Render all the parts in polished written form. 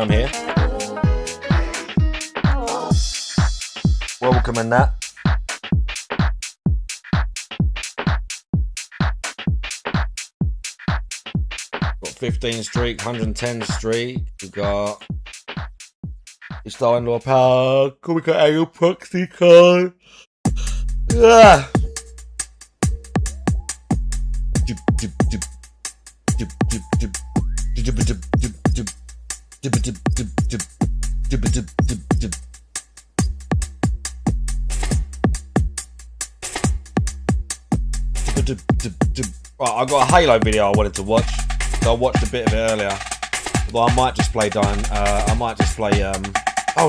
down here. Welcome and that. Got 15 streak, 110 streak. We got it's starting to power. We got a proxy card. Yeah. Right, I got a Halo video I wanted to watch, so I watched a bit of it earlier. Well, I might just play oh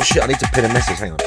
shit, I need to pin a message, hang on.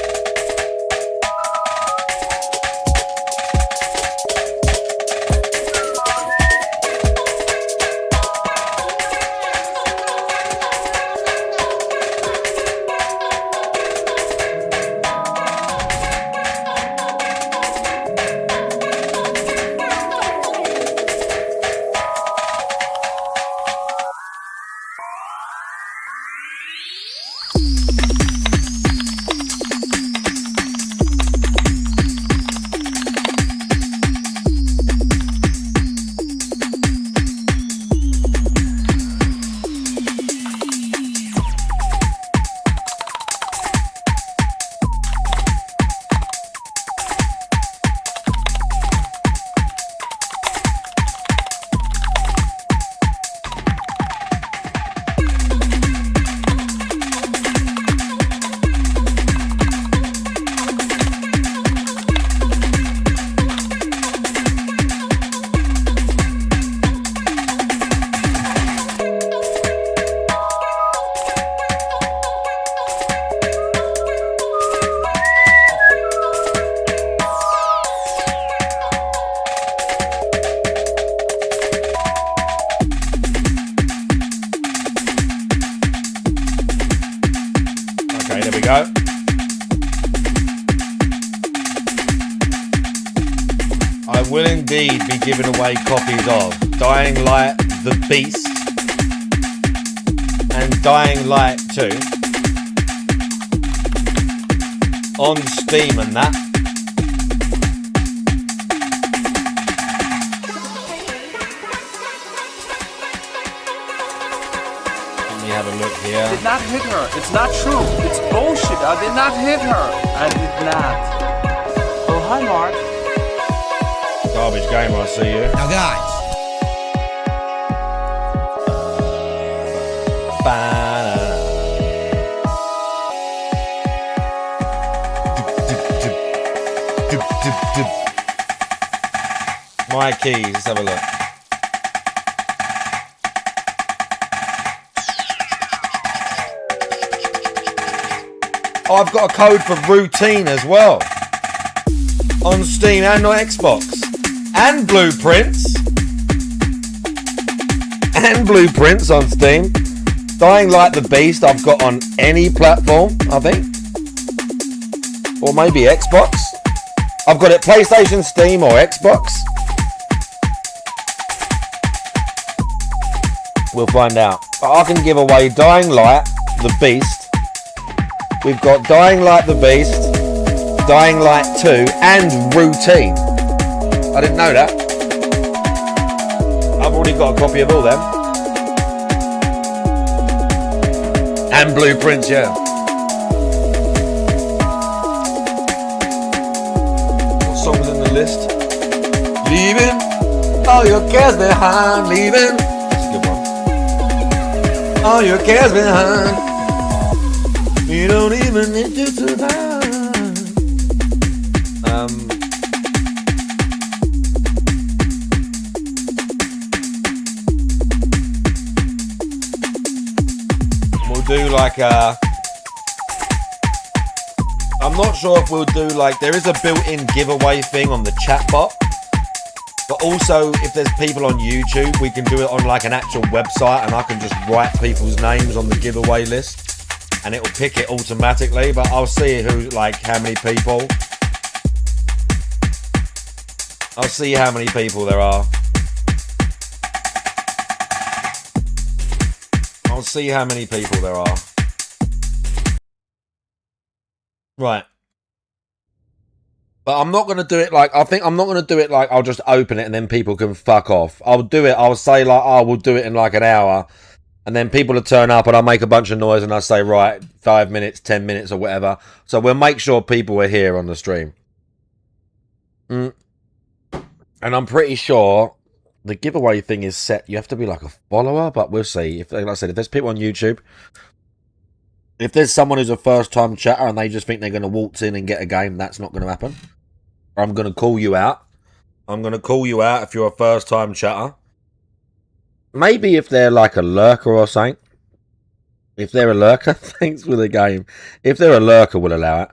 Giving away copies of Dying Light the Beast and Dying Light 2 on Steam and that. Let me have a look here. I did not hit her. It's not true. It's bullshit. I did not hit her. I did not. Oh, hi, Mark. Garbage gamer, I see you. Now, guys. My keys, let's have a look. Oh, I've got a code for Routine as well. On Steam and on Xbox. And Blueprints. And Blueprints on Steam. Dying Light the Beast I've got on any platform, I think. Or maybe Xbox. I've got it PlayStation, Steam or Xbox. We'll find out. But I can give away Dying Light the Beast. We've got Dying Light the Beast, Dying Light 2 and Routine. I didn't know that. I've already got a copy of all them. And Blueprints, yeah. What songs in the list? Leaving all your cares behind. Leaving. That's a good one. All your cares behind. You don't even need to survive. Do like a I'm not sure if we'll do like there is a built-in giveaway thing on the chat bot, but also if there's people on YouTube we can do it on like an actual website and I can just write people's names on the giveaway list and it will pick it automatically, but I'll see who like how many people there are. I'll see how many people there are. Right. But I'm not going to do it like, I think I'm not going to do it like I'll just open it and then people can fuck off. I'll do it, I'll say like, oh, we'll do it in like an hour. And then people will turn up and I'll make a bunch of noise and I'll say, right, 5 minutes, 10 minutes or whatever. So we'll make sure people are here on the stream. And I'm pretty sure the giveaway thing is set. You have to be like a follower, but we'll see. If, like I said, if there's people on YouTube, if there's someone who's a first-time chatter and they just think they're going to waltz in and get a game, that's not going to happen. I'm going to call you out. I'm going to call you out if you're a first-time chatter. Maybe if they're like a lurker or something. If they're a lurker, thanks for the game. If they're a lurker, we'll allow it.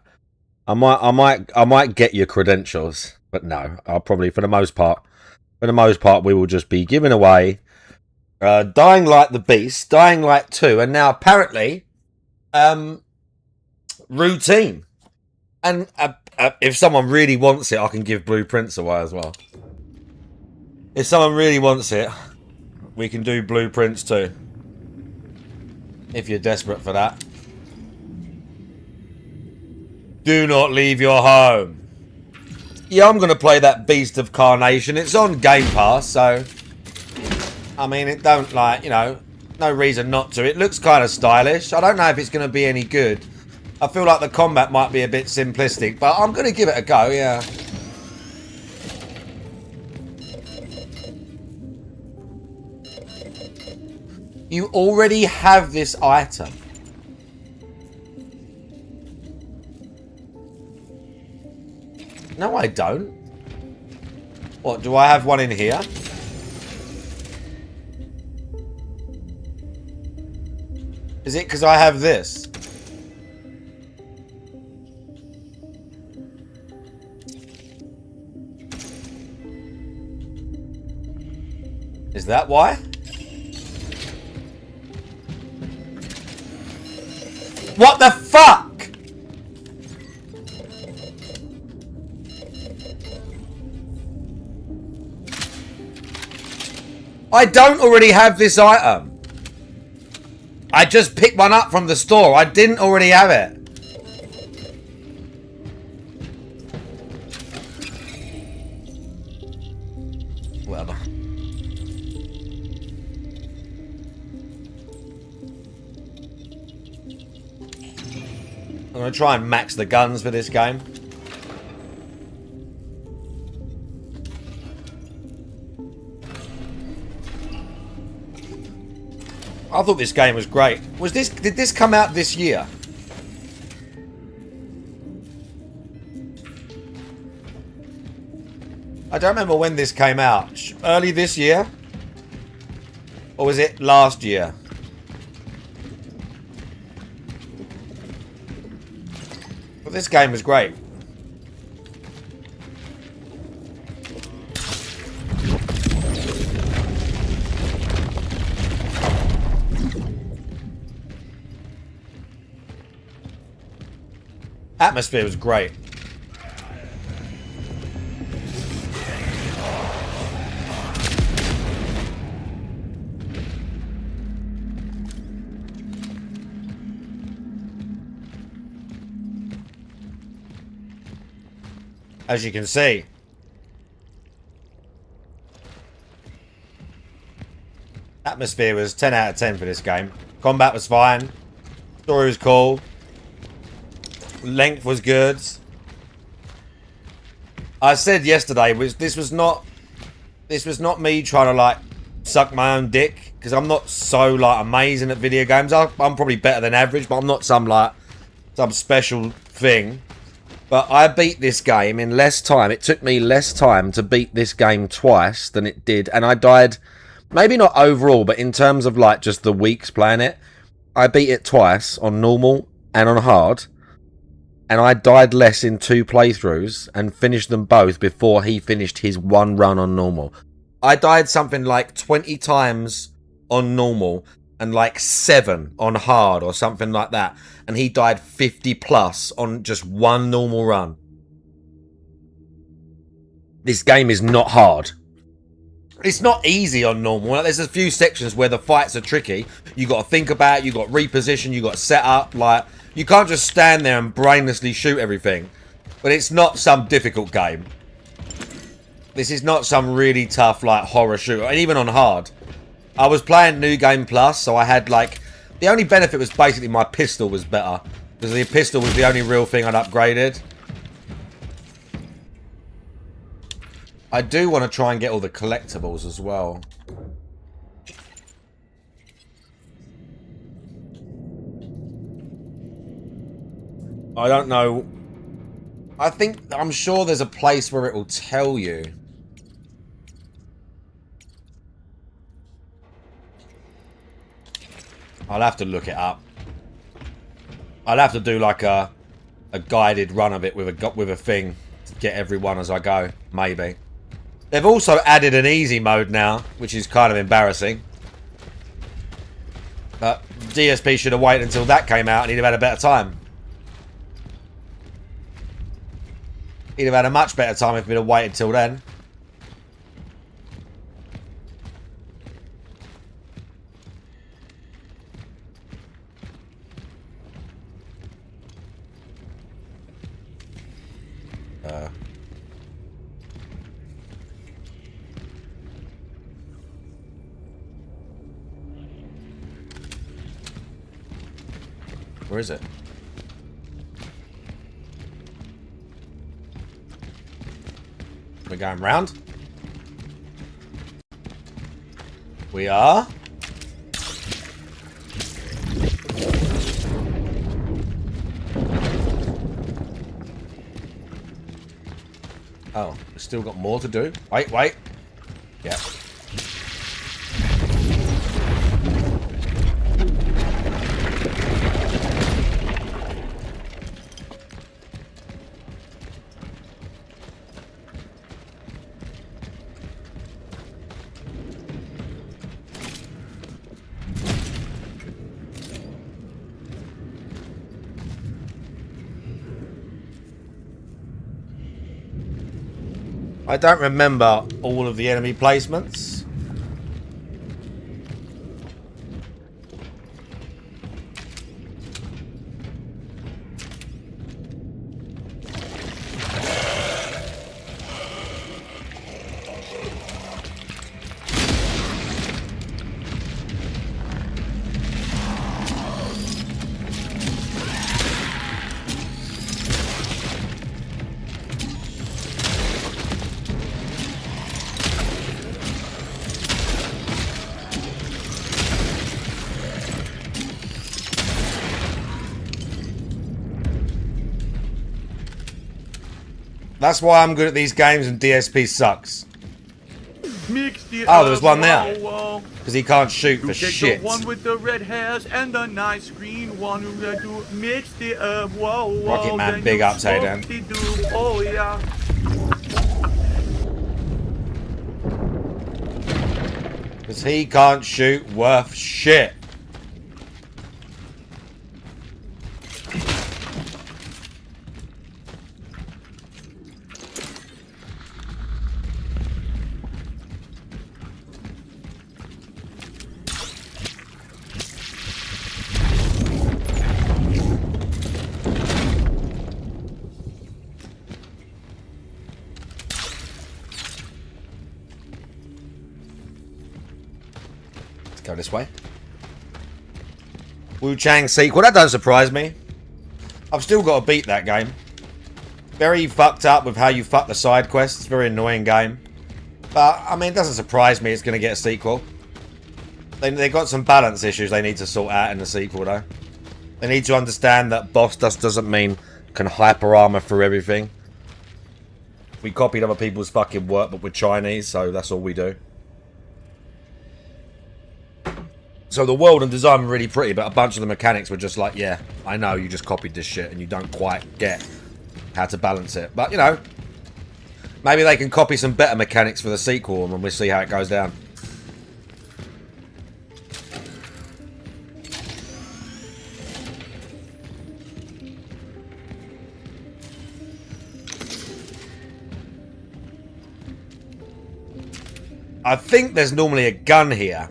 I might get your credentials, but no, I'll probably for the most part, we will just be giving away Dying Light the Beast, Dying Light 2, and now apparently, Routine. And if someone really wants it, I can give Blueprints away as well. If someone really wants it, we can do Blueprints too. If you're desperate for that. Do not leave your home. Yeah, I'm going to play that Beast of Carnation. It's on Game Pass, so... I mean, it don't, like, you know, no reason not to. It looks kind of stylish. I don't know if it's going to be any good. I feel like the combat might be a bit simplistic, but I'm going to give it a go, yeah. You already have this item. No, I don't. What, do I have one in here? Is it because I have this? Is that why? What the fuck? I don't already have this item. I just picked one up from the store. I didn't already have it. Whatever. I'm going to try and max the guns for this game. I thought this game was great. Did this come out this year? I don't remember when this came out. Early this year? Or was it last year? But this game was great. Atmosphere was great. As you can see. Atmosphere was 10 out of 10 for this game. Combat was fine. Story was cool. Length was good. I said yesterday, this was not me trying to like suck my own dick, because I'm not so like amazing at video games. I'm probably better than average, but I'm not some special thing. But I beat this game in less time. It took me less time to beat this game twice than it did, and I died, maybe not overall, but in terms of like just the weeks playing it, I beat it twice on normal and on hard. And I died less in 2 playthroughs and finished them both before he finished his 1 run on normal. I died something like 20 times on normal and like 7 on hard or something like that. And he died 50 plus on just 1 normal run. This game is not hard. It's not easy on normal. Like, there's a few sections where the fights are tricky. You got to think about it, you got to reposition, you got to set up. Like, you can't just stand there and brainlessly shoot everything. But it's not some difficult game. This is not some really tough, like, horror shooter. And even on hard. I was playing New Game Plus, so I had, like... The only benefit was basically my pistol was better. Because the pistol was the only real thing I'd upgraded. I do want to try and get all the collectibles as well. I don't know. I'm sure there's a place where it will tell you. I'll have to look it up. I'll have to do like a guided run of it with a thing to get everyone as I go. Maybe. They've also added an easy mode now, which is kind of embarrassing. But DSP should have waited until that came out and he'd have had a better time. He'd have had a much better time if we'd have waited till then. Where is it? We're going round. We are. Oh, we've still got more to do. Wait. Yeah. I don't remember all of the enemy placements. That's why I'm good at these games and DSP sucks. Oh, there's one there. Because he can't shoot for shit. The one with the red hairs and the nice green one who do mix it up. Whoa, Rocket Man, big ups, hey Dan. Oh yeah. Because he can't shoot worth shit. Go this way. Wu Chang sequel. That doesn't surprise me. I've still got to beat that game. Very fucked up with how you fuck the side quests. Very annoying game. But, I mean, it doesn't surprise me it's going to get a sequel. They got some balance issues they need to sort out in the sequel, though. They need to understand that boss dust doesn't mean can hyper armor through everything. We copied other people's fucking work, but we're Chinese, so that's all we do. So the world and design were really pretty, but a bunch of the mechanics were just like, yeah, I know you just copied this shit and you don't quite get how to balance it. But, you know, maybe they can copy some better mechanics for the sequel and we'll see how it goes down. I think there's normally a gun here.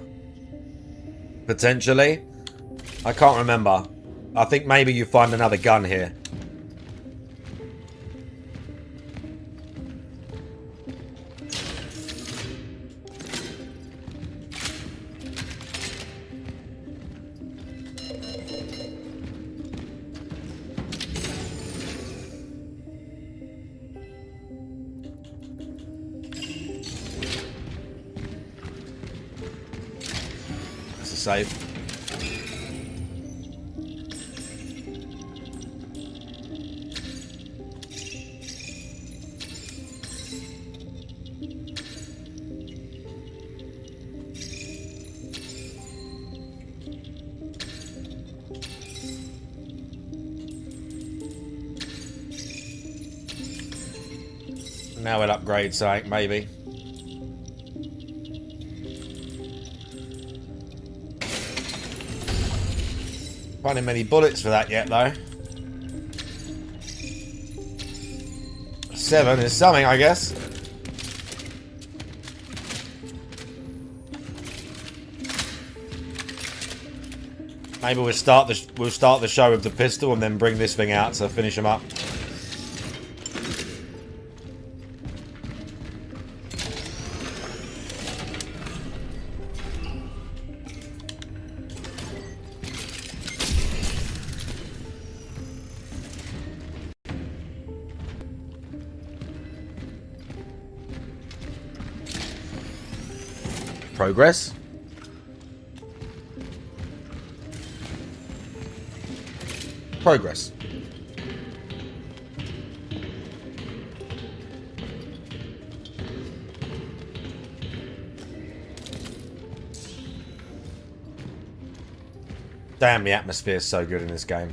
Potentially. I can't remember. I think maybe you find another gun here. That's a save. Now we'll upgrade something, maybe. Finding many bullets for that yet, though. 7 is something, I guess. Maybe we'll start the show with the pistol and then bring this thing out to finish him up. Progress. Progress. Damn, the atmosphere is so good in this game.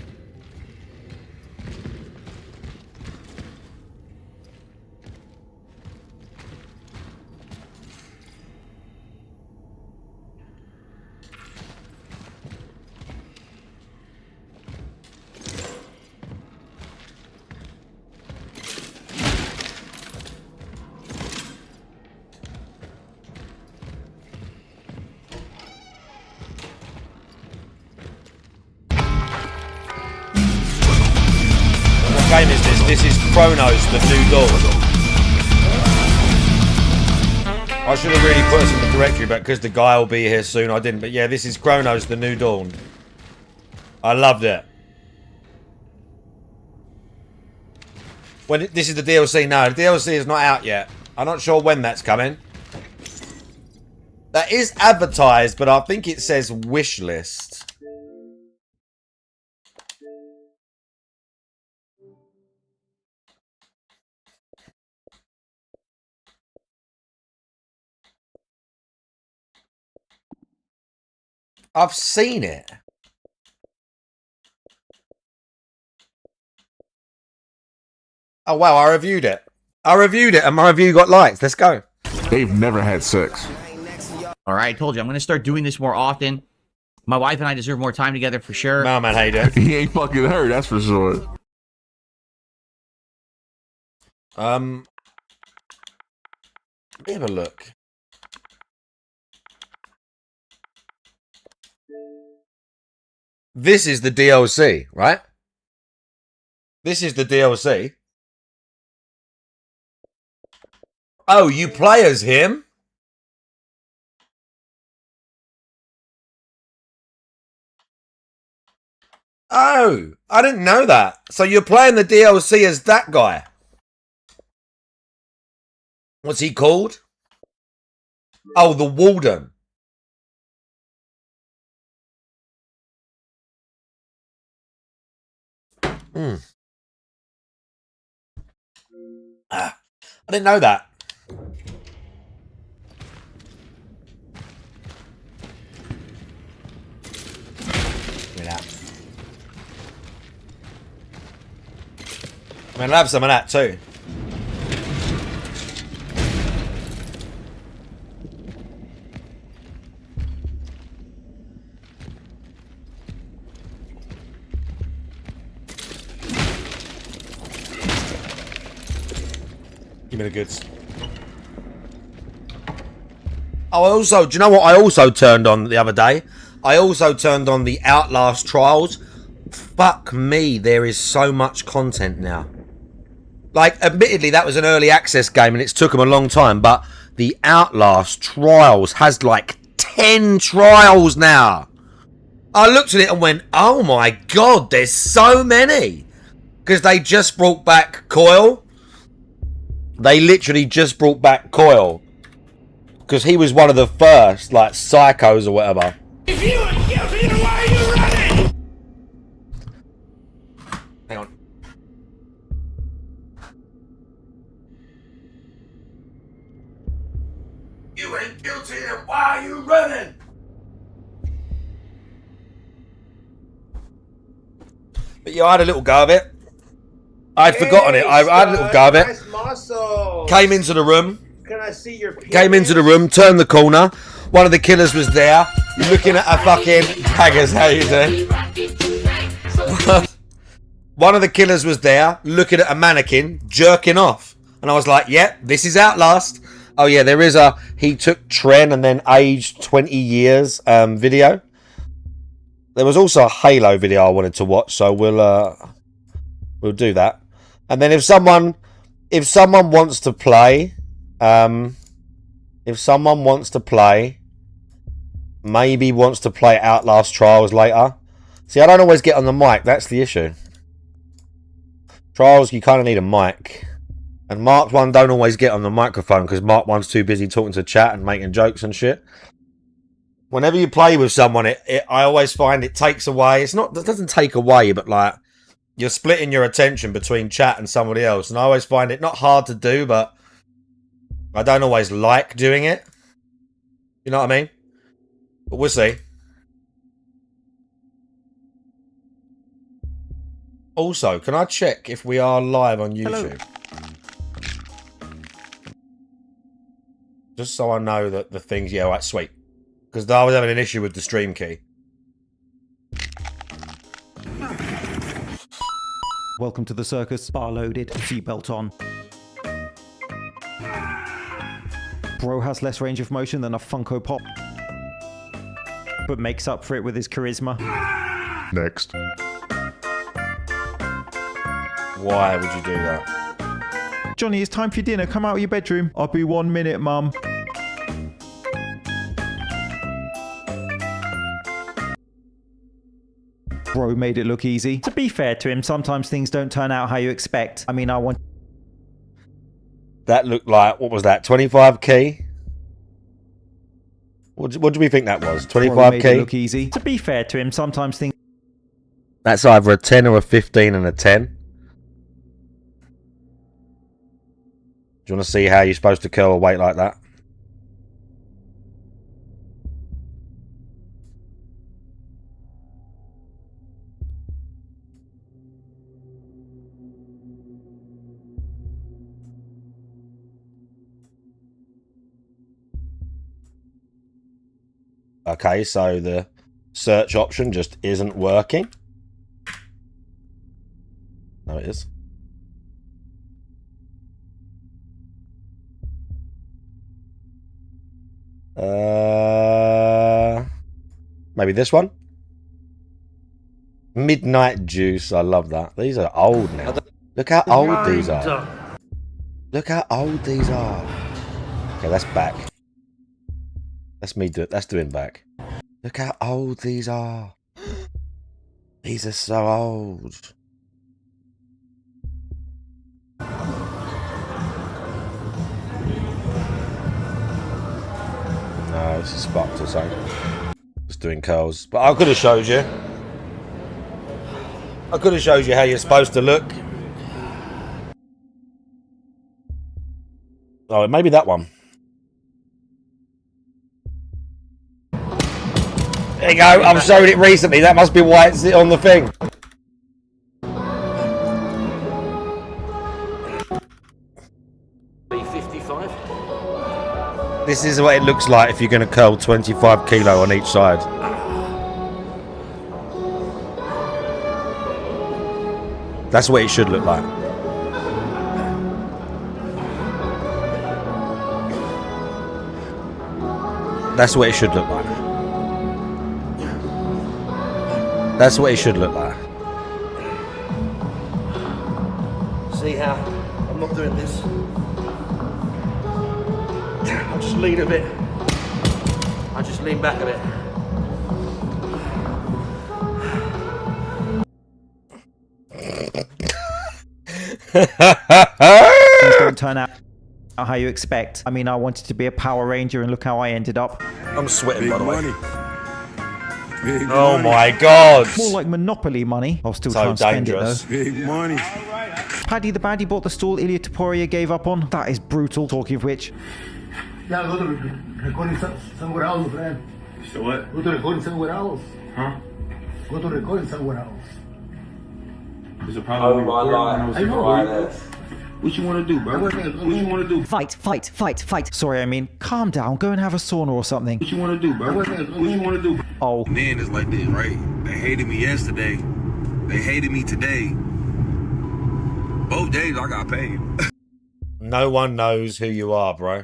What game is this? This is Chronos, the New Dawn. I should have really put us in the directory, but because the guy will be here soon, I didn't. But yeah, this is Chronos, the New Dawn. I loved it. This is the DLC? No, the DLC is not out yet. I'm not sure when that's coming. That is advertised, but I think it says wish list. I've seen it. Oh wow, I reviewed it. And my review got likes. Let's go. They've never had sex. All right, I told you I'm gonna start doing this more often. My wife and I deserve more time together for sure. No man, how you doing? He ain't fucking her, that's for sure. Let me have a look. This is the DLC, right? This is the DLC. Oh, you play as him? Oh, I didn't know that. So you're playing the DLC as that guy. What's he called? Oh, the Warden. I didn't know that. Give me that. I mean, I'll have some of that too. Give me the goods. Do you know what I also turned on the other day? I also turned on the Outlast Trials. Fuck me, there is so much content now. Like, admittedly, that was an early access game and it's took them a long time, but the Outlast Trials has like 10 trials now. I looked at it and went, oh my god, there's so many. Because they just brought back Coil. They literally just brought back Coil. Because he was one of the first, like, psychos or whatever. If you are guilty, then why are you running? Hang on. You ain't guilty, then why are you running? But yeah, I had a little go of it. I'd forgotten it. I had a little go of it. Nice muscle. Came into the room. Can I see your penis? Came into the room, turned the corner. One of the killers was there, looking at a fucking daggers. How you doing? One of the killers was there, looking at a mannequin, jerking off, and I was like, "Yep, this is Outlast." Oh yeah, there is a he took Tren and then aged 20 years video. There was also a Halo video I wanted to watch, so we'll do that. And then if someone wants to play. If someone wants to play, maybe wants to play Outlast Trials later. See, I don't always get on the mic. That's the issue. Trials, you kind of need a mic. And Mark 1 don't always get on the microphone because Mark 1's too busy talking to chat and making jokes and shit. Whenever you play with someone, I always find it takes away. It doesn't take away, but like you're splitting your attention between chat and somebody else. And I always find it not hard to do, but I don't always like doing it. You know what I mean? But we'll see. Also, can I check if we are live on YouTube? Hello. Just so I know that the things... Yeah, right, sweet. Because I was having an issue with the stream key. Welcome to the circus. Bar loaded, seatbelt on. Bro has less range of motion than a Funko Pop, but makes up for it with his charisma. Next. Why would you do that? Johnny, it's time for your dinner. Come out of your bedroom. I'll be 1 minute, mum. Bro made it look easy. To be fair to him, sometimes things don't turn out how you expect. I mean, I want... That looked like, what was that, 25 key? What do we think that was? 25 made key? it look easy. To be fair to him, sometimes things... That's either a 10 or a 15 and a 10. Do you want to see how you're supposed to curl a weight like that? Okay, so the search option just isn't working. No, it is. Maybe this one? Midnight Juice. I love that. These are old now. Look how old these are. Look how old these are. Okay, that's back. That's me do it. That's doing back. Look how old these are. These are so old. No, this is fucked or something. Just doing curls. But I could have showed you. I could have showed you how you're supposed to look. Oh, maybe that one. There you go. I've showed it recently. That must be why it's on the thing. B55. This is what it looks like if you're going to curl 25 kilo on each side. That's what it should look like. That's what it should look like. That's what it should look like. See how I'm not doing this? I'll just lean a bit. I'll just lean back a bit. Things don't turn out how you expect. I mean, I wanted to be a Power Ranger and look how I ended up. I'm sweating, by the way. Big Oh money. my god! More like Monopoly money. I'll still So try and spend dangerous. it though. Big money. Paddy the Baddie bought the stall Ilya Taporia gave up on. That is brutal. Talking of which, Yeah, go to recording somewhere else, man. So what? Go to recording somewhere else. Huh? Go to recording somewhere else. There's a problem. Oh my life. I know. What you want to do, bro? What you want to do? fight. Sorry, I mean, calm down. Go and have a sauna or something. What you want to do, bro? What you want to do? Oh, Men is like this, right? They hated me yesterday. They hated me today. Both days I got paid. No one knows who you are, bro.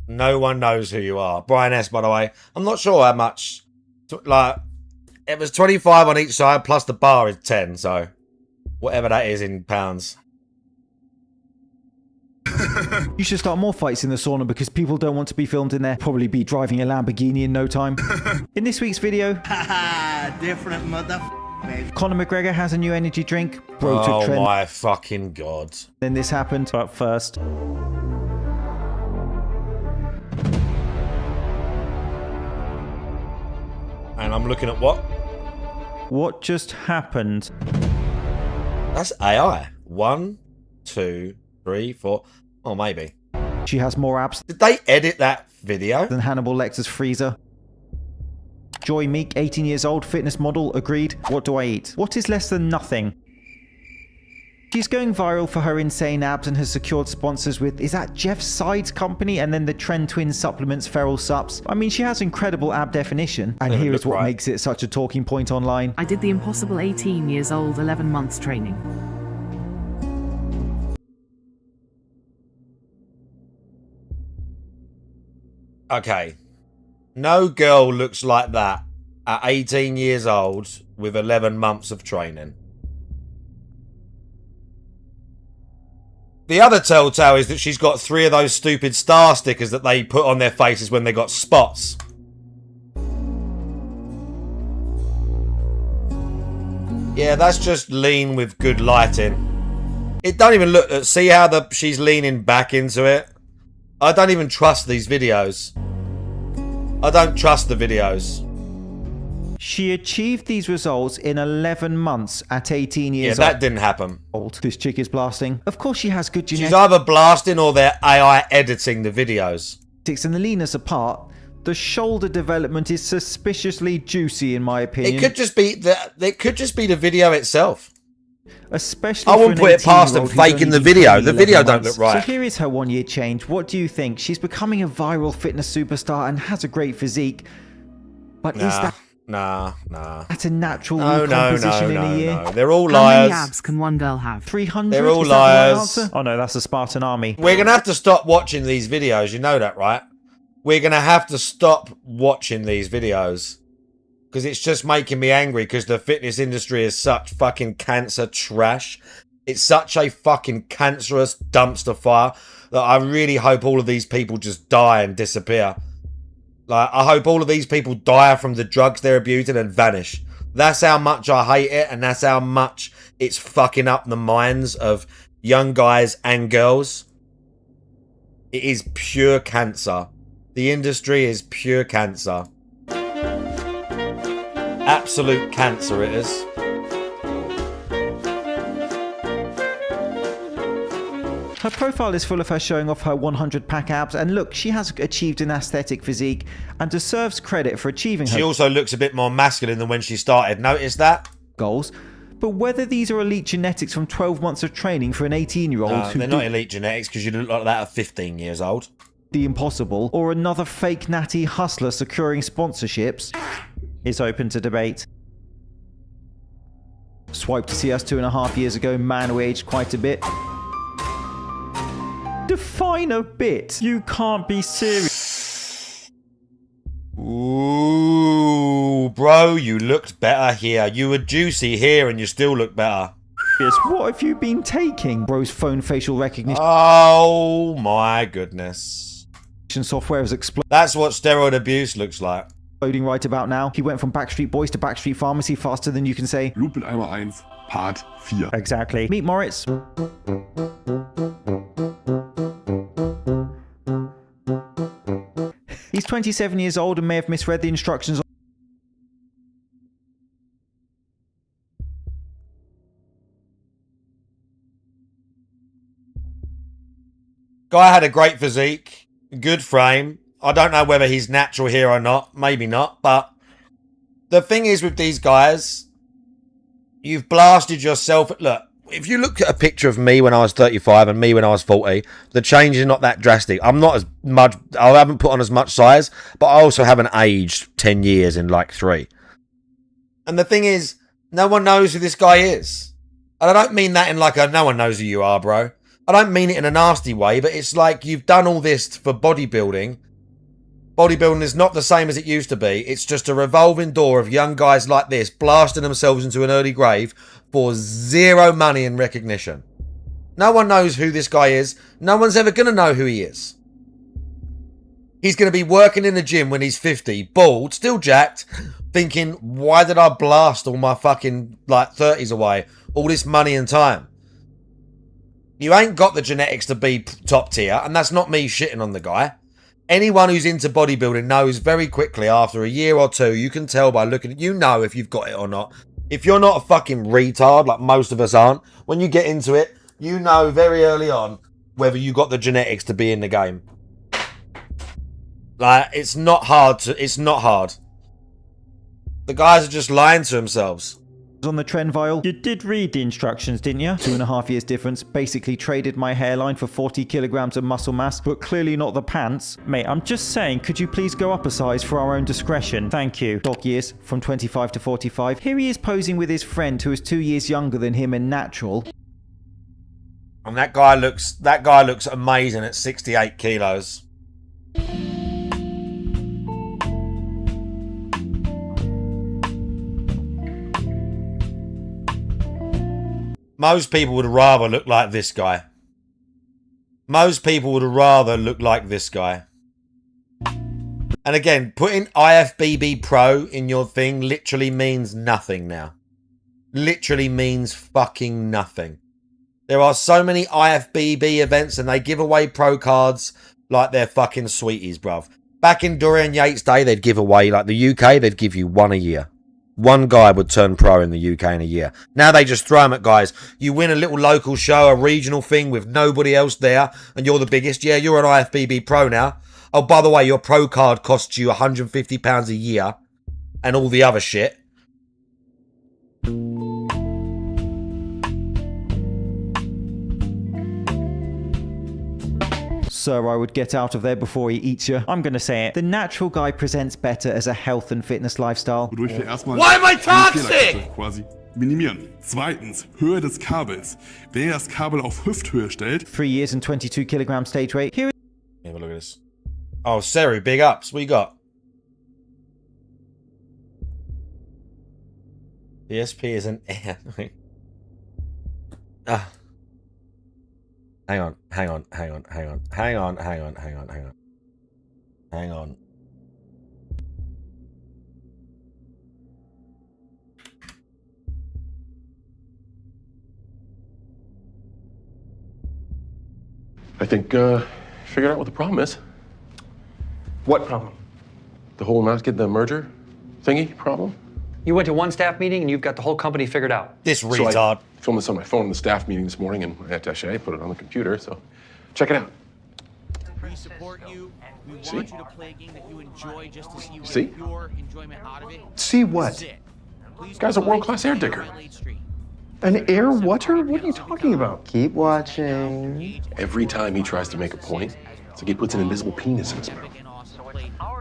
No one knows who you are. Brian S, by the way. I'm not sure how much. Like, it was 25 on each side, plus the bar is 10, so whatever that is in pounds. you should start more fights in the sauna because people don't want to be filmed in there. Probably be driving a Lamborghini in no time. In this week's video, Different mother. Conor McGregor has a new energy drink. Bro took Oh trend. my fucking god. Then this happened. But first, And I'm looking at what? what just happened? That's AI. 1, 2, 3, 4. Oh, maybe. She has more abs Did they edit that video? than Hannibal Lecter's freezer. Joy Meek, 18 years old, fitness model, agreed. What do I eat? What is less than nothing? She's going viral for her insane abs and has secured sponsors with, is that Jeff Sides company? And then the Trend Twin supplements Feral Sups. I mean, she has incredible ab definition. And Doesn't here look is what right. makes it such a talking point online. I did the impossible 18 years old, 11 months training. Okay. No girl looks like that at 18 years old with 11 months of training. The other telltale is that she's got 3 of those stupid star stickers that they put on their faces when they got spots. Yeah, that's just lean with good lighting. It don't even look... See how she's leaning back into it? I don't even trust these videos. I don't trust the videos. She achieved these results in 11 months at 18 years Yeah, that didn't happen. old. This chick is blasting. Of course she has good She's genetics either blasting or they're AI editing the videos. and the leanness apart. The shoulder development is suspiciously juicy in my opinion. It could just be the video itself. Especially I for wouldn't an put it past them 18-year-old who's faking only the been video. training The 11 video don't months. look right. So here is her 1 year change. What do you think? She's becoming a viral fitness superstar and has a great physique. But is Nah, that nah. a natural No, recomposition in a year? no. They're all How many liars. abs can one girl have? 300? They're all Is that the right liars. answer? Oh no, that's a Spartan army. We're going to have to stop watching these videos. You know that, right? We're going to have to stop watching these videos. Because it's just making me angry because the fitness industry is such fucking cancer trash. It's such a fucking cancerous dumpster fire that I really hope all of these people just die and disappear. Like, I hope all of these people die from the drugs they're abusing and vanish. That's how much I hate it, and that's how much it's fucking up the minds of young guys and girls. It is pure cancer. The industry is pure cancer. Absolute cancer it is. Her profile is full of her showing off her 100-pack abs, and look, she has achieved an aesthetic physique and deserves credit for achieving her She also looks a bit more masculine than when she started. Notice that? goals. But whether these are elite genetics from 12 months of training for an 18-year-old who They're not elite genetics because you look like that at 15 years old. the impossible, or another fake natty hustler securing sponsorships, is open to debate. Swipe to see us 2.5 years ago, man who aged quite a bit. Define a bit. You can't be serious. Bro, you looked better here. You were juicy here and you still look better. What have you been taking? Bro's phone facial recognition Oh my goodness. software is exploding That's what steroid abuse looks like. right about now. He went from Backstreet Boys to Backstreet Pharmacy faster than you can say. Loop mit einmal 1, Part 4. Exactly. Meet Moritz. He's 27 years old and may have misread the instructions. Guy had a great physique, good frame. I don't know whether he's natural here or not. Maybe not. But the thing is with these guys, you've blasted yourself. Look, if you look at a picture of me when I was 35 and me when I was 40, the change is not that drastic. I'm not as much, I haven't put on as much size, but I also haven't aged 10 years in like 3. And the thing is, no one knows who this guy is. And I don't mean that in like a no one knows who you are, bro. I don't mean it in a nasty way, but it's like you've done all this for bodybuilding. Bodybuilding is not the same as it used to be. It's just a revolving door of young guys like this blasting themselves into an early grave for 0 money and recognition. No one knows who this guy is. No one's ever going to know who he is. He's going to be working in the gym when he's 50, bald, still jacked, thinking, why did I blast all my fucking like 30s away? All this money and time. You ain't got the genetics to be top tier, and that's not me shitting on the guy. Anyone who's into bodybuilding knows very quickly after a year or 2, you can tell by looking at, you know if you've got it or not. If you're not a fucking retard, like most of us aren't, when you get into it, you know very early on whether you got the genetics to be in the game. Like, it's not hard. The guys are just lying to themselves. On the trend vial. You did read the instructions, didn't you? 2.5 years difference. Basically traded my hairline for 40 kilograms of muscle mass, but clearly not the pants. Mate, I'm just saying, could you please go up a size for our own discretion? Thank you. Dog years, from 25 to 45. Here he is posing with his friend who is 2 years younger than him in natural. And that guy looks amazing at 68 kilos. Most people would rather look like this guy. Most people would rather look like this guy. And again, putting IFBB Pro in your thing literally means nothing now. Literally means fucking nothing. There are so many IFBB events and they give away pro cards like they're fucking sweeties, bruv. Back in Dorian Yates' day, they'd give away, like the UK, they'd give you 1 a year. 1 guy would turn pro in the UK in a year. Now they just throw them at guys. You win a little local show, a regional thing with nobody else there, and you're the biggest. Yeah, you're an IFBB pro now. Oh, by the way, your pro card costs you £150 a year and all the other shit. Sir, I would get out of there before he eats you. I'm gonna say it. The natural guy presents better as a health and fitness lifestyle. Why am I toxic? Quasi minimieren. Zweitens, Höhe des Kabels. Wenn ihr das Kabel auf Hüfthöhe stellt. 3 years and 22 kilogram stage weight. Here Have a look at this. Oh, Seru, big ups. What you got? PSP is an air. Hang on. Hang on. I think, figured out what the problem is. What problem? The whole not getting the merger thingy problem. You went to one staff meeting and you've got the whole company figured out. This So retard. I filmed this on my phone in the staff meeting this morning and I put it on the computer, so check it out. We support you. We want you to play a game that you enjoy just to see you See? get pure enjoyment out of it. See what? That's it. Please This guy's a go world-class air to digger. Late Street. An air water? What are you talking about? Keep watching. Every time he tries to make a point, it's like he puts an invisible penis in his mouth.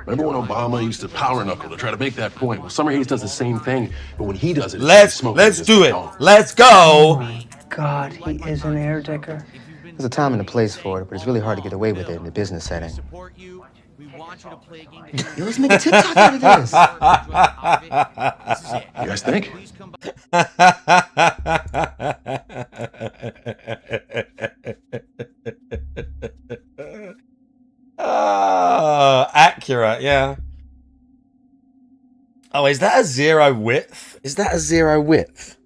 Remember when Obama used to power knuckle to try to make that point? Well, Summer Hayes does the same thing, but when he does it, Let's do it. Let's go. God, he is an air digger. There's a time and a place for it, but it's really hard to get away with it in the business setting. We want you to play a game that Let's make a TikTok out of this. This is it. You guys think? Please come by. Accurate, yeah. Oh, is that a zero width? Is that a zero width?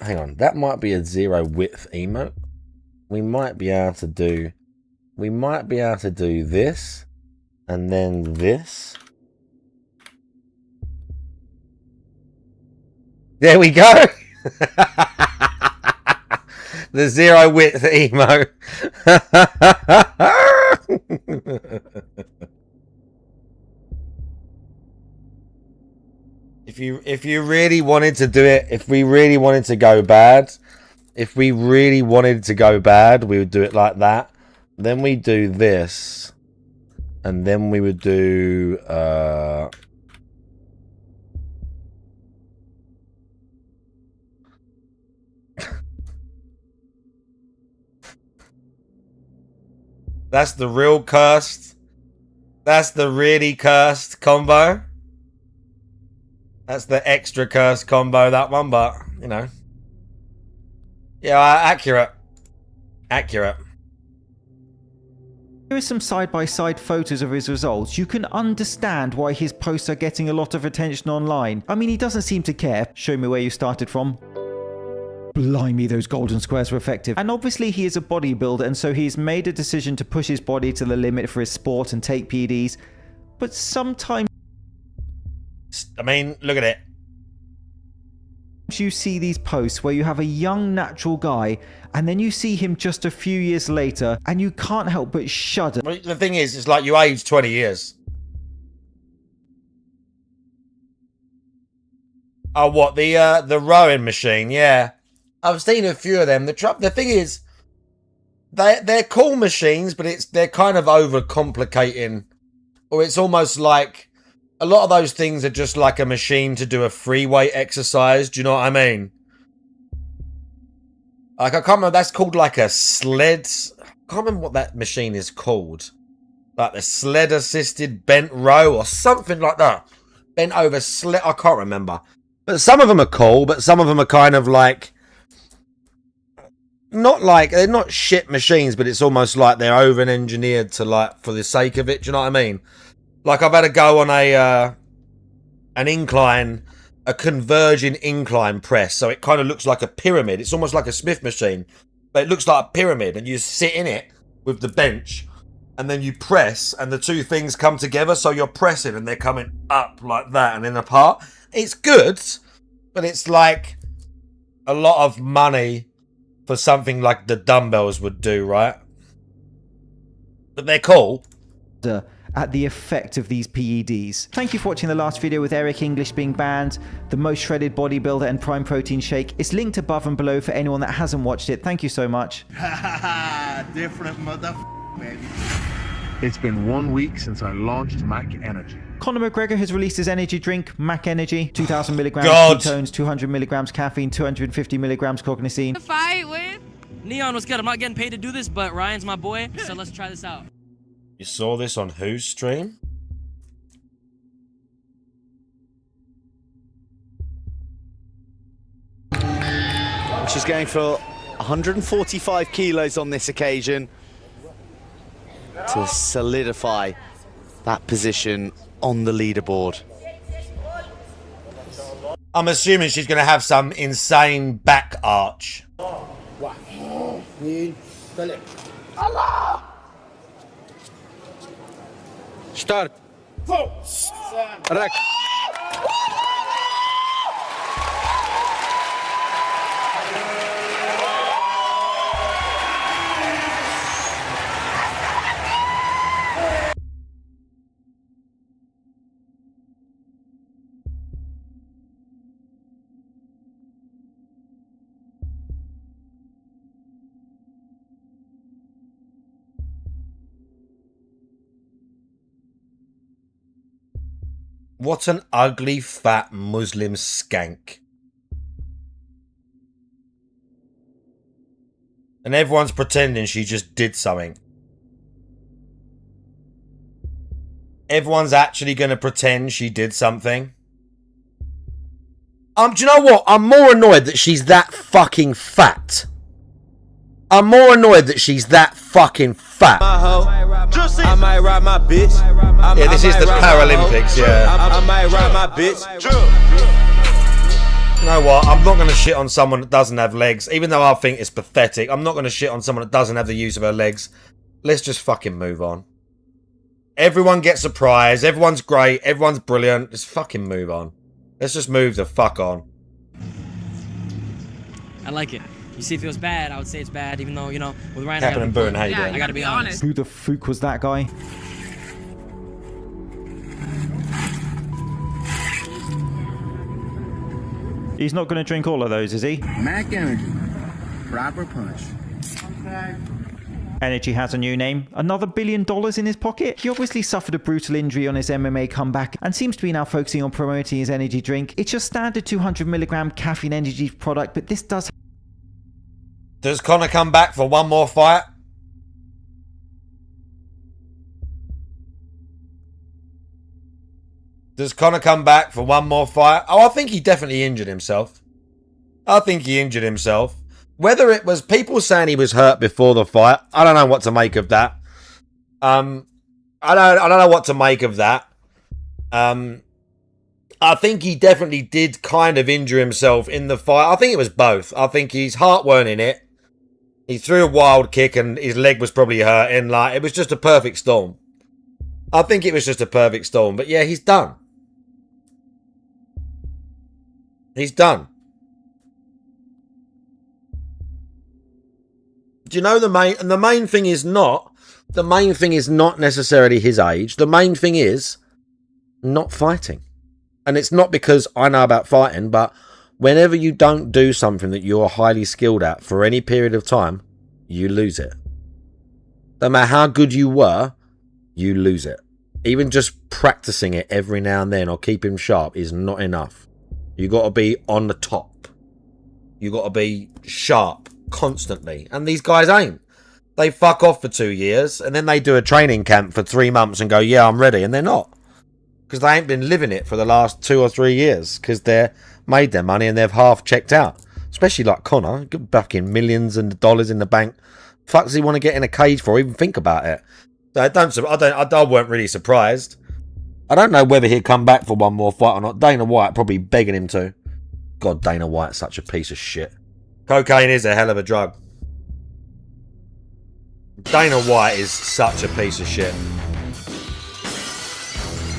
Hang on, that might be a zero width emote. We might be able to do this and then this. There we go. The zero width emote. If you really wanted to do it, if we really wanted to go bad, we would do it like that. Then we do this, and then we would do that's the real cursed. That's the really cursed combo. That's the extra cursed combo, that one, but, you know. Yeah, accurate. Accurate. Here are some side-by-side photos of his results. You can understand why his posts are getting a lot of attention online. I mean, he doesn't seem to care. Show me where you started from. Blimey, those golden squares were effective. And obviously he is a bodybuilder, and so he's made a decision to push his body to the limit for his sport and take PEDs. But sometimes... I mean, look at it. You see these posts where you have a young natural guy and then you see him just a few years later and you can't help but shudder. Well, the thing is, it's like you age 20 years. Oh, what? The rowing machine, yeah. I've seen a few of them. The thing is, they're cool machines, but they're kind of overcomplicating. Or it's almost like a lot of those things are just like a machine to do a free weight exercise. Do you know what I mean? Like, I can't remember. That's called like a sled. I can't remember what that machine is called. Like the sled assisted bent row or something like that. Bent over sled. I can't remember. But some of them are cool, but some of them are kind of like, not like, they're not shit machines, but it's almost like they're over engineered to like, for the sake of it. Do you know what I mean? Like, I've had to go on an incline, a converging incline press. So it kind of looks like a pyramid. It's almost like a Smith machine, but it looks like a pyramid. And you sit in it with the bench and then you press and the two things come together. So you're pressing and they're coming up like that and then apart. It's good, but it's like a lot of money for something like the dumbbells would do, right? But they're cool. At the effect of these PEDs. Thank you for watching the last video with Eric English being banned, the most shredded bodybuilder and prime protein shake. It's linked above and below for anyone that hasn't watched it. Thank you so much. Different motherfucker, baby. It's been 1 week since I launched Mac Energy. Conor McGregor has released his energy drink, Mac Energy, 2,000 milligrams ketones, 200 milligrams caffeine, 250 milligrams cognicine. Fight with Neon. What's good? I'm not getting paid to do this, but Ryan's my boy, so let's try this out. You saw this on whose stream? She's going for 145 kilos on this occasion to solidify that position on the leaderboard. I'm assuming she's going to have some insane back arch. Start. Rack. What an ugly, fat Muslim skank. And everyone's pretending she just did something. Everyone's actually going to pretend she did something. Do you know what? I'm more annoyed that she's that fucking fat. I'm more annoyed that she's that fucking fat. I might ride my bitch. Yeah, this is the Paralympics, yeah. I might ride my bitch. You know what? I'm not going to shit on someone that doesn't have legs, even though I think it's pathetic. I'm not going to shit on someone that doesn't have the use of her legs. Let's just fucking move on. Everyone gets a prize. Everyone's great. Everyone's brilliant. Just fucking move on. Let's just move the fuck on. I like it. You see, if it was bad, I would say it's bad, even though, you know, with Ryan Captain and Boone, how you yeah, doing? I gotta be honest. Who the fuck was that guy? He's not going to drink all of those, is he? Mac Energy. Proper punch. Okay. Energy has a new name. Another $1 billion in his pocket? He obviously suffered a brutal injury on his MMA comeback and seems to be now focusing on promoting his energy drink. It's your standard 200mg caffeine energy product, but this does... Does Conor come back for one more fight? Does Conor come back for one more fight? Oh, I think he definitely injured himself. I think he injured himself. Whether it was people saying he was hurt before the fight, I don't know what to make of that. I don't know what to make of that. I think he definitely did kind of injure himself in the fight. I think it was both. I think his heart weren't in it. He threw a wild kick and his leg was probably hurting. Like, it was just a perfect storm. I think it was just a perfect storm. But yeah, he's done. He's done. Do you know the main thing is not necessarily his age. The main thing is not fighting. And it's not because I know about fighting, but whenever you don't do something that you're highly skilled at for any period of time, you lose it. No matter how good you were, you lose it. Even just practicing it every now and then or keeping sharp is not enough. You got to be on the top. You got to be sharp constantly. And these guys ain't. They fuck off for 2 years and then they do a training camp for 3 months and go, yeah, I'm ready. And they're not. Because they ain't been living it for the last 2 or 3 years. Because they're made their money and they've half checked out. Especially like Conor. Back in millions and dollars in the bank. Fuck does he want to get in a cage for or even think about it? I weren't really surprised. I don't know whether he'd come back for one more fight or not. Dana White probably begging him to. God, Dana White's such a piece of shit. Cocaine is a hell of a drug. Dana White is such a piece of shit.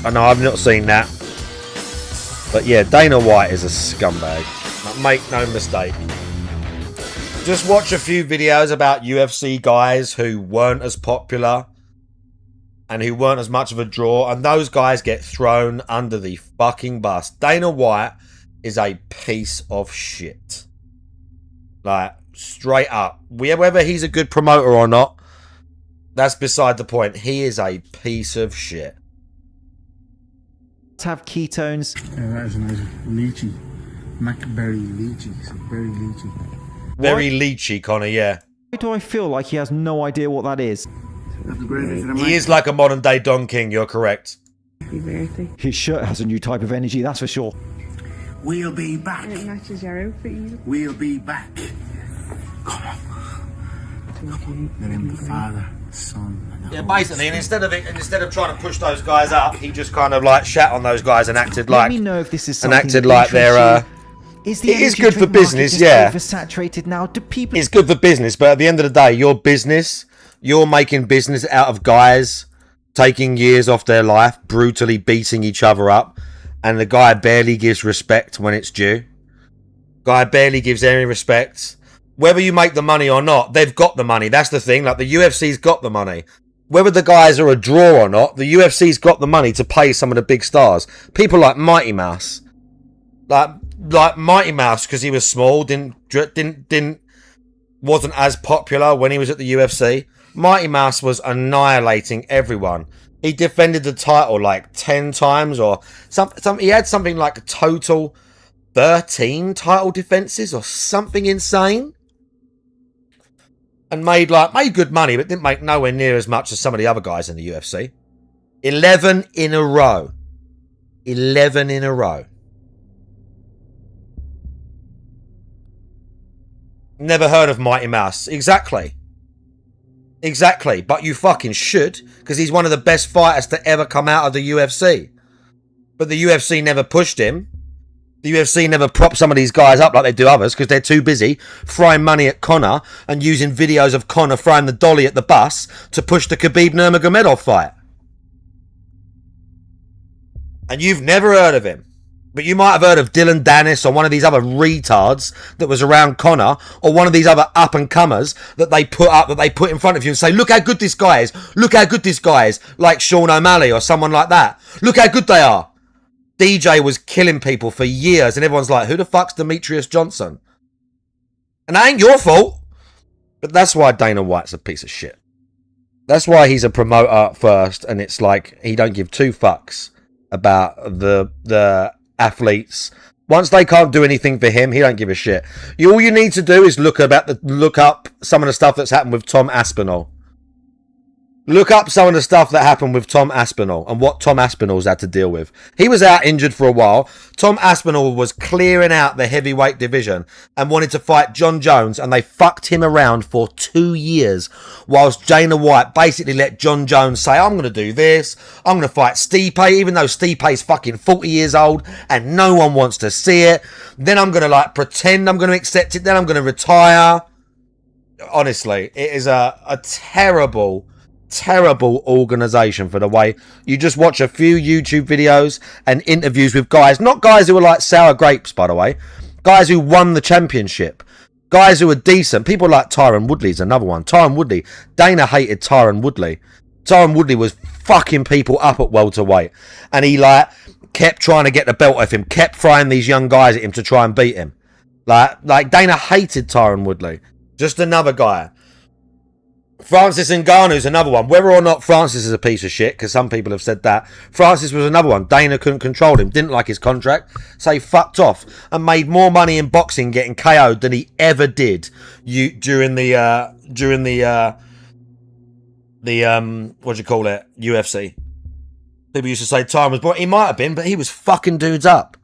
I know, I've not seen that. But yeah, Dana White is a scumbag. Make no mistake. Just watch a few videos about UFC guys who weren't as popular and who weren't as much of a draw, and those guys get thrown under the fucking bus. Dana White is a piece of shit. Like, straight up. Whether he's a good promoter or not, that's beside the point. He is a piece of shit. Have ketones. Yeah, that's a nice lychee. Macberry lychee. It's a berry lychee. Very lychee, Conor, yeah. Why do I feel like he has no idea what that is? He is like a modern day Don King, you're correct. His shirt has a new type of energy, that's for sure. We'll be back. It matches your outfit. We'll be back. Come on. The name of the Father, the Son, and the Yeah, Holy basically, and instead of trying to push those guys up, he just kind of like shat on those guys and acted like. Let me know if this is and something acted that like they're. Is the it is energy good for drink market business, just yeah. Oversaturated now. Do people? It's good for business, but at the end of the day, your business, you're making business out of guys taking years off their life, brutally beating each other up, and the guy barely gives respect when it's due. Guy barely gives any respect. Whether you make the money or not, they've got the money. That's the thing. Like, the UFC's got the money. Whether the guys are a draw or not, the UFC's got the money to pay some of the big stars. People like Mighty Mouse. Like Mighty Mouse, because he was small, wasn't as popular when he was at the UFC. Mighty Mouse was annihilating everyone. He defended the title like 10 times or some. He had something like a total 13 title defenses or something insane. And made good money, but didn't make nowhere near as much as some of the other guys in the UFC. 11 in a row. 11 in a row. Never heard of Mighty Mouse. Exactly. Exactly. But you fucking should, because he's one of the best fighters to ever come out of the UFC. But the UFC never pushed him. The UFC never propped some of these guys up like they do others, because they're too busy throwing money at Conor and using videos of Conor throwing the dolly at the bus to push the Khabib Nurmagomedov fight. And you've never heard of him. But you might have heard of Dylan Dennis or one of these other retards that was around Conor, or one of these other up-and-comers that they put up, that they put in front of you and say, look how good this guy is. Look how good this guy is. Like Sean O'Malley or someone like that. Look how good they are. DJ was killing people for years and everyone's like, who the fuck's Demetrius Johnson? And that ain't your fault. But that's why Dana White's a piece of shit. That's why he's a promoter first, and it's like he don't give two fucks about the athletes. Once they can't do anything for him, he don't give a shit. All you need to do is look up some of the stuff that's happened with Tom Aspinall. Look up some of the stuff that happened with Tom Aspinall and what Tom Aspinall's had to deal with. He was out injured for a while. Tom Aspinall was clearing out the heavyweight division and wanted to fight John Jones, and they fucked him around for 2 years whilst Dana White basically let John Jones say, I'm going to do this. I'm going to fight Stipe, even though Stipe's fucking 40 years old and no one wants to see it. Then I'm going to like pretend I'm going to accept it. Then I'm going to retire. Honestly, it is a terrible organization for the way you just watch a few YouTube videos and interviews with guys, not guys who are like sour grapes, by the way, guys who won the championship, guys who are decent. People like Tyron Woodley's another one. Tyron Woodley, Dana hated Tyron Woodley. Tyron Woodley was fucking people up at welterweight, and he like kept trying to get the belt off him, kept throwing these young guys at him to try and beat him. Like Dana hated Tyron Woodley. Just another guy. Francis Ngannou's another one. Whether or not Francis is a piece of shit, because some people have said that, Francis was another one. Dana couldn't control him, didn't like his contract, so he fucked off and made more money in boxing getting KO'd than he ever did during the what do you call it, UFC. People used to say time was born. He might have been, but he was fucking dudes up.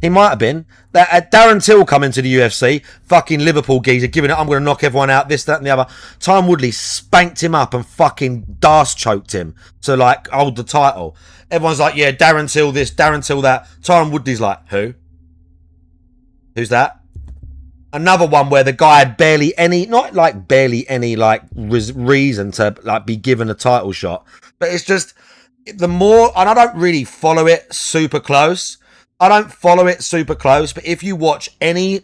He might have been. Darren Till come into the UFC, fucking Liverpool geezer, giving it, I'm going to knock everyone out, this, that, and the other. Tyron Woodley spanked him up and fucking darce choked him to, like, hold the title. Everyone's like, yeah, Darren Till this, Darren Till that. Tyron Woodley's like, who? Who's that? Another one where the guy had barely any reason to, like, be given a title shot. But it's just, the more, and I don't really follow it super close, but if you watch any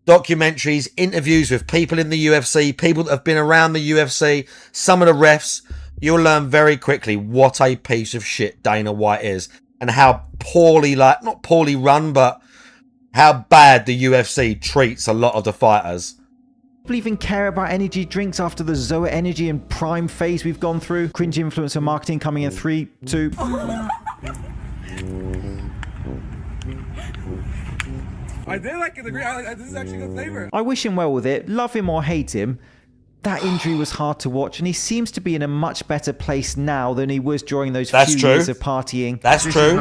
documentaries, interviews with people in the UFC, people that have been around the UFC, some of the refs, you'll learn very quickly what a piece of shit Dana White is and how poorly, like, not poorly run, but how bad the UFC treats a lot of the fighters. People even care about energy drinks after the Zoa Energy and Prime phase we've gone through. Cringe influencer marketing coming in 3, 2... I did like it. This is actually a good flavor. I wish him well with it. Love him or hate him. That injury was hard to watch, and he seems to be in a much better place now than he was during those few years of partying. That's true.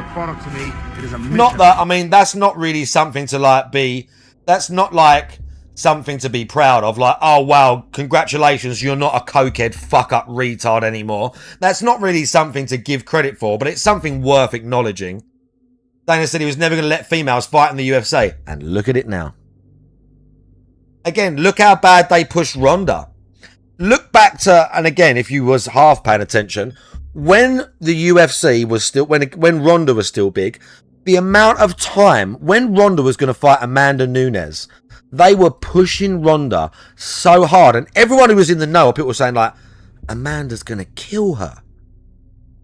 Not that, I mean, that's not really something to like be, that's not like something to be proud of. Like, oh wow, congratulations, you're not a cokehead fuck up retard anymore. That's not really something to give credit for, but it's something worth acknowledging. Dana said he was never going to let females fight in the UFC. And look at it now. Again, look how bad they pushed Ronda. Look back to, and again, if you was half paying attention, when the UFC was still, when Ronda was still big, the amount of time, when Ronda was going to fight Amanda Nunes, they were pushing Ronda so hard. And everyone who was in the know, people were saying like, Amanda's going to kill her.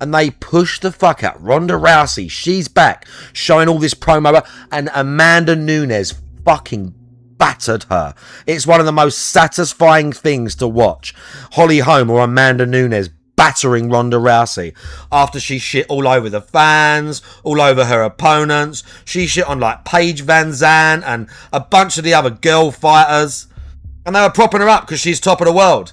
And they pushed the fuck out. Ronda Rousey, she's back, showing all this promo, and Amanda Nunes fucking battered her. It's one of the most satisfying things to watch. Holly Holm or Amanda Nunes battering Ronda Rousey after she shit all over the fans, all over her opponents. She shit on like Paige Van Zandt and a bunch of the other girl fighters. And they were propping her up because she's top of the world.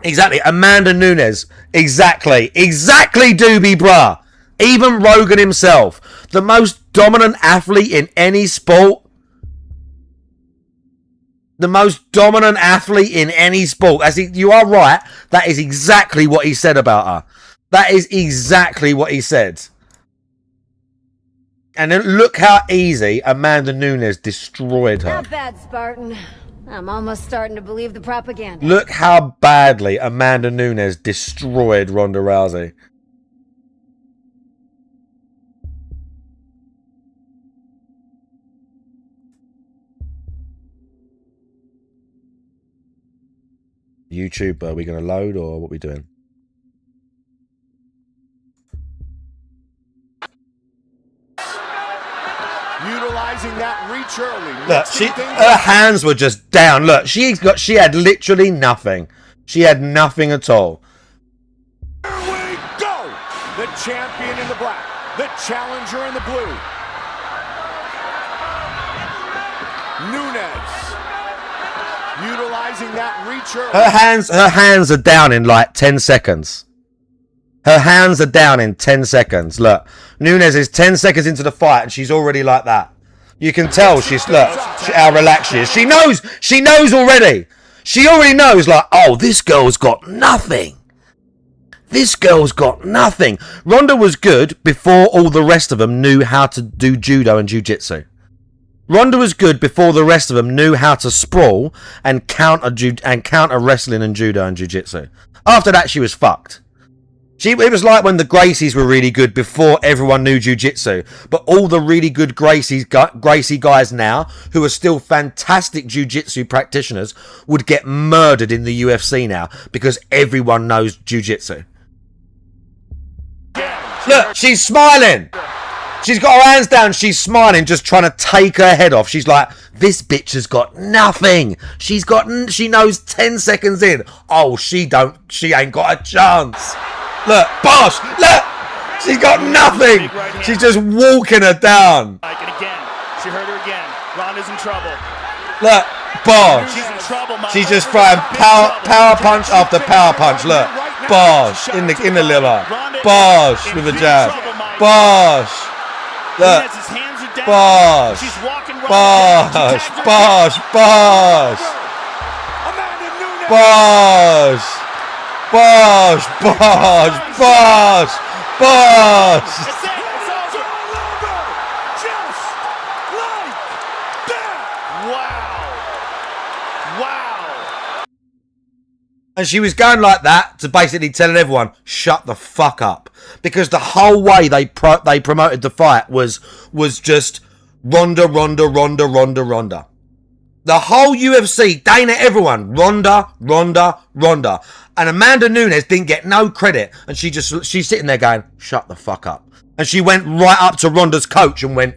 Exactly. Amanda Nunes. Exactly. Exactly, Doobie bruh. Even Rogan himself. The most dominant athlete in any sport. The most dominant athlete in any sport. You are right. That is exactly what he said about her. That is exactly what he said. And then look how easy Amanda Nunes destroyed her. Not bad, Spartan. I'm almost starting to believe the propaganda. Look how badly Amanda Nunes destroyed Ronda Rousey. YouTube, are we going to load or what are we doing? Utilizing that reach early. Look, her hands were just down. Look, she had literally nothing. She had nothing at all. Here we go! The champion in the black, the challenger in the blue. Nunes utilizing that reach early. Her hands are down in like 10 seconds. Her hands are down in 10 seconds. Look, Nunes is 10 seconds into the fight and she's already like that. You can tell how relaxed she is. She knows already. She already knows, like, oh, this girl's got nothing. This girl's got nothing. Ronda was good before all the rest of them knew how to do judo and jiu-jitsu. Ronda was good before the rest of them knew how to sprawl and counter wrestling and judo and jiu-jitsu. After that, she was fucked. It was like when the Gracies were really good before everyone knew jiu-jitsu. But all the really good Gracie guys now, who are still fantastic jiu-jitsu practitioners, would get murdered in the UFC now because everyone knows jiu-jitsu. Look, she's smiling. She's got her hands down. She's smiling, just trying to take her head off. She's like, this bitch has got nothing. She knows 10 seconds in. Oh, she ain't got a chance. Look, bosh! Look! She's got nothing! She's just walking her down. And again, she hurt her again. Ronda's in trouble. Look, bosh! She's in trouble, She's just throwing power punch after power punch. Look, bosh! In the liver. Bosh! With a jab. Bosh! Look. Bosh! Bosh! Bosh! Bosh! Bosh! Bosh! Bosh! Bosh! Bosh! And she was going like that to basically telling everyone, shut the fuck up. Because the whole way they promoted the fight was just Ronda, Ronda, Ronda, Ronda, Ronda. The whole UFC, Dana, everyone, Ronda, Ronda, Ronda. And Amanda Nunes didn't get no credit. And she's sitting there going, shut the fuck up. And she went right up to Ronda's coach and went,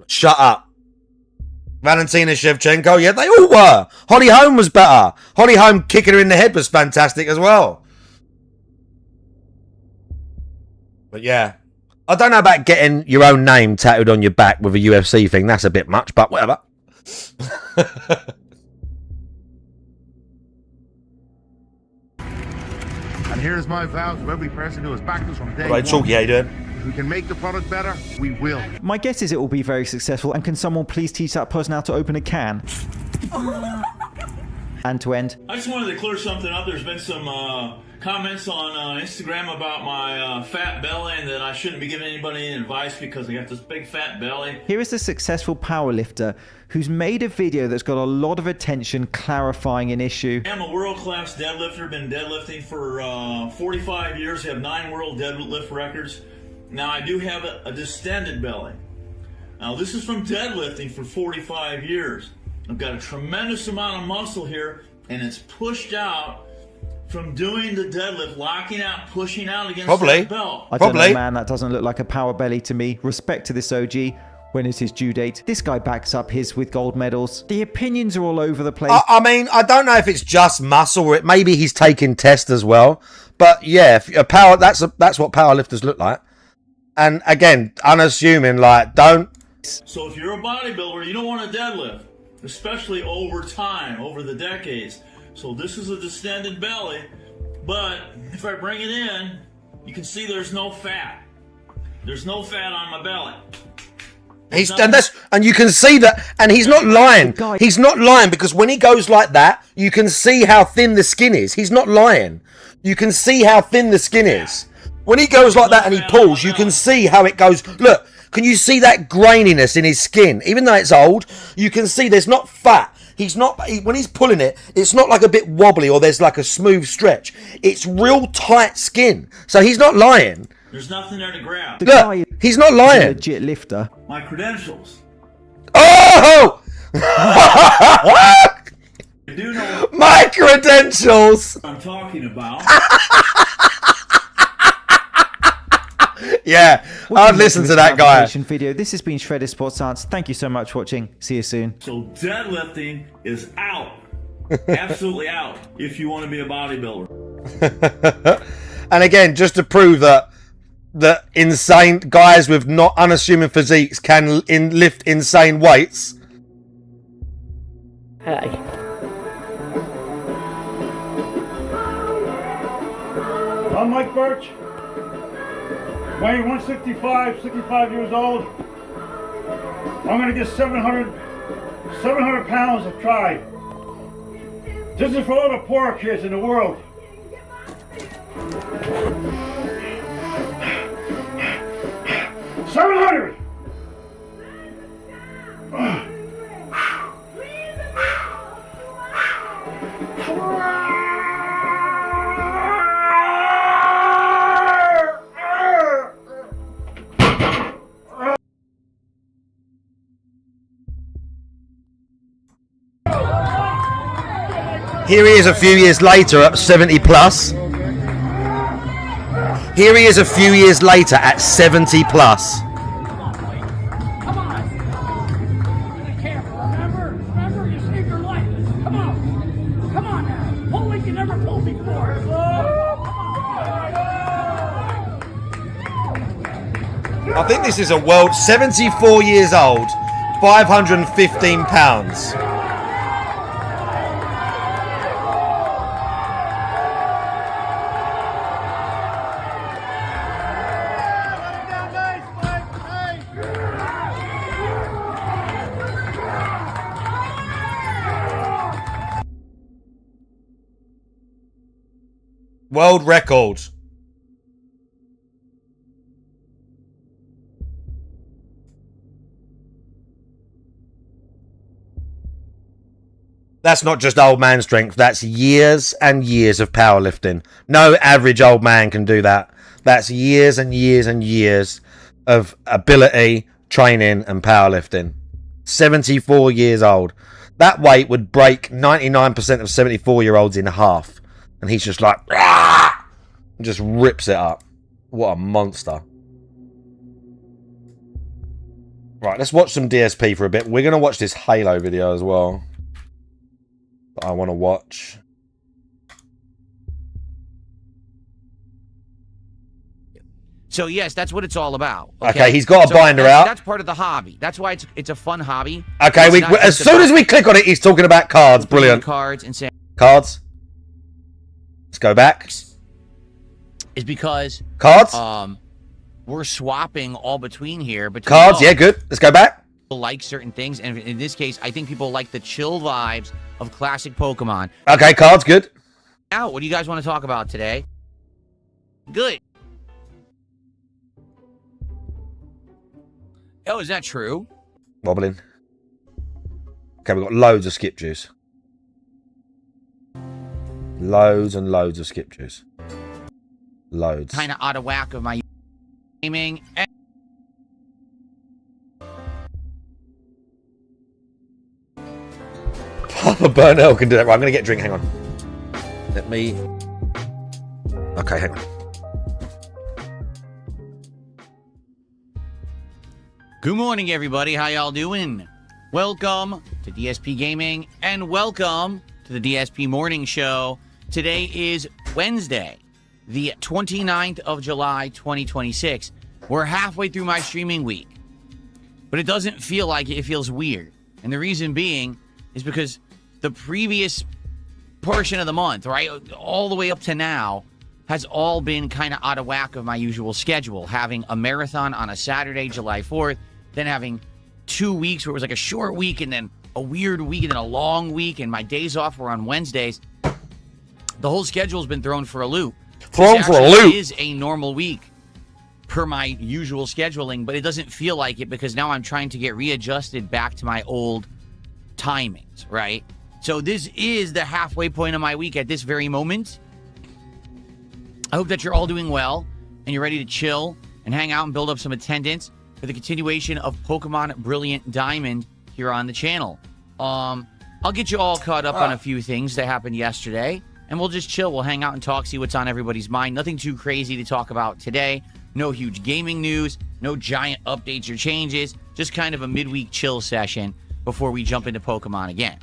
shut up. Valentina Shevchenko, yeah, they all were. Holly Holm was better. Holly Holm kicking her in the head was fantastic as well. But yeah, I don't know about getting your own name tattooed on your back with a UFC thing. That's a bit much, but whatever. And here's my vow to every person who has backed us from day Right, Chalky, how you doing? If we can make the product better, we will. My guess is it will be very successful, and can someone please teach that person how to open a can? And to end. I just wanted to clear something up. There's been some comments on Instagram about my fat belly and that I shouldn't be giving anybody any advice because I got this big fat belly. Here is a successful powerlifter who's made a video that's got a lot of attention clarifying an issue. I'm a world-class deadlifter, been deadlifting for 45 years, have 9 world deadlift records. Now I do have a distended belly. Now this is from deadlifting for 45 years. I've got a tremendous amount of muscle here and it's pushed out from doing the deadlift, locking out, pushing out against the belt. I don't know, man, that doesn't look like a power belly to me. Respect to this OG. When is his due date? This guy backs up his with gold medals. The opinions are all over the place. I mean, I don't know if it's just muscle or maybe he's taking tests as well. But yeah, that's what powerlifters look like. And again, unassuming, like, don't. So if you're a bodybuilder, you don't want to deadlift, especially over time, over the decades. So this is a distended belly, but if I bring it in, you can see there's no fat. There's no fat on my belly. And you can see that, and he's not lying. He's not lying, because when he goes like that, you can see how thin the skin is. He's not lying. You can see how thin the skin is. When he goes like that and he pulls, you can see how it goes. Look, can you see that graininess in his skin? Even though it's old, you can see there's not fat. He's not, when he's pulling it, it's not like a bit wobbly or there's like a smooth stretch. It's real tight skin. So he's not lying. There's nothing there to grab. Look, he's not lying. Legit lifter. My credentials. Oh! I do know my credentials. what I'm talking about. Yeah, I'd listen to that guy. Video. This has been Shredded Sports Science. Thank you so much for watching. See you soon. So deadlifting is out. Absolutely out if you want to be a bodybuilder. And again, just to prove that insane guys with not unassuming physiques can lift insane weights. Hi. I'm Mike Birch. Weighing 165, 65 years old. I'm gonna get 700 pounds of try. This is for all the poor kids in the world. $700! Here he is a few years later at 70 plus. Here he is a few years later at 70 plus. Remember, you saved your life. Come on now. Pull like you never pulled before. I think this is a world 74 years old, 515 pounds. World record. That's not just old man strength. That's years and years of powerlifting. No average old man can do that. That's years and years and years of ability, training, and powerlifting. 74 years old. That weight would break 99% of 74-year-olds in half. And he's just like, and just rips it up. What a monster. Right, let's watch some DSP for a bit. We're going to watch this Halo video as well. That I want to watch. So yes, that's what it's all about. Okay, he's got a binder out. That's part of the hobby. That's why it's a fun hobby. Okay, as soon as we click on it, he's talking about cards. Brilliant. Cards and saying cards. Let's go back. Is because cards. We're swapping all between here. Cards, yeah, good. Let's go back. People like certain things, and in this case, I think people like the chill vibes of classic Pokemon. Okay, cards, good. Now, what do you guys want to talk about today? Good. Oh, is that true? Wobbling. Okay, we've got loads of skip juice. Loads and loads of skip juice. Loads. Kind of out of whack of my gaming. Papa Burnell can do that. Right, I'm going to get a drink. Hang on. Let me... Okay, hang on. Good morning, everybody. How y'all doing? Welcome to DSP Gaming, and welcome to the DSP Morning Show. Today is Wednesday, the 29th of July, 2026. We're halfway through my streaming week, but it doesn't feel like it. It feels weird. And the reason being is because the previous portion of the month, right, all the way up to now, has all been kind of out of whack of my usual schedule. Having a marathon on a Saturday, July 4th, then having 2 weeks where it was like a short week and then a weird week and then a long week, and my days off were on Wednesdays. The whole schedule's been thrown for a loop. Thrown for a loop. It is a normal week per my usual scheduling, but it doesn't feel like it because now I'm trying to get readjusted back to my old timings, right? So this is the halfway point of my week at this very moment. I hope that you're all doing well and you're ready to chill and hang out and build up some attendance for the continuation of Pokemon Brilliant Diamond here on the channel. I'll get you all caught up on a few things that happened yesterday, and we'll just chill. We'll hang out and talk, see what's on everybody's mind. Nothing too crazy to talk about today. No huge gaming news, no giant updates or changes, just kind of a midweek chill session before we jump into Pokemon again.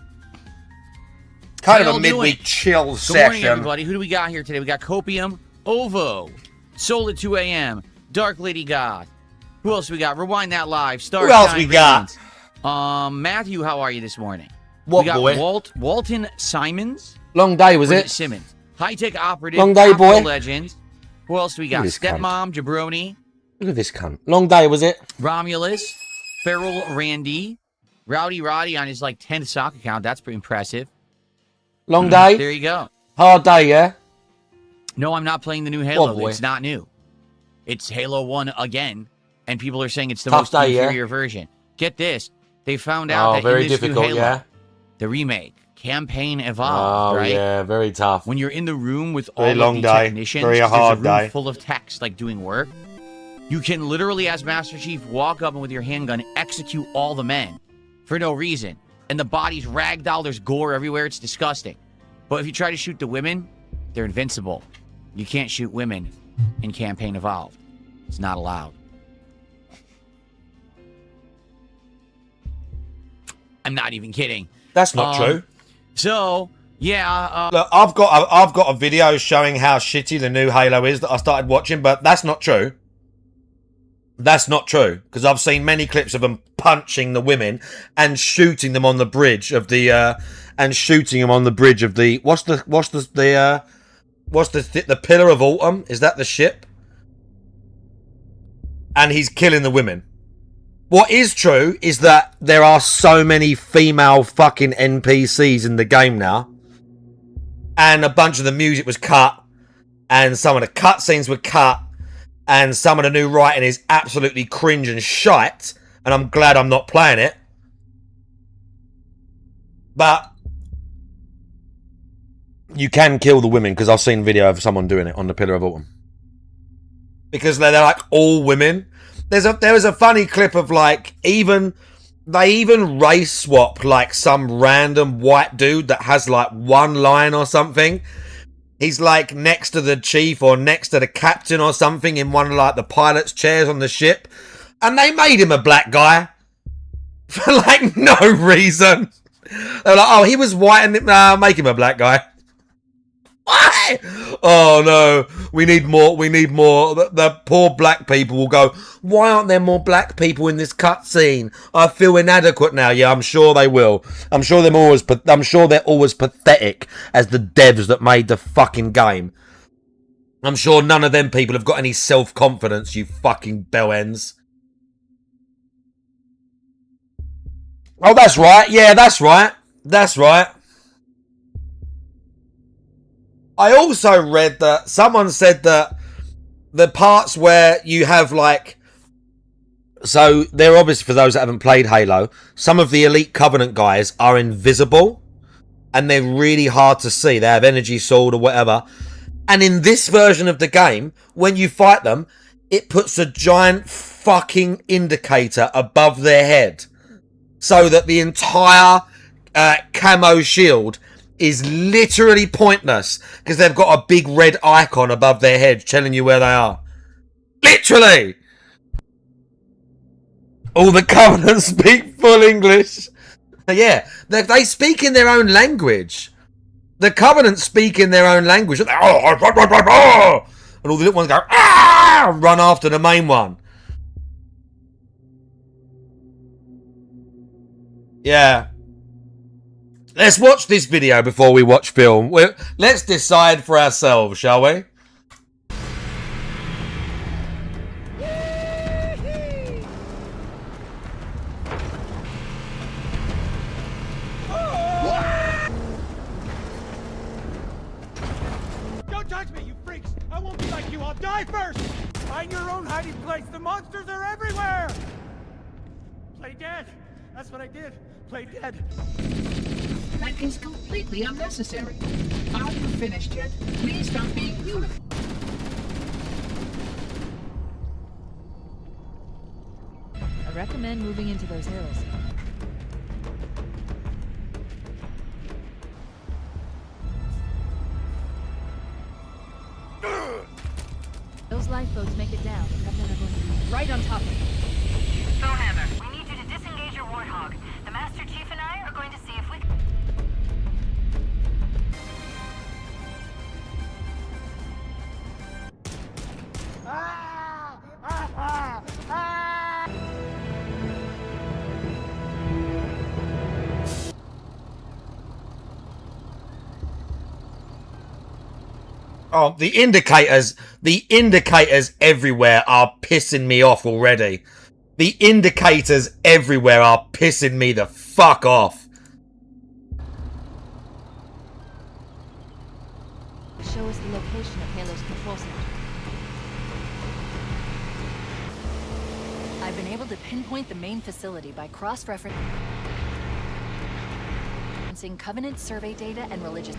Kind of a midweek chill session. Good morning, everybody. Who do we got here today? We got Copium, Ovo, Soul at 2 a.m., Dark Lady God. Who else we got? Rewind that live. Star Who else we got? Matthew, how are you this morning? What we got boy? Walton Simons. Long day, was it? Simmons. High-tech operative. Long day, boy. Legends. Who else do we got? Stepmom, Jabroni. Look at this cunt. Long day, was it? Romulus. Feral Randy. Rowdy Roddy on his, 10th sock account. That's pretty impressive. Long day? There you go. Hard day, yeah? No, I'm not playing the new Halo. Oh, boy. It's not new. It's Halo 1 again, and people are saying it's the Tough most day, inferior version. Get this. They found out that very in this difficult, new Halo, yeah? the remake, Campaign Evolved, Oh, right? yeah, very tough. When you're in the room with Very all long of the day. technicians, Very 'cause hard there's a room day. full of techs, doing work, you can literally, as Master Chief, walk up and with your handgun execute all the men for no reason. And the bodies ragdoll, there's gore everywhere, it's disgusting. But if you try to shoot the women, they're invincible. You can't shoot women in Campaign Evolved. It's not allowed. I'm not even kidding. That's not true. So, yeah. Look, I've got a video showing how shitty the new Halo is that I started watching, but that's not true. That's not true, because I've seen many clips of them punching the women and shooting them on the bridge of the what's the Pillar of Autumn? Is that the ship? And he's killing the women. What is true is that there are so many female fucking NPCs in the game now. And a bunch of the music was cut. And some of the cutscenes were cut. And some of the new writing is absolutely cringe and shite. And I'm glad I'm not playing it. But you can kill the women, because I've seen video of someone doing it on the Pillar of Autumn. Because they're like all women. There was a funny clip of they even race swap some random white dude that has one line or something. He's next to the chief or next to the captain or something in one of the pilot's chairs on the ship. And they made him a black guy. For no reason. They're like, oh, he was white and make him a black guy. Why? Oh no, we need more. The poor black people will go, why aren't there more black people in this cutscene? I feel inadequate now. Yeah, I'm sure they will. I'm sure they're always pathetic as the devs that made the fucking game. I'm sure none of them people have got any self-confidence, you fucking bellends. Oh, that's right. Yeah, that's right. That's right. I also read that someone said that the parts where you have so they're obviously, for those that haven't played Halo, some of the Elite Covenant guys are invisible and they're really hard to see. They have energy sword or whatever. And in this version of the game, when you fight them, it puts a giant fucking indicator above their head so that the entire camo shield is literally pointless because they've got a big red icon above their head telling you where they are. Literally! All the Covenant speak full English. Yeah, they speak in their own language. The Covenant speak in their own language. And all the little ones go, ah! And run after the main one. Yeah. Let's watch this video before we watch film. Let's decide for ourselves, shall we? Don't touch me, you freaks! I won't be like you, I'll die first! Find your own hiding place, the monsters are everywhere! Play dead! That's what I did. Play dead. That is completely unnecessary. Are you finished yet? Please stop being human. I recommend moving into those hills. Those lifeboats make it down. The Covenant are going to be right on top of them. Bowhammer, we need you to disengage your Warthog. The Master Chief and I are going to see if we... Oh, the indicators everywhere are pissing me off already. The indicators everywhere are pissing me the fuck off. Show us the location of Halo's control center. I've been able to pinpoint the main facility by cross-referencing Covenant survey data and religious...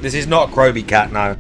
This is not a Kroby cat, no.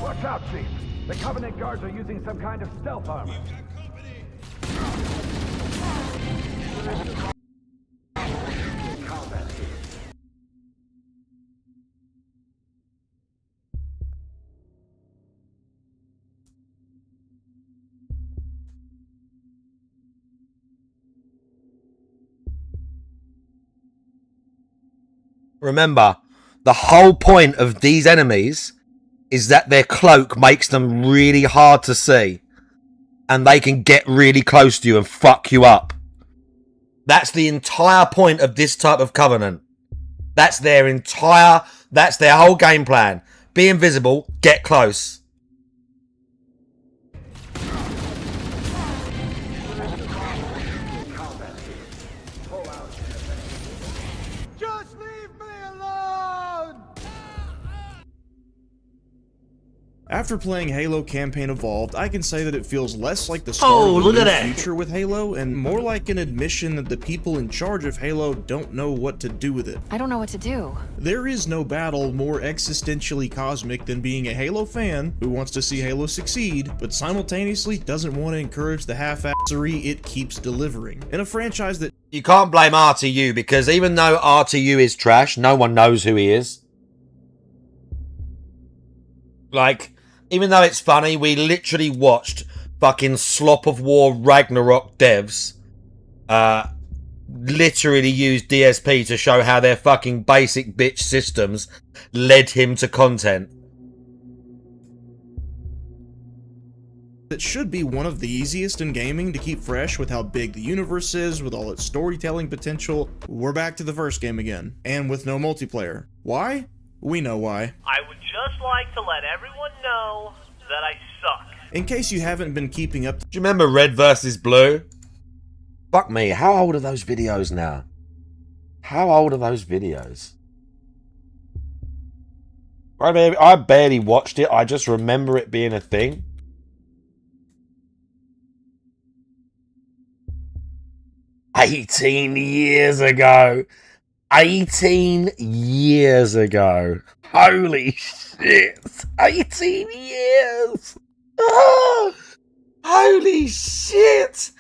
Watch out, Chief. The Covenant guards are using some kind of stealth armor. Remember, the whole point of these enemies is that their cloak makes them really hard to see. And they can get really close to you and fuck you up. That's the entire point of this type of Covenant. That's their whole game plan. Be invisible, get close. Just leave me alone! After playing Halo Campaign Evolved, I can say that it feels less like the Oh, start of look the at new that. future with Halo, and more like an admission that the people in charge of Halo don't know what to do with it. I don't know what to do. There is no battle more existentially cosmic than being a Halo fan who wants to see Halo succeed, but simultaneously doesn't want to encourage the half-assery it keeps delivering. In a franchise that... You can't blame RTU, because even though RTU is trash, no one knows who he is. Like, even though it's funny, we literally watched fucking Slop of War Ragnarok devs literally use DSP to show how their fucking basic bitch systems led him to content. that should be one of the easiest in gaming to keep fresh with how big the universe is, with all its storytelling potential. We're back to the first game again, and with no multiplayer. Why? We know why. I would just like to let everyone know that I suck. In case you haven't been keeping up... Do you remember Red vs. Blue? Fuck me, how old are those videos now? How old are those videos? I barely watched it, I just remember it being a thing. "18 years ago. 18 years ago. Holy shit. 18 years. Oh, holy shit.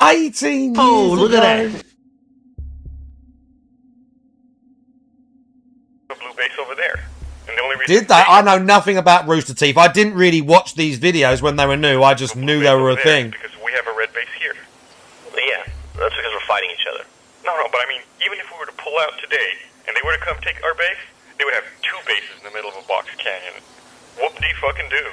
18 years Oh, look ago. at that. The blue base over there. And the only reason Did they? I know nothing about Rooster Teeth. I didn't really watch these videos when they were new. I just knew they were a thing. because we have a red base here. Yeah, that's because we're fighting each other. No, but I mean, even if we were to pull out today and they were to come take our base, they would have two bases in the middle of a box canyon. Whoop-de-fucking do.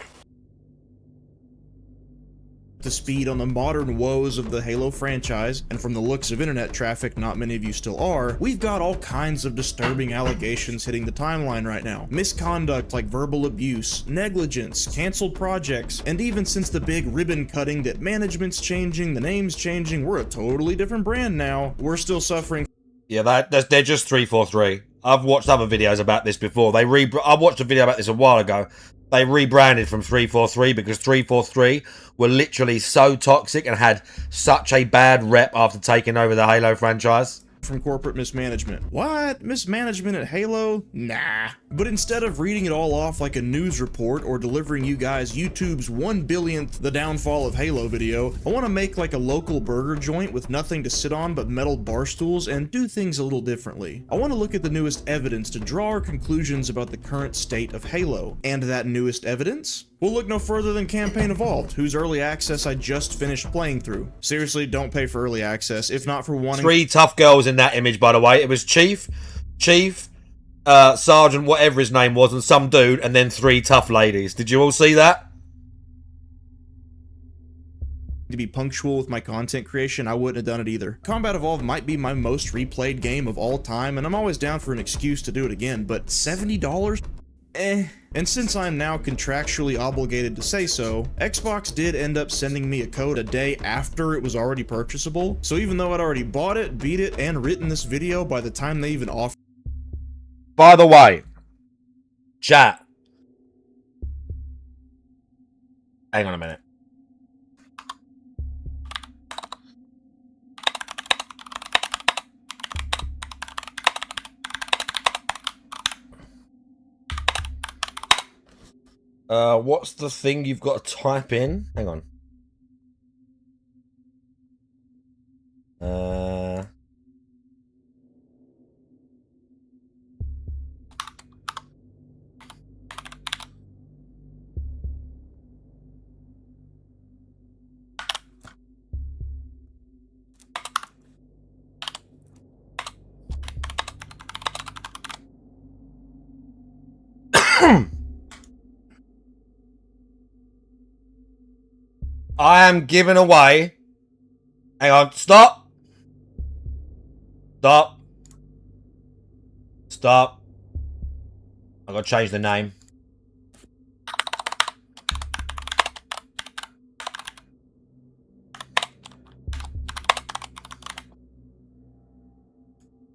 The speed on the modern woes of the Halo franchise, and from the looks of internet traffic not many of you still are, we've got all kinds of disturbing allegations hitting the timeline right now. Misconduct like verbal abuse, negligence, cancelled projects, and even since the big ribbon cutting that management's changing, the name's changing, we're a totally different brand now, we're still suffering. Yeah, they're just 343. I've watched other videos about this before. I watched a video about this a while ago. They rebranded from 343 because 343 were literally so toxic and had such a bad rep after taking over the Halo franchise. From corporate mismanagement. What? Mismanagement at Halo? Nah. But instead of reading it all off like a news report or delivering you guys YouTube's 1/1000th The Downfall of Halo video, I want to make like a local burger joint with nothing to sit on but metal bar stools and do things a little differently. I want to look at the newest evidence to draw our conclusions about the current state of Halo. And that newest evidence? We'll look no further than Campaign Evolved, whose early access I just finished playing through. Seriously, don't pay for early access, if not for wanting— 3 tough girls in that image, by the way. It was Chief, Sergeant, whatever his name was, and some dude, and then 3 tough ladies. Did you all see that? To be punctual with my content creation, I wouldn't have done it either. Combat Evolved might be my most replayed game of all time, and I'm always down for an excuse to do it again, but $70? Eh. And since I'm now contractually obligated to say so, Xbox did end up sending me a code a day after it was already purchasable, so even though I'd already bought it, beat it, and written this video by the time they even offered— By the way, chat. Hang on a minute. What's the thing you've got to type in? Hang on. I am giving away. Hang on. Stop. Stop. Stop. I've got to change the name.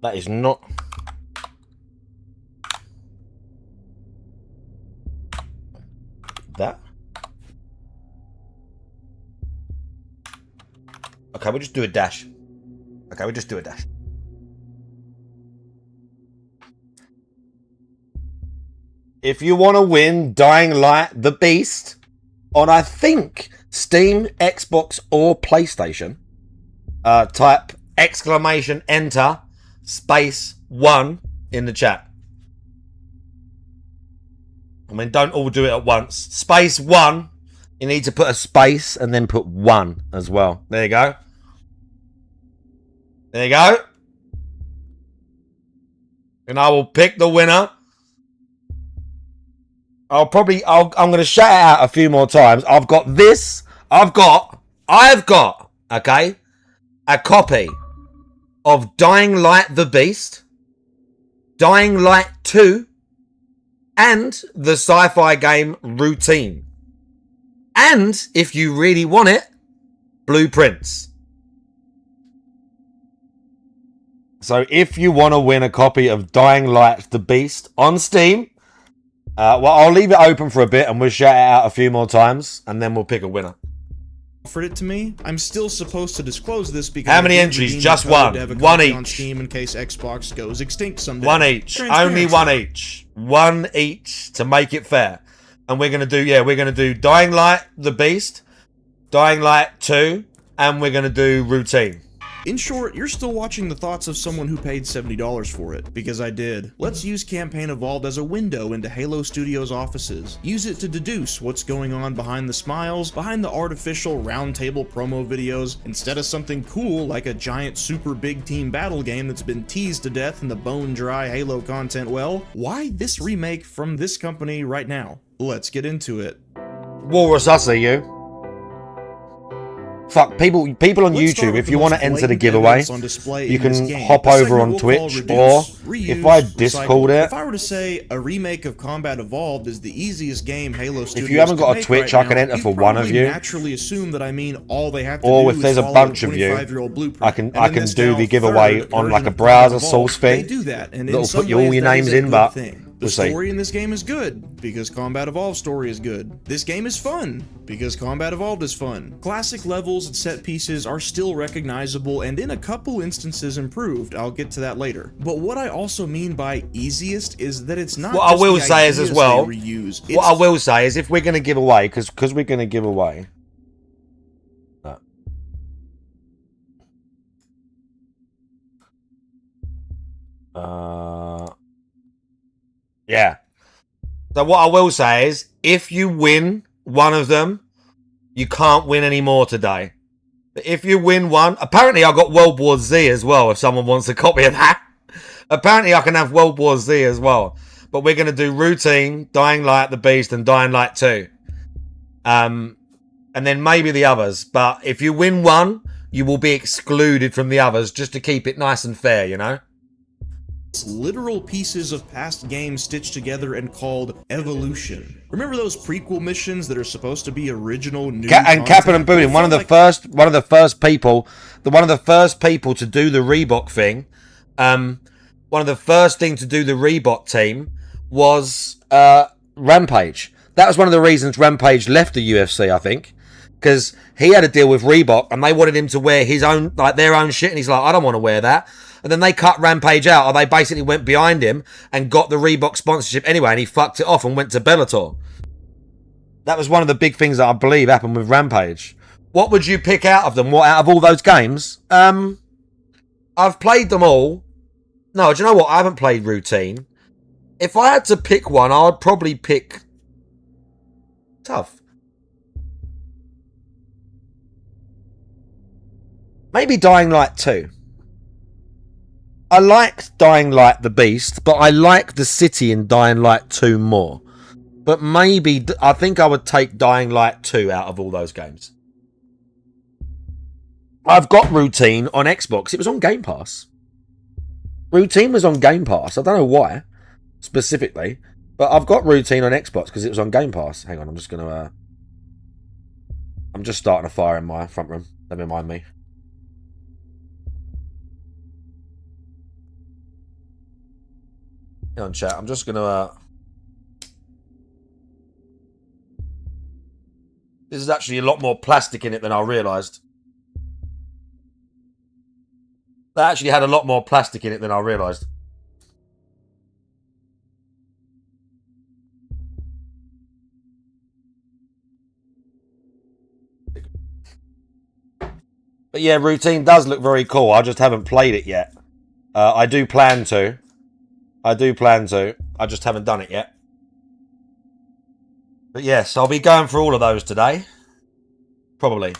That is not. That. Okay, we'll just do a dash. Okay, we'll just do a dash. If you want to win Dying Light the Beast on, I think, Steam, Xbox, or PlayStation, type exclamation enter space 1 in the chat. I mean, don't all do it at once. Space 1. You need to put a space and then put 1 as well. There you go. There you go. And I will pick the winner. I'm going to shout it out a few more times. I've got, okay, a copy of Dying Light the Beast, Dying Light 2, and the sci-fi game Routine. And, if you really want it, Blueprints. So, if you want to win a copy of Dying Light the Beast on Steam, well, I'll leave it open for a bit and we'll shout it out a few more times and then we'll pick a winner. offered it to me. I'm still supposed to disclose this because how many entries? Just one. One each. On Steam in case Xbox goes extinct someday. One each. Only one each. One each to make it fair. And we're gonna do, yeah, we're gonna do Dying Light the Beast, Dying Light 2, and we're gonna do Routine. In short, you're still watching the thoughts of someone who paid $70 for it, because I did. Let's use Campaign Evolved as a window into Halo Studios' offices. Use it to deduce what's going on behind the smiles, behind the artificial roundtable promo videos, instead of something cool like a giant super big team battle game that's been teased to death in the bone-dry Halo content well. Why this remake from this company right now? Let's get into it. Walrus, I see you. Fuck, people on YouTube, if you want to enter the giveaway, you can hop over on Twitch, or if I Discord it. If I were to say a remake of Combat Evolved is the easiest game Halo Studios if you haven't got a Twitch, I can enter for one of you. Naturally assume that I mean all they have to or do if is there's a follow bunch a of you, 25-year-old I can do the giveaway on like a browser source thing. That'll put you all your names in, but the story in this game is good, because Combat Evolved story is good. This game is fun, because Combat Evolved is fun. Classic levels and set pieces are still recognizable and in a couple instances improved. I'll get to that later. But what I also mean by easiest is that it's not what I will say is as well, what I will say is if we're going to give away, because we're going to give away. Yeah. So what I will say is, if you win one of them, you can't win any more today. But if you win one, apparently I got World War Z as well, if someone wants a copy of that. Apparently I can have World War Z as well. But we're going to do Routine, Dying Light the Beast, and Dying Light 2. And then maybe the others. But if you win one, you will be excluded from the others, just to keep it nice and fair, you know? Literal pieces of past games stitched together and called evolution. Remember those prequel missions that are supposed to be original new and Captain and Boodin, one of the first people to do the Reebok thing, one of the first thing to do the Reebok team was Rampage. That was one of the reasons Rampage left the UFC, I think, because he had a deal with Reebok and they wanted him to wear his own, like their own shit, and he's like, I don't want to wear that. And then they cut Rampage out, or they basically went behind him and got the Reebok sponsorship anyway, and he fucked it off and went to Bellator. That was one of the big things that I believe happened with Rampage. What would you pick out of them? What, out of all those games? I've played them all. No, do you know what? I haven't played Routine. If I had to pick one, I would probably pick Tough. Maybe Dying Light 2. I liked Dying Light the Beast, but I like the city in Dying Light 2 more. But maybe, I think I would take Dying Light 2 out of all those games. I've got Routine on Xbox. It was on Game Pass. Routine was on Game Pass. I don't know why, specifically. But I've got Routine on Xbox because it was on Game Pass. Hang on, I'm just going to... I'm just starting a fire in my front room. Don't mind me. Hang on, chat. I'm just going to... This is actually a lot more plastic in it than I realised. That actually had a lot more plastic in it than I realised. But yeah, Routine does look very cool. I just haven't played it yet. I do plan to. I just haven't done it yet. But yes, I'll be going for all of those today. Probably.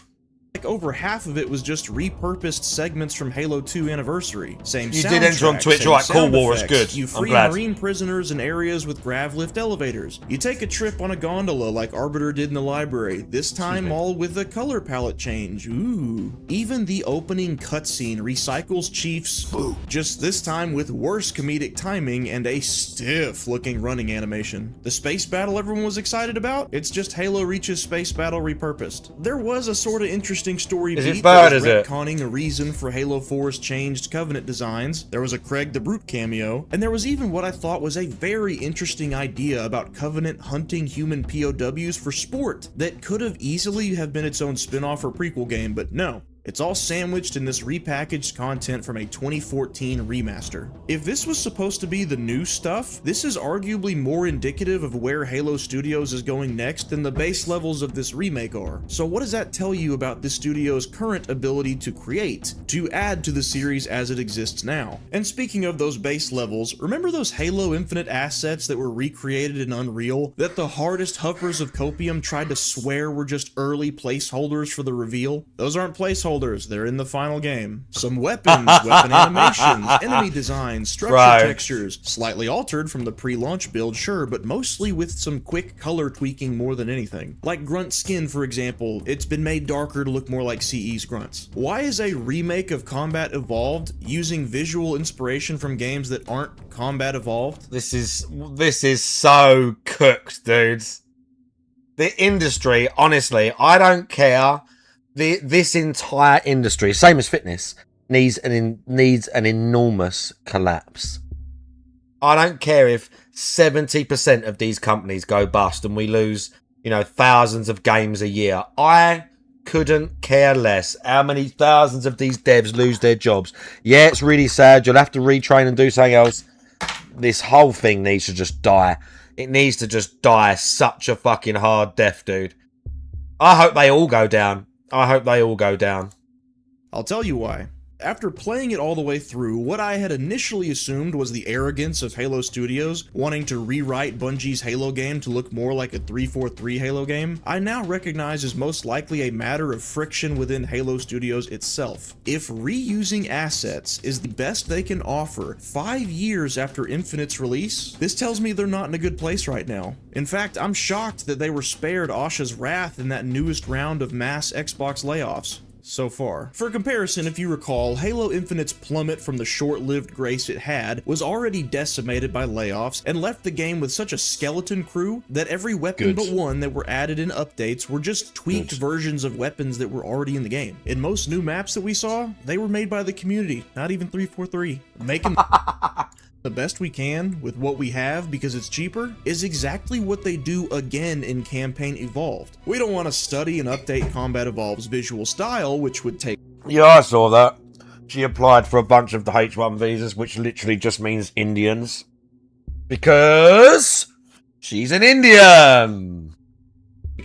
Like over half of it was just repurposed segments from Halo 2 Anniversary. Same you did enter on Twitch, right? Cool, War is good. You free Marine prisoners in areas with grav lift elevators. You take a trip on a gondola like Arbiter did in the library. This time all with a color palette change. Ooh. Even the opening cutscene recycles Chief's boo. Just this time with worse comedic timing and a stiff looking running animation. The space battle everyone was excited about? It's just Halo Reach's space battle repurposed. There was a sort of interesting interesting story Is it beat bad, that was is it? retconning a reason for Halo 4's changed Covenant designs. There was a Craig the Brute cameo, and there was even what I thought was a very interesting idea about Covenant hunting human POWs for sport that could have easily have been its own spin-off or prequel game, but no. It's all sandwiched in this repackaged content from a 2014 remaster. If this was supposed to be the new stuff, this is arguably more indicative of where Halo Studios is going next than the base levels of this remake are. So what does that tell you about this studio's current ability to create, to add to the series as it exists now? And speaking of those base levels, remember those Halo Infinite assets that were recreated in Unreal that the hardest huffers of Copium tried to swear were just early placeholders for the reveal? Those aren't placeholders. They're in the final game. Some weapons, weapon animations, enemy designs, structure textures, slightly altered from the pre-launch build, sure, but mostly with some quick color tweaking more than anything. Like Grunt skin, for example, it's been made darker to look more like CE's Grunts. Why is a remake of Combat Evolved using visual inspiration from games that aren't Combat Evolved? This is so cooked, dudes. The industry, honestly, I don't care. This entire industry, same as fitness, needs an enormous collapse. I don't care if 70% of these companies go bust and we lose, thousands of games a year. I couldn't care less how many thousands of these devs lose their jobs. Yeah, it's really sad. You'll have to retrain and do something else. This whole thing needs to just die. It needs to just die such a fucking hard death, dude. I hope they all go down. I hope they all go down. I'll tell you why. After playing it all the way through, what I had initially assumed was the arrogance of Halo Studios wanting to rewrite Bungie's Halo game to look more like a 343 Halo game, I now recognize is most likely a matter of friction within Halo Studios itself. If reusing assets is the best they can offer 5 years after Infinite's release, this tells me they're not in a good place right now. In fact, I'm shocked that they were spared Asha's wrath in that newest round of mass Xbox layoffs. So far. For comparison, if you recall, Halo Infinite's plummet from the short-lived grace it had was already decimated by layoffs and left the game with such a skeleton crew that every weapon but one that were added in updates were just tweaked versions of weapons that were already in the game. In most new maps that we saw, they were made by the community, not even 343. Making the best we can with what we have because it's cheaper is exactly what they do again in Campaign Evolved. We don't want to study and update Combat Evolved's visual style, which would take... Yeah, I saw that. She applied for a bunch of the H1 visas, which literally just means Indians. Because she's an Indian.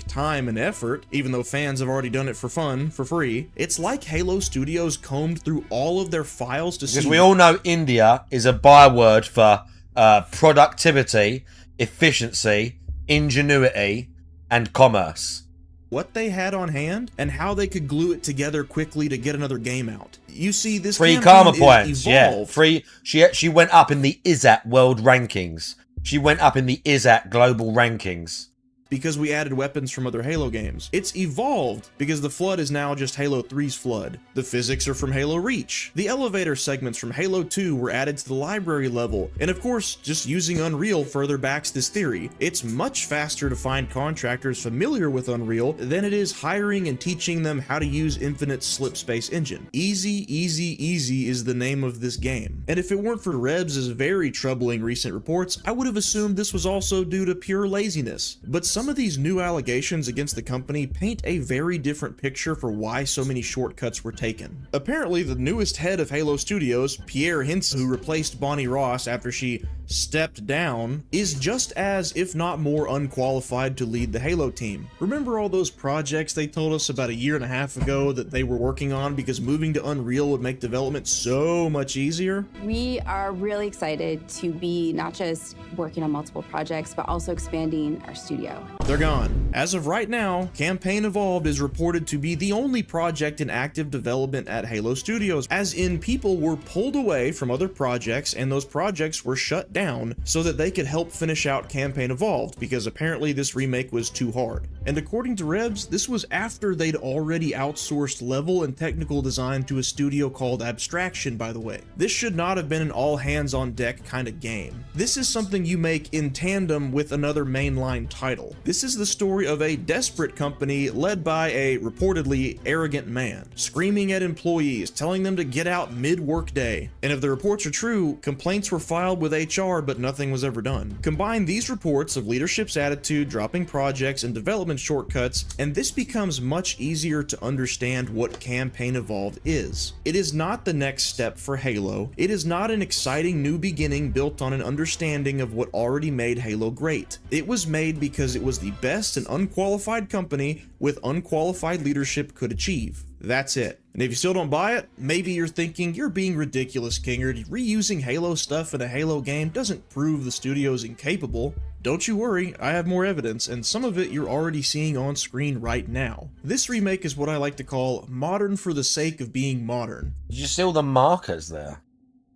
Time and effort, even though fans have already done it for fun, for free. It's like Halo Studios combed through all of their files to see... Because we all know India is a byword for productivity, efficiency, ingenuity, and commerce. What they had on hand, and how they could glue it together quickly to get another game out. You see, this free campaign karma is points, evolved. yeah. Free. She went up in the ISAT world rankings. She went up in the ISAT global rankings. Because we added weapons from other Halo games. It's evolved because the Flood is now just Halo 3's Flood. The physics are from Halo Reach. The elevator segments from Halo 2 were added to the library level, and of course, just using Unreal further backs this theory. It's much faster to find contractors familiar with Unreal than it is hiring and teaching them how to use Infinite's slip space engine. Easy, easy, easy is the name of this game. And if it weren't for Rebs' very troubling recent reports, I would have assumed this was also due to pure laziness. But some of these new allegations against the company paint a very different picture for why so many shortcuts were taken. Apparently, the newest head of Halo Studios, Pierre Hintz, who replaced Bonnie Ross after she stepped down, is just as, if not more, unqualified to lead the Halo team. Remember all those projects they told us about 1.5 years ago that they were working on because moving to Unreal would make development so much easier? We are really excited to be not just working on multiple projects, but also expanding our studio. They're gone. As of right now, Campaign Evolved is reported to be the only project in active development at Halo Studios, as in people were pulled away from other projects and those projects were shut down so that they could help finish out Campaign Evolved, because apparently this remake was too hard. And according to Rebs, this was after they'd already outsourced level and technical design to a studio called Abstraction, by the way. This should not have been an all-hands-on-deck kind of game. This is something you make in tandem with another mainline title. This is the story of a desperate company led by a reportedly arrogant man, screaming at employees, telling them to get out mid-work day. And if the reports are true, complaints were filed with HR, but nothing was ever done. Combine these reports of leadership's attitude, dropping projects, and development shortcuts, and this becomes much easier to understand what Campaign Evolved is. It is not the next step for Halo. It is not an exciting new beginning built on an understanding of what already made Halo great. It was made because it was the best an unqualified company with unqualified leadership could achieve. That's it. And if you still don't buy it, maybe you're thinking, you're being ridiculous, Kingard. Reusing Halo stuff in a Halo game doesn't prove the studio's incapable. Don't you worry, I have more evidence, and some of it you're already seeing on screen right now. This remake is what I like to call modern for the sake of being modern. Did you see all the markers there?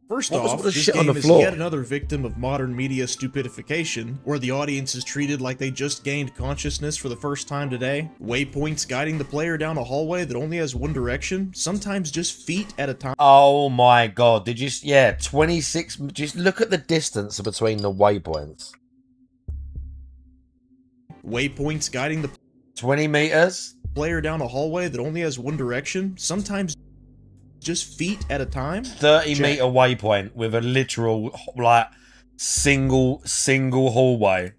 First What was off, all the this shit on game the is floor? yet another victim of modern media stupidification, where the audience is treated like they just gained consciousness for the first time today. Waypoints guiding the player down a hallway that only has one direction, sometimes just feet at a time. Oh my god, did you... Yeah, 26... Just look at the distance between the waypoints. Waypoints guiding the 20 meters? Player down a hallway that only has one direction, sometimes just feet at a time. 30-meter waypoint with a literal, like, single hallway.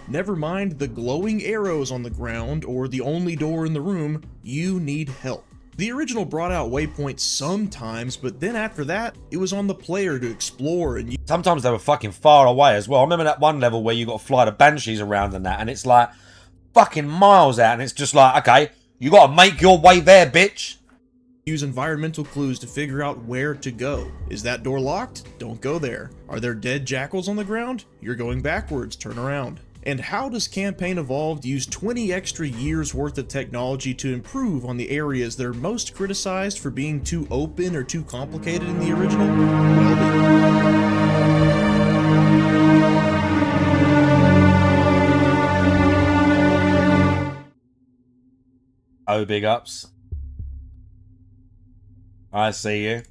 Never mind the glowing arrows on the ground or the only door in the room, you need help. The original brought out waypoints sometimes, but then after that, it was on the player to explore and sometimes they were fucking far away as well. I remember that one level where you got to fly the banshees around and that, and it's like fucking miles out, and it's just like, okay, you got to make your way there, bitch. Use environmental clues to figure out where to go. Is that door locked? Don't go there. Are there dead jackals on the ground? You're going backwards, turn around. And how does Campaign Evolved use 20 extra years worth of technology to improve on the areas that are most criticized for being too open or too complicated in the original? Well then. Oh, big ups. I see you.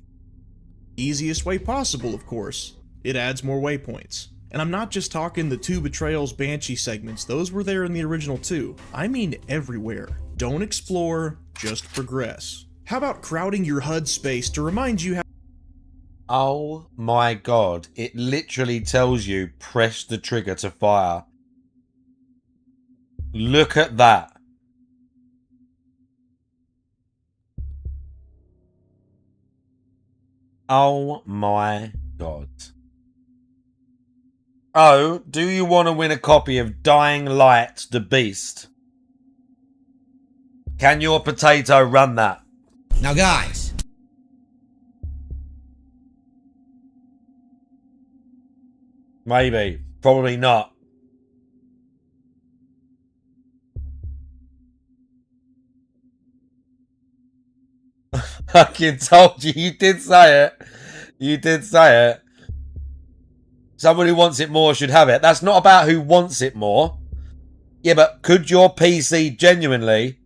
Easiest way possible, of course. It adds more waypoints. And I'm not just talking the 2 Betrayals Banshee segments, those were there in the original too. I mean everywhere. Don't explore, just progress. How about crowding your HUD space to remind you how... Oh my god, it literally tells you press the trigger to fire. Look at that. Oh my god. Oh, do you want to win a copy of Dying Light, the Beast? Can your potato run that? Now guys. Maybe. Probably not. Fucking told you. You did say it. You did say it. Somebody who wants it more should have it. That's not about who wants it more. Yeah, but could your PC genuinely,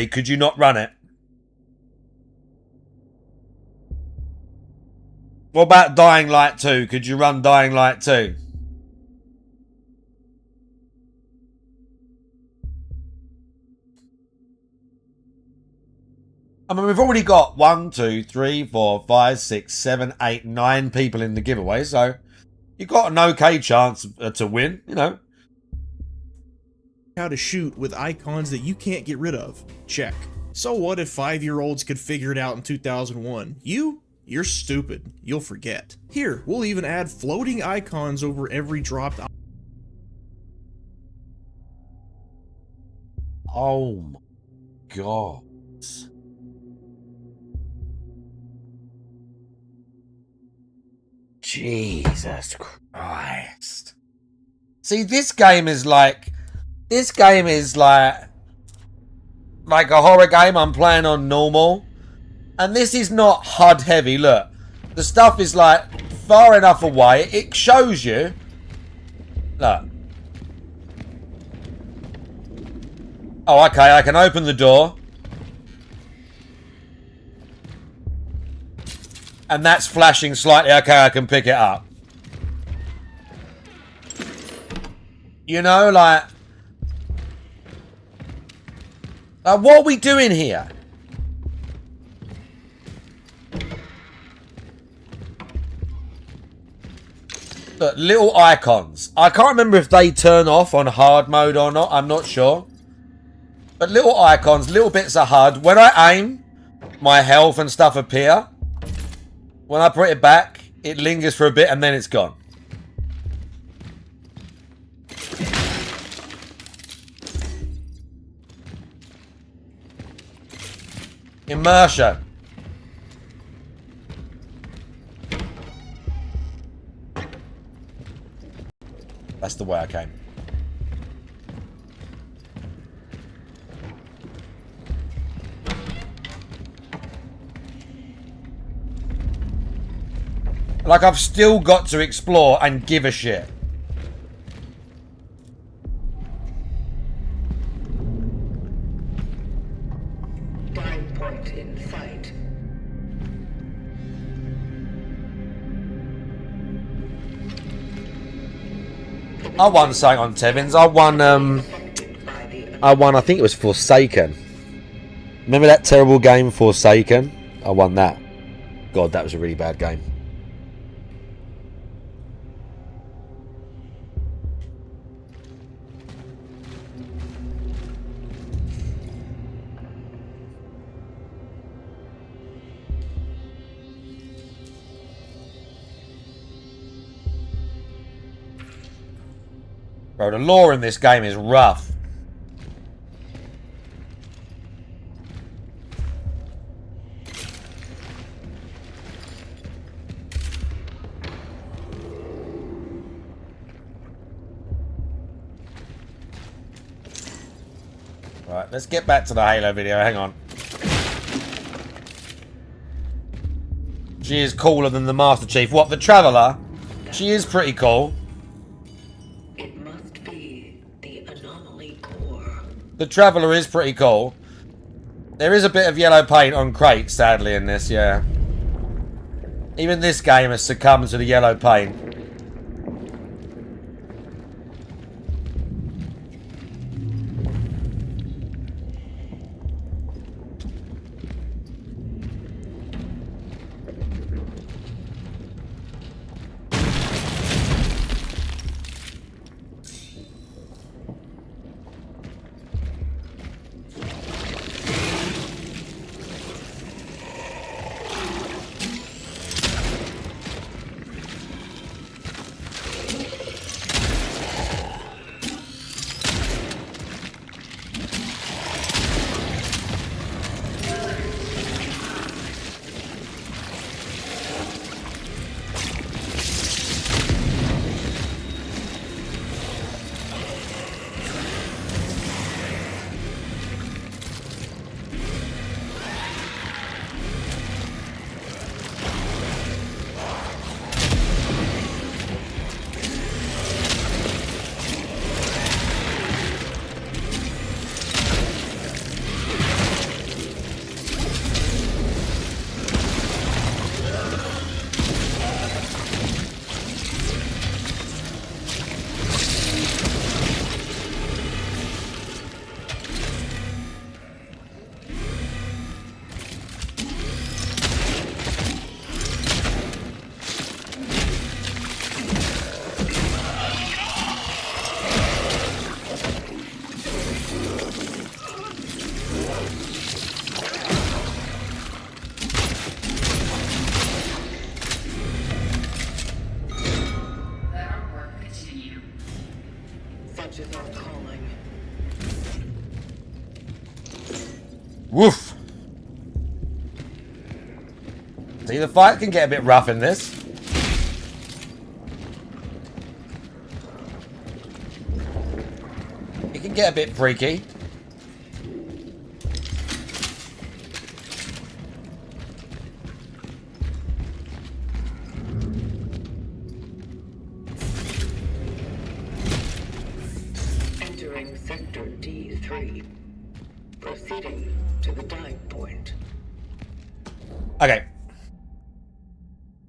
could you not run it? What about Dying Light 2? Could you run Dying Light 2? I mean, we've already got 1, 2, 3, 4, 5, 6, 7, 8, 9 people in the giveaway, so you've got an okay chance to win, you know. How to shoot with icons that you can't get rid of. Check. So what if 5-year-olds could figure it out in 2001? You're stupid. You'll forget. Here, we'll even add floating icons over every dropped... Oh my god. Jesus Christ. See, this game is like a horror game I'm playing on normal. And this is not HUD heavy. Look, the stuff is like far enough away. It shows you. Look. Oh, okay, I can open the door. And that's flashing slightly. Okay, I can pick it up. You know, like what are we doing here? Look, little icons. I can't remember if they turn off on hard mode or not. I'm not sure. But little icons, little bits of HUD. When I aim, my health and stuff appear. When I put it back, it lingers for a bit and then it's gone. Immersion. That's the way I came. Like, I've still got to explore and give a shit. Dive point in sight. I won something on Tevins. I won, I think it was Forsaken. Remember that terrible game, Forsaken? I won that. God, that was a really bad game. Bro, the lore in this game is rough. Right, let's get back to the Halo video. Hang on. She is cooler than the Master Chief. What, the Traveler? She is pretty cool. The Traveller is pretty cool. There is a bit of yellow paint on crates, sadly, in this, yeah. Even this game has succumbed to the yellow paint. Woof. See, the fight can get a bit rough in this. It can get a bit freaky. Entering sector D3. Proceeding to the dive point. Okay.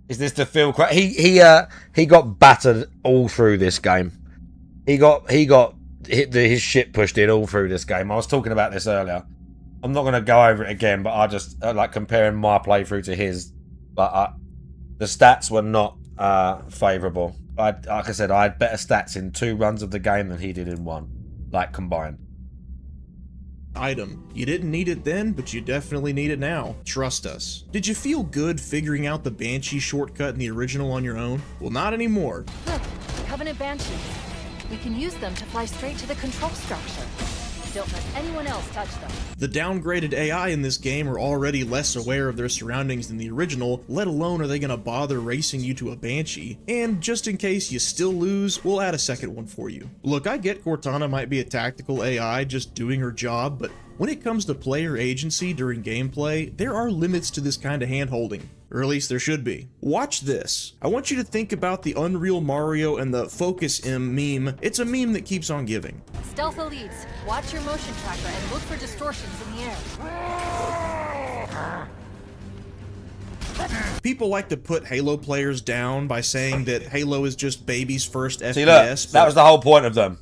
Is this the feel? He got battered all through this game. He got his shit pushed in all through this game. I was talking about this earlier. I'm not going to go over it again, but I just like comparing my playthrough to his. But the stats were not favourable. Like I said, I had better stats in 2 runs of the game than he did in 1, like combined. Item. You didn't need it then, but you definitely need it now. Trust us. Did you feel good figuring out the Banshee shortcut in the original on your own? Well, not anymore. Look, Covenant Banshees. We can use them to fly straight to the control structure. Don't let anyone else touch them. The downgraded AI in this game are already less aware of their surroundings than the original, let alone are they gonna bother racing you to a Banshee. And just in case you still lose, we'll add a second one for you. Look, I get Cortana might be a tactical AI just doing her job, but when it comes to player agency during gameplay, there are limits to this kind of hand-holding. Or at least there should be. Watch this. I want you to think about the Unreal Mario and the Focus meme. It's a meme that keeps on giving. Stealth elites, watch your motion tracker and look for distortions in the air. People like to put Halo players down by saying that Halo is just baby's first FPS. See, look, that was the whole point of them.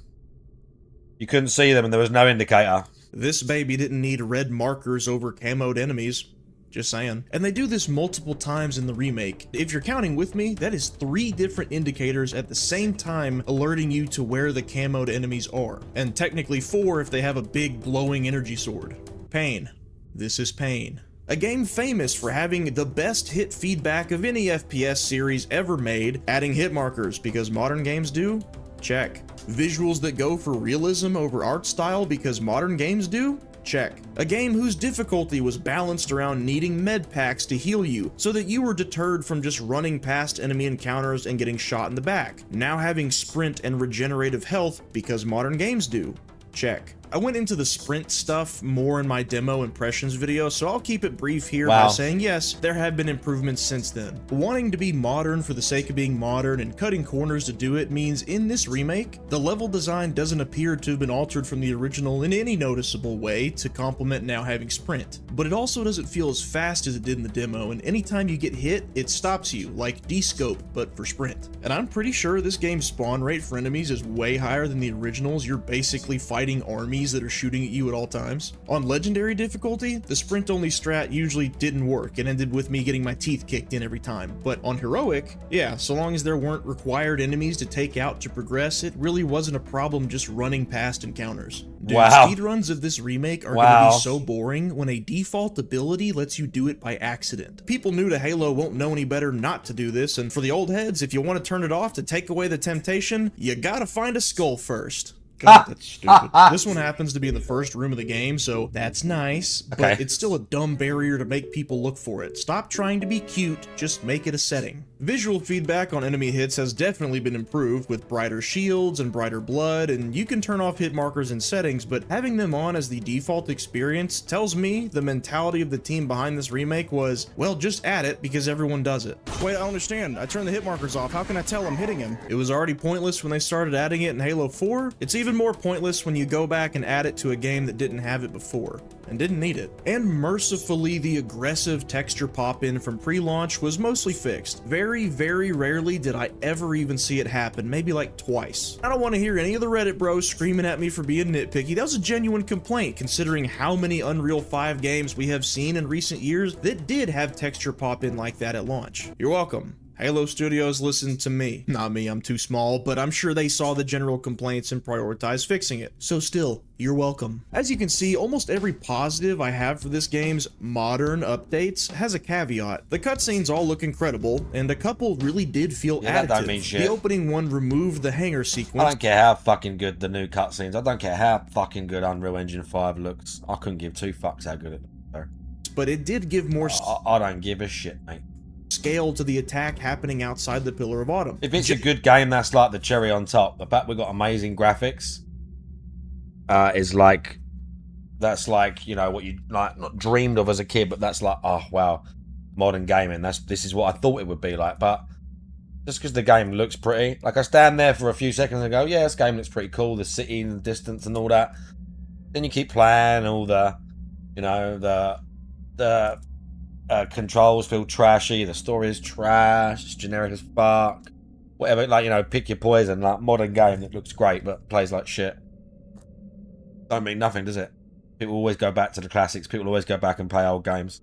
You couldn't see them and there was no indicator. This baby didn't need red markers over camoed enemies. Just saying. And they do this multiple times in the remake. If you're counting with me, that is 3 different indicators at the same time alerting you to where the camoed enemies are. And technically 4 if they have a big glowing energy sword. Pain. This is Pain. A game famous for having the best hit feedback of any FPS series ever made, adding hit markers because modern games do? Check. Visuals that go for realism over art style because modern games do? Check. A game whose difficulty was balanced around needing med packs to heal you, so that you were deterred from just running past enemy encounters and getting shot in the back. Now having sprint and regenerative health because modern games do. Check. I went into the sprint stuff more in my demo impressions video, so I'll keep it brief here by saying yes, there have been improvements since then. Wanting to be modern for the sake of being modern and cutting corners to do it means in this remake, the level design doesn't appear to have been altered from the original in any noticeable way to complement now having sprint. But it also doesn't feel as fast as it did in the demo, and anytime you get hit, it stops you, like D-scope, but for sprint. And I'm pretty sure this game's spawn rate for enemies is way higher than the originals. You're basically fighting armies that are shooting at you at all times. On legendary difficulty, the sprint only strat usually didn't work and ended with me getting my teeth kicked in every time. But on heroic, yeah, so long as there weren't required enemies to take out to progress, it really wasn't a problem just running past encounters. Dude, speedruns of this remake are gonna be so boring when a default ability lets you do it by accident. People new to Halo won't know any better not to do this, and for the old heads, if you want to turn it off to take away the temptation, you gotta find a skull first. God, that's stupid. This one happens to be in the first room of the game, so that's nice, but it's still a dumb barrier to make people look for it. Stop trying to be cute, just make it a setting. Visual feedback on enemy hits has definitely been improved with brighter shields and brighter blood, and you can turn off hit markers in settings, but having them on as the default experience tells me the mentality of the team behind this remake was, well, just add it because everyone does it. Wait, I don't understand. I turned the hit markers off. How can I tell I'm hitting him? It was already pointless when they started adding it in Halo 4. It's even more pointless when you go back and add it to a game that didn't have it before and didn't need it. And mercifully, the aggressive texture pop-in from pre-launch was mostly fixed. Very, very rarely did I ever even see it happen, maybe like twice. I don't want to hear any of the Reddit bros screaming at me for being nitpicky. That was a genuine complaint considering how many Unreal 5 games we have seen in recent years that did have texture pop-in like that at launch. You're welcome. Halo Studios listened to me. Not me, I'm too small, but I'm sure they saw the general complaints and prioritized fixing it. So still, you're welcome. As you can see, almost every positive I have for this game's modern updates has a caveat. The cutscenes all look incredible, and a couple really did feel additive. That don't mean shit. The opening one removed the hangar sequence. I don't care how fucking good the new cutscenes. I don't care how fucking good Unreal Engine 5 looks. I couldn't give 2 fucks how good it looks. But it did give more... I don't give a shit, mate. Scale to the attack happening outside the Pillar of Autumn. If it's a good game, that's like the cherry on top. The fact we got amazing graphics is like, that's like, you know, what you like not dreamed of as a kid, but that's like, oh wow, modern gaming. This is what I thought it would be like. But just because the game looks pretty, like I stand there for a few seconds and go, yeah, this game looks pretty cool. The city in the distance and all that. Then you keep playing all the, you know, the controls feel trashy, the story is trash, it's generic as fuck, whatever, like, you know, pick your poison, like modern game that looks great but plays like shit. Don't mean nothing, does it? People always go back to the classics. People always go back and play old games.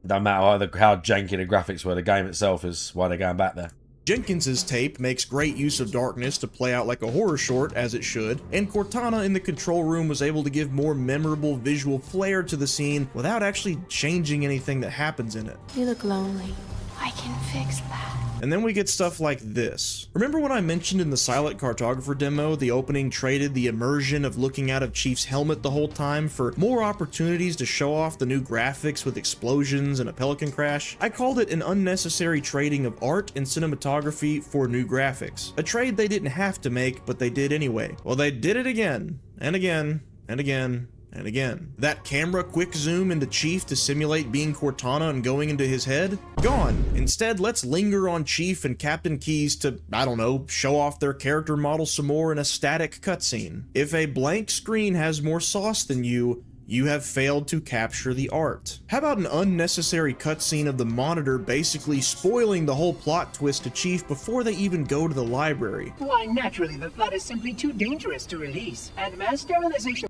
Don't matter how janky the graphics were, the game itself is why they're going back there. Jenkins's tape makes great use of darkness to play out like a horror short, as it should, and Cortana in the control room was able to give more memorable visual flair to the scene without actually changing anything that happens in it. You look lonely. I can fix that. And then we get stuff like this. Remember when I mentioned in the Silent Cartographer demo, the opening traded the immersion of looking out of Chief's helmet the whole time for more opportunities to show off the new graphics with explosions and a pelican crash? I called it an unnecessary trading of art and cinematography for new graphics. A trade they didn't have to make, but they did anyway. Well, they did it again, and again, and again, and again. That camera quick zoom into Chief to simulate being Cortana and going into his head? Gone. Instead, let's linger on Chief and Captain Keyes to, I don't know, show off their character model some more in a static cutscene. If a blank screen has more sauce than you have failed to capture the art. How about an unnecessary cutscene of the Monitor basically spoiling the whole plot twist to Chief before they even go to the library? Why, naturally, the flood is simply too dangerous to release, and mass sterilization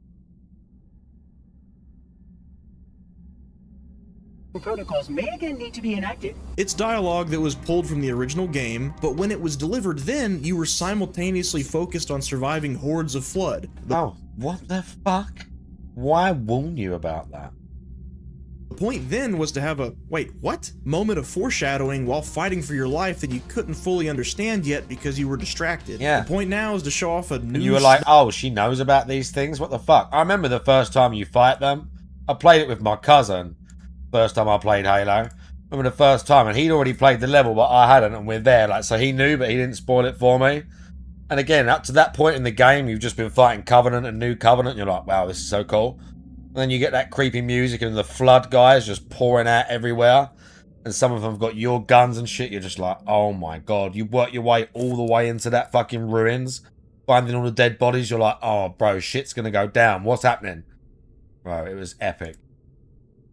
protocols may again need to be enacted. It's dialogue that was pulled from the original game, but when it was delivered then, you were simultaneously focused on surviving hordes of flood. Oh, what the fuck? Why warn you about that? The point then was to have a, wait, what? Moment of foreshadowing while fighting for your life that you couldn't fully understand yet because you were distracted. Yeah. The point now is to show off a new... And you were like, oh, she knows about these things? What the fuck? I remember the first time you fight them. I played it with my cousin. First time I played Halo. I remember the first time, and he'd already played the level, but I hadn't, and we're there. Like, so he knew, but he didn't spoil it for me. And again, up to that point in the game, you've just been fighting Covenant and New Covenant, and you're like, wow, this is so cool. And then you get that creepy music, and the flood guys just pouring out everywhere. And some of them have got your guns and shit. You're just like, oh my god. You work your way all the way into that fucking ruins, finding all the dead bodies. You're like, oh, bro, shit's gonna go down. What's happening? Bro, it was epic.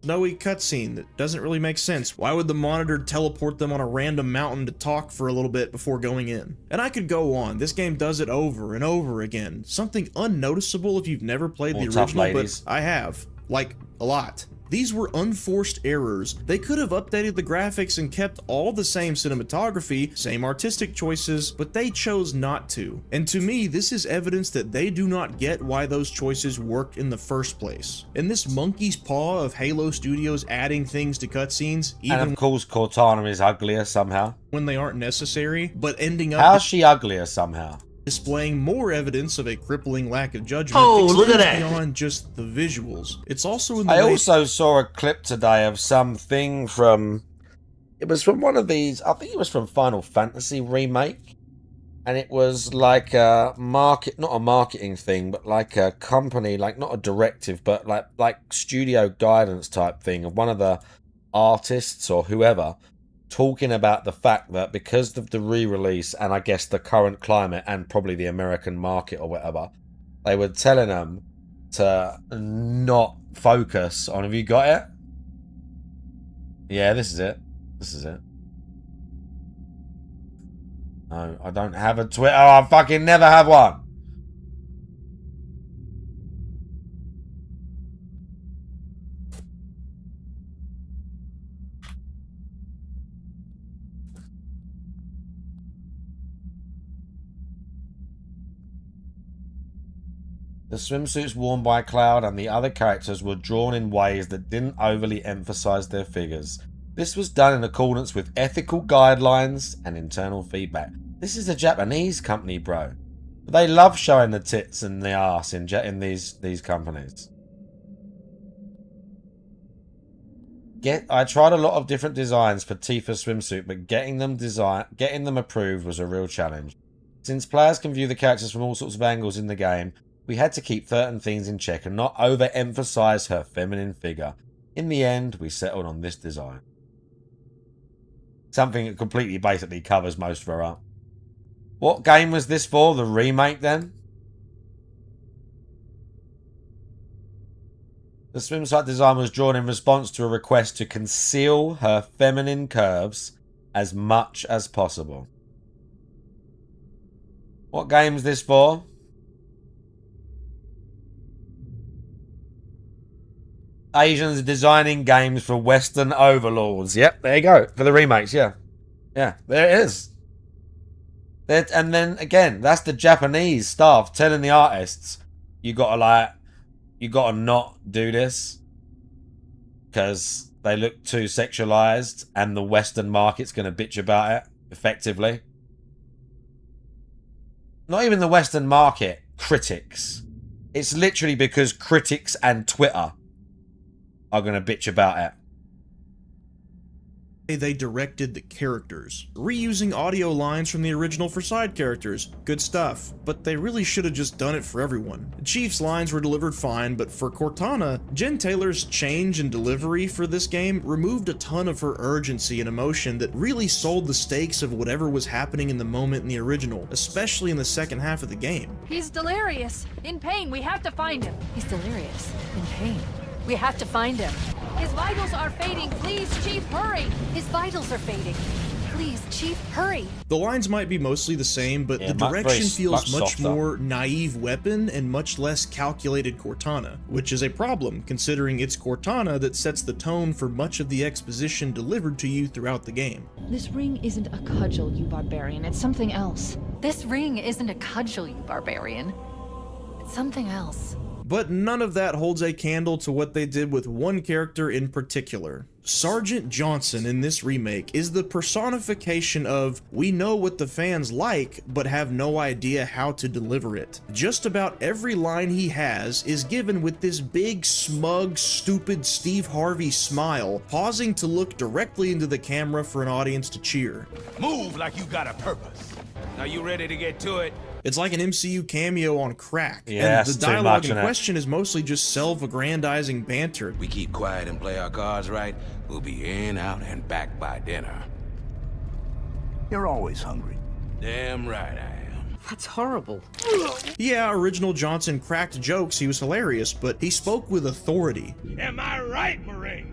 Snowy cutscene that doesn't really make sense. Why would the Monitor teleport them on a random mountain to talk for a little bit before going in? And I could go on. This game does it over and over again. Something unnoticeable if you've never played the original, but I have. Like, a lot. These were unforced errors. They could have updated the graphics and kept all the same cinematography, same artistic choices, but they chose not to. And to me, this is evidence that they do not get why those choices worked in the first place. And this monkey's paw of Halo Studios adding things to cutscenes, even and of course Cortana is uglier somehow. When they aren't necessary, but ending up... How's she uglier somehow? Displaying more evidence of a crippling lack of judgment. Oh, look at that! Beyond just the visuals. It's also in the I also saw a clip today of something from... It was from one of these... I think it was from Final Fantasy Remake. And it was like a market... Not a marketing thing, but like a company, like not a directive, but like studio guidance type thing of one of the artists or whoever talking about the fact that because of the re-release and I guess the current climate and probably the American market or whatever, they were telling them to not focus on... Have you got it? Yeah, this is it. This is it. No, I don't have a Twitter. Oh, I fucking never have one. The swimsuits worn by Cloud and the other characters were drawn in ways that didn't overly emphasize their figures. This was done in accordance with ethical guidelines and internal feedback. This is a Japanese company, bro. They love showing the tits and the arse in these companies. I tried a lot of different designs for Tifa's swimsuit, but getting them approved was a real challenge. Since players can view the characters from all sorts of angles in the game, we had to keep certain things in check and not overemphasize her feminine figure. In the end, we settled on this design. Something that completely basically covers most of her art. What game was this for? The remake then? The swimsuit design was drawn in response to a request to conceal her feminine curves as much as possible. What game's this for? Asians designing games for Western overlords. Yep, there you go. For the remakes, yeah. Yeah, there it is. And then, again, that's the Japanese staff telling the artists, you gotta not do this. Because they look too sexualized and the Western market's gonna bitch about it, effectively. Not even the Western market, critics. It's literally because critics and Twitter are going to bitch about it. They directed the characters, reusing audio lines from the original for side characters. Good stuff, but they really should have just done it for everyone. Chief's lines were delivered fine, but for Cortana, Jen Taylor's change in delivery for this game removed a ton of her urgency and emotion that really sold the stakes of whatever was happening in the moment in the original, especially in the second half of the game. He's delirious. In pain. We have to find him. He's delirious. In pain. We have to find him. His vitals are fading. Please, Chief, hurry. His vitals are fading. Please, Chief, hurry. The lines might be mostly the same, but the direction feels much more naive Weapon and much less calculated Cortana, which is a problem considering it's Cortana that sets the tone for much of the exposition delivered to you throughout the game. This ring isn't a cudgel, you barbarian. It's something else. This ring isn't a cudgel, you barbarian. It's something else. But none of that holds a candle to what they did with one character in particular. Sergeant Johnson in this remake is the personification of, we know what the fans like, but have no idea how to deliver it. Just about every line he has is given with this big, smug, stupid Steve Harvey smile, pausing to look directly into the camera for an audience to cheer. Move like you got a purpose. Now you ready to get to it? It's like an MCU cameo on crack, yeah, and the dialogue in question is mostly just self-aggrandizing banter. We keep quiet and play our cards right, we'll be in, out, and back by dinner. You're always hungry. Damn right I am. That's horrible. Yeah, original Johnson cracked jokes, he was hilarious, but he spoke with authority. Am I right, Marines?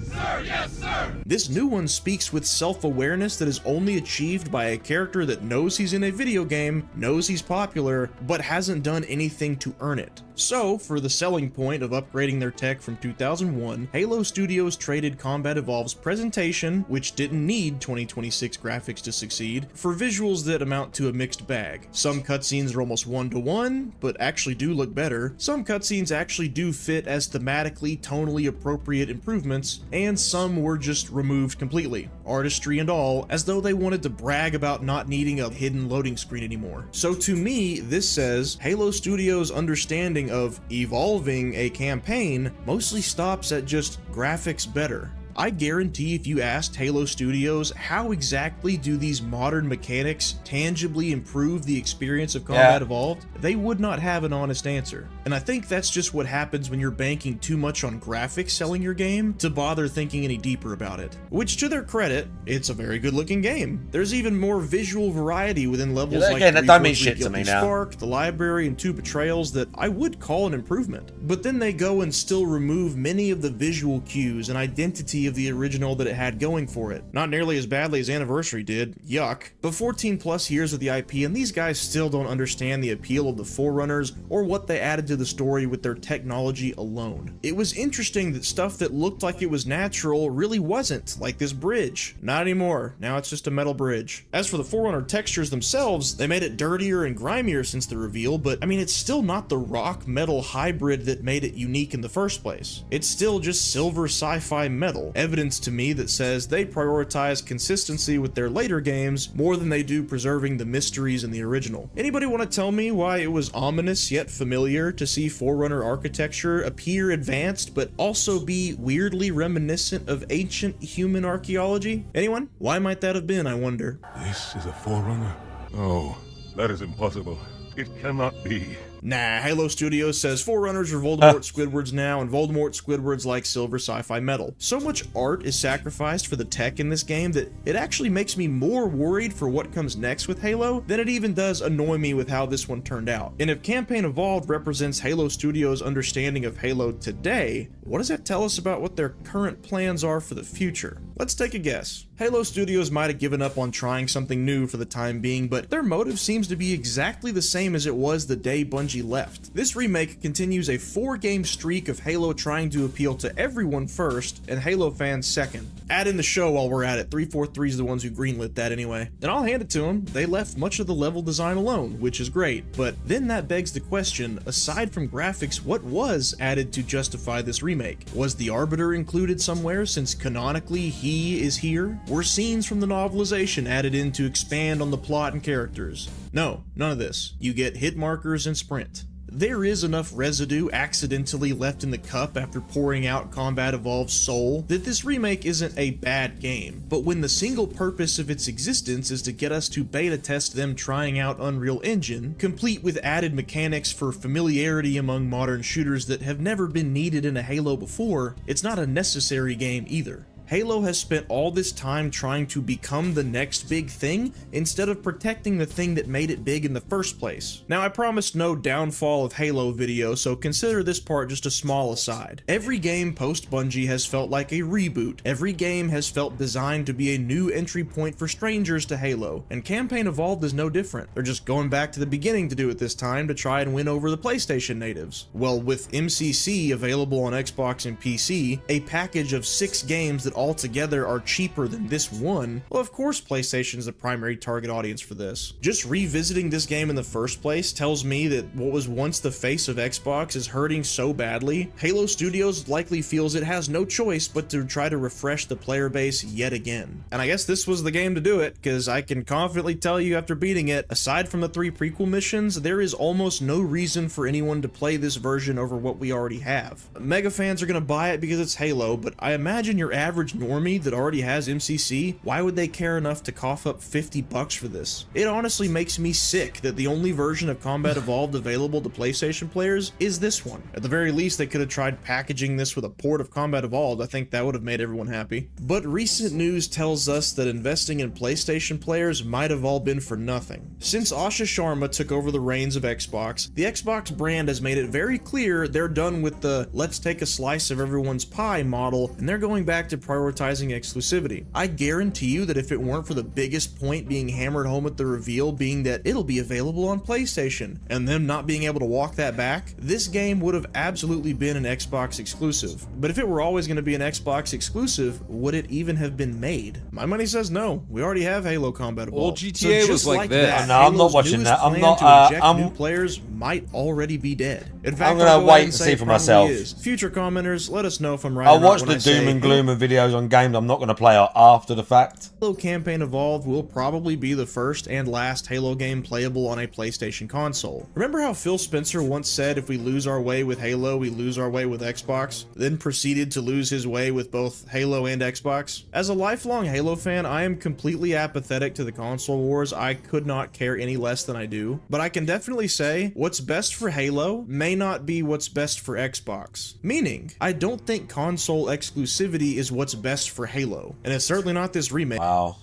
Sir, yes, sir! This new one speaks with self-awareness that is only achieved by a character that knows he's in a video game, knows he's popular, but hasn't done anything to earn it. So, for the selling point of upgrading their tech from 2001, Halo Studios traded Combat Evolved's presentation, which didn't need 2026 graphics to succeed, for visuals that amount to a mixed bag. Some cutscenes are almost one-to-one, but actually do look better. Some cutscenes actually do fit as thematically, tonally appropriate improvements, and some were just removed completely, artistry and all, as though they wanted to brag about not needing a hidden loading screen anymore. So to me, this says Halo Studios' understanding of evolving a campaign mostly stops at just graphics better. I guarantee if you asked Halo Studios how exactly do these modern mechanics tangibly improve the experience of Combat Evolved, they would not have an honest answer. And I think that's just what happens when you're banking too much on graphics selling your game to bother thinking any deeper about it. Which, to their credit, it's a very good looking game. There's even more visual variety within levels like that don't mean shit to me now. Spark, the library, and 2 Betrayals that I would call an improvement. But then they go and still remove many of the visual cues and identity of the original that it had going for it. Not nearly as badly as Anniversary did, yuck. But 14 plus years of the IP and these guys still don't understand the appeal of the Forerunners or what they added to the story with their technology alone. It was interesting that stuff that looked like it was natural really wasn't, like this bridge. Not anymore, now it's just a metal bridge. As for the Forerunner textures themselves, they made it dirtier and grimier since the reveal, but I mean it's still not the rock metal hybrid that made it unique in the first place. It's still just silver sci-fi metal, evidence to me that says they prioritize consistency with their later games more than they do preserving the mysteries in the original. Anybody want to tell me why it was ominous yet familiar to see Forerunner architecture appear advanced but also be weirdly reminiscent of ancient human archaeology? Anyone? Why might that have been, I wonder? This is a Forerunner? Oh, that is impossible. It cannot be. Nah, Halo Studios says Forerunners are Voldemort Squidwards now, and Voldemort Squidwards like silver sci-fi metal. So much art is sacrificed for the tech in this game that it actually makes me more worried for what comes next with Halo than it even does annoy me with how this one turned out. And if Campaign Evolved represents Halo Studios' understanding of Halo today, what does that tell us about what their current plans are for the future? Let's take a guess. Halo Studios might have given up on trying something new for the time being, but their motive seems to be exactly the same as it was the day Bungie left. This remake continues a 4-game streak of Halo trying to appeal to everyone first and Halo fans second. Add in the show while we're at it. 343 is the ones who greenlit that anyway. And I'll hand it to them, they left much of the level design alone, which is great. But then that begs the question, aside from graphics, what was added to justify this remake? Was the Arbiter included somewhere, since canonically he is here? Were scenes from the novelization added in to expand on the plot and characters? No, none of this. You get hit markers and sprint. There is enough residue accidentally left in the cup after pouring out Combat Evolved's soul that this remake isn't a bad game, but when the single purpose of its existence is to get us to beta test them trying out Unreal Engine, complete with added mechanics for familiarity among modern shooters that have never been needed in a Halo before, it's not a necessary game either. Halo has spent all this time trying to become the next big thing instead of protecting the thing that made it big in the first place. Now, I promised no downfall of Halo video, so consider this part just a small aside. Every game post Bungie has felt like a reboot. Every game has felt designed to be a new entry point for strangers to Halo, and Campaign Evolved is no different. They're just going back to the beginning to do it this time to try and win over the PlayStation natives. Well, with MCC available on Xbox and PC, a package of 6 games that altogether are cheaper than this one, well, of course PlayStation is the primary target audience for this. Just revisiting this game in the first place tells me that what was once the face of Xbox is hurting so badly, Halo Studios likely feels it has no choice but to try to refresh the player base yet again. And I guess this was the game to do it, because I can confidently tell you after beating it, aside from the 3 prequel missions, there is almost no reason for anyone to play this version over what we already have. Mega fans are going to buy it because it's Halo, but I imagine your average normie that already has MCC, why would they care enough to cough up $50 for this? It honestly makes me sick that the only version of Combat Evolved available to PlayStation players is this one. At the very least, they could have tried packaging this with a port of Combat Evolved. I think that would have made everyone happy. But recent news tells us that investing in PlayStation players might have all been for nothing. Since Asha Sharma took over the reins of Xbox, the Xbox brand has made it very clear they're done with the let's take a slice of everyone's pie model, and they're going back to prioritizing exclusivity. I guarantee you that if it weren't for the biggest point being hammered home at the reveal being that it'll be available on PlayStation, and them not being able to walk that back, this game would have absolutely been an Xbox exclusive. But if it were always going to be an Xbox exclusive, would it even have been made? My money says no. We already have Halo Combat Evolved. Well, GTA was like this. That, no, I'm not watching that. I'm not. New players might already be dead. In fact, I'm gonna wait and see for myself. Future commenters, let us know if I'm right. I'll watch the doom and gloom of videos on games I'm not going to play after the fact. Halo Campaign Evolved will probably be the first and last Halo game playable on a PlayStation console. Remember how Phil Spencer once said if we lose our way with Halo, we lose our way with Xbox, then proceeded to lose his way with both Halo and Xbox? As a lifelong Halo fan, I am completely apathetic to the console wars. I could not care any less than I do, but I can definitely say what's best for Halo may not be what's best for Xbox. Meaning, I don't think console exclusivity is what's best for Halo, and it's certainly not this remake. Wow.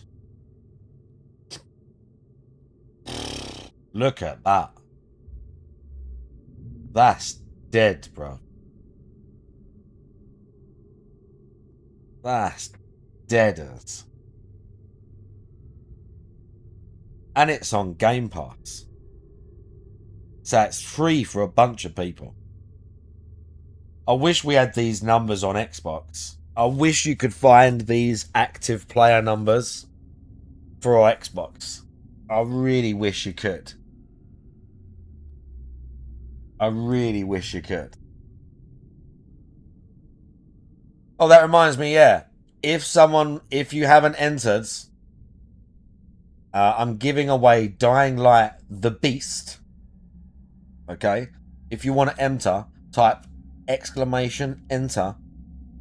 Look at that. That's dead, bro. That's dead as. And it's on Game Pass. So it's free for a bunch of people. I wish we had these numbers on Xbox. I wish you could find these active player numbers for our Xbox. I really wish you could. I really wish you could. Oh, that reminds me, yeah. If you haven't entered, I'm giving away Dying Light the Beast. Okay? If you want to enter, type !enter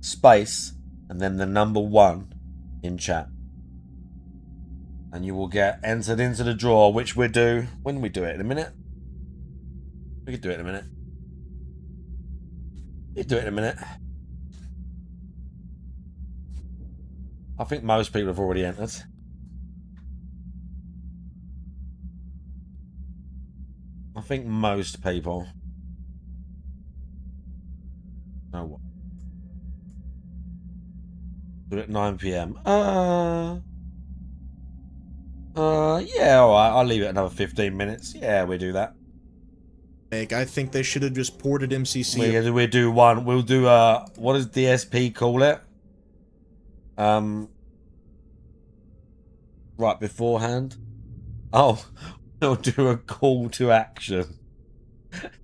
space and then the number 1 in chat. And you will get entered into the draw, which we do when we do it in a minute. We could do it in a minute. You do it in a minute. I think most people have already entered. I think most people. No. Do it at 9 PM. Yeah, alright, I'll leave it another 15 minutes. Yeah, we do that. I think they should have just ported MCC. We'll do one. We'll do, what does DSP call it? Right beforehand. Oh, we'll do a call to action.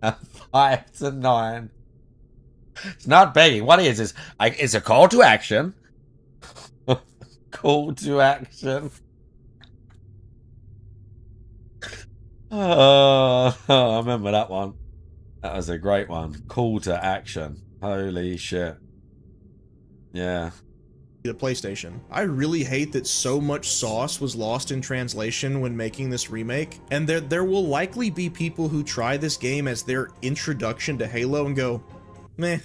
At 5 to 9. It's not begging. What it is it's a call to action. Call to action. Oh, I remember that one. That was a great one. Call to action. Holy shit. Yeah. The PlayStation. I really hate that so much sauce was lost in translation when making this remake, and there will likely be people who try this game as their introduction to Halo and go, meh,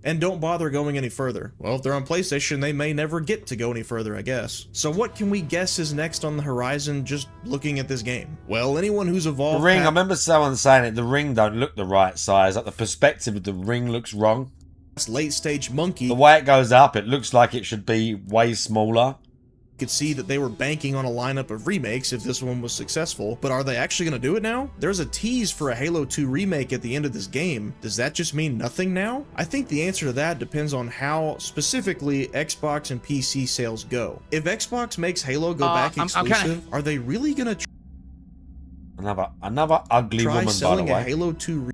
and don't bother going any further. Well, if they're on PlayStation, they may never get to go any further, I guess. So what can we guess is next on the horizon just looking at this game? Well, anyone who's evolved... The ring, I remember someone saying it, the ring don't look the right size. Like the perspective of the ring looks wrong. Late stage Monkey. The way it goes up, it looks like it should be way smaller. You could see that they were banking on a lineup of remakes if this one was successful, but are they actually going to do it now? There's a tease for a Halo 2 remake at the end of this game. Does that just mean nothing now? I think the answer to that depends on how specifically Xbox and PC sales go. If Xbox makes Halo go back exclusive, are they really going to another ugly try woman, selling by the way. a Halo 2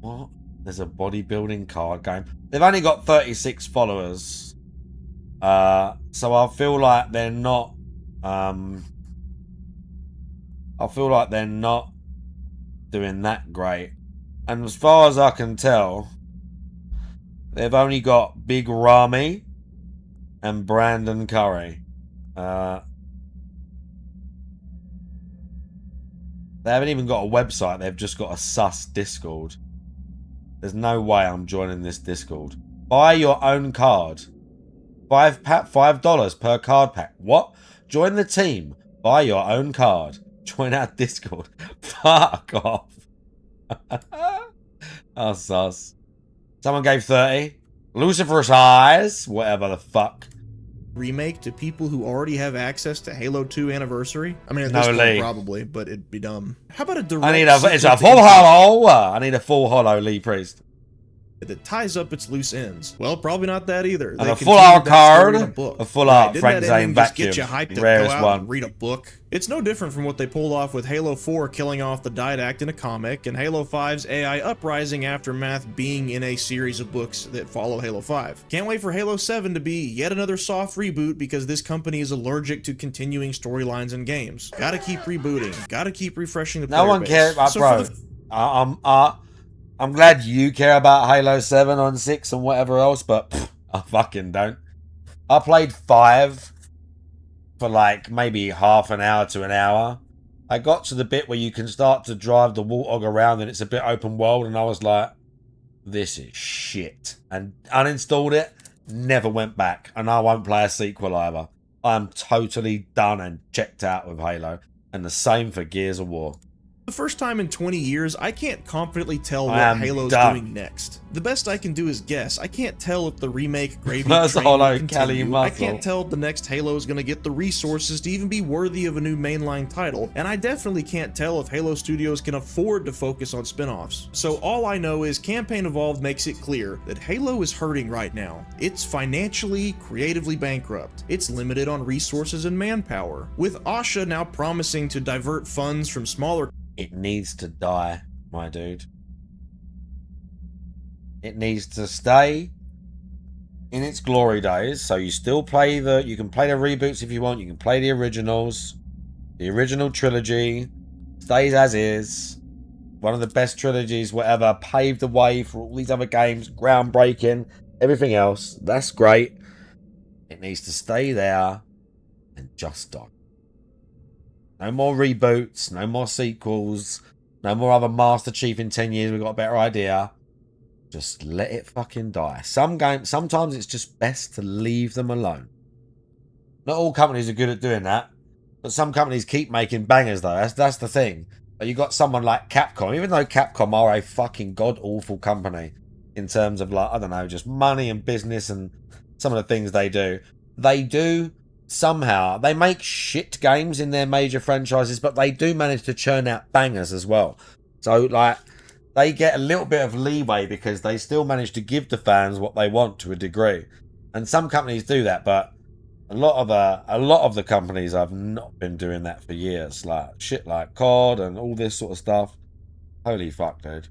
What? There's a bodybuilding card game. They've only got 36 followers. So I feel like they're not... I feel like they're not doing that great. And as far as I can tell, they've only got Big Ramy and Brandon Curry. They haven't even got a website. They've just got a sus Discord. There's no way I'm joining this Discord. Buy your own card. $5 per card pack. What? Join the team. Buy your own card. Join our Discord. Fuck off. Oh, sus. Someone gave 30. Lucifer's Eyes. Whatever the fuck. remake to people who already have access to Halo 2 Anniversary? I mean, at No, this point, Lee. probably, but it'd be dumb. How about a direct It's a sequel full to hollow. I need a full hollow Lee Priest. that ties up its loose ends? Well, probably not that either. And They a full continued art that story card. in a book. A full Right, art didn't Frank that Zane ending just vacuum. get you hyped to Rarest go out one. and read a book? It's no different from what they pulled off with Halo 4 killing off the Didact in a comic, and Halo 5's AI Uprising Aftermath being in a series of books that follow Halo 5. Can't wait for Halo 7 to be yet another soft reboot because this company is allergic to continuing storylines and games. Gotta keep rebooting. Gotta keep refreshing the player No one base. cares, So bro. for the I'm glad you care about Halo 7 on 6 and whatever else, but I fucking don't. I played 5 for like maybe half an hour to an hour. I got to the bit where you can start to drive the Warthog around and it's a bit open world, and I was like, this is shit. And uninstalled it, never went back, and I won't play a sequel either. I'm totally done and checked out with Halo, and the same for Gears of War. the first time in 20 years, I can't confidently tell I what am Halo's done. doing next. The best I can do is guess. I can't tell if the remake gravy That's train all will I Cali continue. I muscle. can't tell if the next Halo is going to get the resources to even be worthy of a new mainline title, and I definitely can't tell if Halo Studios can afford to focus on spin-offs. So all I know is Campaign Evolved makes it clear that Halo is hurting right now. It's financially, creatively bankrupt. It's limited on resources and manpower. With Asha now promising to divert funds from smaller It needs to die, my dude. It needs to stay in its glory days. So you still play you can play the reboots if you want. You can play the originals. The original trilogy stays as is. One of the best trilogies, whatever. Paved the way for all these other games. Groundbreaking. Everything else. That's great. It needs to stay there and just die. No more reboots, no more sequels, no more other Master Chief in 10 years, we've got a better idea. Just let it fucking die. Sometimes it's just best to leave them alone. Not all companies are good at doing that, but some companies keep making bangers though. That's the thing. But you got someone like Capcom, even though Capcom are a fucking god-awful company in terms of, like, I don't know, just money and business and some of the things they do somehow they make shit games in their major franchises, but they do manage to churn out bangers as well. So like they get a little bit of leeway because they still manage to give the fans what they want to a degree. And some companies do that, but a lot of the companies have not been doing that for years. Like shit like COD and all this sort of stuff. Holy fuck, dude.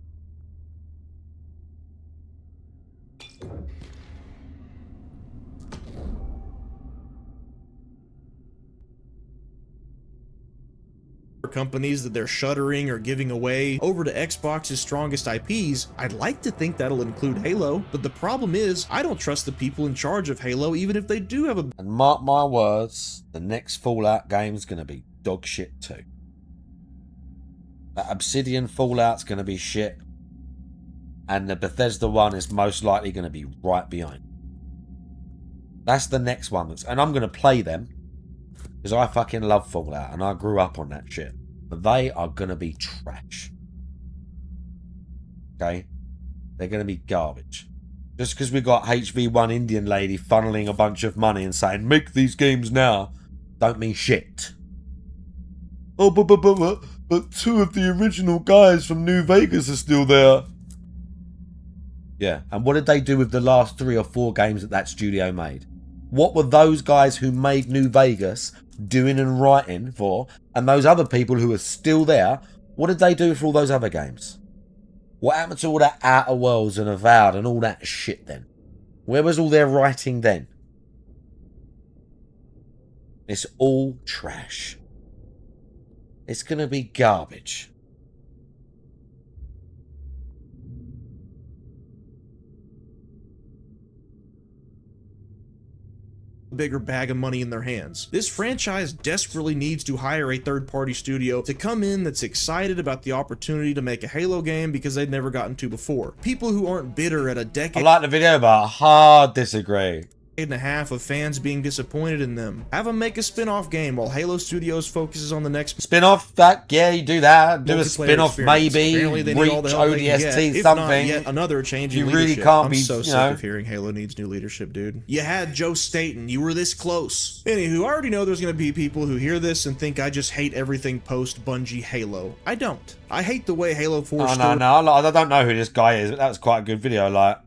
Companies that they're shuttering or giving away over to Xbox's strongest IPs, I'd like to think that'll include Halo, but the problem is I don't trust the people in charge of Halo even if they do have a... And mark my words, the next Fallout game's going to be dog shit too. That Obsidian Fallout's going to be shit, and the Bethesda one is most likely going to be right behind. That's the next one, and I'm going to play them because I fucking love Fallout and I grew up on that shit. But they are going to be trash. Okay? They're going to be garbage. Just because we got HV1 Indian lady funneling a bunch of money and saying, make these games now, don't mean shit. Oh, but two of the original guys from New Vegas are still there. Yeah, and what did they do with the last 3 or 4 games that studio made? What were those guys who made New Vegas doing and writing for? And those other people who are still there, what did they do for all those other games? What happened to all that Outer Worlds and Avowed and all that shit then? Where was all their writing then? It's all trash. It's going to be garbage. Bigger bag of money in their hands. This franchise desperately needs to hire a third-party studio to come in that's excited about the opportunity to make a Halo game because they'd never gotten to before. People who aren't bitter at a decade... I like the video, but I hard disagree. And a half of fans being disappointed in them. Have them make a spin-off game while Halo Studios focuses on the next spin-off. That yeah, you do that. Do a spin-off, maybe reach ODST something. Yet another change in you leadership. Really can't I'm be. So sick of hearing Halo needs new leadership, dude. You had Joe Staten. You were this close. Anywho, I already know there's gonna be people who hear this and think I just hate everything post Bungie Halo. I don't. I hate the way Halo 4. Oh no! I don't know who this guy is, but that's quite a good video. Like.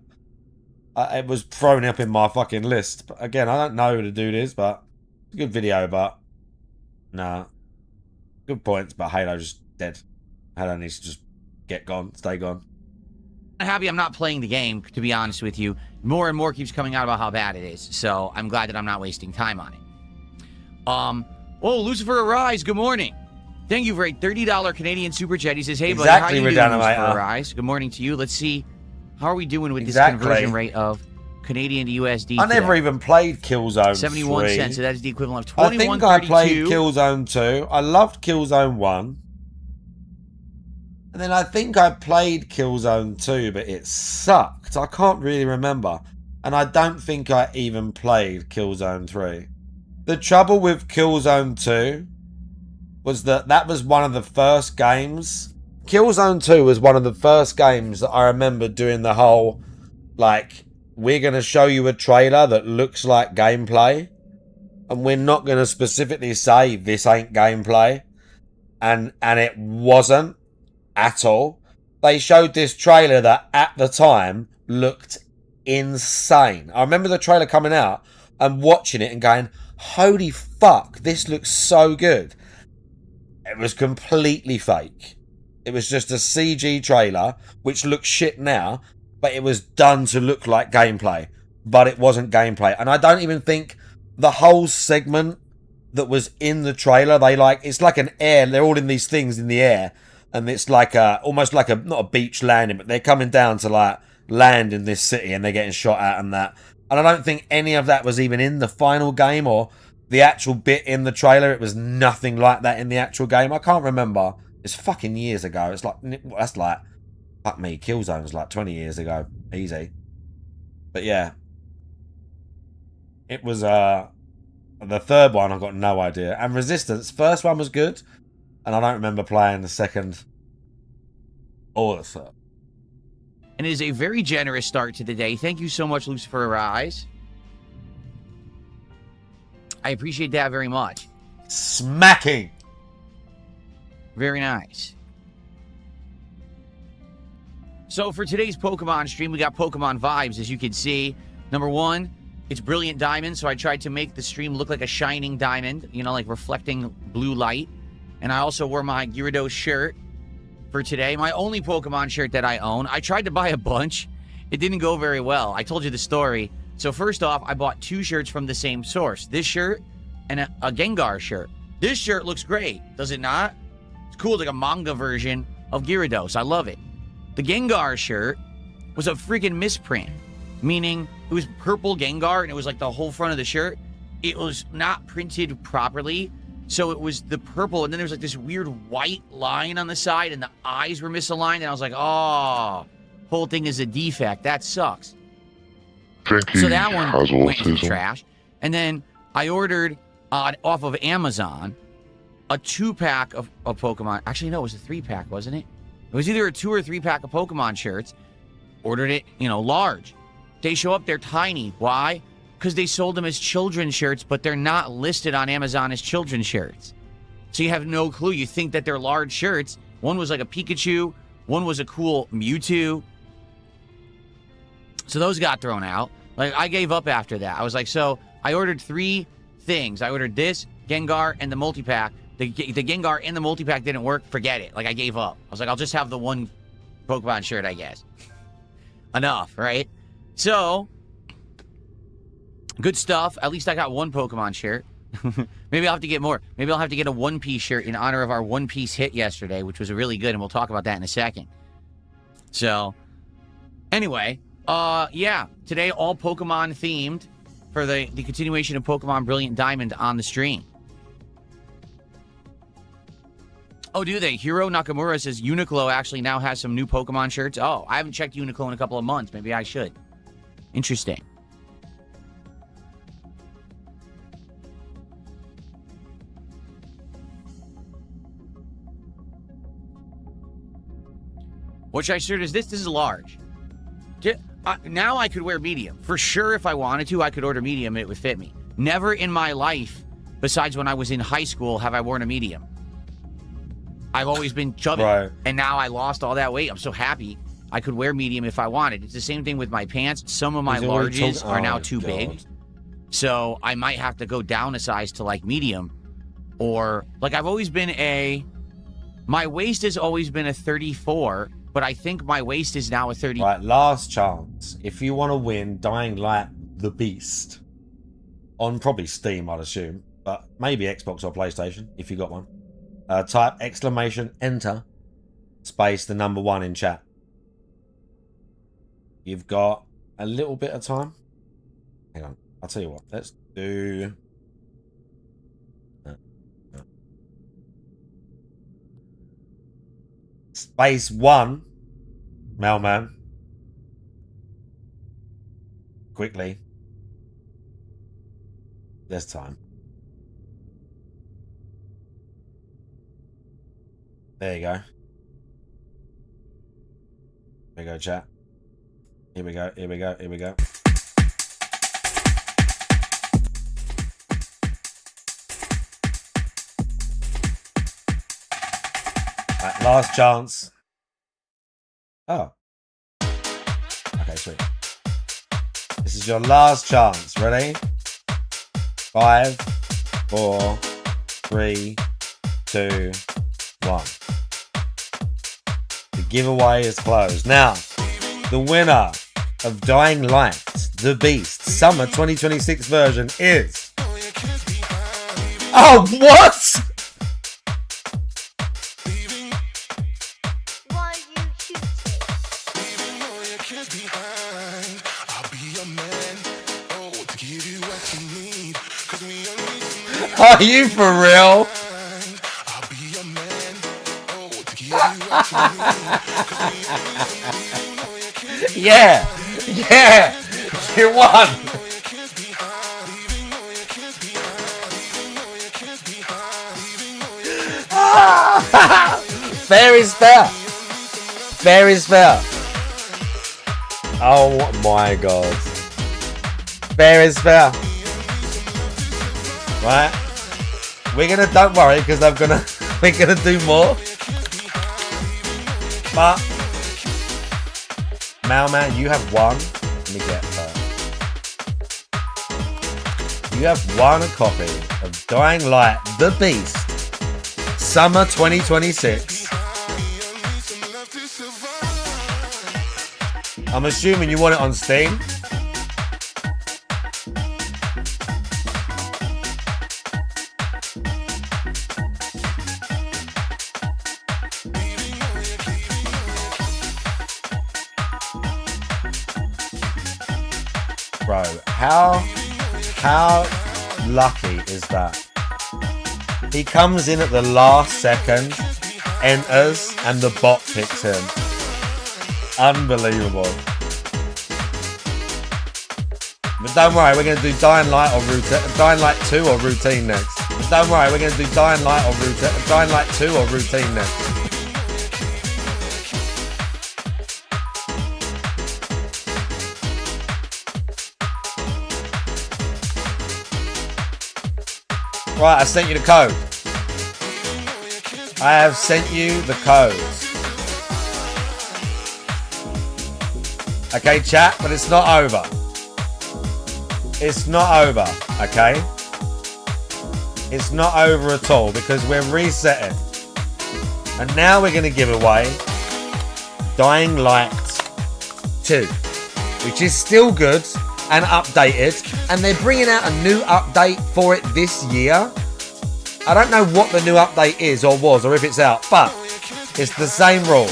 It was thrown up in my fucking list. But again, I don't know who the dude is, but it's a good video, but nah. Good points, but Halo's just dead. Halo needs to just get gone, stay gone. I'm happy I'm not playing the game, to be honest with you. More and more keeps coming out about how bad it is, so I'm glad that I'm not wasting time on it. Oh, Lucifer Arise, good morning. Thank you for a $30 Canadian Super Chat. He says, hey, buddy, how you doing, Lucifer Arise? Good morning to you. Let's see. How are we doing with this conversion rate of Canadian to USD? I never even played Killzone 71 3. cents, so that's the equivalent of 21.32. I think I played Killzone 2. I loved Killzone 1. And then I think I played Killzone 2, but it sucked. I can't really remember. And I don't think I even played Killzone 3. The trouble with Killzone 2 was that was one of the first games... Killzone 2 was one of the first games that I remember doing the whole, like, we're going to show you a trailer that looks like gameplay, and we're not going to specifically say this ain't gameplay, and it wasn't at all. They showed this trailer that at the time looked insane. I remember the trailer coming out and watching it and going, holy fuck, this looks so good. It was completely fake. It was just a CG trailer, which looks shit now, but it was done to look like gameplay. But it wasn't gameplay. And I don't even think the whole segment that was in the trailer, it's like an air, they're all in these things in the air. And it's like almost like not a beach landing, but they're coming down to like land in this city and they're getting shot at and that. And I don't think any of that was even in the final game or the actual bit in the trailer. It was nothing like that in the actual game. I can't remember. It's fucking years ago. It's like, that's like, fuck me, Killzone was like 20 years ago. Easy. But yeah. It was, the third one, I've got no idea. And Resistance, first one was good. And I don't remember playing the second or the third. And it is a very generous start to the day. Thank you so much, Lucifer Arise. I appreciate that very much. Smacking. Very nice. So for today's Pokemon stream, we got Pokemon vibes, as you can see. Number one, it's Brilliant Diamond, so I tried to make the stream look like a shining diamond, you know, like reflecting blue light. And I also wore my Gyarados shirt for today, my only Pokemon shirt that I own. I tried to buy a bunch. It didn't go very well. I told you the story. So first off, I bought 2 shirts from the same source. This shirt and a Gengar shirt. This shirt looks great, does it not? It's cool, like a manga version of Gyarados. I love it. The Gengar shirt was a freaking misprint, meaning it was purple Gengar and it was like the whole front of the shirt. It was not printed properly, so it was the purple, and then there was like this weird white line on the side, and the eyes were misaligned, and I was like, oh, whole thing is a defect. That sucks. So that one went to the trash. And then I ordered off of Amazon a 2-pack of Pokemon. Actually, no, it was a 3-pack, wasn't it? It was either a 2 or 3-pack of Pokemon shirts. Ordered it, you know, large. They show up, they're tiny. Why? Because they sold them as children's shirts, but they're not listed on Amazon as children's shirts. So you have no clue. You think that they're large shirts. One was like a Pikachu. One was a cool Mewtwo. So those got thrown out. Like, I gave up after that. I was like, so I ordered 3 things. I ordered this, Gengar, and the multi-pack. The Gengar and the multi-pack didn't work. Forget it. Like, I gave up. I was like, I'll just have the one Pokemon shirt, I guess. Enough, right? So, good stuff. At least I got 1 Pokemon shirt. Maybe I'll have to get more. Maybe I'll have to get a One Piece shirt in honor of our One Piece hit yesterday, which was really good, and we'll talk about that in a second. So, anyway, yeah, today all Pokemon themed for the continuation of Pokemon Brilliant Diamond on the stream. Oh, do they? Hiro Nakamura says Uniqlo actually now has some new Pokemon shirts. Oh, I haven't checked Uniqlo in a couple of months. Maybe I should. Interesting. What size shirt is this? This is large. Now I could wear medium. For sure, if I wanted to, I could order medium and it would fit me. Never in my life, besides when I was in high school, have I worn a medium. I've always been chubby. Right. And now I lost all that weight. I'm so happy I could wear medium if I wanted. It's the same thing with my pants. Some of my larges are now too big. So I might have to go down a size to like medium. Or, like, I've always been my waist has always been a 34, but I think my waist is now a 30. Right, last chance. If you want to win Dying Light the Beast, on probably Steam, I'd assume, but maybe Xbox or PlayStation, if you got one. Type exclamation enter space the number 1 in chat. You've got a little bit of time. Hang on, I'll tell you what. Let's do. Space 1, mailman. Quickly. There's time. There you go. Here we go, chat. Here we go, here we go, here we go. Right, last chance. Oh. Okay, sweet. This is your last chance. Ready? 5, 4, 3, 2, 1. The giveaway is closed. Now, the winner of Dying Light, the Beast, Summer 2026 version is... Oh, what? Are you for real? Yeah, yeah, you won. Fair is fair. Fair is fair. Oh my god. Fair is fair. Right? We're gonna, don't worry, because we're gonna do more. But Mailman, you have one. Let me get her. You have one copy of Dying Light: The Beast, Summer 2026. I'm assuming you want it on Steam. Bro, how lucky is that? He comes in at the last second, enters, and the bot picks him. Unbelievable. But don't worry, we're going to do Dying Light or Dying Light 2 or Routine next. But don't worry, we're going to do Dying Light or Dying Light 2 or Routine next. Right, I sent you the code. I have sent you the code. Okay, chat, but it's not over. It's not over, okay? It's not over at all because we're resetting. And now we're going to give away Dying Light 2, which is still good and updated, and they're bringing out a new update for it this year. I don't know what the new update is or was or if it's out, but it's the same rules.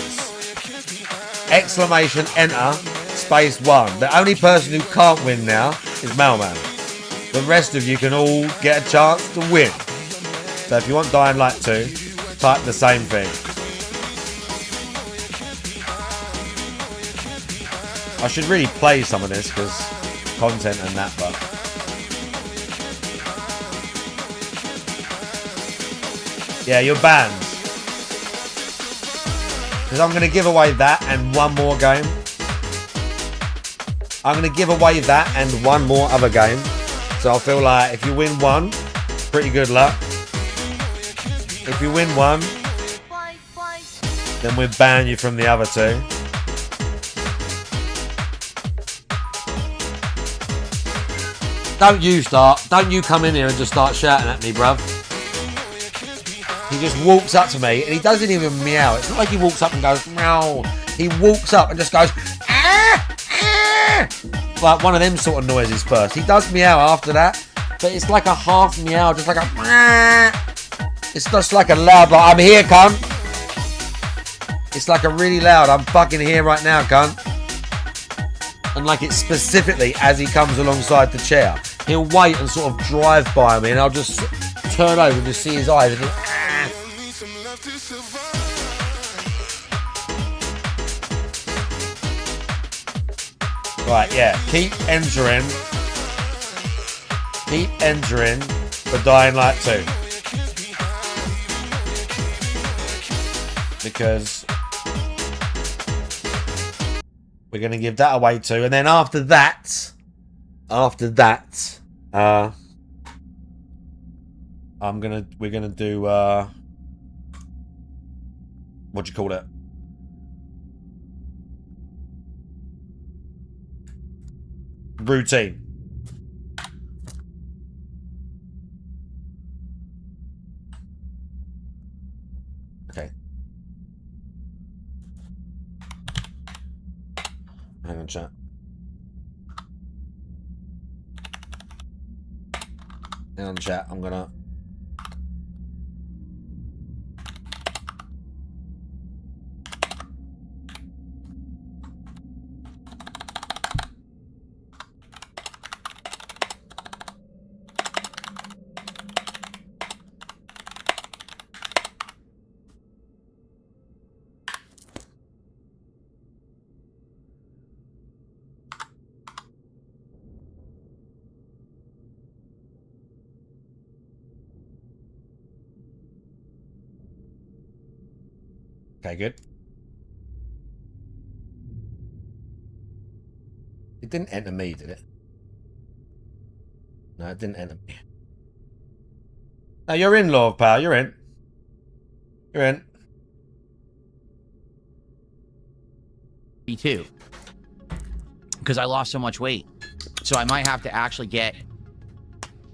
Exclamation enter space 1. The only person who can't win now is Mailman. The rest of you can all get a chance to win. So if you want Dying Light 2, type the same thing. I should really play some of this because content and that, but yeah, you're banned because I'm going to give away that and one more game. I'm going to give away that and one more other game. So I feel like if you win one, pretty good luck. If you win one, then we'll ban you from the other two. Don't you come in here and just start shouting at me, bruv. He just walks up to me and he doesn't even meow. It's not like he walks up and goes meow. He walks up and just goes ah, ah. Like one of them sort of noises first. He does meow after that, but it's like a half meow, just like a ah. It's just like a loud, like, I'm here, cunt. It's like a really loud, I'm fucking here right now, cunt. And like it's specifically as he comes alongside the chair. He'll wait and sort of drive by me and I'll just turn over and just see his eyes and he'll, ah. Right, yeah. Keep entering for Dying Light 2. Because we're going to give that away too. And then after that, we're gonna do what do you call it? Routine. Okay. Hang on, chat. Hang on, chat. I'm gonna. Okay, good. It didn't enter me, did it? No, it didn't enter me. No, you're in, Lord, pal. You're in. You're in. Me too. Because I lost so much weight. So I might have to actually get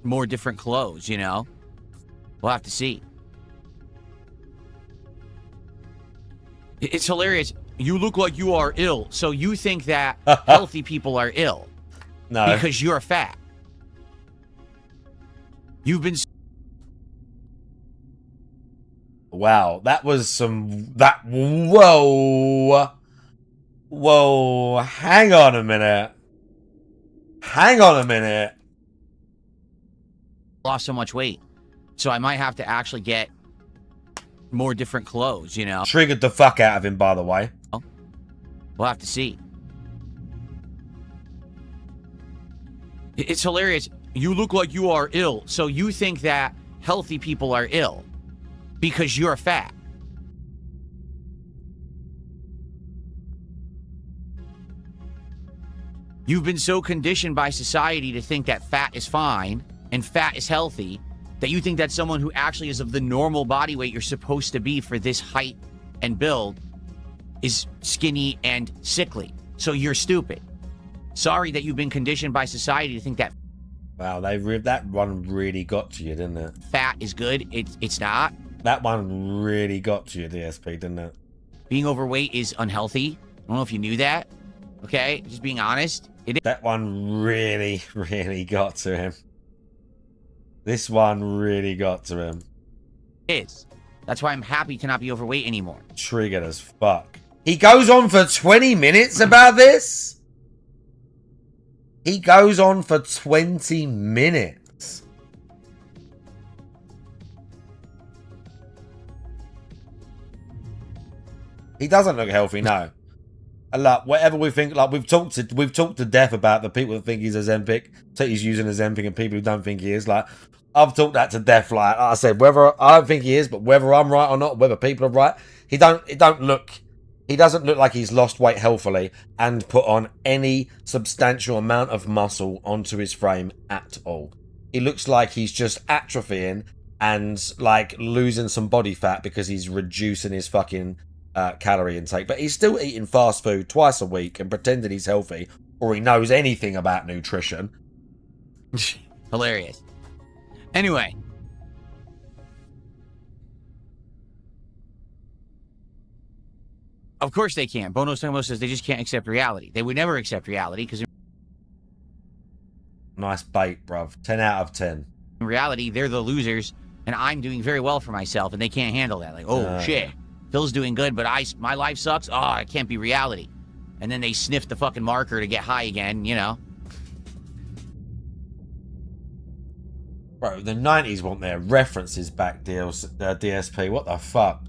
more different clothes, you know? We'll have to see. It's hilarious. You look like you are ill, so you think that healthy people are ill. No. Because you're fat. You've been... Wow, that was some... Whoa. Whoa. Hang on a minute. Hang on a minute. Lost so much weight. So I might have to actually get more different clothes, you know? Triggered the fuck out of him, by the way. We'll have to see. It's hilarious. You look like you are ill, so you think that healthy people are ill because you're fat. You've been so conditioned by society to think that fat is fine and fat is healthy that you think that someone who actually is of the normal body weight you're supposed to be for this height and build is skinny and sickly. So you're stupid. Sorry that you've been conditioned by society to think that... Wow, that one really got to you, didn't it? Fat is good. It's not. That one really got to you, DSP, didn't it? Being overweight is unhealthy. I don't know if you knew that. Okay? Just being honest. That one really, really got to him. This one really got to him. It is. That's why I'm happy to not be overweight anymore. Triggered as fuck. He goes on for 20 minutes about this? He goes on for 20 minutes. He doesn't look healthy, no. And like, whatever we think, like we've talked to death about the people that think he's Ozempic, think he's using Ozempic, and people who don't think he is. Like, I've talked that to death. Like I said, whether I don't think he is, but whether I'm right or not, whether people are right, he doesn't look like he's lost weight healthily and put on any substantial amount of muscle onto his frame at all. He looks like he's just atrophying and like losing some body fat because he's reducing his fucking calorie intake. But he's still eating fast food twice a week and pretending he's healthy or he knows anything about nutrition. Hilarious. Anyway. Of course they can. Bono Stamos says they just can't accept reality. They would never accept reality because nice bait, bruv. 10 out of 10. In reality, they're the losers, and I'm doing very well for myself, and they can't handle that. Like, oh, shit. Phil's doing good, but my life sucks. Oh, it can't be reality. And then they sniff the fucking marker to get high again, you know? Bro, the 90s want their references back, DSP. What the fuck?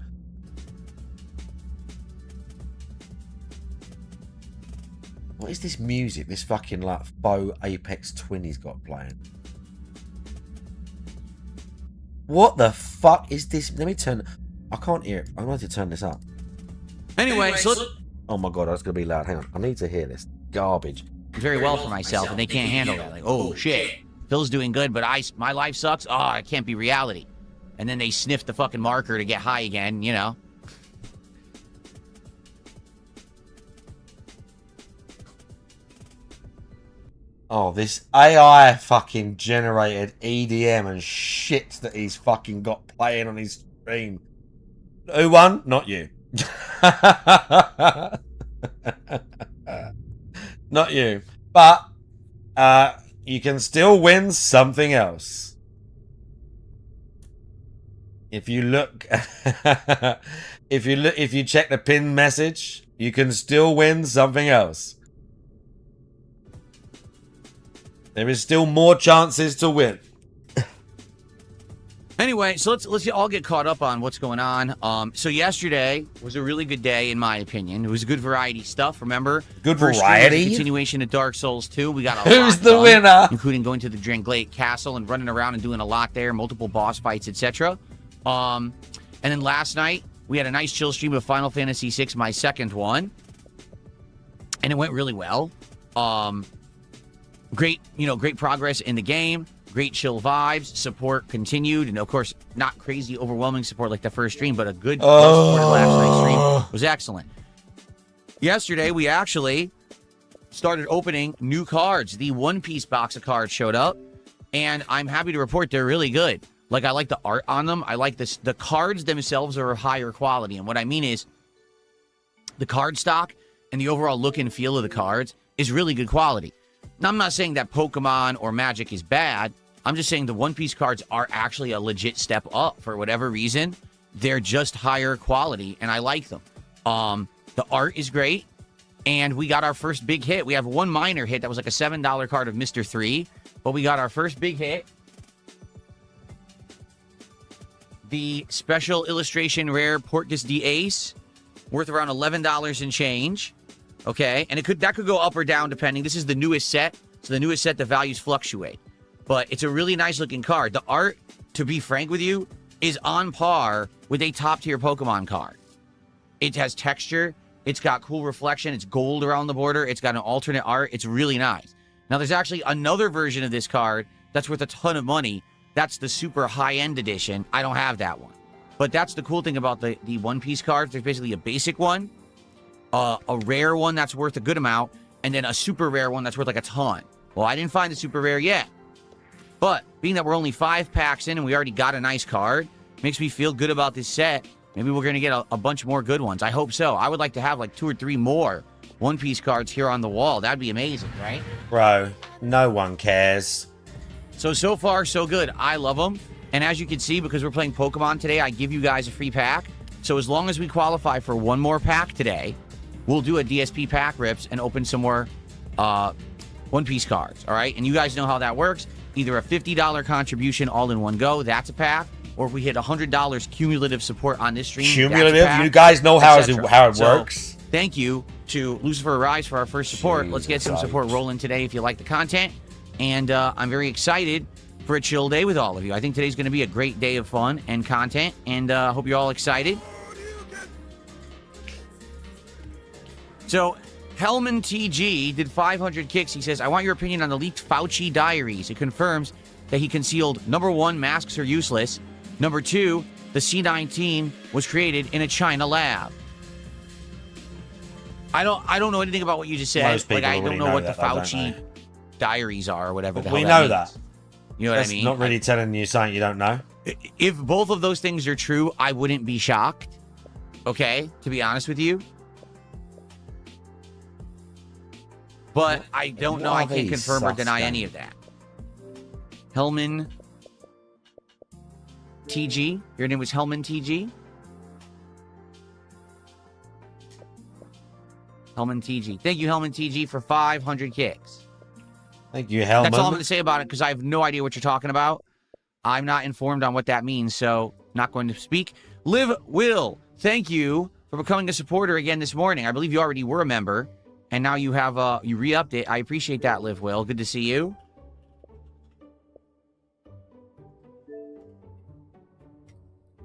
What is this music? This fucking like faux Apex Twin he's got playing. What the fuck is this? Let me turn. I can't hear it. I'm going to turn this up. Anyway, so oh my god, that's going to be loud. Hang on. I need to hear this. Garbage. Very well for myself, and they can't handle that. Like, oh shit. Phil's doing good, but my life sucks. Oh, it can't be reality. And then they sniff the fucking marker to get high again, you know? Oh, this AI fucking generated EDM and shit that he's fucking got playing on his stream. Who won? Not you. Not you. But you can still win something else. If you look if you check the pinned message, you can still win something else. There is still more chances to win. Anyway, so let's all get caught up on what's going on. So yesterday was a really good day, in my opinion. It was good variety stuff. Remember, good First variety. Continuation of Dark Souls 2. We got a Who's lot the done, winner? including going to the Dranglade Castle and running around and doing a lot there, multiple boss fights, etc. And then last night we had a nice chill stream of Final Fantasy VI, my second one, and it went really well. Great progress in the game. Great chill vibes, support continued, and of course, not crazy overwhelming support like the first stream, but a good well-supported last night's stream was excellent. Yesterday, we actually started opening new cards. The One Piece box of cards showed up, and I'm happy to report they're really good. Like, I like the art on them. I like this. The cards themselves are of higher quality, and what I mean is the card stock and the overall look and feel of the cards is really good quality. Now, I'm not saying that Pokemon or Magic is bad. I'm just saying the One Piece cards are actually a legit step up for whatever reason. They're just higher quality, and I like them. The art is great, and we got our first big hit. We have one minor hit that was like a $7 card of Mr. 3, but we got our first big hit. The special illustration rare Portgas D Ace, worth around $11 and change. Okay, and that could go up or down depending. This is the newest set, so the newest set, the values fluctuate. But it's a really nice looking card. The art, to be frank with you, is on par with a top tier Pokemon card. It has texture, it's got cool reflection, it's gold around the border, it's got an alternate art, it's really nice. Now there's actually another version of this card that's worth a ton of money. That's the super high-end edition. I don't have that one. But that's the cool thing about the One Piece cards. There's basically a basic one, a rare one that's worth a good amount, and then a super rare one that's worth like a ton. Well, I didn't find the super rare yet. But being that we're only 5 packs in and we already got a nice card, makes me feel good about this set. Maybe we're going to get a bunch more good ones. I hope so. I would like to have like 2 or 3 more One Piece cards here on the wall. That'd be amazing, right? Bro, no one cares. So far, so good. I love them. And as you can see, because we're playing Pokemon today, I give you guys a free pack. So as long as we qualify for one more pack today, we'll do a DSP pack rips and open some more One Piece cards, all right? And you guys know how that works. Either a $50 contribution all in one go, that's a pack, or if we hit $100 cumulative support on this stream, cumulative, that's a pack, you guys know how it so, works. Thank you to Lucifer Rise for our first support. Let's get some support rolling today if you like the content. And I'm very excited for a chill day with all of you. I think today's going to be a great day of fun and content, and hope you're all excited. So, Hellman TG did 500 kicks. He says, I want your opinion on the leaked Fauci diaries. It confirms that he concealed, number 1, masks are useless. Number 2, the C-19 was created in a China lab. I don't know anything about what you just said. Most people like, I don't know what that, the Fauci diaries are or whatever the hell we that know means. that. You know That's what I mean? not really telling you something you don't know. If both of those things are true, I wouldn't be shocked. Okay? To be honest with you. But I don't know. I can't confirm or deny any of that. Hellman TG. Your name was Hellman TG? Hellman TG. Thank you, Hellman TG, for 500 kicks. Thank you, Hellman. That's all I'm going to say about it, because I have no idea what you're talking about. I'm not informed on what that means, so not going to speak. Liv Will, thank you for becoming a supporter again this morning. I believe you already were a member, and now you have you re-upped it. I appreciate that, Liv Will. Good to see you.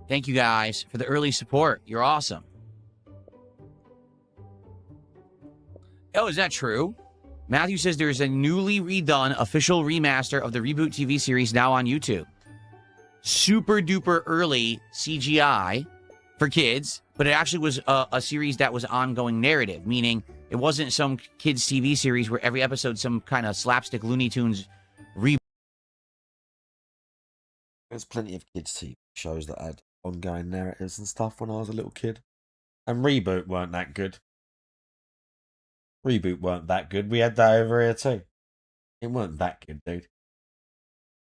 Thank you guys for the early support. You're awesome. Oh, is that true? Matthew says there's a newly redone official remaster of the Reboot TV series now on YouTube. Super duper early CGI for kids, but it actually was a series that was ongoing narrative, meaning it wasn't some kids TV series where every episode some kind of slapstick Looney Tunes reboot. There's plenty of kids TV shows that had ongoing narratives and stuff when I was a little kid. And Reboot weren't that good. Reboot weren't that good. We had that over here too. It weren't that good, dude.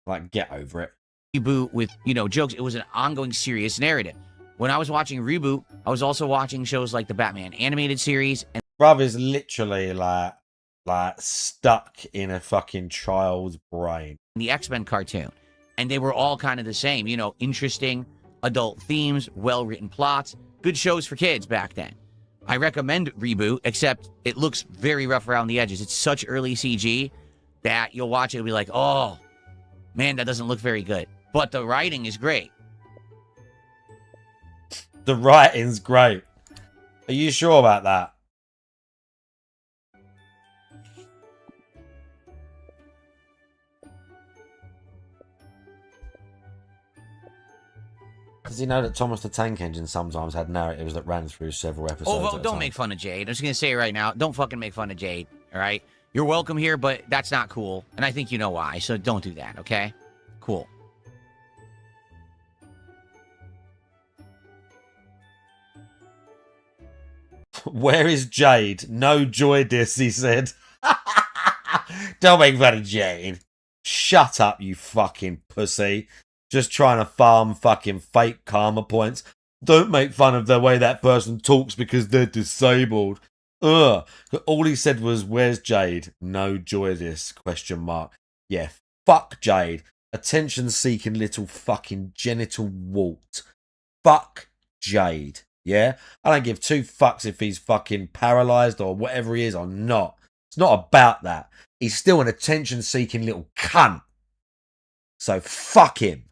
Like, get over it. Reboot with, you know, jokes. It was an ongoing serious narrative. When I was watching Reboot, I was also watching shows like the Batman animated series. And Bruv is literally like stuck in a fucking child's brain. The X-Men cartoon. And they were all kind of the same, you know, interesting adult themes, well-written plots, good shows for kids back then. I recommend Reboot, except it looks very rough around the edges. It's such early CG that you'll watch it and be like, oh, man, that doesn't look very good. But the writing is great. The writing's great. Are you sure about that? Does he know that Thomas the Tank Engine sometimes had narratives that ran through several episodes? Oh, well, don't make fun of Jade. I'm just gonna say it right now. Don't fucking make fun of Jade. All right. You're welcome here, but that's not cool, and I think you know why. So don't do that. Okay. Cool. Where is Jade? No joy dis, he said. Don't make fun of Jade. Shut up, you fucking pussy. Just trying to farm fucking fake karma points. Don't make fun of the way that person talks because they're disabled. Ugh. All he said was, where's Jade? No joy this, question mark. Yeah, fuck Jade. Attention-seeking little fucking genital wart. Fuck Jade. Yeah? I don't give two fucks if he's fucking paralysed or whatever he is or not. It's not about that. He's still an attention-seeking little cunt. So fuck him.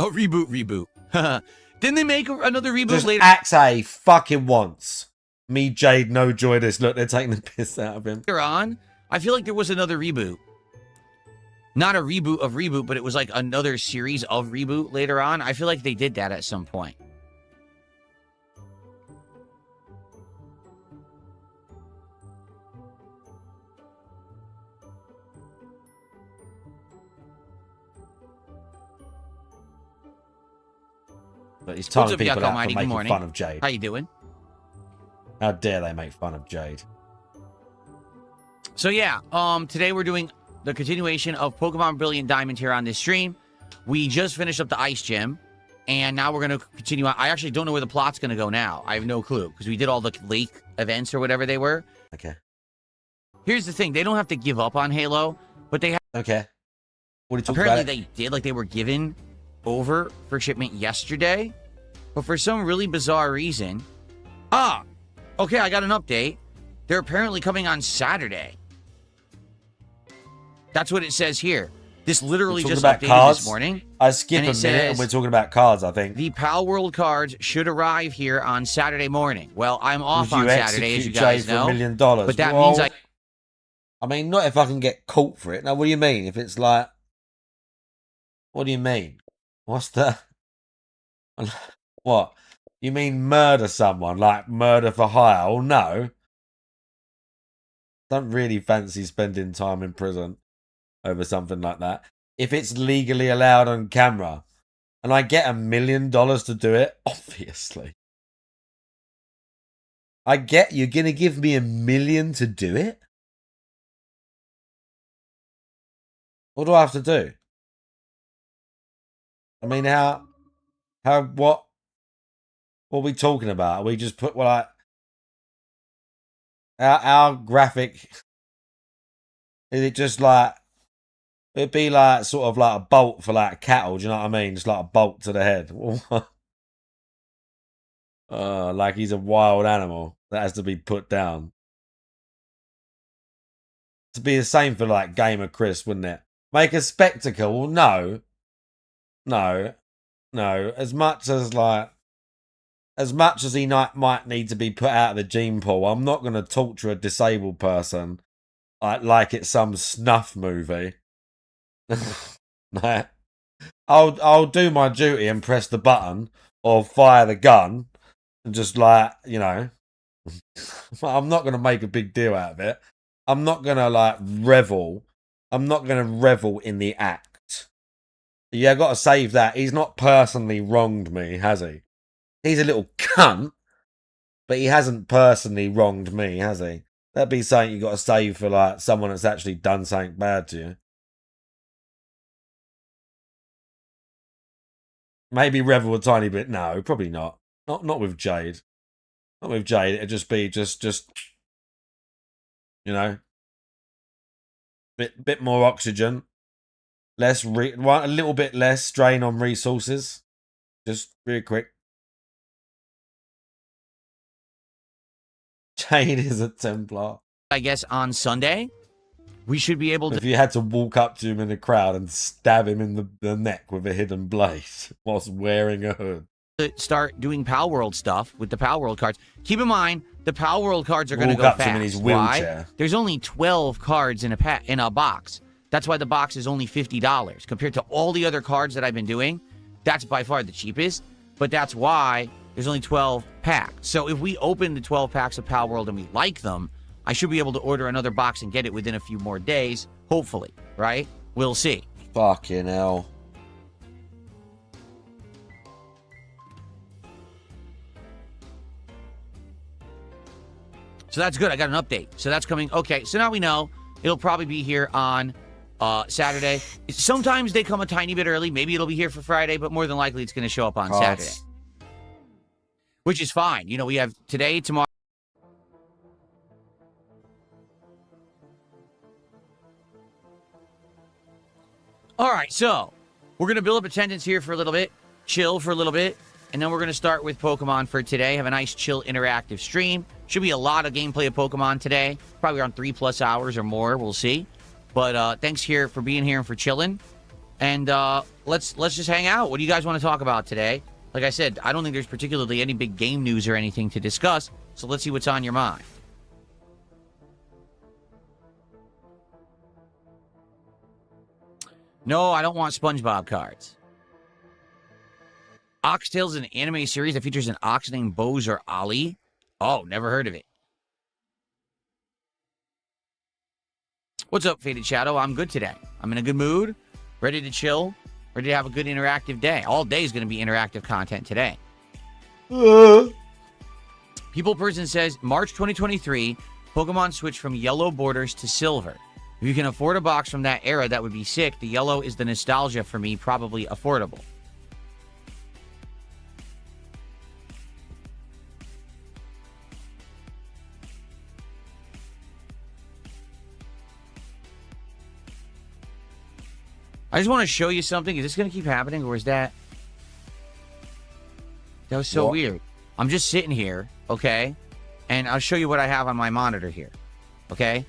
Oh, reboot. Didn't they make another reboot Just later? acts how he fucking wants. Me, Jade, no joy this. Look, they're taking the piss out of him. Later on, I feel like there was another reboot. Not a reboot of reboot, but it was like another series of reboot later on. I feel like they did that at some point. But he's telling up, people Yuck out Almighty? for Good making morning. fun of Jade. How you doing? How dare they make fun of Jade? So yeah, today we're doing the continuation of Pokemon Brilliant Diamond here on this stream. We just finished up the Ice Gym, and now we're going to continue on. I actually don't know where the plot's going to go now. I have no clue, because we did all the lake events or whatever they were. Okay. Here's the thing. They don't have to give up on Halo, but they have... Okay. What are you talking Apparently about? they did, like they were given over for shipment yesterday, but for some really bizarre reason... Okay, I got an update. They're apparently coming on Saturday. That's what it says here. This literally just updated cards? this morning. I skip a minute says, and we're talking about cards, I think. The Pal World cards should arrive here on Saturday morning. Well, I'm off Would on you Saturday, as you execute guys Jade for know. $1 million? But that Well, means I mean, not if I can get caught for it. Now, what do you mean? If it's like... What do you mean? What's the... What? You mean murder someone? Like murder for hire? Oh, no. Don't really fancy spending time in prison over something like that. If it's legally allowed on camera and I get $1 million to do it, obviously. I get you're going to give me $1 million to do it? What do I have to do? I mean, what are we talking about? Are we just put, well, our graphic, is it just like, it'd be like, sort of like a bolt for like cattle, do you know what I mean? Just like a bolt to the head. Like he's a wild animal that has to be put down. To be the same for like Game of Chris, wouldn't it? Make a spectacle? No. As much as he might need to be put out of the gene pool, I'm not going to torture a disabled person like it's some snuff movie. I'll do my duty and press the button or fire the gun and just like, you know, I'm not going to make a big deal out of it. I'm not going to like revel. I'm not going to revel in the act. Yeah, I got to save that. He's not personally wronged me, has he? He's a little cunt, but he hasn't personally wronged me, has he? That'd be something you got to save for like someone that's actually done something bad to you. Maybe revel a tiny bit. No, probably not. Not with Jade. Not with Jade. It'd just be just you know, bit more oxygen, a little bit less strain on resources. Just real quick. Jade is a Templar. I guess on Sunday, we should be able to... If you had to walk up to him in the crowd and stab him in the neck with a hidden blade whilst wearing a hood. Start doing Pal World stuff with the Pal World cards. Keep in mind, the Pal World cards are going to go Walk up fast. to him in his Why? wheelchair. There's only 12 cards in a box. That's why the box is only $50 compared to all the other cards that I've been doing. That's by far the cheapest, but that's why there's only 12 packs. So if we open the 12 packs of Pal World and we like them, I should be able to order another box and get it within a few more days, hopefully, right? We'll see. Fucking hell. So that's good. I got an update. So that's coming. Okay, so now we know it'll probably be here on Saturday. Sometimes they come a tiny bit early. Maybe it'll be here for Friday, but more than likely it's going to show up on Saturday. Which is fine. You know, we have today, tomorrow. All right, so we're going to build up attendance here for a little bit, chill for a little bit, and then we're going to start with Pokemon for today. Have a nice, chill, interactive stream. Should be a lot of gameplay of Pokemon today. Probably around 3+ hours or more. We'll see. But thanks here for being here and for chilling. And let's just hang out. What do you guys want to talk about today? Like I said, I don't think there's particularly any big game news or anything to discuss. So let's see what's on your mind. No, I don't want SpongeBob cards. Oxtail is an anime series that features an ox named Bose or Ollie. Oh, never heard of it. What's up, Faded Shadow? I'm good today. I'm in a good mood, ready to chill, ready to have a good interactive day. All day is going to be interactive content today. People Person says, March 2023, Pokemon switched from yellow borders to silver. If you can afford a box from that era, that would be sick. The yellow is the nostalgia for me, probably affordable. I just want to show you something. Is this going to keep happening, or is that... That was so weird. I'm just sitting here, okay? And I'll show you what I have on my monitor here, okay?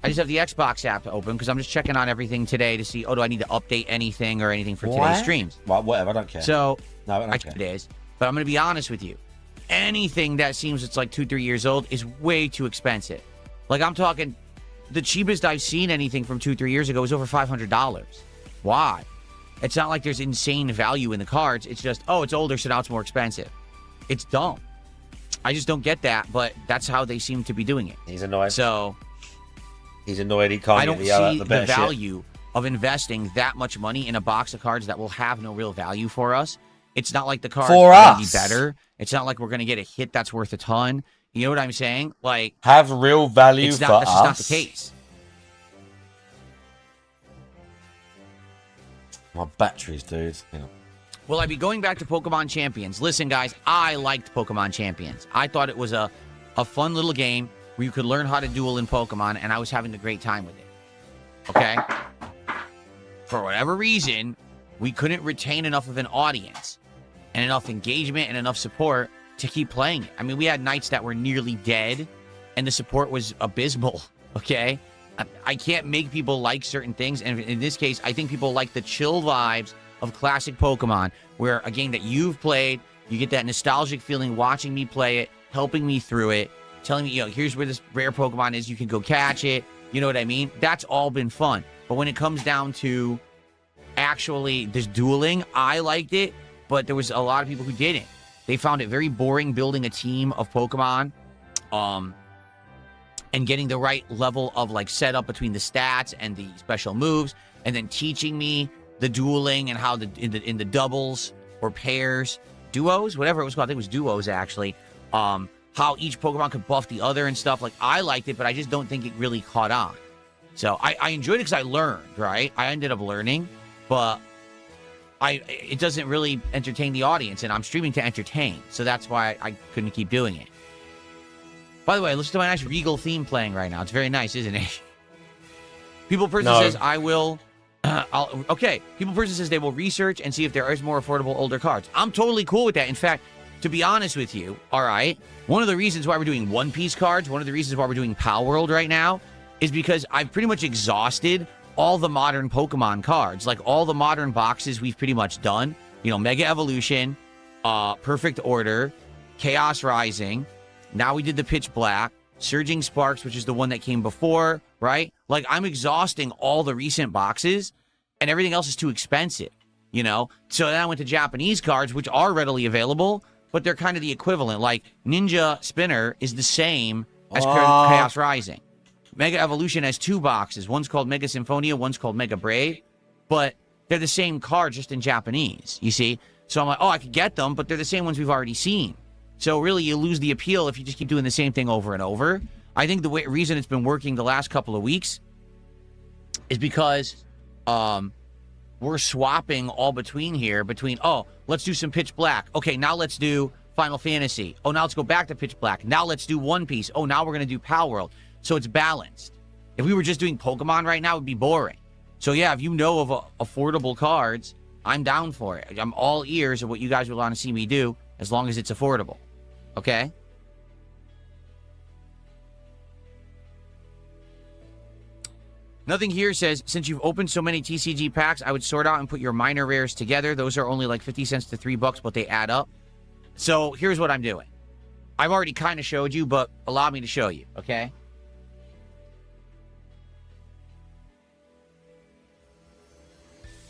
I just have the Xbox app to open because I'm just checking on everything today to see, oh, do I need to update anything or anything for today's streams? Well, whatever, I don't care. So, no, I don't care. It is. But I'm going to be honest with you. Anything that seems it's like 2-3 years old is way too expensive. Like, I'm talking, the cheapest I've seen anything from 2-3 years ago was over $500. Why? It's not like there's insane value in the cards. It's just, oh, it's older, so now it's more expensive. It's dumb. I just don't get that, but that's how they seem to be doing it. He's annoyed. So... He's annoyed he can't I don't get see the value of investing that much money in a box of cards that will have no real value for us. It's not like the cards are going to be better. It's not like we're going to get a hit that's worth a ton. You know what I'm saying? Like, have real value for us. That's just not the case. My batteries, dude. Hang on. Will I be going back to Pokemon Champions? Listen, guys, I liked Pokemon Champions. I thought it was a fun little game where you could learn how to duel in Pokemon, and I was having a great time with it. Okay? For whatever reason, we couldn't retain enough of an audience and enough engagement and enough support to keep playing it. I mean, we had nights that were nearly dead, and the support was abysmal, okay? I can't make people like certain things, and in this case, I think people like the chill vibes of classic Pokemon, where a game that you've played, you get that nostalgic feeling watching me play it, helping me through it, telling me, you know, here's where this rare Pokemon is, you can go catch it. You know what I mean? That's all been fun. But when it comes down to actually this dueling, I liked it, but there was a lot of people who didn't. They found it very boring building a team of Pokemon, and getting the right level of like setup between the stats and the special moves, and then teaching me the dueling and how in the doubles or pairs, duos, whatever it was called. I think it was duos actually. How each Pokemon could buff the other and stuff. Like, I liked it, but I just don't think it really caught on. So I enjoyed it because I learned, right? I ended up learning, but it doesn't really entertain the audience, and I'm streaming to entertain. So that's why I couldn't keep doing it. By the way, listen to my nice Regal theme playing right now. It's very nice, isn't it? People Person says, I will... okay. People Person says they will research and see if there is more affordable older cards. I'm totally cool with that. In fact, to be honest with you, all right, one of the reasons why we're doing One Piece cards, one of the reasons why we're doing Pal World right now, is because I've pretty much exhausted all the modern Pokemon cards. Like, all the modern boxes we've pretty much done. You know, Mega Evolution, Perfect Order, Chaos Rising. Now we did the Pitch Black, Surging Sparks, which is the one that came before, right? Like, I'm exhausting all the recent boxes, and everything else is too expensive. you know? So then I went to Japanese cards, which are readily available, but they're kind of the equivalent. Like, Ninja Spinner is the same as Chaos Rising. Mega Evolution has 2 boxes. One's called Mega Symphonia, one's called Mega Brave, but they're the same card, just in Japanese, you see? So I'm like, oh, I could get them, but they're the same ones we've already seen. So really, you lose the appeal if you just keep doing the same thing over and over. I think the reason it's been working the last couple of weeks is because we're swapping all between, oh, let's do some Pitch Black. Okay, now let's do Final Fantasy. Oh, now let's go back to Pitch Black. Now let's do One Piece. Oh, now we're going to do Pal World. So it's balanced. If we were just doing Pokemon right now, it would be boring. So yeah, if you know of affordable cards, I'm down for it. I'm all ears of what you guys would want to see me do, as long as it's affordable. Okay? Nothing here says, since you've opened so many TCG packs, I would sort out and put your minor rares together. Those are only like 50 cents to $3, but they add up. So here's what I'm doing. I've already kind of showed you, but allow me to show you, okay?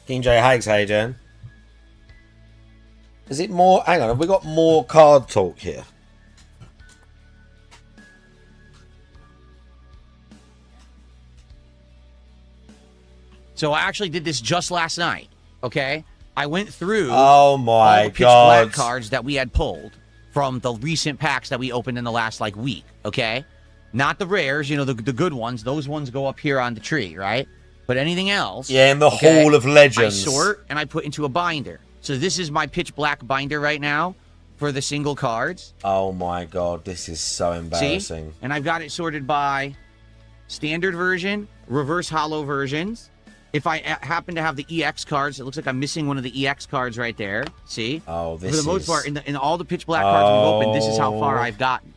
King J Hakes, how you doing? Is it more? Hang on, have we got more card talk here? So I actually did this just last night, okay? I went through all the Pitch Black cards that we had pulled from the recent packs that we opened in the last, like, week, okay? Not the rares, you know, the good ones. Those ones go up here on the tree, right? But anything else... Yeah, in the Hall of Legends. I sort and I put into a binder. So this is my Pitch Black binder right now for the single cards. Oh, my God. This is so embarrassing. See? And I've got it sorted by standard version, reverse hollow versions. If I happen to have the EX cards, it looks like I'm missing one of the EX cards right there. See? Oh, this is... For the most part, in all the Pitch Black cards we've opened, this is how far I've gotten.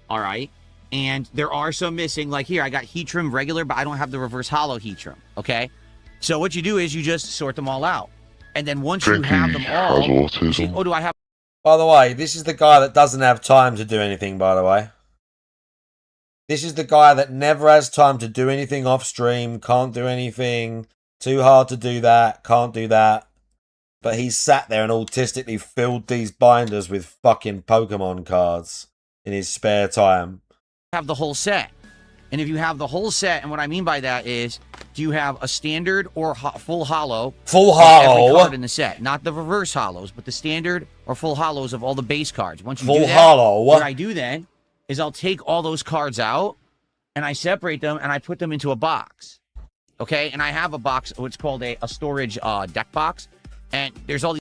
All right? And there are some missing. Like here, I got Heatrum regular, but I don't have the reverse hollow Heatrum. Okay? So what you do is you just sort them all out. And then once you have them all... See, oh, do I have... By the way, this is the guy that doesn't have time to do anything, by the way. This is the guy that never has time to do anything off stream, can't do anything, too hard to do that, can't do that. But he's sat there and autistically filled these binders with fucking Pokemon cards in his spare time. Have the whole set. And if you have the whole set, and what I mean by that is, do you have a standard or full hollow? Full hollow? Every card in the set. Not the reverse hollows, but the standard or full hollows of all the base cards. Once you full do that, hollow. What I do then is I'll take all those cards out, and I separate them, and I put them into a box. Okay? And I have a box, what's called a storage deck box, and there's all these...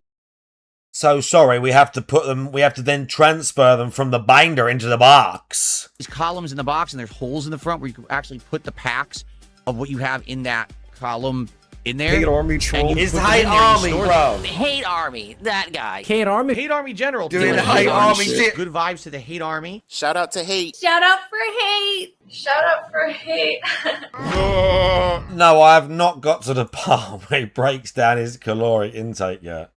So sorry, we have to then transfer them from the binder into the box. These columns in the box, and there's holes in the front where you can actually put the packs of what you have in that column in there. Hate Army troll. It's Hate Army, bro. Hate Army, that guy. Hate Army. Hate Army General. Doing the Hate Army shit. Good vibes to the Hate Army. Shout out to Hate. Shout out for Hate. Shout out for Hate. No, I have not got to the part where he breaks down his caloric intake yet.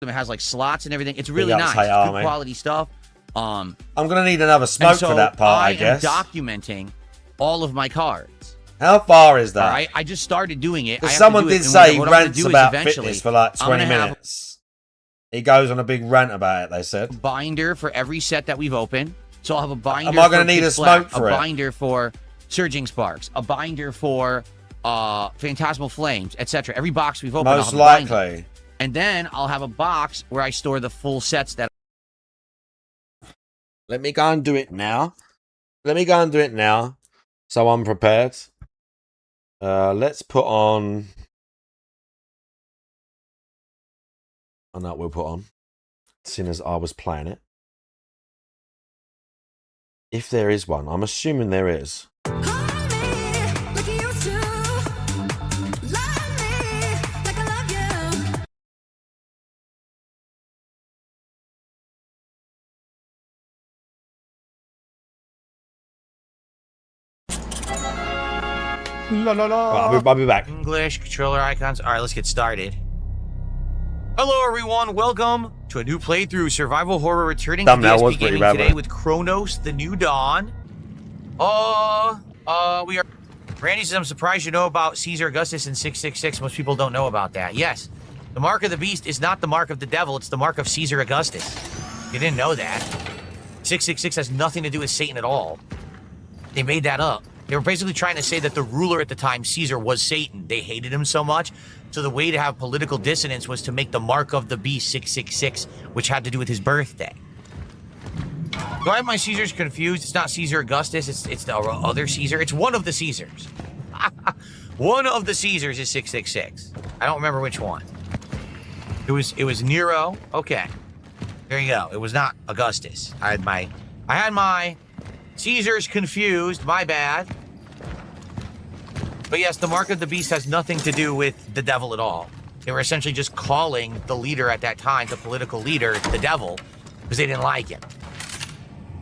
It has like slots and everything. It's really nice. It's good quality stuff. I'm gonna need another smoke for that part, I guess. I am documenting all of my cards. How far is that? All right, I just started doing it. Someone did say he rants about fitness for like 20 minutes. He goes on a big rant about it, they said. Binder for every set that we've opened. So I'll have a binder. Am I going to need a smoke for it? A binder for Surging Sparks. A binder for Phantasmal Flames, etc. Every box we've opened. Most likely. And then I'll have a box where I store the full sets that... Let me go and do it now. So I'm prepared. Let's put on... Oh, no, we'll put on. Seeing as I was playing it. If there is one. I'm assuming there is. La la la. Right, I'll be back. English controller icons. All right, let's get started. Hello, everyone. Welcome to a new playthrough. Survival horror returning to DSP Gaming today with Kronos: The New Dawn. We are. Randy says, I'm surprised you know about Caesar Augustus in 666. Most people don't know about that. Yes, The mark of the beast is not the mark of the devil, it's the mark of Caesar Augustus. You didn't know that. 666 has nothing to do with Satan at all. They made that up. They were basically trying to say that the ruler at the time, Caesar, was Satan. They hated him so much. So the way to have political dissonance was to make the mark of the beast 666, which had to do with his birthday. Do I have my Caesars confused? It's not Caesar Augustus, it's the other Caesar. It's one of the Caesars. One of the Caesars is 666. I don't remember which one. It was Nero. Okay. There you go. It was not Augustus. I had my Caesars confused. My bad. But yes, the mark of the beast has nothing to do with the devil at all. They were essentially just calling the leader at that time, the political leader, the devil, because they didn't like him.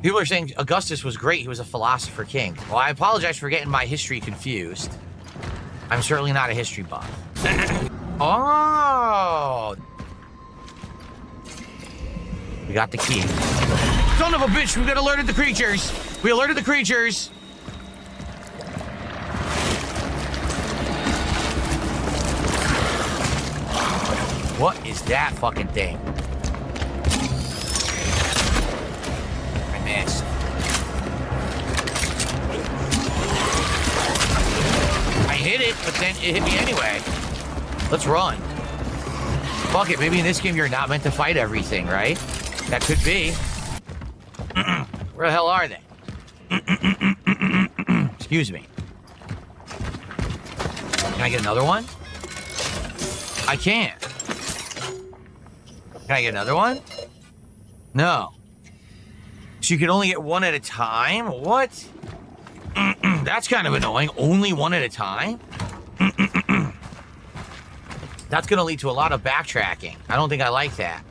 People are saying Augustus was great. He was a philosopher king. Well, I apologize for getting my history confused. I'm certainly not a history buff. Oh! We got the key. Son of a bitch, we got alerted the creatures. We alerted the creatures. What is that fucking thing? I missed. I hit it, but then it hit me anyway. Let's run. Fuck it, maybe in this game you're not meant to fight everything, right? That could be. Where the hell are they? Excuse me. Can I get another one? I can't. Can I get another one? No. So you can only get one at a time? What? That's kind of annoying. Only one at a time? That's going to lead to a lot of backtracking. I don't think I like that.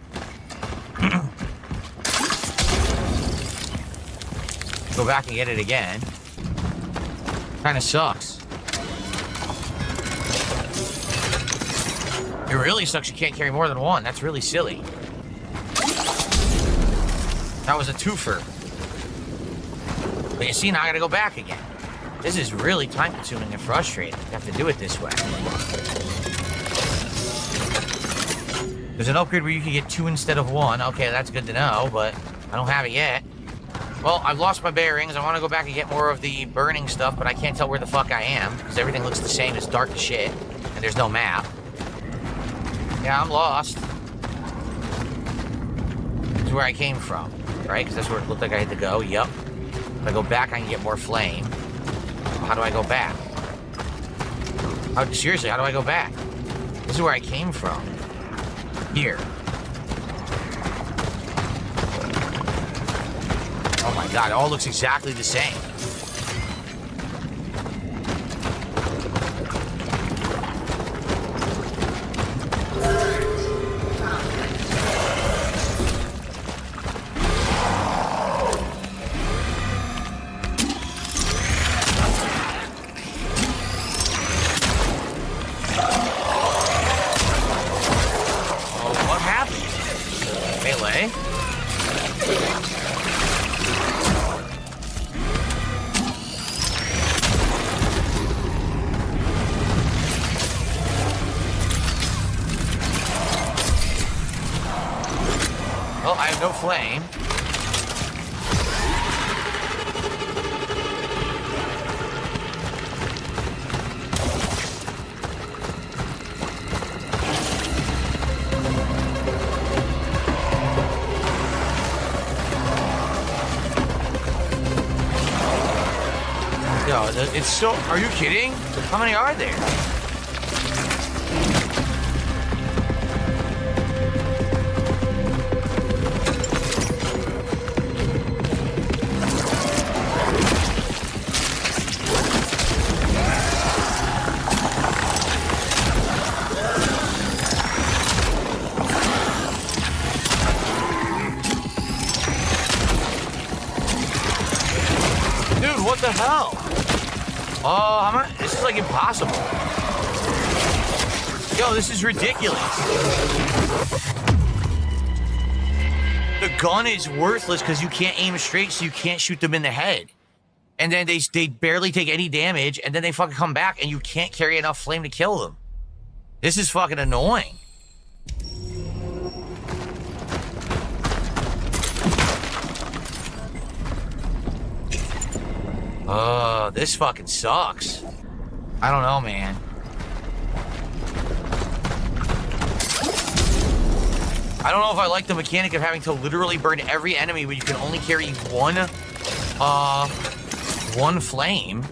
Go back and get it again. Kind of sucks. It really sucks you can't carry more than one. That's really silly. That was a twofer. But you see, now I gotta go back again. This is really time-consuming and frustrating. You have to do it this way. There's an upgrade where you can get 2 instead of 1. Okay, that's good to know, but I don't have it yet. Well, I've lost my bearings. I want to go back and get more of the burning stuff, but I can't tell where the fuck I am, because everything looks the same. It's dark as shit, and there's no map. Yeah, I'm lost. This is where I came from, right? Because that's where it looked like I had to go. Yup. If I go back, I can get more flame. How do I go back? Seriously, how do I go back? This is where I came from. Here. Oh my god, it all looks exactly the same. Well, I have no flame. Yo, it's so... Are you kidding? How many are there? Dude, what the hell? Oh, how much? This is like impossible. Yo, this is ridiculous. The gun is worthless because you can't aim straight, so you can't shoot them in the head. And then they barely take any damage, and then they fucking come back, and you can't carry enough flame to kill them. This is fucking annoying. This fucking sucks. I don't know, man. I don't know if I like the mechanic of having to literally burn every enemy when you can only carry one flame.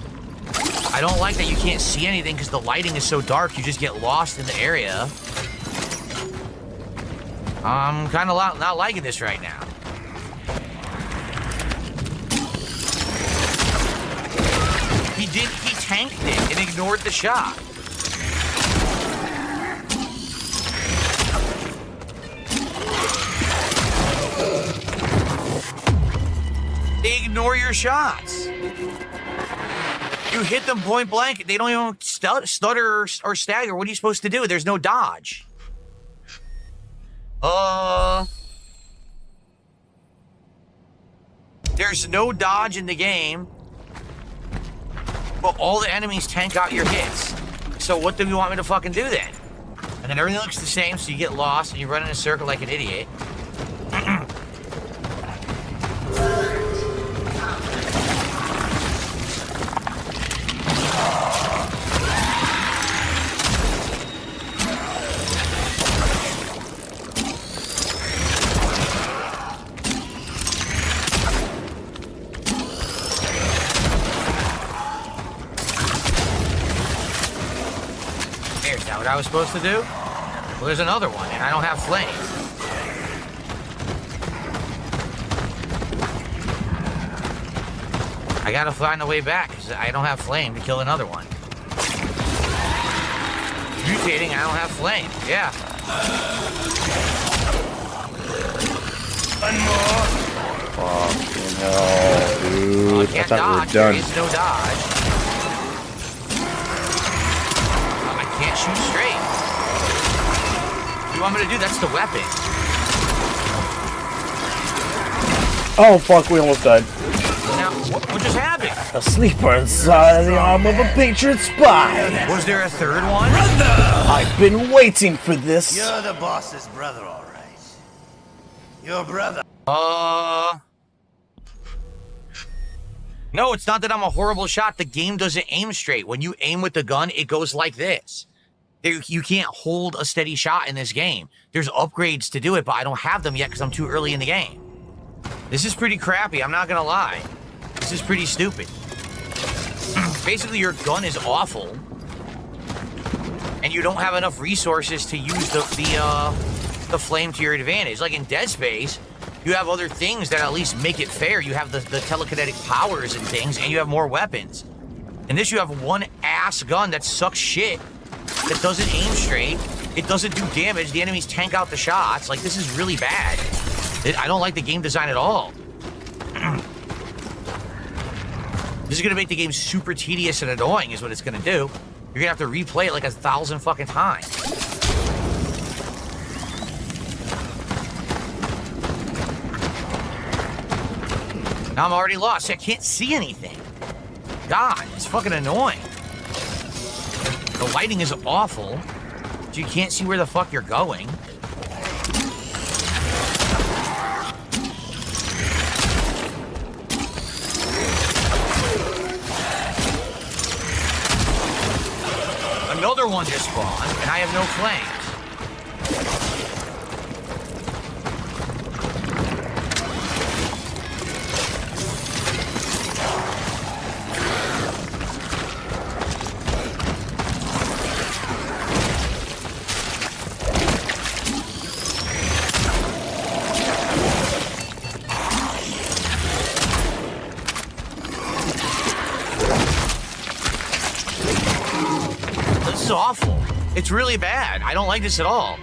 I don't like that you can't see anything because the lighting is so dark, you just get lost in the area. I'm kind of not liking this right now. He tanked it and ignored the shot. They ignore your shots. You hit them point blank. They don't even stutter or stagger. What are you supposed to do? There's no dodge. There's no dodge in the game. But all the enemies tank out your hits. So what do you want me to fucking do then? And then everything looks the same, so you get lost and you run in a circle like an idiot. Is that what I was supposed to do? Well, there's another one, and I don't have flame. I gotta find a way back, because I don't have flame to kill another one. Mutating, I don't have flame. Yeah. One more. Fucking hell, dude. I I thought dodge. we were done. There is no dodge. I can't shoot straight. What do you want me to do? That's the weapon. Oh, fuck, we almost died. Now, what just happened? A sleeper inside the arm of a patriot spy. Was there a third one? I've been waiting for this. You're the boss's brother, all right. Your brother. No, it's not that I'm a horrible shot. The game doesn't aim straight. When you aim with the gun, it goes like this. You can't hold a steady shot in this game. There's upgrades to do it, but I don't have them yet because I'm too early in the game. This is pretty crappy, I'm not gonna lie. This is pretty stupid. Basically, your gun is awful. And you don't have enough resources to use the flame to your advantage. Like in Dead Space, you have other things that at least make it fair. You have the telekinetic powers and things, and you have more weapons. In this, you have one ass gun that sucks shit, that doesn't aim straight, it doesn't do damage, the enemies tank out the shots. Like, this is really bad. I don't like the game design at all. This is gonna make the game super tedious and annoying is what it's gonna do. You're gonna have to replay it like 1,000 fucking times. Now I'm already lost. I can't see anything. God, it's fucking annoying. The lighting is awful. So you can't see where the fuck you're going. Another one just spawned, and I have no flames. This is awful. It's really bad. I don't like this at all.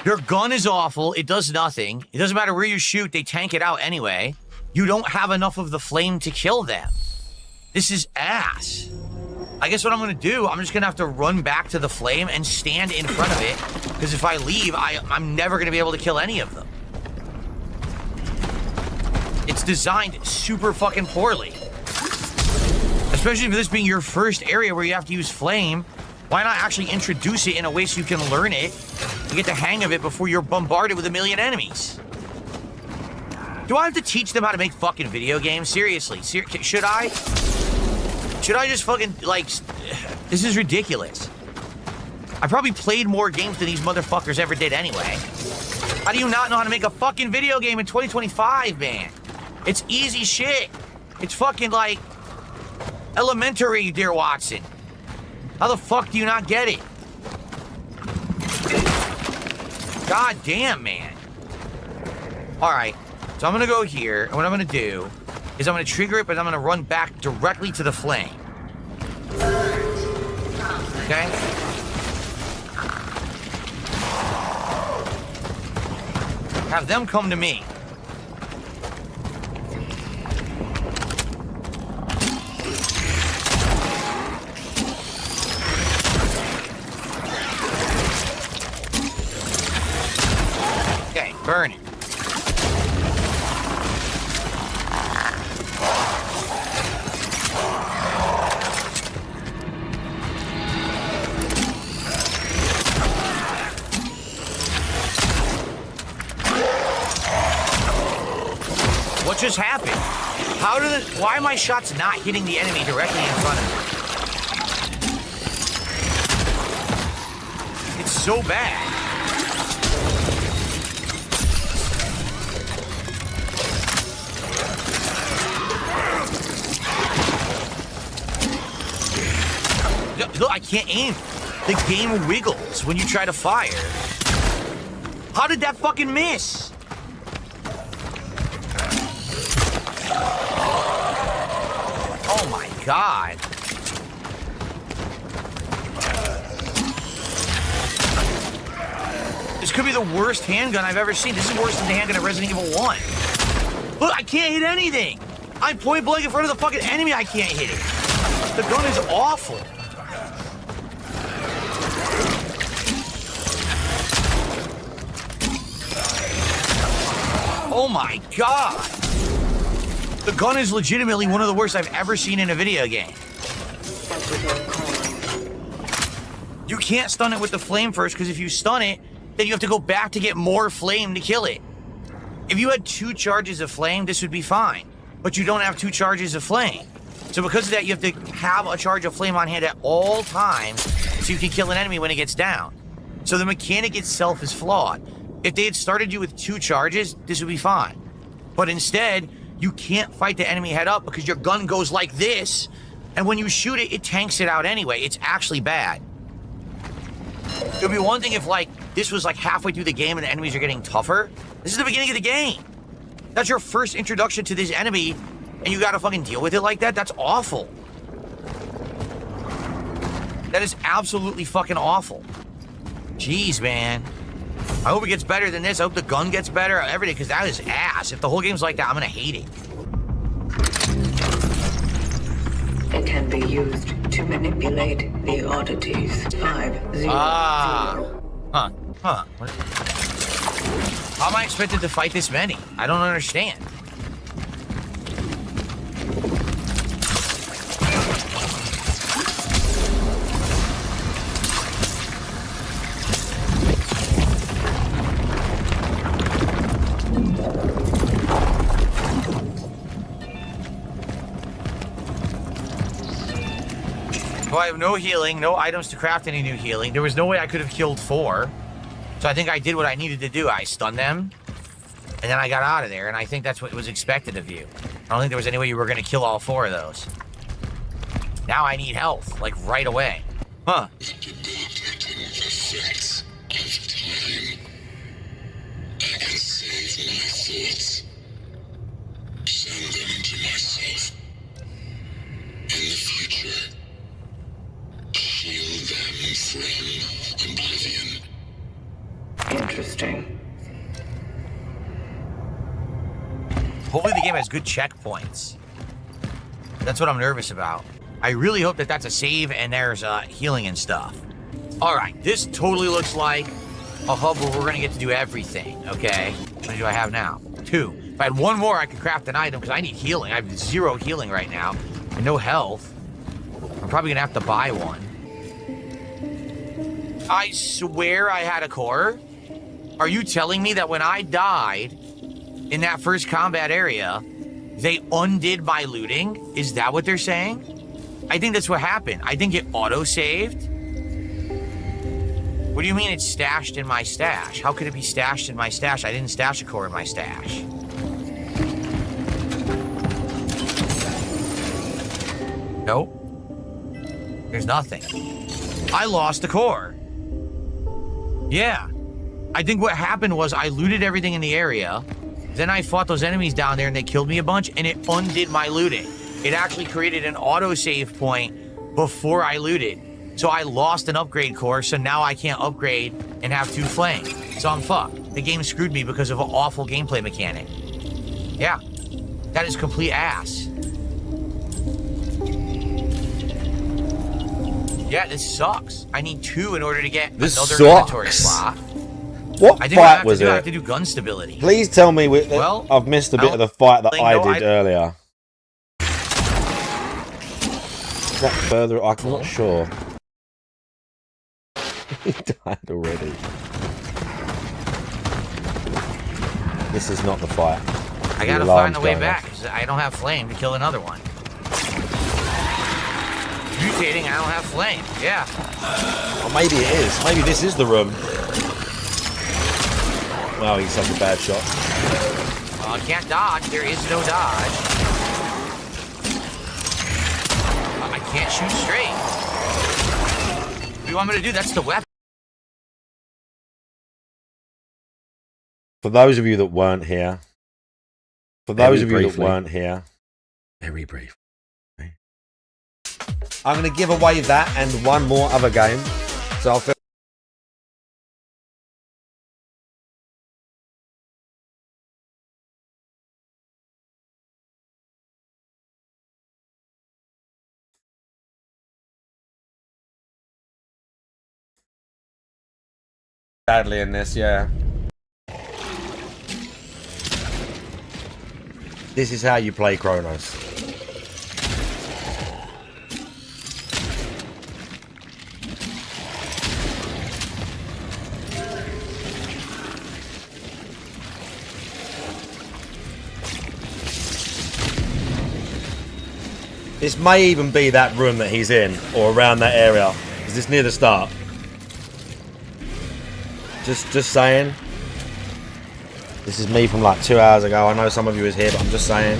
Your gun is awful. It does nothing. It doesn't matter where you shoot. They tank it out anyway. You don't have enough of the flame to kill them. This is ass. I guess what I'm going to do, I'm just going to have to run back to the flame and stand in front of it. Because if I leave, I'm never going to be able to kill any of them. It's designed super fucking poorly. Especially for this being your first area where you have to use flame. Why not actually introduce it in a way so you can learn it and get the hang of it before you're bombarded with a million enemies? Do I have to teach them how to make fucking video games? Seriously, should I? Should I just fucking, like, this is ridiculous. I probably played more games than these motherfuckers ever did anyway. How do you not know how to make a fucking video game in 2025, man? It's easy shit. It's fucking, like, elementary, dear Watson. How the fuck do you not get it? God damn, man. All right, so I'm gonna go here, and what I'm gonna do is I'm gonna trigger it, but I'm gonna run back directly to the flame. Okay? Have them come to me. Okay, burn it. What just happened? Why are my shots not hitting the enemy directly in front of me? It's so bad. Look, I can't aim. The game wiggles when you try to fire. How did that fucking miss? Oh my God. This could be the worst handgun I've ever seen. This is worse than the handgun at Resident Evil 1. Look, I can't hit anything. I'm point blank in front of the fucking enemy. I can't hit it. The gun is awful. Oh my God. The gun is legitimately one of the worst I've ever seen in a video game. You can't stun it with the flame first, because if you stun it, then you have to go back to get more flame to kill it. If you had 2 charges of flame, this would be fine. But you don't have 2 charges of flame. So because of that, you have to have a charge of flame on hand at all times so you can kill an enemy when it gets down. So the mechanic itself is flawed. If they had started you with 2 charges, this would be fine. But instead, you can't fight the enemy head up because your gun goes like this, and when you shoot it, it tanks it out anyway. It's actually bad. It would be one thing if, like, this was, like, halfway through the game and the enemies are getting tougher. This is the beginning of the game. That's your first introduction to this enemy, and you gotta fucking deal with it like that? That's awful. That is absolutely fucking awful. Jeez, man. I hope it gets better than this. I hope the gun gets better, everything, because that is ass. If the whole game's like that, I'm gonna hate it. It can be used to manipulate the oddities. 5-0. Huh. What? How am I expected to fight this many? I don't understand. So I have no healing, no items to craft any new healing. There was no way I could have killed 4. So I think I did what I needed to do. I stunned them, and then I got out of there, and I think that's what was expected of you. I don't think there was any way you were going to kill all 4 of those. Now I need health, like right away. Huh. The debilitating effects of time. I can save my thoughts. Send them to myself. In the future, shield them from oblivion. Interesting. Hopefully the game has good checkpoints. That's what I'm nervous about. I really hope that that's a save and there's healing and stuff. All right, this totally looks like a hub where we're gonna get to do everything, okay? How many do I have now? 2. If I had 1 more, I could craft an item because I need healing. I have 0 healing right now and no health. I'm probably gonna have to buy one. I swear I had a core. Are you telling me that when I died, in that first combat area, they undid my looting? Is that what they're saying? I think that's what happened. I think it auto-saved. What do you mean it's stashed in my stash? How could it be stashed in my stash? I didn't stash a core in my stash. Nope. There's nothing. I lost the core. Yeah. I think what happened was I looted everything in the area. Then I fought those enemies down there and they killed me a bunch and it undid my looting. It actually created an autosave point before I looted. So I lost an upgrade core, so now I can't upgrade and have 2 flame. So I'm fucked. The game screwed me because of an awful gameplay mechanic. Yeah. That is complete ass. Yeah, this sucks. I need 2 in order to get another inventory slot. What I think fight was it? I have to do gun stability. Please tell me Well, I've missed a bit of the fight that I did earlier. Is that further? I'm not sure. He died already. This is not the fight. I gotta find the way back because I don't have flame to kill another one. Mutating, I don't have flame. Yeah. Or maybe it is. Maybe this is the room. Wow, he's such a bad shot. Well, I can't dodge. There is no dodge. I can't shoot straight. What do you want me to do? That's the weapon. For those of you that weren't here, very brief. Okay. I'm going to give away that and one more other game. So I'll badly in this, yeah. This is how you play Chronos. This may even be that room that he's in, or around that area. Is this near the start? Just saying. This is me from like 2 hours ago. I know some of you is here, but I'm just saying.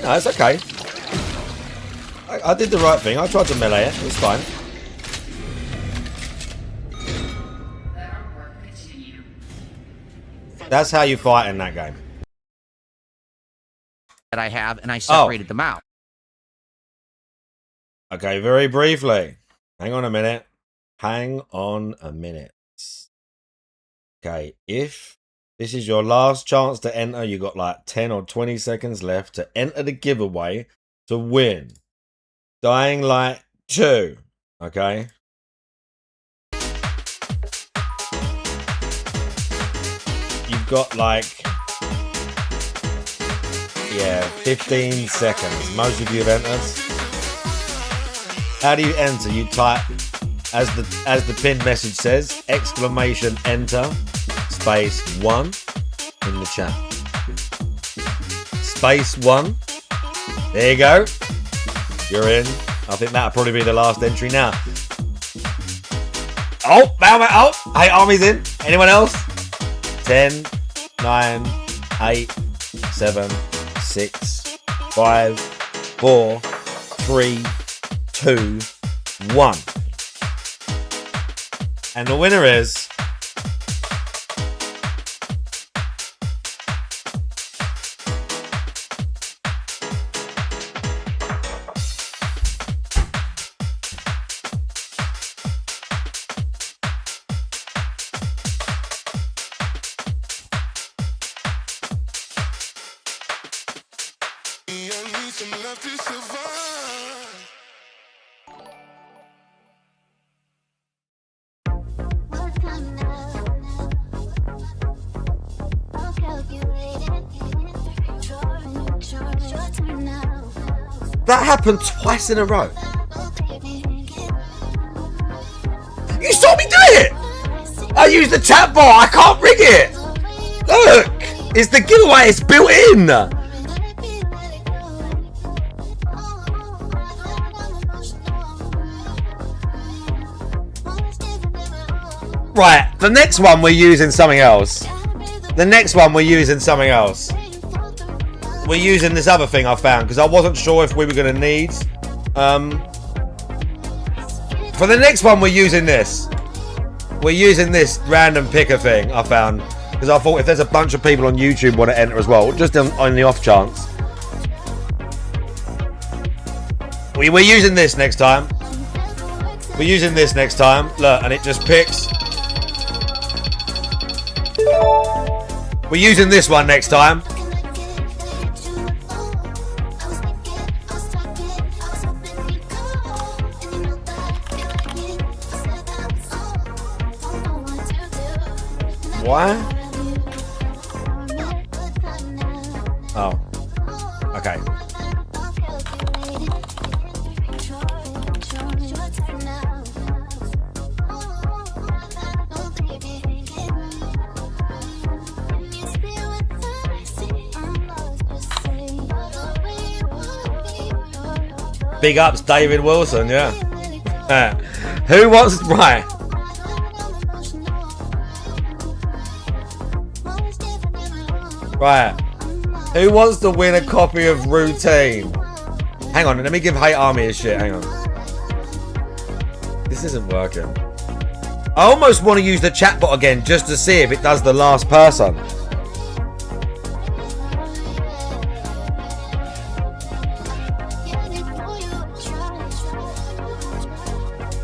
No, it's okay. I did the right thing. I tried to melee it. It's fine. That's how you fight in that game. That I have, and I separated them out. Okay, very briefly. Hang on a minute. Hang on a minute. Okay, if this is your last chance to enter, you got like 10 or 20 seconds left to enter the giveaway to win Dying Light 2. Okay? You've got like, 15 seconds. Most of you have entered. How do you enter? You type, as the pinned message says, exclamation enter, space 1 in the chat. Space 1. There you go. You're in. I think that'll probably be the last entry now. Oh, hey, Army's in. Anyone else? 10, 9, 8, 7, 6, 5, 4, 3, 2, 1. And the winner is nothing left to survive. That happened twice in a row. You saw me do it! I used the chat bar, I can't rig it! Look! It's the giveaway, it's built in! Right, the next one we're using something else. The next one we're using something else. We're using this other thing I found because I wasn't sure if we were going to need. For the next one, we're using this. We're using this random picker thing I found because I thought if there's a bunch of people on YouTube want to enter as well, just on the off chance. We're using this next time. We're using this next time. Look, and it just picks. We're using this one next time. Why? Oh. Okay. Big ups, David Wilson, yeah. Who wants... Right. Right. Who wants to win a copy of Routine? Hang on, let me give Hate Army a shit. Hang on. This isn't working. I almost want to use the chatbot again just to see if it does the last person.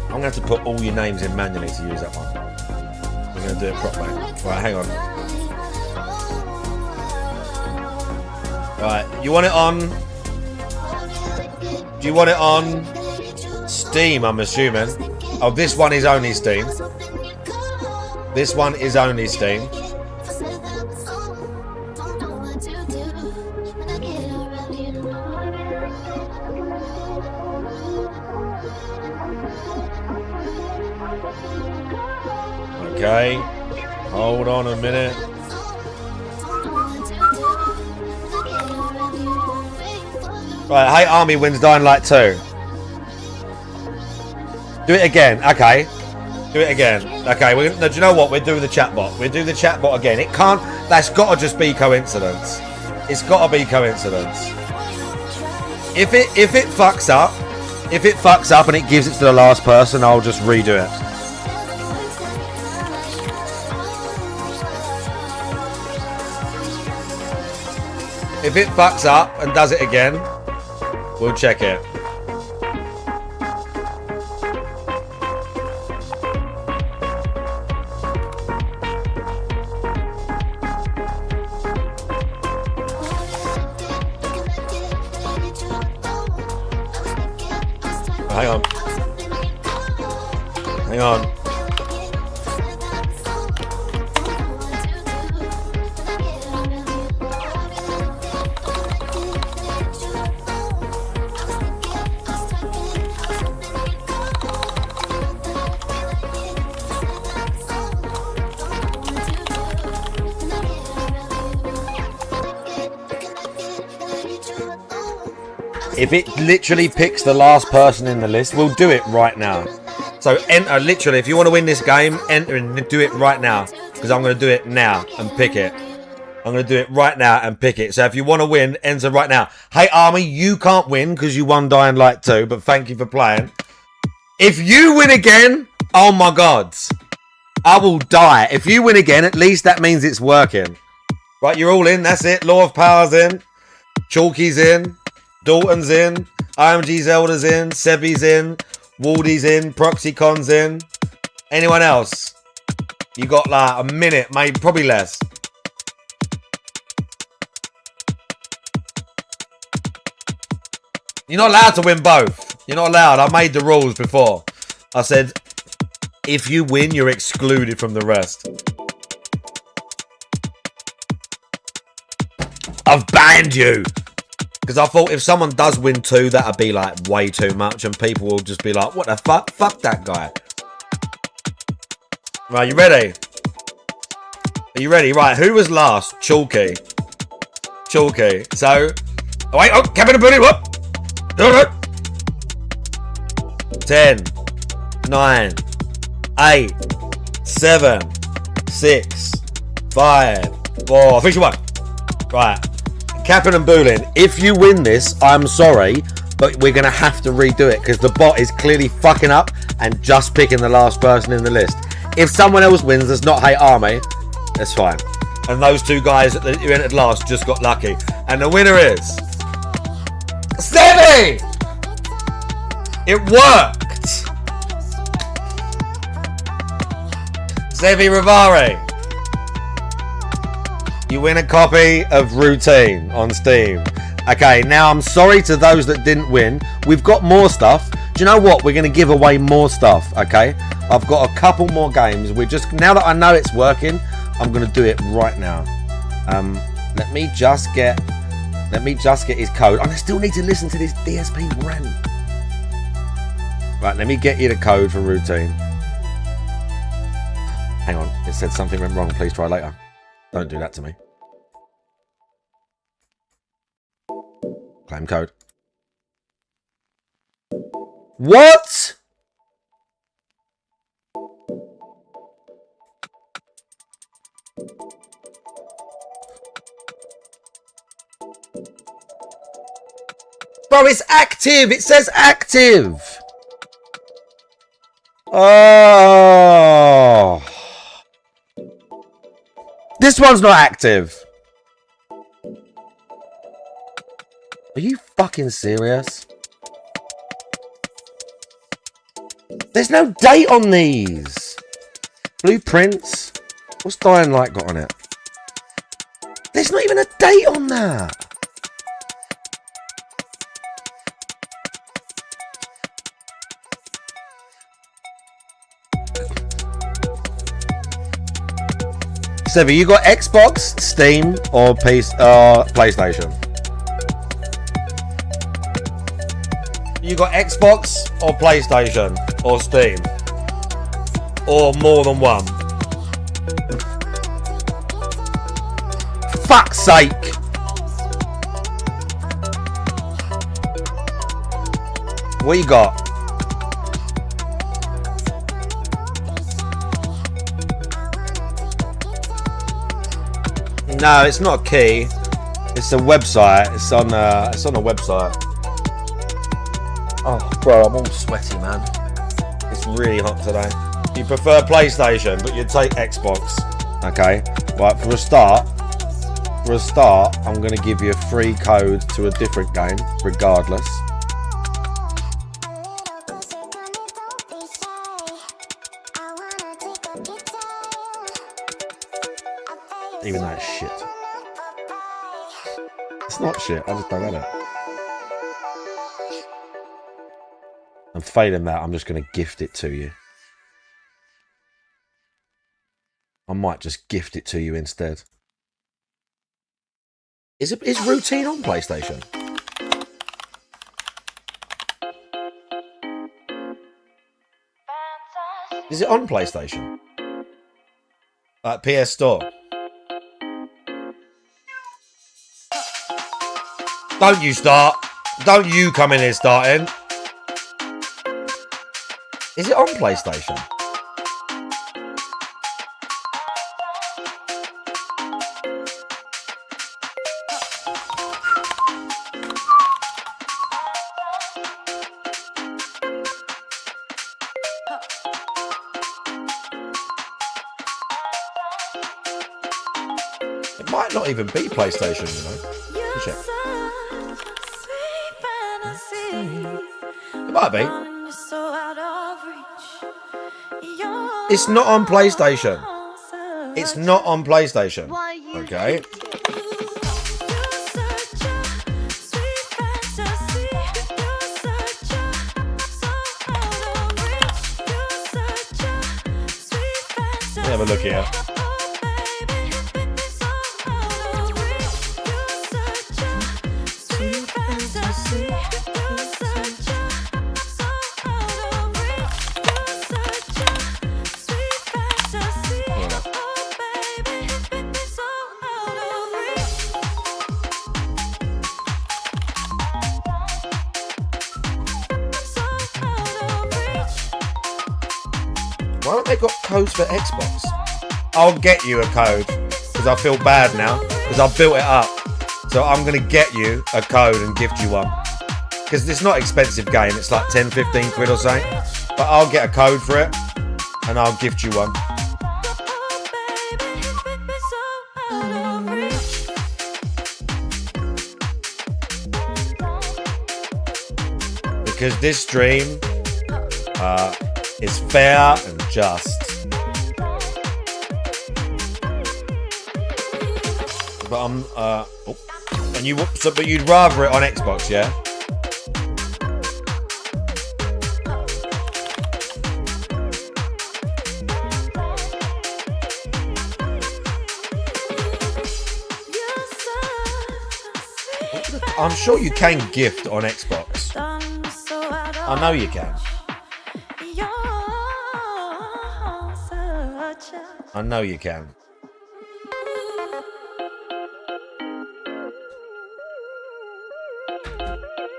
I'm going to have to put all your names in manually to use that one. We're going to do it properly. Right, hang on. Right, you want it on... Do you want it on Steam, I'm assuming? Oh, this one is only Steam. This one is only Steam. Okay. Hold on a minute. Right, Hate Army wins Dying Light 2. Do it again. Okay. Do it again. Okay, we're gonna, no, do you know what? We're doing the chatbot. We'll do the chatbot again. It can't... That's got to just be coincidence. It's got to be coincidence. If it fucks up... If it fucks up and it gives it to the last person, I'll just redo it. If it fucks up and does it again, we'll check it. Hang on. Hang on. If it literally picks the last person in the list, we'll do it right now. So enter, literally, if you want to win this game, enter and do it right now. Because I'm going to do it now and pick it. I'm going to do it right now and pick it. So if you want to win, enter right now. Hey, Army, you can't win because you won Dying Light 2, but thank you for playing. If you win again, oh my God, I will die. If you win again, at least that means it's working. Right, you're all in, that's it. Law of Power's in. Chalky's in. Dalton's in, IMG Zelda's in, Sebi's in, Waldy's in, Proxycon's in. Anyone else? You got like a minute, maybe probably less. You're not allowed to win both. You're not allowed. I made the rules before. I said, if you win, you're excluded from the rest. I've banned you. Because I thought if someone does win 2, that'd be like way too much. And people will just be like, what the fuck? Fuck that guy. Right, you ready? Are you ready? Right, who was last? Chalky. Chalky. So, oh, wait, oh, cabin and booty, whoop. 10, 9, 8, 7, 6, 5, 4, 3, 2, 1. Right. Captain and Boolin, if you win this, I'm sorry, but we're going to have to redo it because the bot is clearly fucking up and just picking the last person in the list. If someone else wins that's not Hate Army, that's fine. And those 2 guys that you entered last just got lucky. And the winner is... Sevi! It worked! Sevi Rivari. You win a copy of Routine on Steam. Okay, now I'm sorry to those that didn't win. We've got more stuff. Do you know what? We're going to give away more stuff, okay? I've got a couple more games. We're just... Now that I know it's working, I'm going to do it right now. Let me just get his code. I still need to listen to this DSP rant. Right, let me get you the code for Routine. Hang on, it said something went wrong. Please try later. Don't do that to me. Claim code. What? Bro, it's active. It says active. Oh. This one's not active. Are you fucking serious? There's no date on these. Blueprints. What's Dying Light got on it? There's not even a date on that. Sevi, you got Xbox, Steam, or PlayStation? You got Xbox or PlayStation or Steam? Or more than one? Fuck's sake! What you got? No, it's not a key. It's a website. It's on a website. Oh, bro, I'm all sweaty, man. It's really hot today. You prefer PlayStation, but you'd take Xbox. Okay. Right, for a start, I'm going to give you a free code to a different game, regardless. Even though it's shit. It's not shit, I just don't have it. And failing that, I'm just going to gift it to you. I might just gift it to you instead. Is Routine on PlayStation? Is it on PlayStation? PS Store. Don't you start. Don't you come in here starting. Is it on PlayStation? It might not even be PlayStation, you know. Check. It might be. It's not on PlayStation. It's not on PlayStation. Okay. have a look here. Why don't they got codes for Xbox? I'll get you a code because I feel bad now because I built it up. So I'm going to get you a code and gift you one. Because it's not an expensive game. It's like 10, 15 quid or something. But I'll get a code for it and I'll gift you one. Because this stream is fair and just. But I'm and you but you'd rather it on Xbox, yeah? I'm sure you can gift on Xbox. I know you can. I know you can.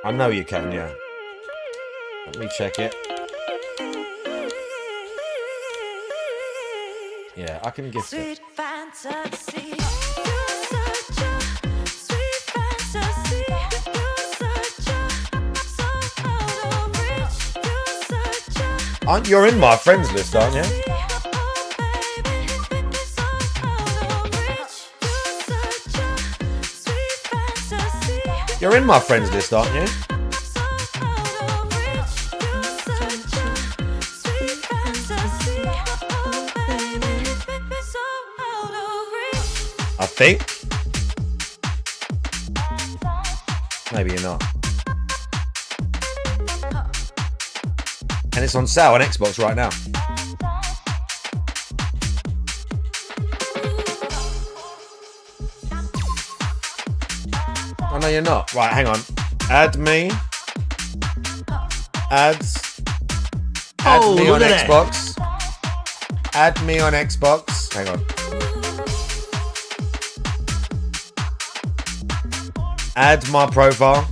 I know you can, yeah. Let me check it. Yeah, I can gift it. You're in my friends list, aren't you? You're in my friends list, aren't you? I think. Maybe you're not. And it's on sale on Xbox right now. Oh, no, you're not. Right, hang on. Add me. Ads. Add me on Xbox. Add me on Xbox. Hang on. Add my profile.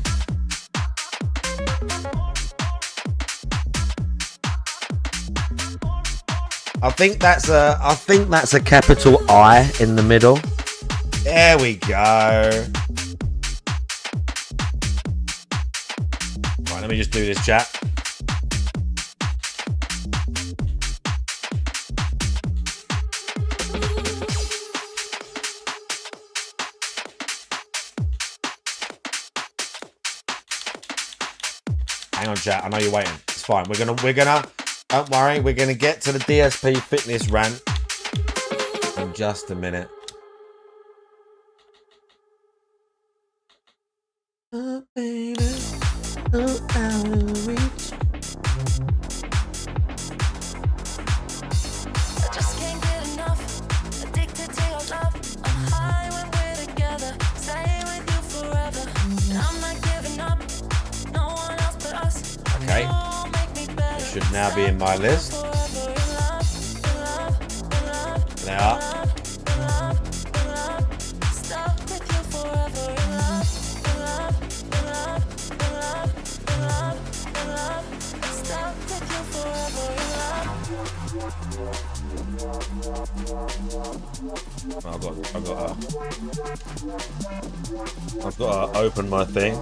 I think that's a capital I in the middle. There we go. Right, let me just do this, chat. Hang on, chat. I know you're waiting. It's fine. We're gonna. Don't worry. We're gonna get to the DSP fitness rant in just a minute. Oh, baby. Oh, out of reach. I just can't get enough. Addicted to your love. I'm high when we're together. Stay with you forever. I'm not giving up. No one else but us. Okay. It should now be in my list. They are. I've got to open my thing.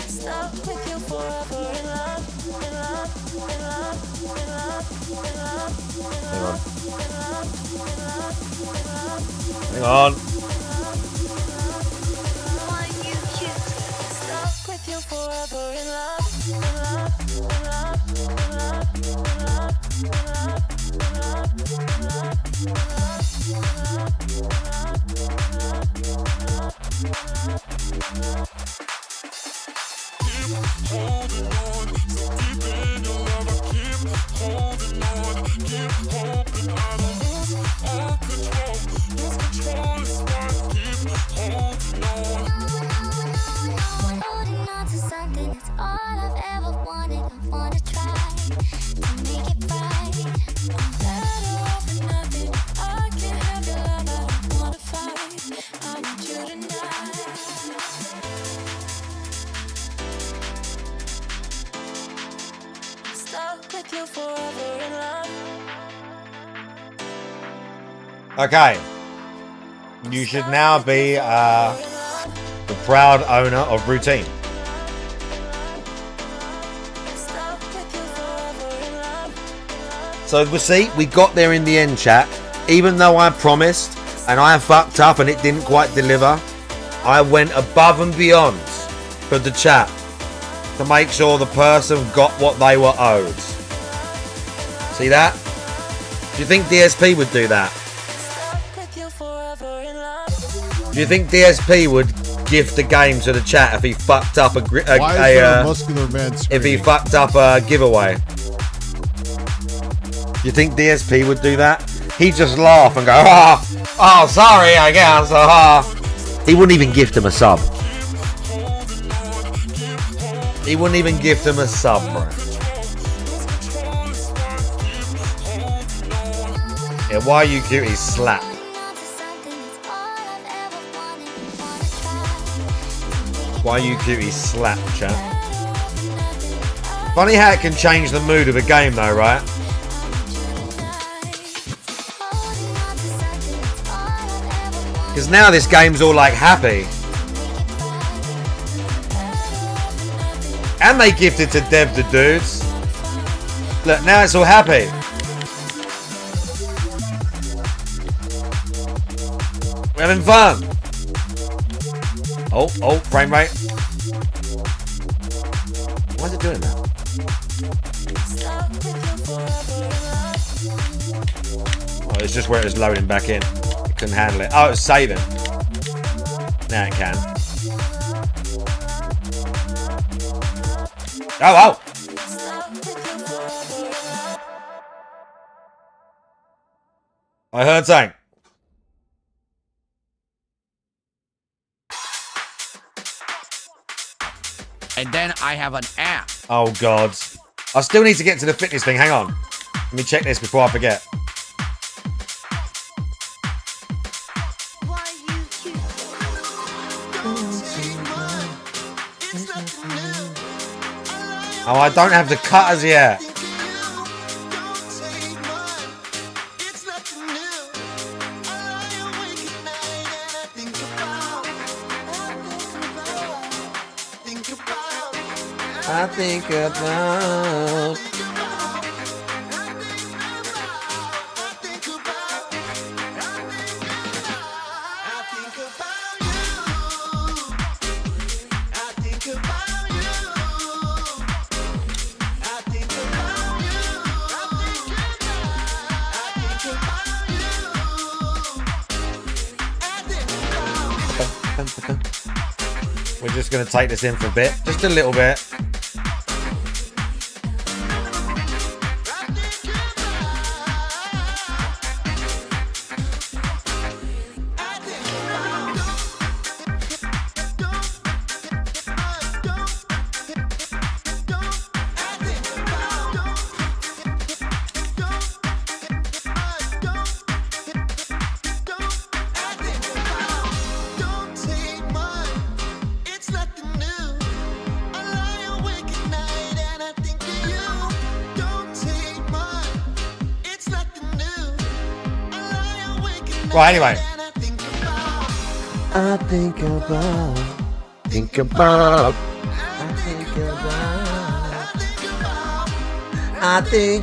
Stuck with you forever in love, in love, in love, in love, in love, Hang on. in Hang on. Stuck with you forever in love, in love, in love, in love, in love, in love, in love, in Holding on, so deep in your love, I keep holding on, keep Okay. You should now be the proud owner of routine. So we see, we got there in the end, chat. Even though I promised and I fucked up and it didn't quite deliver, I went above and beyond for the chat to make sure the person got what they were owed. See that? Do you think DSP would do that? Do you think DSP would gift the game to the chat if he fucked up a muscular man if he fucked up a giveaway? You think DSP would do that? He'd just laugh and go, oh, sorry, I guess. He wouldn't even gift him a sub. He wouldn't even gift him a sub, bro. Yeah, why are you cutie slap? Why you cutie slap, chat? Funny how it can change the mood of a game though, right? Because now this game's all like happy. And they gifted to Dev the Dudes. Look, now it's all happy. We're having fun. Oh, frame rate. Why is it doing that? Oh, it's just where it was loading back in. It couldn't handle it. Oh, it's saving. Now it can. Oh! I heard something. And then I have an app. Oh, God. I still need to get to the fitness thing. Hang on. Let me check this before I forget. Oh, I don't have the cutters yet. I think about. We're just going to take this in for a bit. Just a little bit. Right, anyway. I think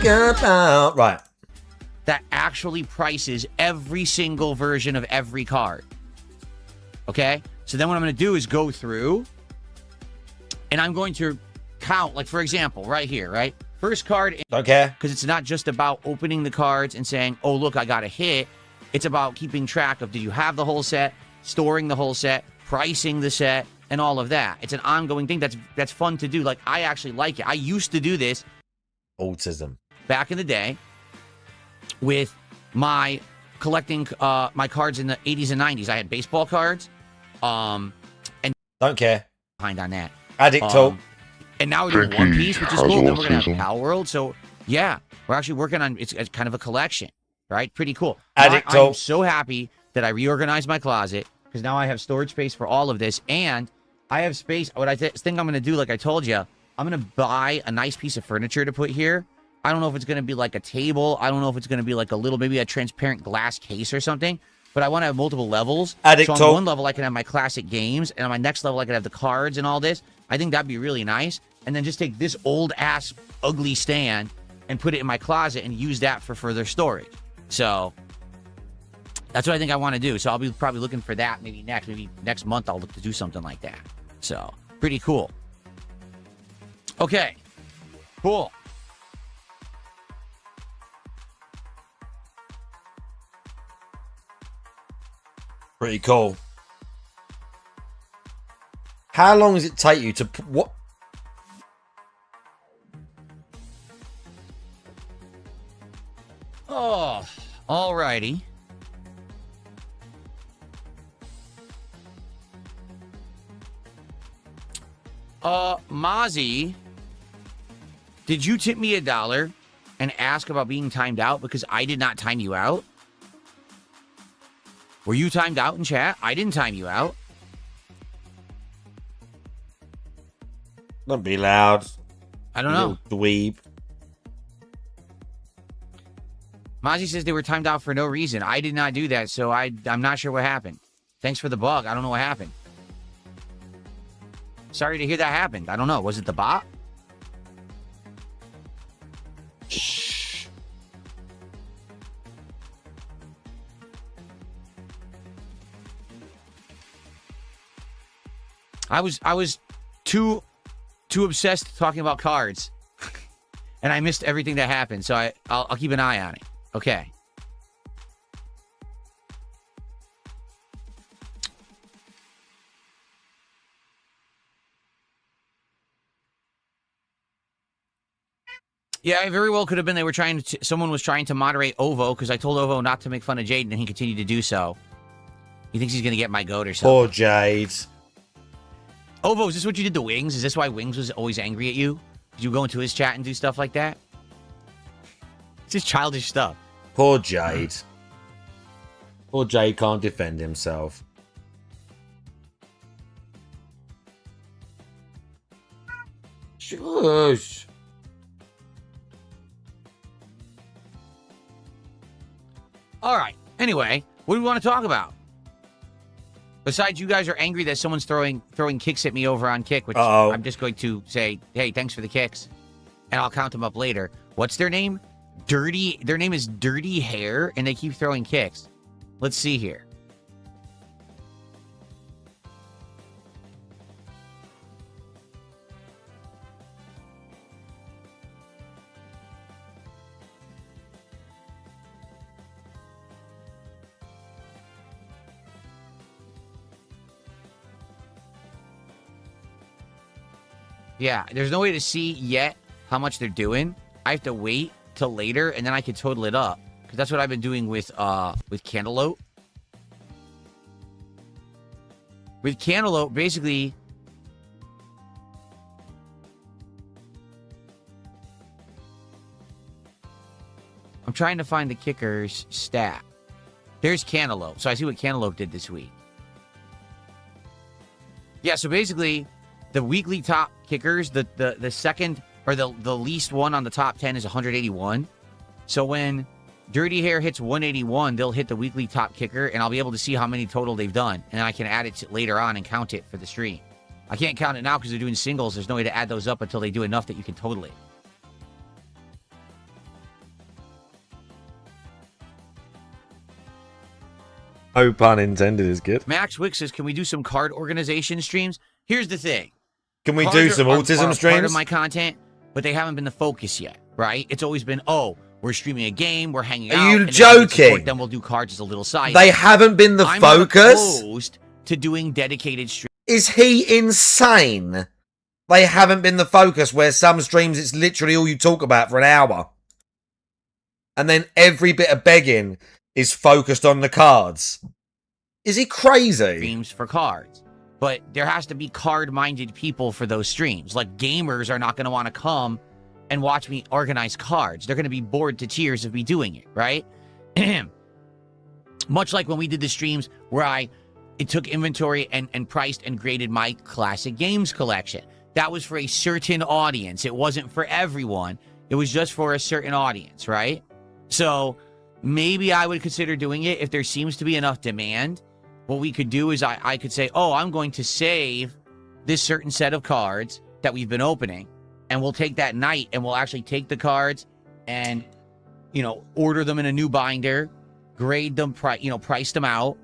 about. Right. That actually prices every single version of every card. Okay? So then what I'm going to do is go through and I'm going to count, like, for example, right here, right? First card. Okay. Because it's not just about opening the cards and saying, oh, look, I got a hit. It's about keeping track of, did you have the whole set, storing the whole set, pricing the set, and all of that. It's an ongoing thing that's fun to do. Like, I actually like it. I used to do this. Autism. Back in the day with my collecting my cards in the 80s and 90s. I had baseball cards. And don't care. Behind on that. Addict talk. And now we're doing One Piece, which is cool. Then we're going to have Power World. So, yeah, we're actually working on, it's kind of a collection. Right? Pretty cool. I'm so happy that I reorganized my closet because now I have storage space for all of this. And I have space. What I think I'm going to do, like I told you, I'm going to buy a nice piece of furniture to put here. I don't know if it's going to be like a table. I don't know if it's going to be like a little, maybe a transparent glass case or something. But I want to have multiple levels. So on one level, I can have my classic games. And on my next level, I can have the cards and all this. I think that'd be really nice. And then just take this old-ass ugly stand and put it in my closet and use that for further storage. So that's what I think I want to do. So I'll be probably looking for that maybe next month I'll look to do something like that. So pretty cool. Okay. Cool. Pretty cool. How long does it take you to what? Oh, alrighty. Mozzie, did you tip me $1 and ask about being timed out because I did not time you out? Were you timed out in chat? I didn't time you out. Don't be loud. I don't know. Dweeb. Mozzie says they were timed out for no reason. I did not do that, so I'm not sure what happened. Thanks for the bug. I don't know what happened. Sorry to hear that happened. I don't know. Was it the bot? Shh. I was too obsessed talking about cards, and I missed everything that happened. So I'll keep an eye on it. Okay. Yeah, it very well could have been they were trying to. Someone was trying to moderate Ovo because I told Ovo not to make fun of Jade, and he continued to do so. He thinks he's gonna get my goat or something. Poor Jade. Ovo, is this what you did to Wings? Is this why Wings was always angry at you? Did you go into his chat and do stuff like that? It's just childish stuff. Poor Jade. Poor Jade can't defend himself. Shush. All right. Anyway, what do we want to talk about? Besides, you guys are angry that someone's throwing kicks at me over on Kick, which I'm just going to say, hey, thanks for the kicks, and I'll count them up later. What's their name? Dirty. Their name is Dirty Hair, and they keep throwing kicks. Let's see here. Yeah, there's no way to see yet how much they're doing. I have to wait till later, and then I can total it up. Because that's what I've been doing with Cantaloupe. With Cantaloupe, basically... I'm trying to find the kicker's stat. There's Cantaloupe. So I see what Cantaloupe did this week. Yeah, so basically... The weekly top kickers, the second or the least one on the top 10 is 181. So when Dirty Hair hits 181, they'll hit the weekly top kicker, and I'll be able to see how many total they've done. And I can add it later on and count it for the stream. I can't count it now because they're doing singles. There's no way to add those up until they do enough that you can total it. No pun intended is good. Max Wick says, can we do some card organization streams? Here's the thing. Can we do some autism streams? Part of my content, but they haven't been the focus yet, right? It's always been, oh, we're streaming a game, we're hanging out. Are you and joking? Then we'll do cards as a little side. They haven't been the focus? I'm not opposed to doing dedicated streams. Is he insane? They haven't been the focus, where some streams it's literally all you talk about for an hour. And then every bit of begging is focused on the cards. Is he crazy? Streams for cards. But there has to be card-minded people for those streams. Like, gamers are not going to want to come and watch me organize cards. They're going to be bored to tears of me doing it, right? Much like when we did the streams where it took inventory and priced and graded my classic games collection. That was for a certain audience. It wasn't for everyone. It was just for a certain audience, right? So maybe I would consider doing it if there seems to be enough demand. What we could do is I could say, oh, I'm going to save this certain set of cards that we've been opening, and we'll take that night and we'll actually take the cards and, you know, order them in a new binder, grade them, price them out,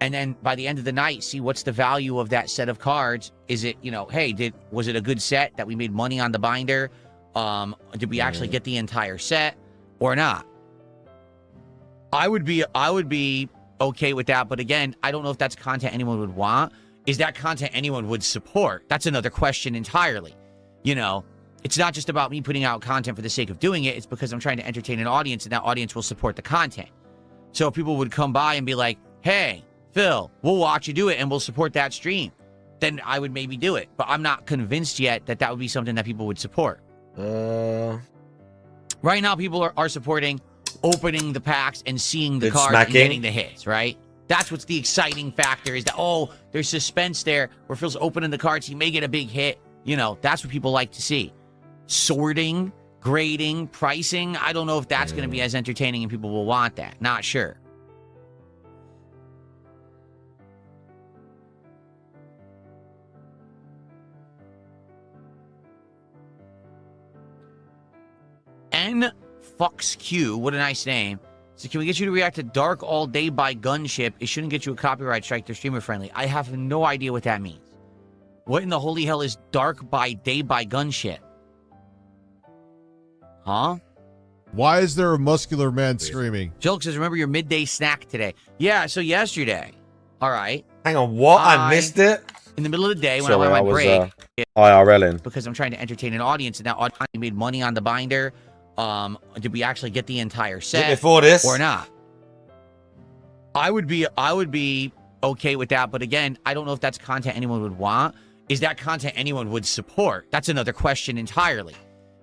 and then by the end of the night, see what's the value of that set of cards. Is it, you know, hey, was it a good set that we made money on the binder? Did we actually get the entire set or not? I would be okay with that, but again, I don't know if that's content anyone would want. Is that content anyone would support? That's another question entirely. You know, it's not just about me putting out content for the sake of doing it. It's because I'm trying to entertain an audience, and that audience will support the content. So if people would come by and be like, hey, Phil, we'll watch you do it and we'll support that stream, then I would maybe do it. But I'm not convinced yet that that would be something that people would support. Right now, people are supporting opening the packs and seeing the cards and getting the hits, right? That's what's the exciting factor, is that, oh, there's suspense there where Phil's opening the cards. He may get a big hit. You know, that's what people like to see. Sorting, grading, pricing, I don't know if that's going to be as entertaining and people will want that. Not sure. NFuxQ, what a nice name. So can we get you to react to Dark All Day by Gunship? It shouldn't get you a copyright strike. They're streamer friendly. I have no idea what that means. What in the holy hell is Dark by Day by Gunship? Huh? Why is there a muscular man screaming? Joke says, remember your midday snack today. Yeah, so yesterday. All right. Hang on, what? I missed it? In the middle of the day when I went on my break. IRLing. Because I'm trying to entertain an audience, and that audience made money on the binder. Did we actually get the entire set before this or not? I would be okay with that, but again, I don't know if that's content anyone would want. Is that content anyone would support? That's another question entirely.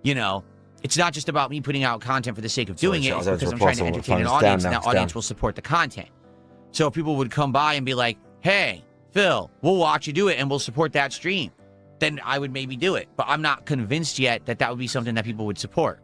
You know, it's not just about me putting out content for the sake of doing it. It's because I'm trying to entertain an audience, and that audience will support the content. So if people would come by and be like, hey, Phil, we'll watch you do it and we'll support that stream, then I would maybe do it. But I'm not convinced yet that that would be something that people would support.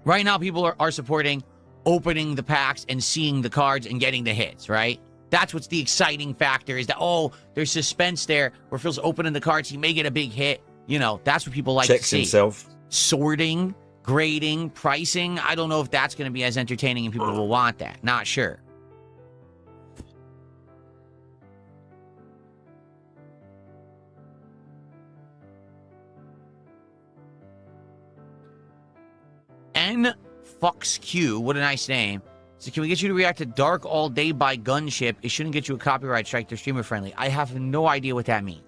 Right now, people are supporting opening the packs and seeing the cards and getting the hits, right? That's what's the exciting factor, is that, oh, there's suspense there where Phil's opening the cards. He may get a big hit. You know, that's what people like to see. Himself. Sorting, grading, pricing. I don't know if that's going to be as entertaining and people will want that. Not sure. NFuxQ, what a nice name. So can we get you to react to Dark All Day by Gunship? It shouldn't get you a copyright strike. They're streamer friendly. I have no idea what that means.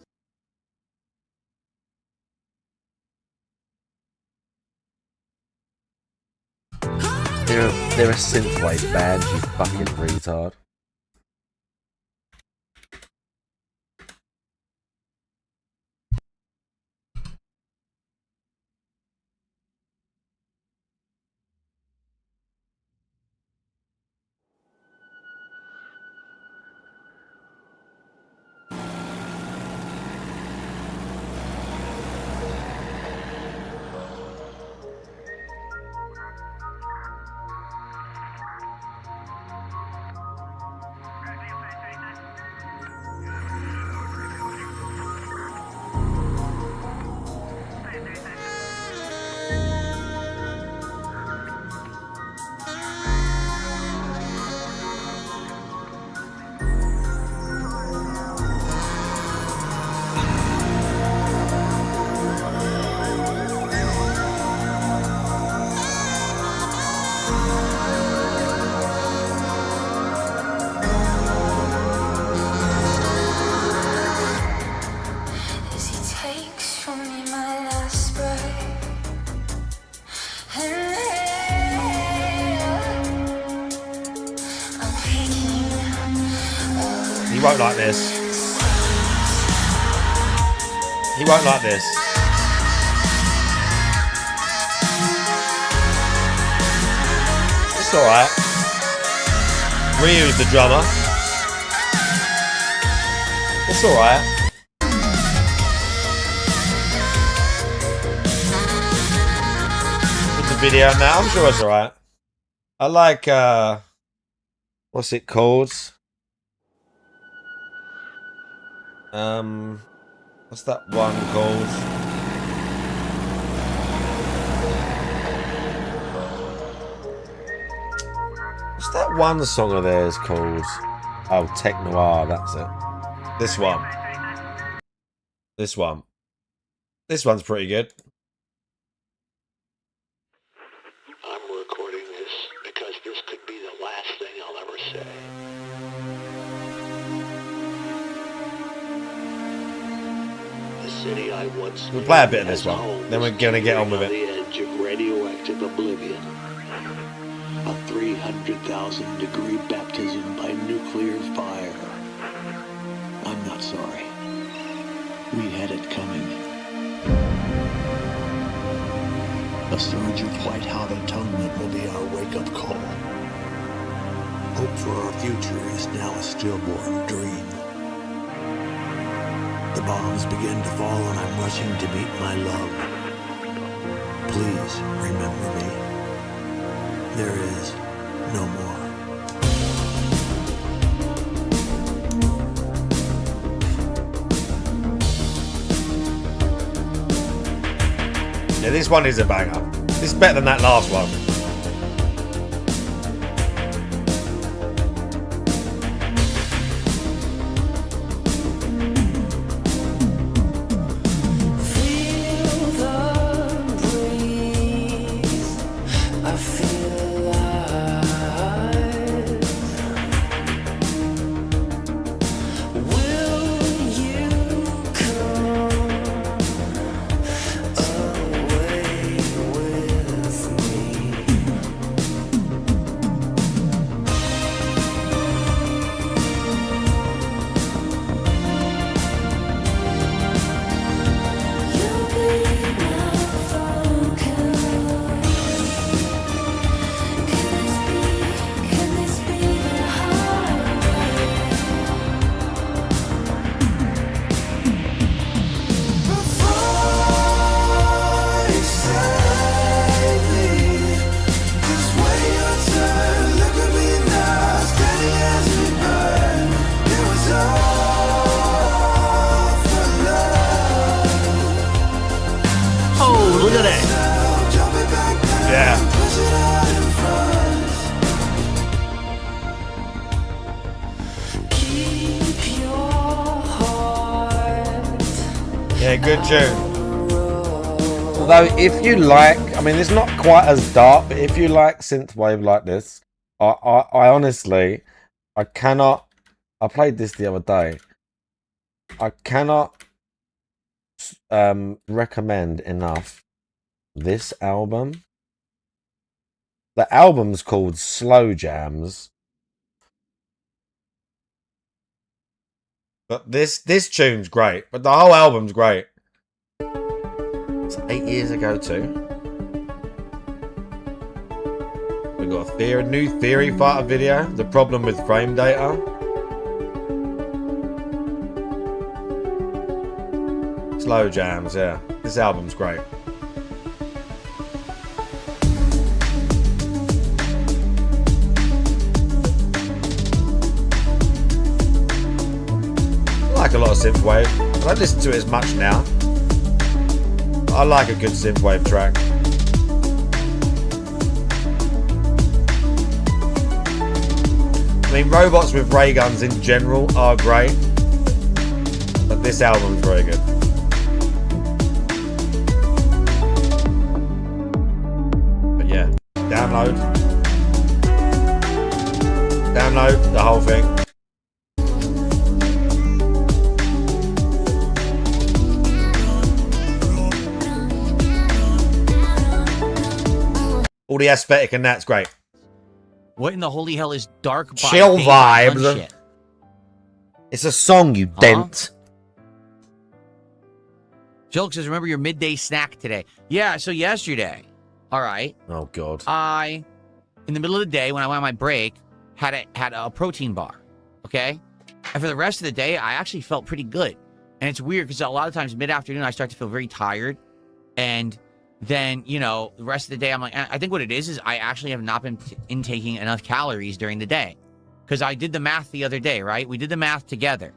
They're a synthwave band, you fucking retard. He won't like this. He won't like this. It's alright. Ryu's the drummer. It's alright. video now. I'm sure it's alright. I like, what's it called? What's that one called? What's that one song of theirs called? Oh, Tech Noir, that's it. This one. This one. This one's pretty good. I'm recording this because this could be the last thing I'll ever say. The city I once We'll play a bit of this one, then we're gonna get on with on the it. edge of radioactive oblivion. A 300,000 degree baptism by nuclear fire. I'm not sorry. We had it coming. A surge of white-hot atonement will be our wake-up call. Hope for our future is now a stillborn dream. The bombs begin to fall and I'm rushing to meet my love. Please remember me. There is no more. Yeah, this one is a banger. This is better than that last one. Yeah, good tune. Although, if you like, I mean, it's not quite as dark, but if you like synthwave like this, I honestly, I cannot. I played this the other day. I cannot recommend enough this album. The album's called Slow Jams. But this tune's great. But the whole album's great. It's 8 years ago too. We got a new Theory Fighter video. The problem with frame data. Slow Jams, yeah. This album's great. I like a lot of synthwave. I don't listen to it as much now. I like a good synthwave track. I mean, robots with ray guns in general are great, but this album is very good. But yeah, download the whole thing. All the aesthetic and that's great. What in the holy hell is Dark by Chill Daylight vibes. Shit? It's a song, you dent. Jill says, remember your midday snack today. Yeah, so yesterday, all right. Oh, God. I, in the middle of the day, when I went on my break, had a protein bar, okay? And for the rest of the day, I actually felt pretty good. And it's weird because a lot of times mid-afternoon, I start to feel very tired. And then, you know, the rest of the day, I'm like, I think what it is I actually have not been intaking enough calories during the day. Because I did the math the other day, right? We did the math together.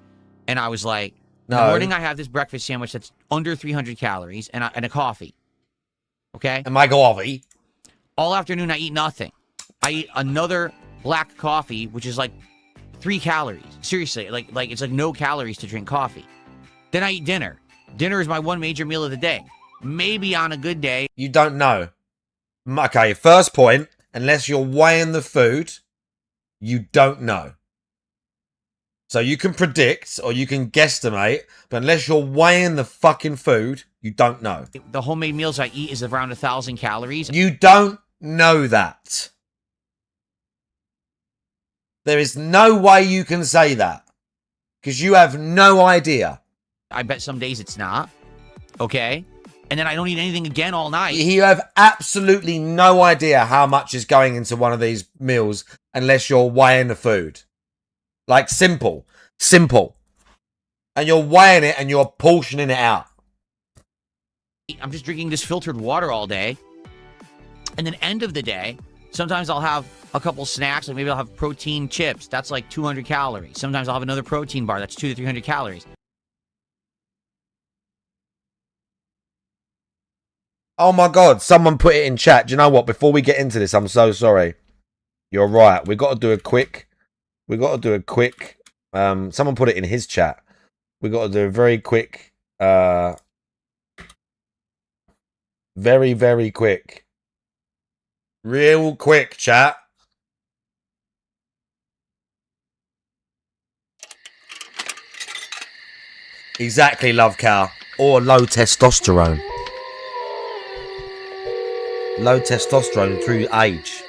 And I was like, in the morning, I have this breakfast sandwich that's under 300 calories and a coffee. Okay? And my coffee. All afternoon, I eat nothing. I eat another black coffee, which is like 3 calories. Seriously, like it's like no calories to drink coffee. Then I eat dinner. Dinner is my one major meal of the day. Maybe on a good day. You don't know. Okay, first point, unless you're weighing the food, you don't know. So you can predict or you can guesstimate, but unless you're weighing the fucking food, you don't know. The homemade meals I eat is around 1,000 calories. You don't know that. There is no way you can say that. Because you have no idea. I bet some days it's not. Okay? And then I don't eat anything again all night. You have absolutely no idea how much is going into one of these meals unless you're weighing the food. Like, simple. Simple. And you're weighing it and you're portioning it out. I'm just drinking this filtered water all day. And then end of the day, sometimes I'll have a couple snacks. Like maybe I'll have protein chips. That's like 200 calories. Sometimes I'll have another protein bar. That's 200 to 300 calories. Oh my God, someone put it in chat. Do you know what? Before we get into this, I'm so sorry. You're right. We got to do a quick... someone put it in his chat. We got to do a very quick... very, very quick. Real quick, chat. Exactly, love cow. Or low testosterone. Low testosterone through age.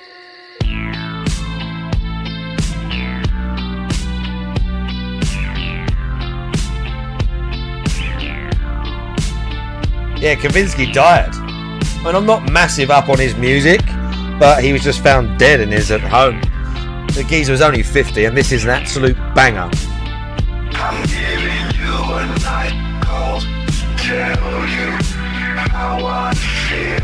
Yeah, Kavinsky died. I mean, I'm not massive up on his music, but he was just found dead in his home. The geezer was only 50, and this is an absolute banger. I'm giving you a night call to tell you how I feel.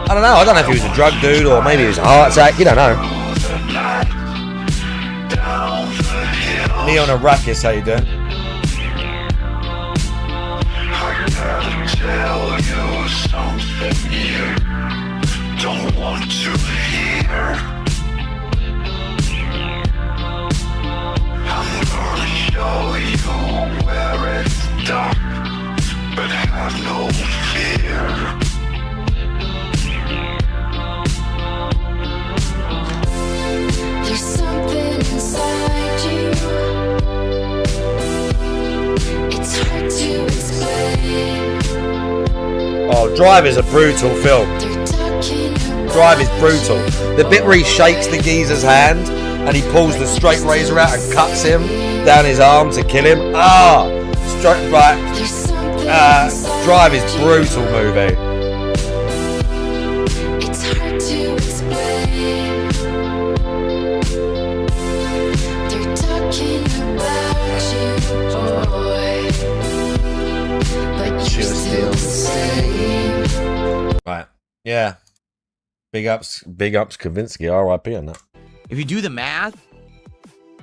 I don't know. I don't know if he was a drug dude or maybe it was a heart attack. You don't know. Neon Arrakis, how you doing? I gotta tell you something you don't want to hear. I'm gonna show you where it's dark, but have no fear. There's something inside you. It's hard to explain. Oh, Drive is a brutal film. Drive is brutal. The bit where he shakes the geezer's hand and he pulls the straight razor out and cuts him down his arm to kill him. Straight right. Drive is brutal movie. It's hard to explain. They're talking about you, boy, but you're still the same. Right. Yeah. Big ups, Kavinsky. R.I.P. on that. If you do the math,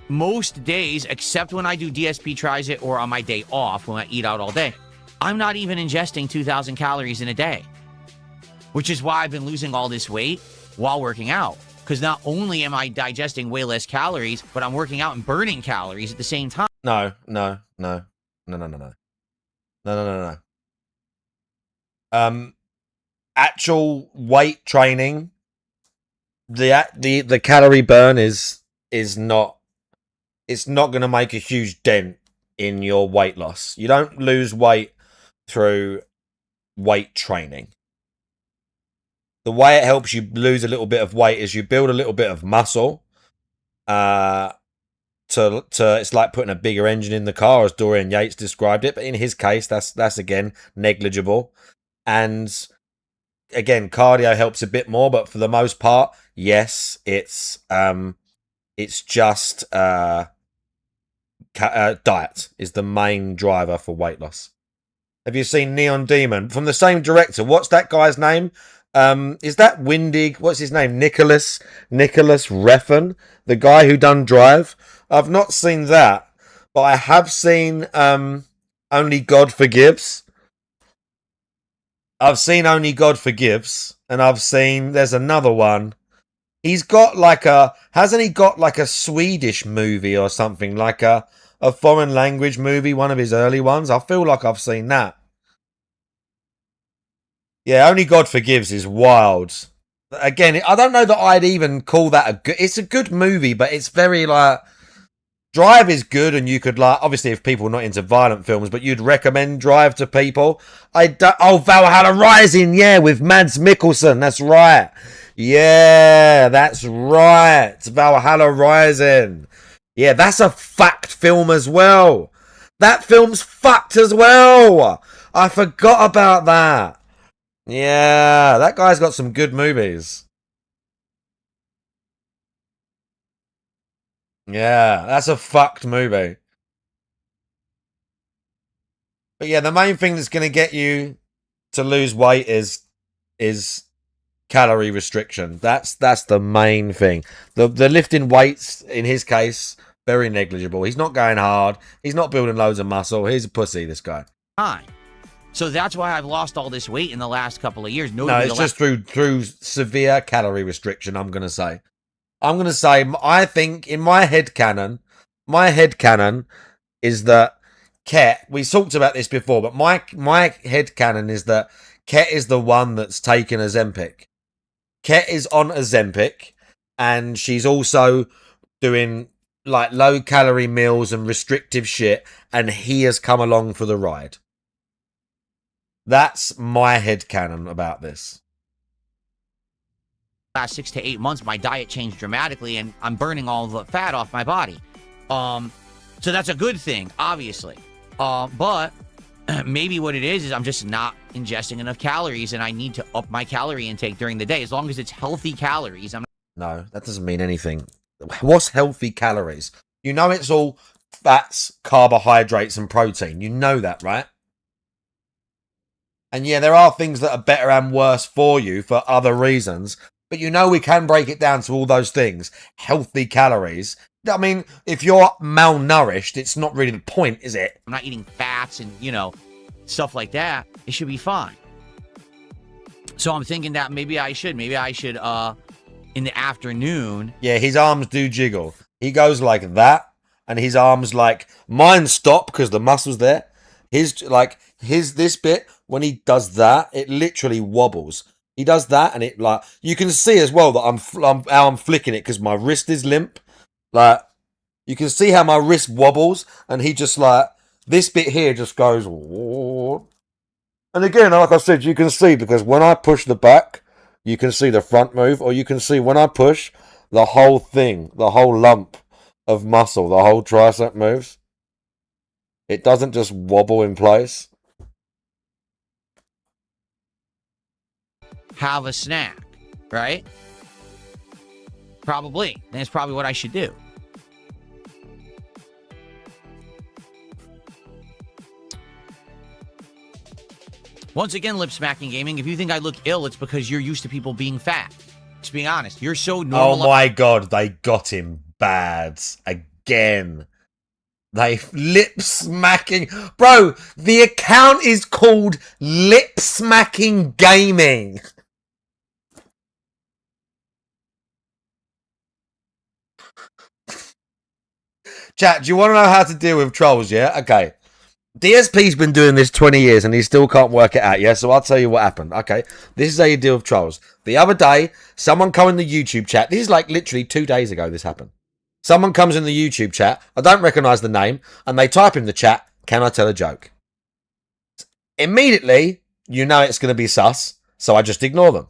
most days, except when I do DSP tries it or on my day off when I eat out all day, I'm not even ingesting 2,000 calories in a day. Which is why I've been losing all this weight while working out. Because not only am I digesting way less calories, but I'm working out and burning calories at the same time. No. Actual weight training, the calorie burn is not, it's not going to make a huge dent in your weight loss. You don't lose weight through weight training. The way it helps you lose a little bit of weight is you build a little bit of muscle. It's like putting a bigger engine in the car, as Dorian Yates described it. But in his case, that's again negligible. And again, cardio helps a bit more, but for the most part, yes, it's just diet is the main driver for weight loss. Have you seen Neon Demon? From the same director. What's that guy's name? Is that Windig? What's his name? Nicholas Refn, the guy who done Drive. I've not seen that, but I have seen Only God Forgives. I've seen Only God Forgives, and I've seen there's another one. He's got like hasn't he got like a Swedish movie or something, like a foreign language movie, one of his early ones? I feel like I've seen that. Yeah, Only God Forgives is wild. Again, I don't know that I'd even call that a good... It's a good movie, but it's very like... Drive is good, and you could like... Obviously, if people are not into violent films, but you'd recommend Drive to people. Oh, Valhalla Rising, yeah, with Mads Mikkelsen. That's right. Yeah, that's right. Valhalla Rising. Yeah, that's a fact film as well. That film's fucked as well. I forgot about that. Yeah, that guy's got some good movies. Yeah, that's a fucked movie. But yeah, the main thing that's going to get you to lose weight is calorie restriction. That's the main thing. The lifting weights, in his case, very negligible. He's not going hard. He's not building loads of muscle. He's a pussy, this guy. Time. So that's why I've lost all this weight in the last couple of years. No, it's just through severe calorie restriction, I'm going to say. I think in my headcanon is that Ket, we talked about this before, but my headcanon is that Ket is the one that's taken Ozempic. Ket is on Ozempic, and she's also doing like low calorie meals and restrictive shit, and he has come along for the ride. That's my headcanon about this. Last 6 to 8 months, my diet changed dramatically, and I'm burning all the fat off my body. So that's a good thing, obviously. But maybe what it is I'm just not ingesting enough calories, and I need to up my calorie intake during the day. As long as it's healthy calories, No, that doesn't mean anything. What's healthy calories? You know it's all fats, carbohydrates, and protein. You know that, right? And yeah, there are things that are better and worse for you for other reasons. But you know we can break it down to all those things. Healthy calories. I mean, if you're malnourished, it's not really the point, is it? I'm not eating fats and, stuff like that. It should be fine. So I'm thinking that maybe I should in the afternoon. Yeah, his arms do jiggle. He goes like that, and his arms like... Mine stop because the muscle's there. This bit, when he does that, it literally wobbles. He does that, and it like... You can see as well that I'm flicking it because my wrist is limp. Like, you can see how my wrist wobbles, and he just like... This bit here just goes... And again, like I said, you can see, because when I push the back, you can see the front move, or you can see when I push, the whole thing, the whole lump of muscle, the whole tricep moves. It doesn't just wobble in place. Have a snack, right? Probably. That's probably what I should do. Once again, Lip Smacking Gaming, if you think I look ill, it's because you're used to people being fat. Just being honest. You're so normal. Oh my god, they got him bad. Again. They lip smacking. Bro, the account is called Lip Smacking Gaming. Chat, do you want to know how to deal with trolls, yeah? Okay. DSP's been doing this 20 years and he still can't work it out, yeah? So I'll tell you what happened. Okay, this is how you deal with trolls. The other day, someone come in the YouTube chat. This is like literally 2 days ago this happened. Someone comes in the YouTube chat. I don't recognise the name. And they type in the chat, can I tell a joke? Immediately, you know it's going to be sus. So I just ignore them.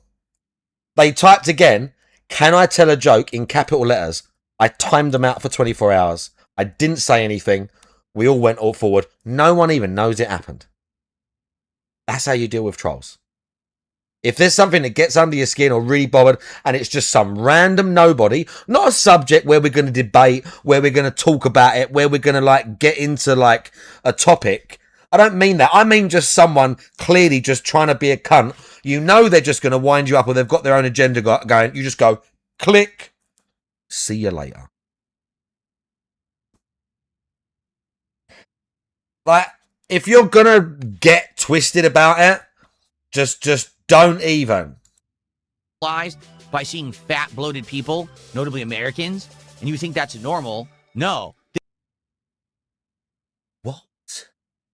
They typed again, can I tell a joke in capital letters? I timed them out for 24 hours. I didn't say anything. We all went all forward. No one even knows it happened. That's how you deal with trolls. If there's something that gets under your skin or really bothered, and it's just some random nobody, not a subject where we're going to debate, where we're going to talk about it, where we're going to like get into like a topic, I don't mean that. I mean just someone clearly just trying to be a cunt. You know they're just going to wind you up or they've got their own agenda going. You just go, click, see you later. Like, if you're going to get twisted about it, just don't even. By seeing fat, bloated people, notably Americans, and you think that's normal. No. What?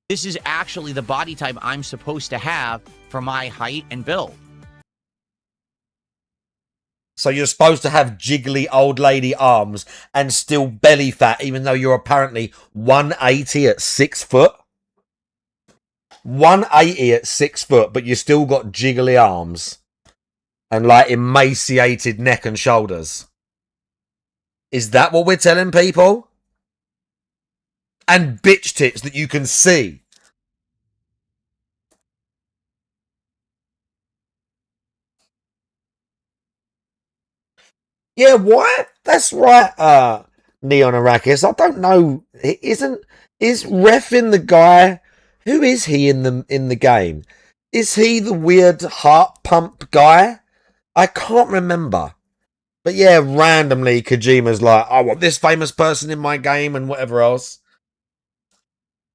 This is actually the body type I'm supposed to have for my height and build. So you're supposed to have jiggly old lady arms and still belly fat, even though you're apparently 180 at 6 foot? 180 at 6 foot, but you still got jiggly arms and like emaciated neck and shoulders. Is that what we're telling people? And bitch tits that you can see. Yeah, why? That's right, Neon Arrakis. I don't know. Is Refin the guy? Who is he in the game? Is he the weird heart pump guy? I can't remember. But yeah, randomly Kojima's like, I want this famous person in my game and whatever else.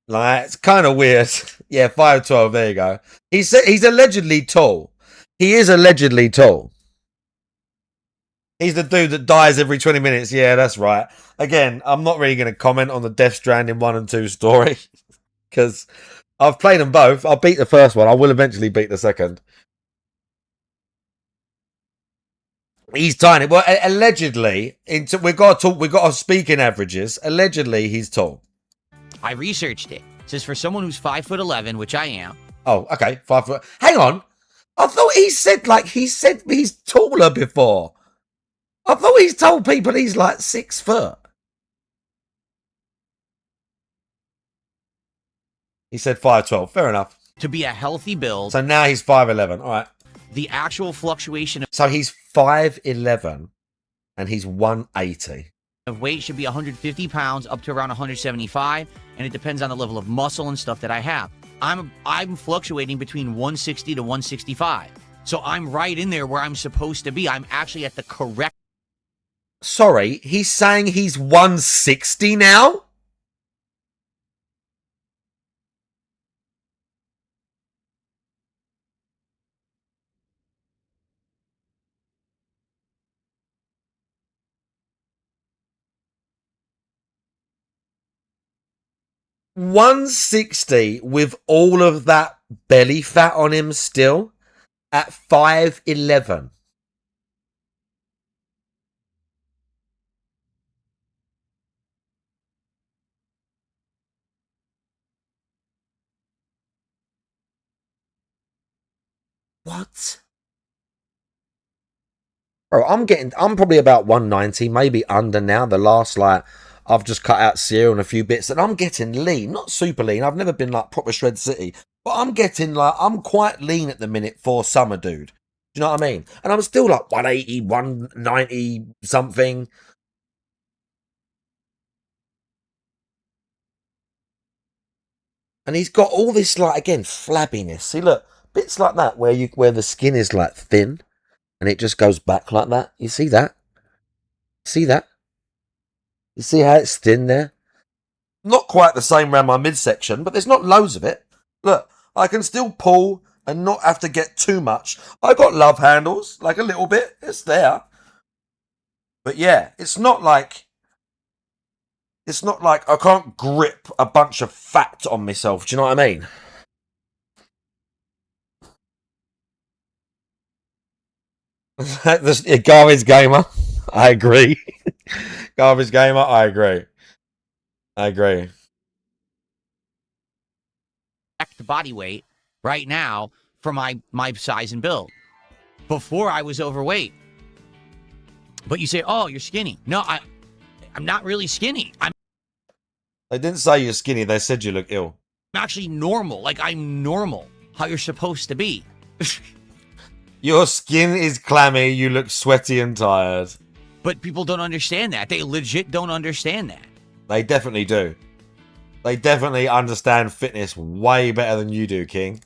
Like, it's kind of weird. Yeah, 5'12", there you go. He's allegedly tall. He is allegedly tall. He's the dude that dies every 20 minutes. Yeah, that's right. Again, I'm not really going to comment on the Death Stranding 1 and 2 story. Because I've played them both. I'll beat the first one. I will eventually beat the second. He's tiny. Well, allegedly, we've got to speak in averages. Allegedly, he's tall. I researched it. It says for someone who's 5'11", which I am. Oh, okay, 5 foot. Hang on. I thought he said he's taller before. I thought he's told people he's like 6 foot. He said 5'12". Fair enough. To be a healthy build. So now he's 5'11". All right. The actual fluctuation. So he's 5'11", and he's 180. Of weight should be 150 pounds up to around 175, and it depends on the level of muscle and stuff that I have. I'm fluctuating between 160 to 165. So I'm right in there where I'm supposed to be. I'm actually at the correct. Sorry, he's saying he's 160 now? $160 with all of that belly fat on him still at 5'11". What? Bro, I'm probably about 190, maybe under now. The last, like, I've just cut out cereal and a few bits, and I'm getting lean. Not super lean. I've never been like proper shred city, but I'm getting like, I'm quite lean at the minute for summer, dude. Do you know what I mean? And I'm still like 180, 190 something. And he's got all this, like, again, flabbiness. See, look, bits like that where the skin is like thin and it just goes back like that. You see that? See that? You see how it's thin there? Not quite the same around my midsection, but there's not loads of it. Look, I can still pull and not have to get too much. I got love handles, like a little bit. It's there. But yeah, it's not like I can't grip a bunch of fat on myself. Do you know what I mean? Garbage gamer. I agree. Garbage gamer. I agree. Body weight right now for my size and build. Before I was overweight. But you say, oh, you're skinny. No, I'm not really skinny. They didn't say you're skinny. They said you look ill. I'm actually normal. Like, I'm normal. How you're supposed to be. Your skin is clammy. You look sweaty and tired. But people don't understand that. They legit don't understand that. They definitely do. They definitely understand fitness way better than you do, King.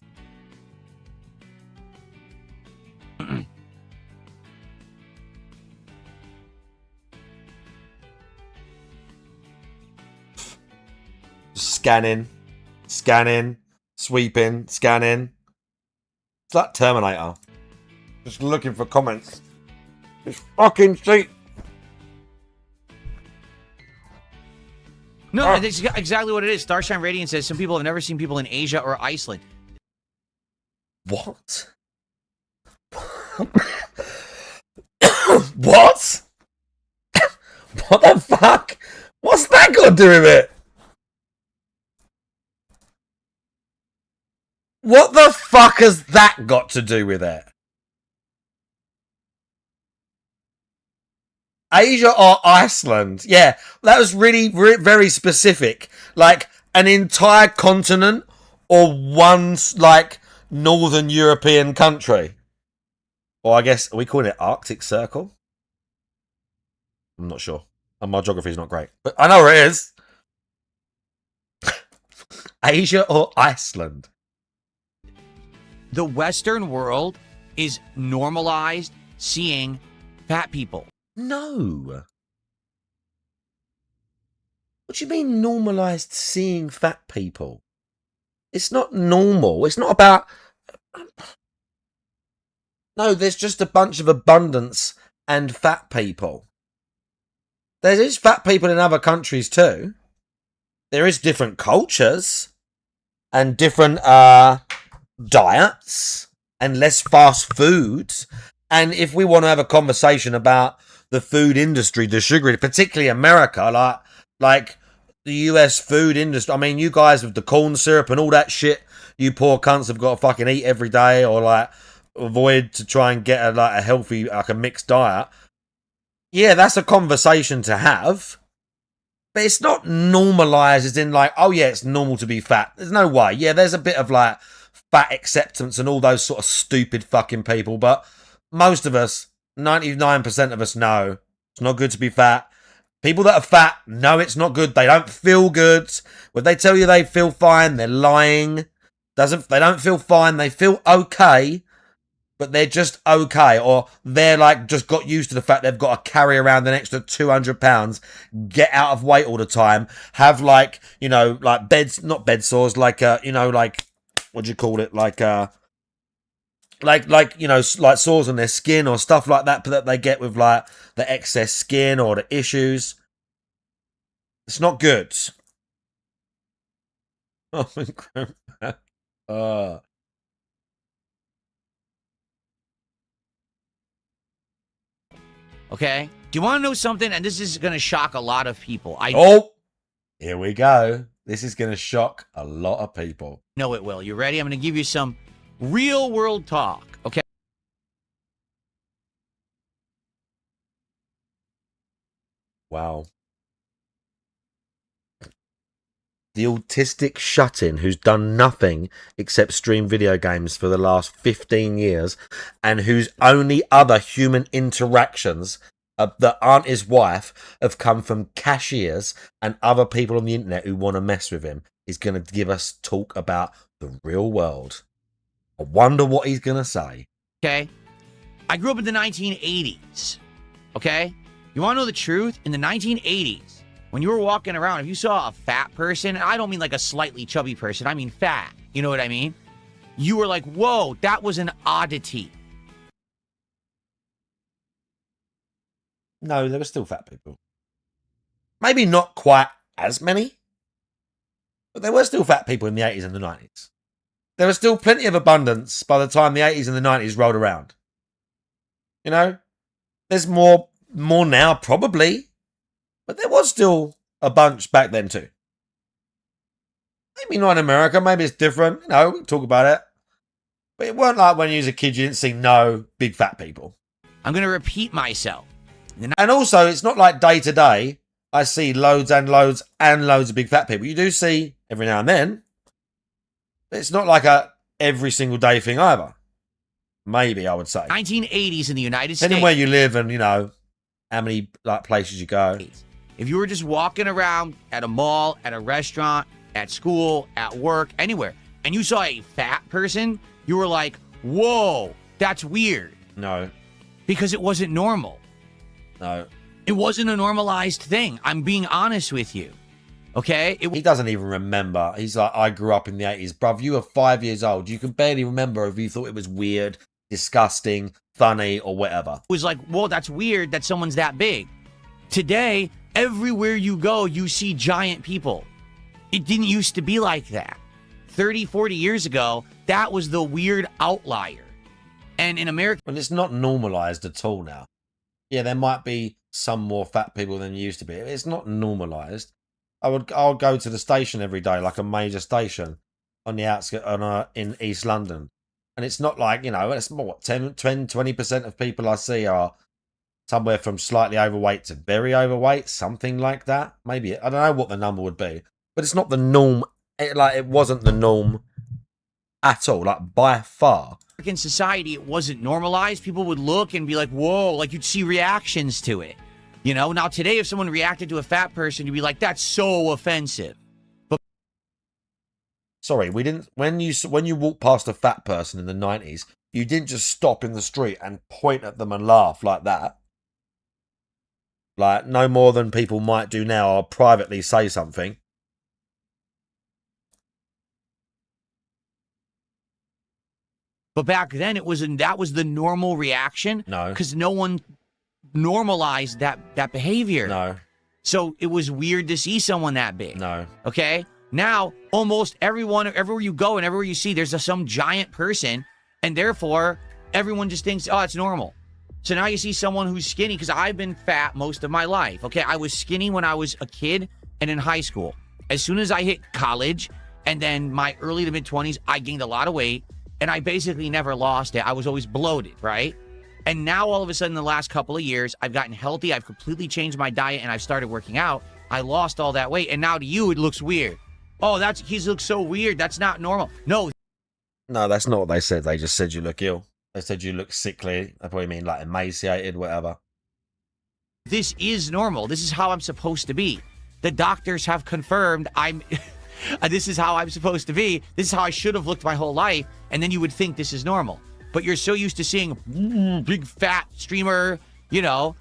Scanning, sweeping, scanning. It's like Terminator. Just looking for comments. Just fucking see. No, that's exactly what it is. Starshine Radiant says some people have never seen people in Asia or Iceland. What? What? What the fuck? What's that got to do with it? What the fuck has that got to do with it? Asia or Iceland? Yeah, that was really very specific. Like an entire continent or one like Northern European country. Or I guess, are we calling it Arctic Circle? I'm not sure. And my geography is not great. But I know where it is. Asia or Iceland? The Western world is normalized seeing fat people. No. What do you mean normalized seeing fat people? It's not normal. It's not about... No, there's just a bunch of abundance and fat people. There is fat people in other countries too. There is different cultures and different diets and less fast foods. And if we want to have a conversation about the food industry, the sugar, particularly America, like the US food industry. I mean, you guys with the corn syrup and all that shit, you poor cunts have got to fucking eat every day or like avoid to try and get a healthy, like a mixed diet. Yeah, that's a conversation to have. But it's not normalized as in like, oh yeah, it's normal to be fat. There's no way. Yeah, there's a bit of like fat acceptance and all those sort of stupid fucking people. But most of us, 99% of us know it's not good to be fat. People that are fat know it's not good. They don't feel good. When they tell you they feel fine, they're lying. They don't feel fine. They feel okay, but they're just okay. Or they're like just got used to the fact they've got to carry around an extra 200 pounds, get out of weight all the time, have like, you know, like not bed sores, like, you know, like, what do you call it? Like, you know, like sores on their skin or stuff like that that they get with like the excess skin or the issues. It's not good. Oh, Okay? Do you want to know something? And this is going to shock a lot of people. Here we go. This is going to shock a lot of people. No, it will. You ready? I'm going to give you some real world talk. Okay? Wow. The autistic shut-in who's done nothing except stream video games for the last 15 years and whose only other human interactions that aren't his wife have come from cashiers and other people on the internet who want to mess with him is going to give us talk about the real world. I wonder what he's going to say. Okay? I grew up in the 1980s. Okay? You want to know the truth? In the 1980s, when you were walking around, if you saw a fat person, and I don't mean like a slightly chubby person, I mean fat. You know what I mean? You were like, whoa, that was an oddity. No, there were still fat people. Maybe not quite as many, but there were still fat people in the 80s and the 90s. There was still plenty of abundance by the time the 80s and the 90s rolled around. You know? There's more now, probably. But there was still a bunch back then too. Maybe not in America. Maybe it's different. You know, we can talk about it. But it weren't like when you was a kid, you didn't see no big fat people. I'm going to repeat myself. And also, it's not like day to day, I see loads and loads and loads of big fat people. You do see every now and then. But it's not like a every single day thing either. Maybe, I would say. 1980s in the United States. Depending where you live and, you know, how many like places you go. If you were just walking around at a mall, at a restaurant, at school, at work, anywhere, and you saw a fat person, you were like, whoa, that's weird. No. Because it wasn't normal. No. It wasn't a normalized thing. I'm being honest with you. Okay? He doesn't even remember. He's like, I grew up in the 80s. Bruv, you were 5 years old. You can barely remember if you thought it was weird, disgusting, funny, or whatever. It was like, whoa, that's weird that someone's that big. Today, everywhere you go, you see giant people. It didn't used to be like that. 30, 40 years ago, that was the weird outlier. And in America... Well, it's not normalized at all now. Yeah, there might be some more fat people than used to be. It's not normalized. I'll go to the station every day, like a major station on the outskirts in East London. And it's not like, you know, it's what, 20% of people I see are somewhere from slightly overweight to very overweight, something like that. Maybe, I don't know what the number would be, but it's not the norm. It wasn't the norm at all, like by far. In society, it wasn't normalized. People would look and be like, whoa, like you'd see reactions to it. You know, now today, if someone reacted to a fat person, you'd be like, that's so offensive. But sorry, we didn't, when you walked past a fat person in the 90s, you didn't just stop in the street and point at them and laugh like that. Like, no more than people might do now, or privately say something. But back then, that was the normal reaction. No. Because no one normalized that behavior. No. So it was weird to see someone that big. No. Okay? Now, almost everyone, everywhere you go and everywhere you see, there's some giant person. And therefore, everyone just thinks, oh, it's normal. So now you see someone who's skinny, because I've been fat most of my life. Okay? I was skinny when I was a kid and in high school. As soon as I hit college and then my early to mid-20s, I gained a lot of weight. And I basically never lost it. I was always bloated, right? And now all of a sudden, the last couple of years, I've gotten healthy. I've completely changed my diet and I've started working out. I lost all that weight. And now to you, it looks weird. Oh, he looks so weird. That's not normal. No. No, that's not what they said. They just said you look ill. They said you look sickly. They probably mean like emaciated, whatever. This is normal. This is how I'm supposed to be. The doctors have confirmed this is how I'm supposed to be. This is how I should have looked my whole life. And then you would think this is normal. But you're so used to seeing big fat streamer, you know.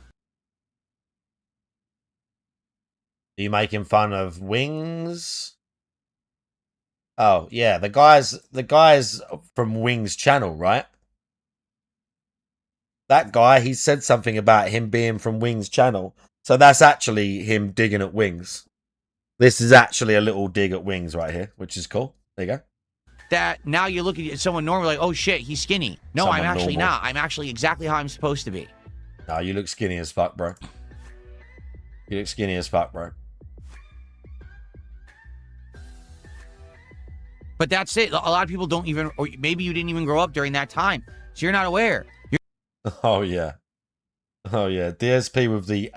Are you making fun of Wings? Oh, yeah. The guys from Wings channel, right? That guy, he said something about him being from Wings channel. So that's actually him digging at Wings. This is actually a little dig at Wings right here, which is cool. There you go. That now you're looking at someone normal like, oh shit, he's skinny. No, Someone I'm actually normal. not. I'm actually exactly how I'm supposed to be. No, you look skinny as fuck, bro. You look skinny as fuck, bro. But that's it. A lot of people don't even, or maybe you didn't even grow up during that time. So you're not aware. Oh, yeah. Oh, yeah. DSP with the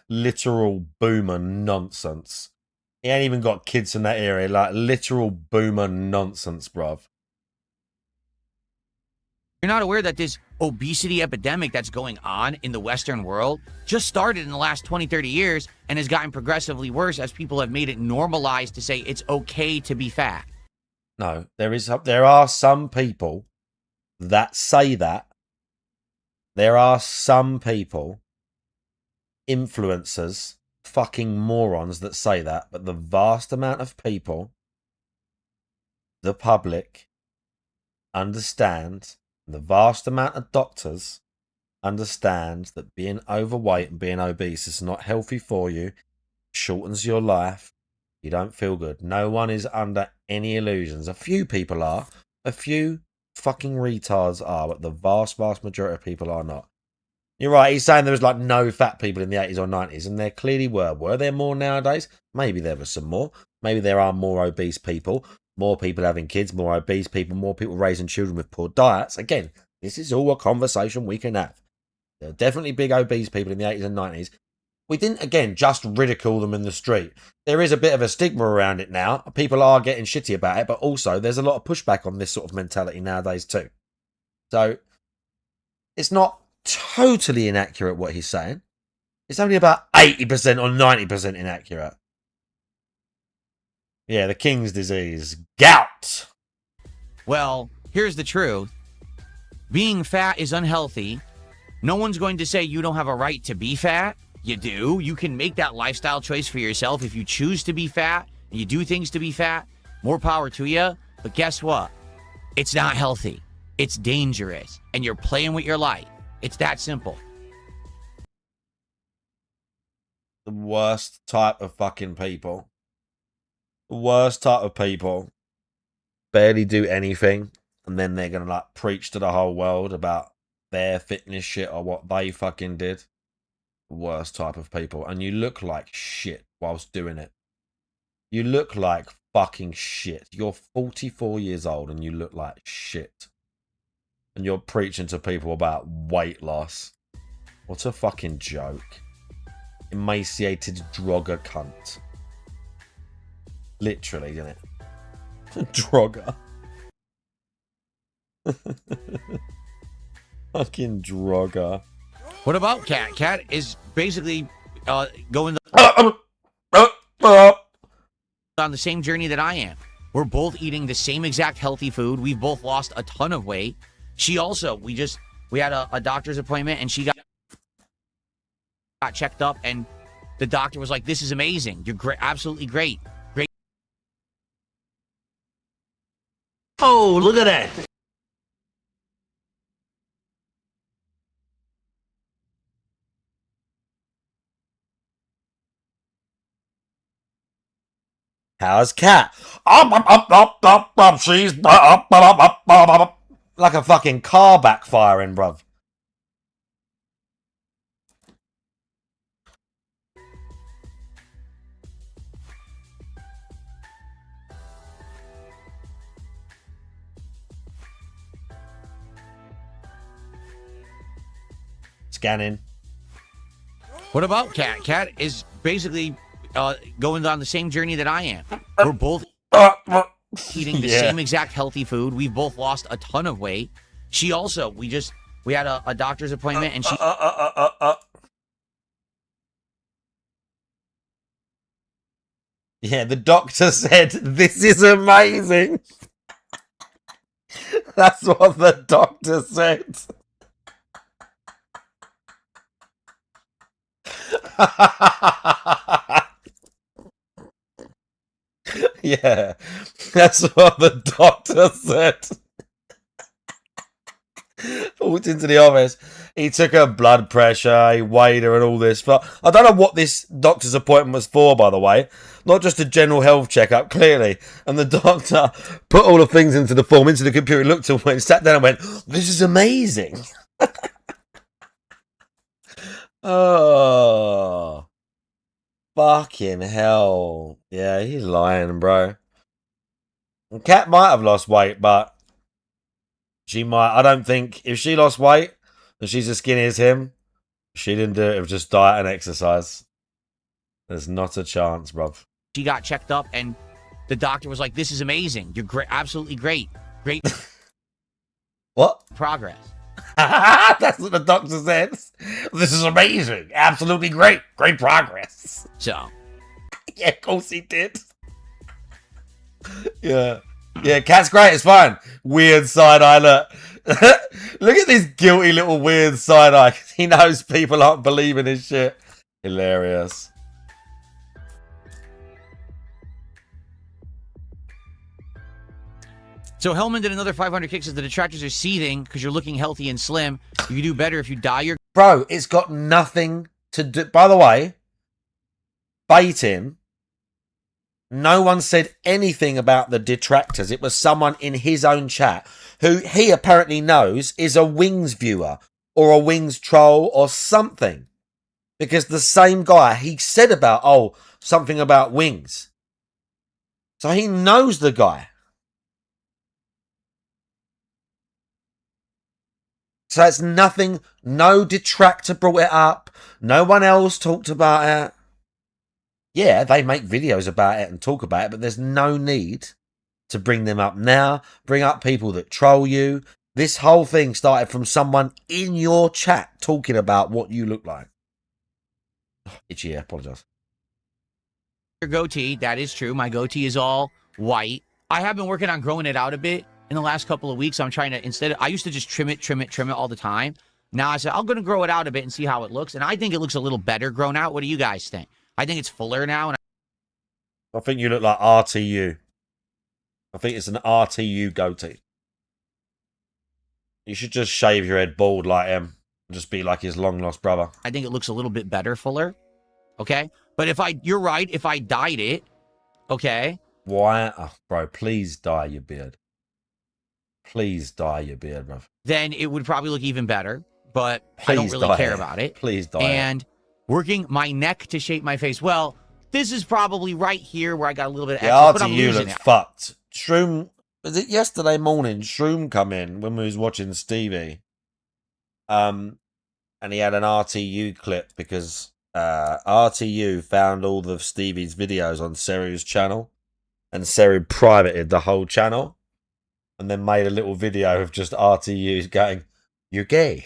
literal boomer nonsense. He ain't even got kids in that area. Like, literal boomer nonsense, bruv. You're not aware that this obesity epidemic that's going on in the Western world just started in the last 20, 30 years and has gotten progressively worse as people have made it normalized to say it's okay to be fat. No, there are some people that say that. There are some people, influencers, fucking morons that say that, but the vast amount of people, the public, understand, the vast amount of doctors understand that being overweight and being obese is not healthy for you, shortens your life, you don't feel good. No one is under any illusions. A few people are, a few fucking retards are, but the vast majority of people are not. You're right, he's saying there was like no fat people in the 80s or 90s, and there clearly were. Were there more nowadays? Maybe there was some more. Maybe there are more obese people, more people having kids, more obese people, more people raising children with poor diets. Again, this is all a conversation we can have. There are definitely big obese people in the 80s and 90s. We didn't, again, just ridicule them in the street. There is a bit of a stigma around it now. People are getting shitty about it, but also there's a lot of pushback on this sort of mentality nowadays too. So, it's not totally inaccurate what he's saying. It's only about 80% or 90% inaccurate. Yeah, the king's disease. Gout. Well, here's the truth. Being fat is unhealthy. No one's going to say you don't have a right to be fat. You do. You can make that lifestyle choice for yourself if you choose to be fat and you do things to be fat. More power to you. But guess what? It's not healthy. It's dangerous. And you're playing with your life. It's that simple. The worst type of fucking people. The worst type of people. Barely do anything. And then they're going to like preach to the whole world about their fitness shit or what they fucking did. Worst type of people. And you look like shit whilst doing it. You look like fucking shit. You're 44 years old and you look like shit. And you're preaching to people about weight loss. What a fucking joke. Emaciated drogger cunt. Literally, isn't it? Drogger. Fucking drogger. What about Cat? Cat is basically going on the same journey that I am. We're both eating the same exact healthy food. We've both lost a ton of weight. She also, we had a doctor's appointment and she got checked up and the doctor was like, this is amazing. You're great, absolutely great. Great. Oh, look at that. How's Cat? She's like a fucking car backfiring, bruv. Scanning. What about Cat? Cat is basically going on the same journey that I am. We're both eating the same exact healthy food. We've both lost a ton of weight. She also, we had a doctor's appointment and she... Yeah, the doctor said, this is amazing. That's what the doctor said. Yeah, that's what the doctor said. Walked into the office. He took her blood pressure, he weighed her and all this. I don't know what this doctor's appointment was for, by the way. Not just a general health checkup, clearly. And the doctor put all the things into the form, into the computer, looked at it, sat down and went, this is amazing. Oh, fucking hell. Yeah, he's lying, bro. And Cat might have lost weight, but she might. I don't think if she lost weight and she's as skinny as him, she didn't do it with just diet and exercise. There's not a chance, bruv. She got checked up and the doctor was like, this is amazing. You're great, absolutely great. Great. What? Progress. That's what the doctor said. This is amazing. Absolutely great. Great progress. So. Yeah, of course he did. Yeah. Yeah, Cat's great. It's fine. Weird side eye. Look. Look at this guilty little weird side eye. He knows people aren't believing his shit. Hilarious. So Hellman did another 500 kicks as the detractors are seething because you're looking healthy and slim. You can do better if you dye your... Bro, it's got nothing to do... By the way, baiting, no one said anything about the detractors. It was someone in his own chat who he apparently knows is a Wings viewer or a Wings troll or something. Because the same guy, he said about, oh, something about Wings. So he knows the guy. So it's nothing, no detractor brought it up. No one else talked about it. Yeah, they make videos about it and talk about it, but there's no need to bring them up now. Bring up people that troll you. This whole thing started from someone in your chat talking about what you look like. Itchy, I apologise. goatee. That is true. My goatee is all white. I have been working on growing it out a bit in the last couple of weeks. I'm trying to, I used to just trim it all the time. Now I said, I'm going to grow it out a bit and see how it looks. And I think it looks a little better grown out. What do you guys think? I think it's fuller now. And I think you look like RTU. I think it's an RTU goatee. You should just shave your head bald like him. Just be like his long-lost brother. I think it looks a little bit better fuller. Okay? But you're right, if I dyed it, okay? Why? Oh, bro, please dye your beard. Please dye your beard, bro. Then it would probably look even better. But I don't really care about it. Please dye And working my neck to shape my face. Well, this is probably right here where I got a little bit of excess, but I'm RTU losing looks it. fucked. Shroom, was it yesterday morning? Shroom come in when we was watching Stevie. And he had an RTU clip because RTU found all of Stevie's videos on Seru's channel. And Seru privated the whole channel. And then made a little video of just RTU going, "You're gay."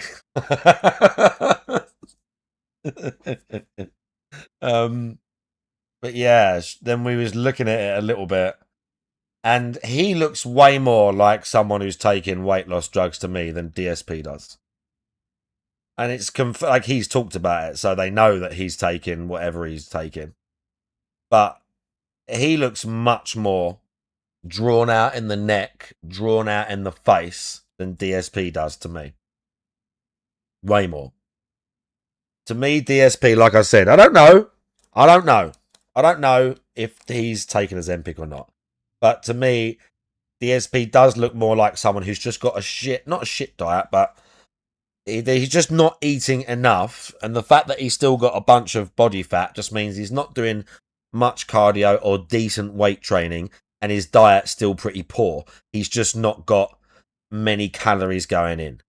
But yeah, then we was looking at it a little bit, and he looks way more like someone who's taking weight loss drugs to me than DSP does. And it's like he's talked about it, so they know that he's taking whatever he's taking. But he looks much more drawn out in the neck, drawn out in the face than DSP does to me. Way more. To me, DSP, like I said, I don't know if he's taken a Zempic or not. But to me, DSP does look more like someone who's just got not a shit diet, but he's just not eating enough. And the fact that he's still got a bunch of body fat just means he's not doing much cardio or decent weight training. And his diet's still pretty poor. He's just not got many calories going in.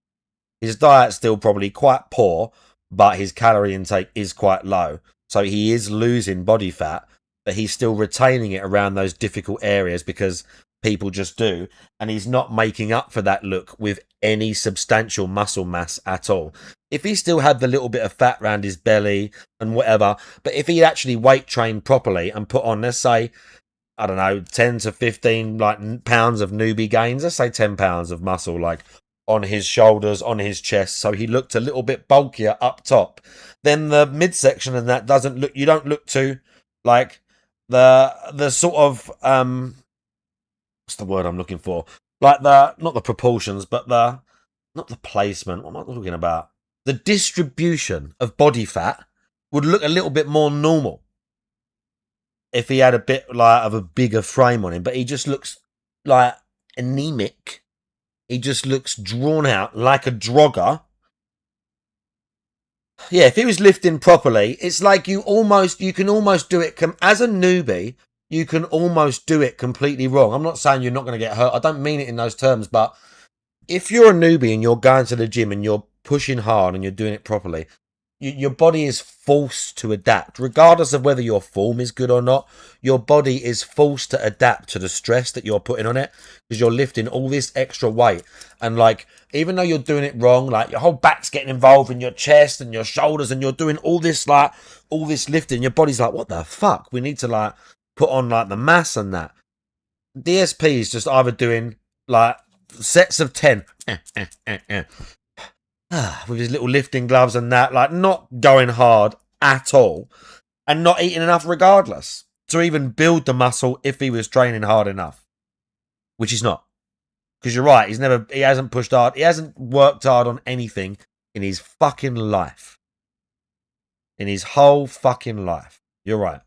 His diet's still probably quite poor, but his calorie intake is quite low. So he is losing body fat, but he's still retaining it around those difficult areas because people just do. And he's not making up for that look with any substantial muscle mass at all. If he still had the little bit of fat around his belly and whatever, but if he actually weight trained properly and put on, let's say, I don't know, 10 to 15 pounds of newbie gains, let's say 10 pounds of muscle, like on his shoulders, on his chest, so he looked a little bit bulkier up top. Then the midsection and that doesn't look, you don't look too like the sort of what's the word I'm looking for? Like not the proportions, but not the placement. What am I talking about? The distribution of body fat would look a little bit more normal if he had a bit like of a bigger frame on him, but he just looks like anemic. He just looks drawn out like a drogger. Yeah, if he was lifting properly, it's like you can almost do it as a newbie. You can almost do it completely wrong. I'm not saying you're not going to get hurt. I don't mean it in those terms, but if you're a newbie and you're going to the gym and you're pushing hard and you're doing it properly, your body is forced to adapt. Regardless of whether your form is good or not, your body is forced to adapt to the stress that you're putting on it because you're lifting all this extra weight. And like, even though you're doing it wrong, like your whole back's getting involved in your chest and your shoulders and you're doing all this lifting, your body's like, what the fuck? We need to like put on like the mass and that. DSP is just either doing like sets of 10 with his little lifting gloves and that, like not going hard at all and not eating enough regardless to even build the muscle if he was training hard enough, which he's not. Because you're right, he hasn't pushed hard, he hasn't worked hard on anything in his fucking life. In his whole fucking life. You're right.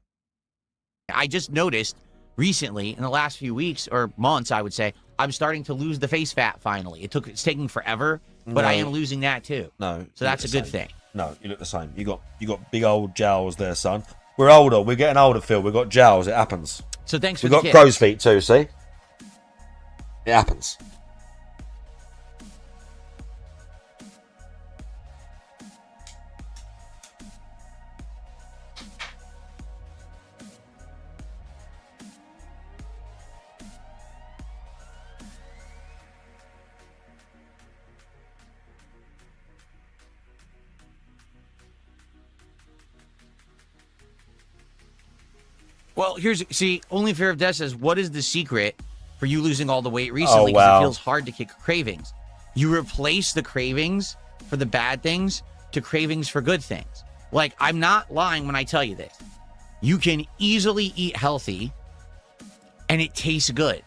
I just noticed recently, in the last few weeks or months, I would say, I'm starting to lose the face fat finally. It's taking forever, but I am losing that too. No. So that's a good thing. No, you look the same. You got big old jowls there, son. We're older. We're getting older, Phil. We've got jowls. It happens. So thanks for We've the got kit. crow's feet too, see? It happens. Well, see, Only Fear of Death says, what is the secret for you losing all the weight recently? Oh, Because wow. it feels hard to kick cravings. You replace the cravings for the bad things to cravings for good things. Like, I'm not lying when I tell you this. You can easily eat healthy and it tastes good.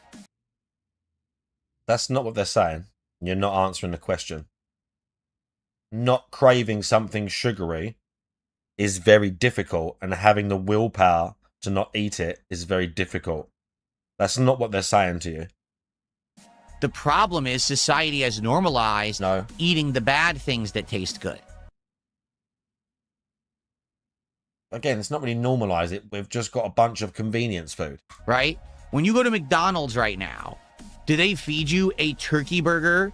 That's not what they're saying. You're not answering the question. Not craving something sugary is very difficult, and having the willpower to not eat it is very difficult. That's not what they're saying to you. The problem is society has normalized eating the bad things that taste good. Again, it's not really normalized it. We've just got a bunch of convenience food. Right? When you go to McDonald's right now, do they feed you a turkey burger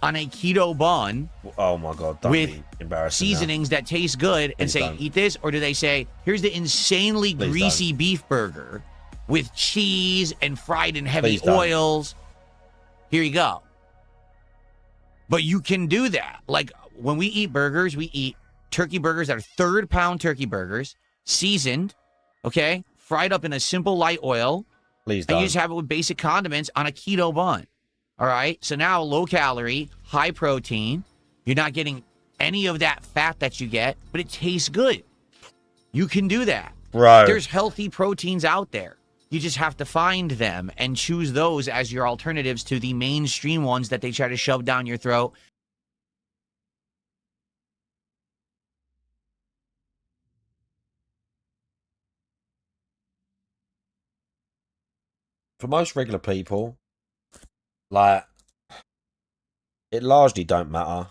on a keto bun? Oh my God, don't with be embarrassing seasonings that taste good and Please say, don't. eat this? Or do they say, here's the insanely Please greasy beef burger with cheese and fried in heavy Please don't. oils? Here you go. But you can do that. Like, when we eat burgers, we eat turkey burgers that are third-pound turkey burgers, seasoned, okay, fried up in a simple light oil. Please And don't. you just have it with basic condiments on a keto bun. All right? So now low calorie, high protein. You're not getting any of that fat that you get, but it tastes good. You can do that. Bro. There's healthy proteins out there. You just have to find them and choose those as your alternatives to the mainstream ones that they try to shove down your throat. For most regular people, like, it largely don't matter.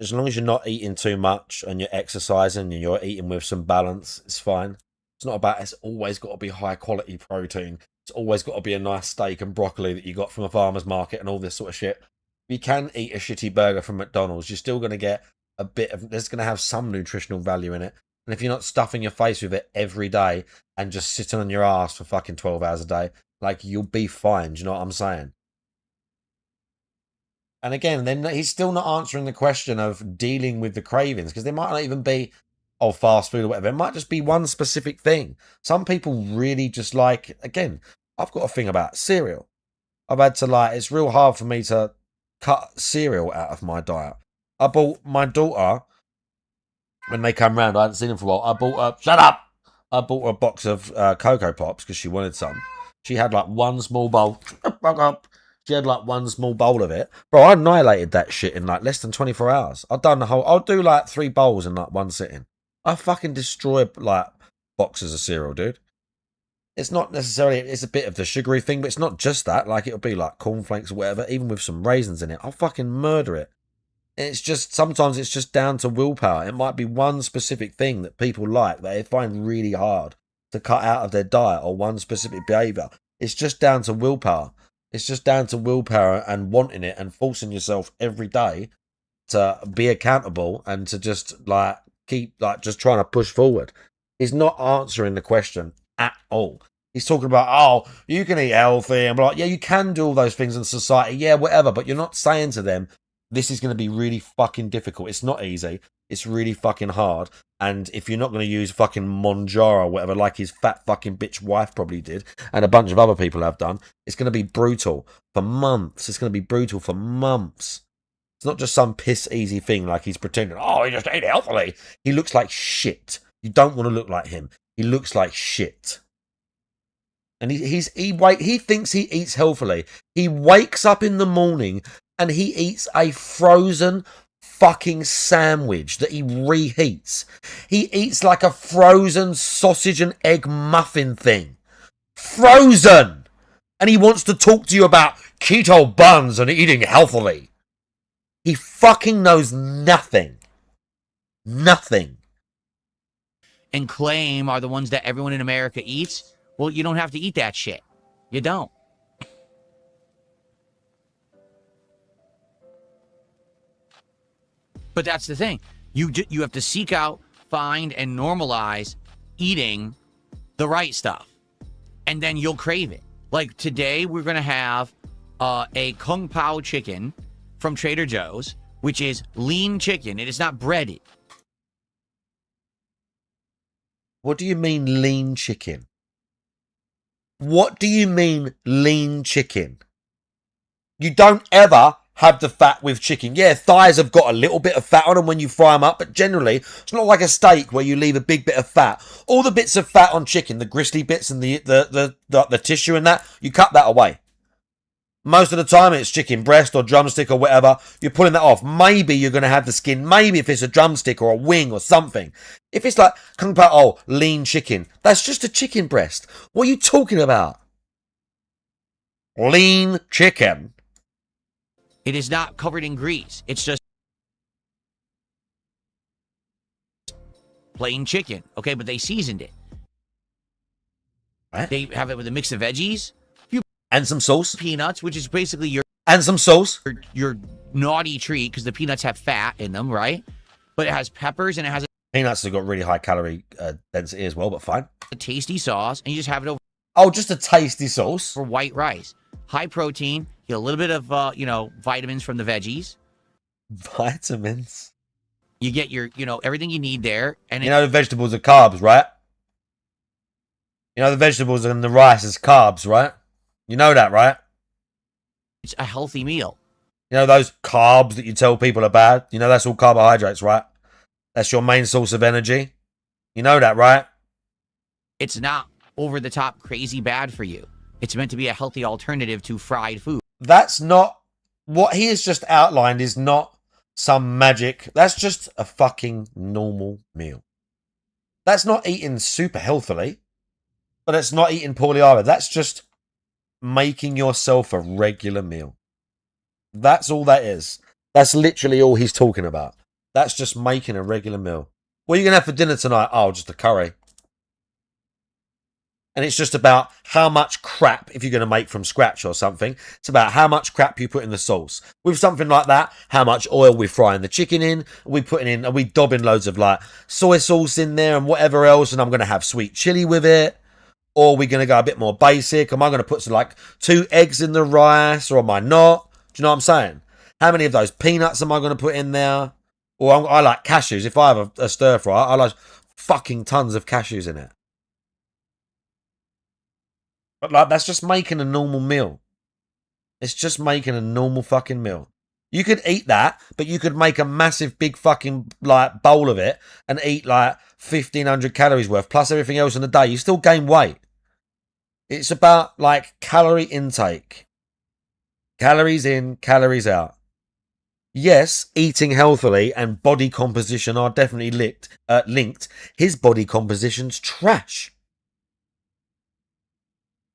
As long as you're not eating too much and you're exercising and you're eating with some balance, it's fine. It's not about, it's always got to be high quality protein. It's always got to be a nice steak and broccoli that you got from a farmer's market and all this sort of shit. You can eat a shitty burger from McDonald's. You're still going to get a bit of, there's going to have some nutritional value in it. And if you're not stuffing your face with it every day and just sitting on your ass for fucking 12 hours a day, like, you'll be fine. Do you know what I'm saying? And again, then he's still not answering the question of dealing with the cravings, because they might not even be, oh, fast food or whatever. It might just be one specific thing. Some people really just like, again, I've got a thing about cereal. I've had to, like, it's real hard for me to cut cereal out of my diet. I bought my daughter, when they come round, I hadn't seen them for a while, I bought I bought her a box of Cocoa Pops because she wanted some. She had like one small bowl. She had like one small bowl of it. Bro, I annihilated that shit in like less than 24 hours. I'll do like 3 bowls in like one sitting. I fucking destroy like boxes of cereal, dude. It's not necessarily, it's a bit of the sugary thing, but it's not just that. Like, it'll be like cornflakes or whatever, even with some raisins in it. I'll fucking murder it. It's just, sometimes it's just down to willpower. It might be one specific thing that people like that they find really hard to cut out of their diet, or one specific behavior. It's just down to willpower. It's just down to willpower and wanting it and forcing yourself every day to be accountable and to just like keep like just trying to push forward. He's not answering the question at all. He's talking about, oh, you can eat healthy. I'm like, yeah, you can do all those things in society. Yeah, whatever. But you're not saying to them, this is going to be really fucking difficult. It's not easy. It's really fucking hard. And if you're not going to use fucking Monjaro or whatever, like his fat fucking bitch wife probably did, and a bunch of other people have done, it's going to be brutal for months. It's going to be brutal for months. It's not just some piss easy thing like he's pretending, oh, he just ate healthily. He looks like shit. You don't want to look like him. He looks like shit. And he thinks he eats healthily. He wakes up in the morning and he eats a frozen fucking sandwich that he reheats. He eats like a frozen sausage and egg muffin thing. Frozen! And he wants to talk to you about keto buns and eating healthily. He fucking knows nothing. Nothing. And claim are the ones that everyone in America eats. Well, you don't have to eat that shit. You don't. But that's the thing. You have to seek out, find, and normalize eating the right stuff. And then you'll crave it. Like today, we're going to have a Kung Pao chicken from Trader Joe's, which is lean chicken. It is not breaded. What do you mean lean chicken? What do you mean lean chicken? You don't ever have the fat with chicken. Yeah, thighs have got a little bit of fat on them when you fry them up, but generally it's not like a steak where you leave a big bit of fat. All the bits of fat on chicken, the gristly bits and the tissue and that, you cut that away. Most of the time it's chicken breast or drumstick or whatever. You're pulling that off. Maybe you're going to have the skin. Maybe if it's a drumstick or a wing or something. If it's like, lean chicken. That's just a chicken breast. What are you talking about? Lean chicken. It is not covered in grease. It's just plain chicken. Okay, but they seasoned it. What? They have it with a mix of veggies. And some sauce. Peanuts, which is basically your... And some sauce. Your naughty treat, because the peanuts have fat in them, right? But it has peppers and it has... Peanuts have got really high calorie density as well, but fine. A tasty sauce, and you just have it over... Oh, just a tasty sauce? For white rice. High protein. You get a little bit of, vitamins from the veggies. Vitamins? You get your, everything you need there. And the vegetables are carbs, right? The vegetables and the rice is carbs, right? You know that, right? It's a healthy meal. Those carbs that you tell people are bad? That's all carbohydrates, right? That's your main source of energy. You know that, right? It's not over the top crazy bad for you. It's meant to be a healthy alternative to fried food. That's not... What he has just outlined is not some magic. That's just a fucking normal meal. That's not eating super healthily. But it's not eating poorly either. That's just making yourself a regular meal. That's all that is. That's literally all he's talking about. That's just making a regular meal. What are you going to have for dinner tonight? Oh, just a curry. And it's just about how much crap, if you're going to make from scratch or something, it's about how much crap you put in the sauce. With something like that, how much oil we're frying the chicken in, are we dobbing loads of soy sauce in there and whatever else, and I'm going to have sweet chili with it. Or are we going to go a bit more basic? Am I going to put 2 eggs in the rice, or am I not? Do you know what I'm saying? How many of those peanuts am I going to put in there? Or I like cashews. If I have a stir fry, I like fucking tons of cashews in it. But that's just making a normal meal. It's just making a normal fucking meal. You could eat that, but you could make a massive big fucking bowl of it and eat 1,500 calories worth plus everything else in a day. You still gain weight. It's about calorie intake. Calories in, calories out. Yes, eating healthily and body composition are definitely linked. His body composition's trash.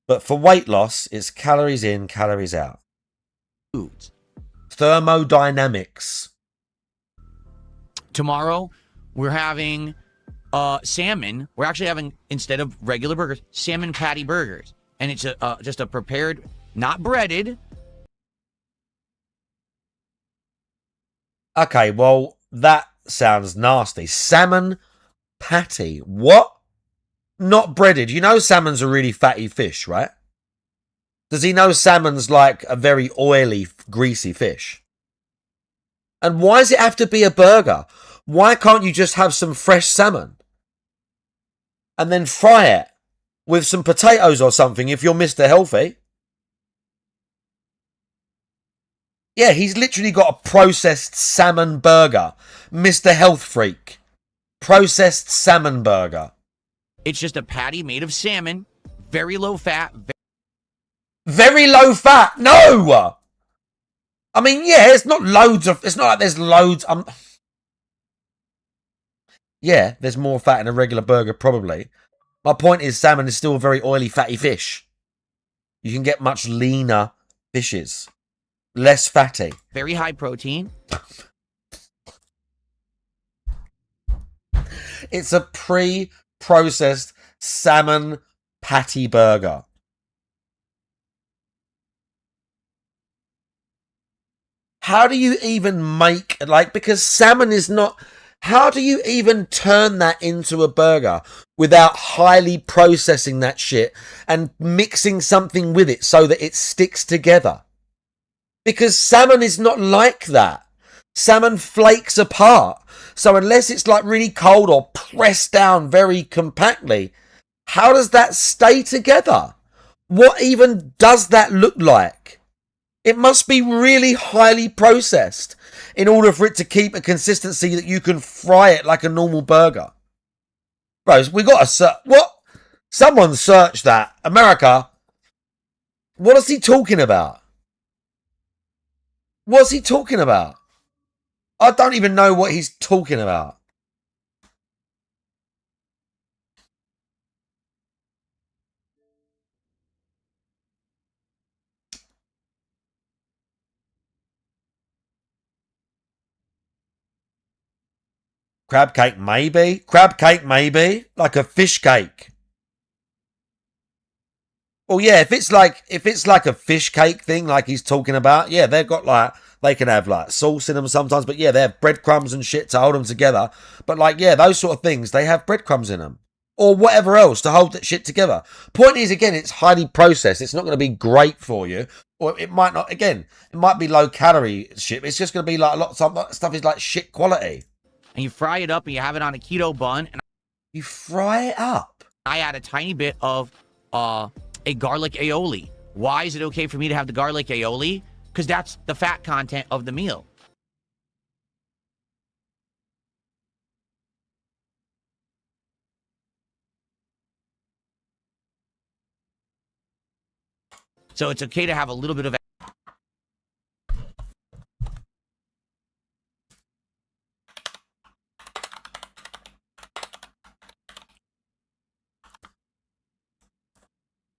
But for weight loss, it's calories in, calories out. Foods. Thermodynamics. Tomorrow, we're having salmon. We're actually having, instead of regular burgers, salmon patty burgers. And it's just a prepared, not breaded. Okay, well, that sounds nasty. Salmon patty. What? Not breaded. Salmon's a really fatty fish, right? Does he know salmon's a very oily, greasy fish? And why does it have to be a burger? Why can't you just have some fresh salmon? And then fry it with some potatoes or something if you're Mr. Healthy? Yeah, he's literally got a processed salmon burger. Mr. Health Freak. Processed salmon burger. It's just a patty made of salmon. Very low fat. Very low fat? No! I mean, yeah, it's not like there's loads. Yeah, there's more fat in a regular burger, probably. My point is, salmon is still a very oily, fatty fish. You can get much leaner fishes. Less fatty. Very high protein. It's a pre-processed salmon patty burger. How do you even make, because salmon is not... How do you even turn that into a burger without highly processing that shit and mixing something with it so that it sticks together? Because salmon is not like that. Salmon flakes apart. So unless it's really cold or pressed down very compactly, how does that stay together? What even does that look like? It must be really highly processed in order for it to keep a consistency that you can fry it like a normal burger. Bros, we got to what? Someone search that. America. What is he talking about? What's he talking about? I don't even know what he's talking about. Crab cake, maybe. Crab cake, maybe. Like a fish cake. Well, yeah, if it's like a fish cake thing, like he's talking about, yeah, they've got like they can have like sauce in them sometimes, but yeah, they have breadcrumbs and shit to hold them together. But like, yeah, those sort of things, they have breadcrumbs in them or whatever else to hold that shit together. Point is, again, it's highly processed. It's not going to be great for you, or it might not. Again, it might be low calorie shit. It's just going to be like a lot of stuff is like shit quality. And you fry it up and you have it on a keto bun. And you fry it up. I add a tiny bit of a garlic aioli. Why is it okay for me to have the garlic aioli? Because that's the fat content of the meal. So it's okay to have a little bit of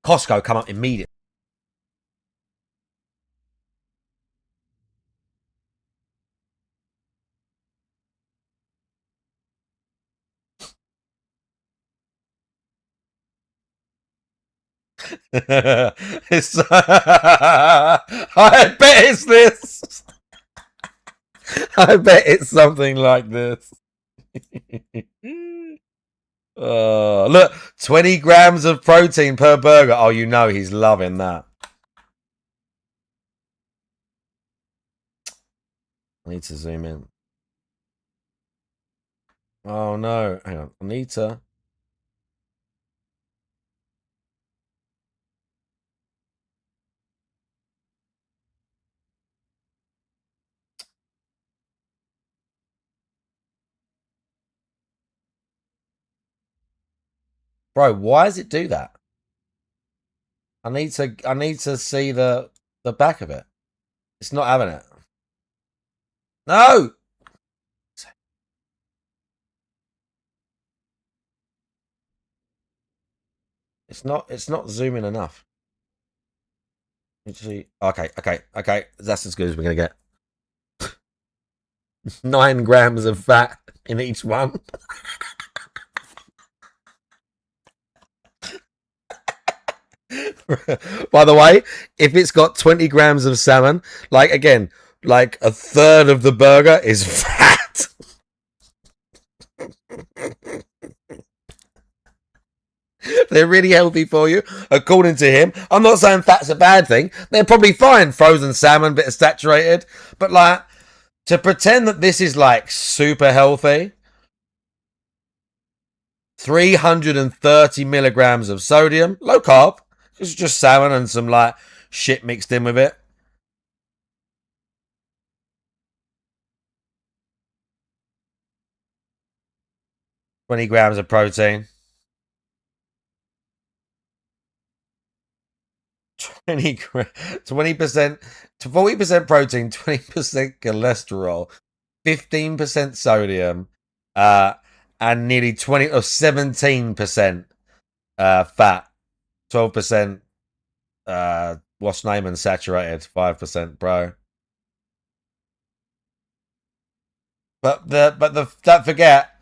Costco come up immediately. It's, I bet it's this. I bet it's something like this. Look, 20 grams of protein per burger. Oh, you know he's loving that. I need to zoom in. Oh no, hang on. I need to. Bro, why does it do that? I need to see the back of it. It's not having it. No. It's not zooming enough. Let's see. Okay. That's as good as we're gonna get. 9 grams of fat in each one. By the way, if it's got 20 grams of salmon, like again, like a third of the burger is fat. They're really healthy for you, according to him. I'm not saying fat's a bad thing. They're probably fine. Frozen salmon, bit of saturated. But like, to pretend that this is like super healthy, 330 milligrams of sodium, low carb. It's just salmon and some like shit mixed in with it. $20 grams of protein. 20% to 40% protein, 20% cholesterol, 15% sodium, and nearly 20 or 17% fat, 12% what's name and saturated, 5%, bro. But don't forget,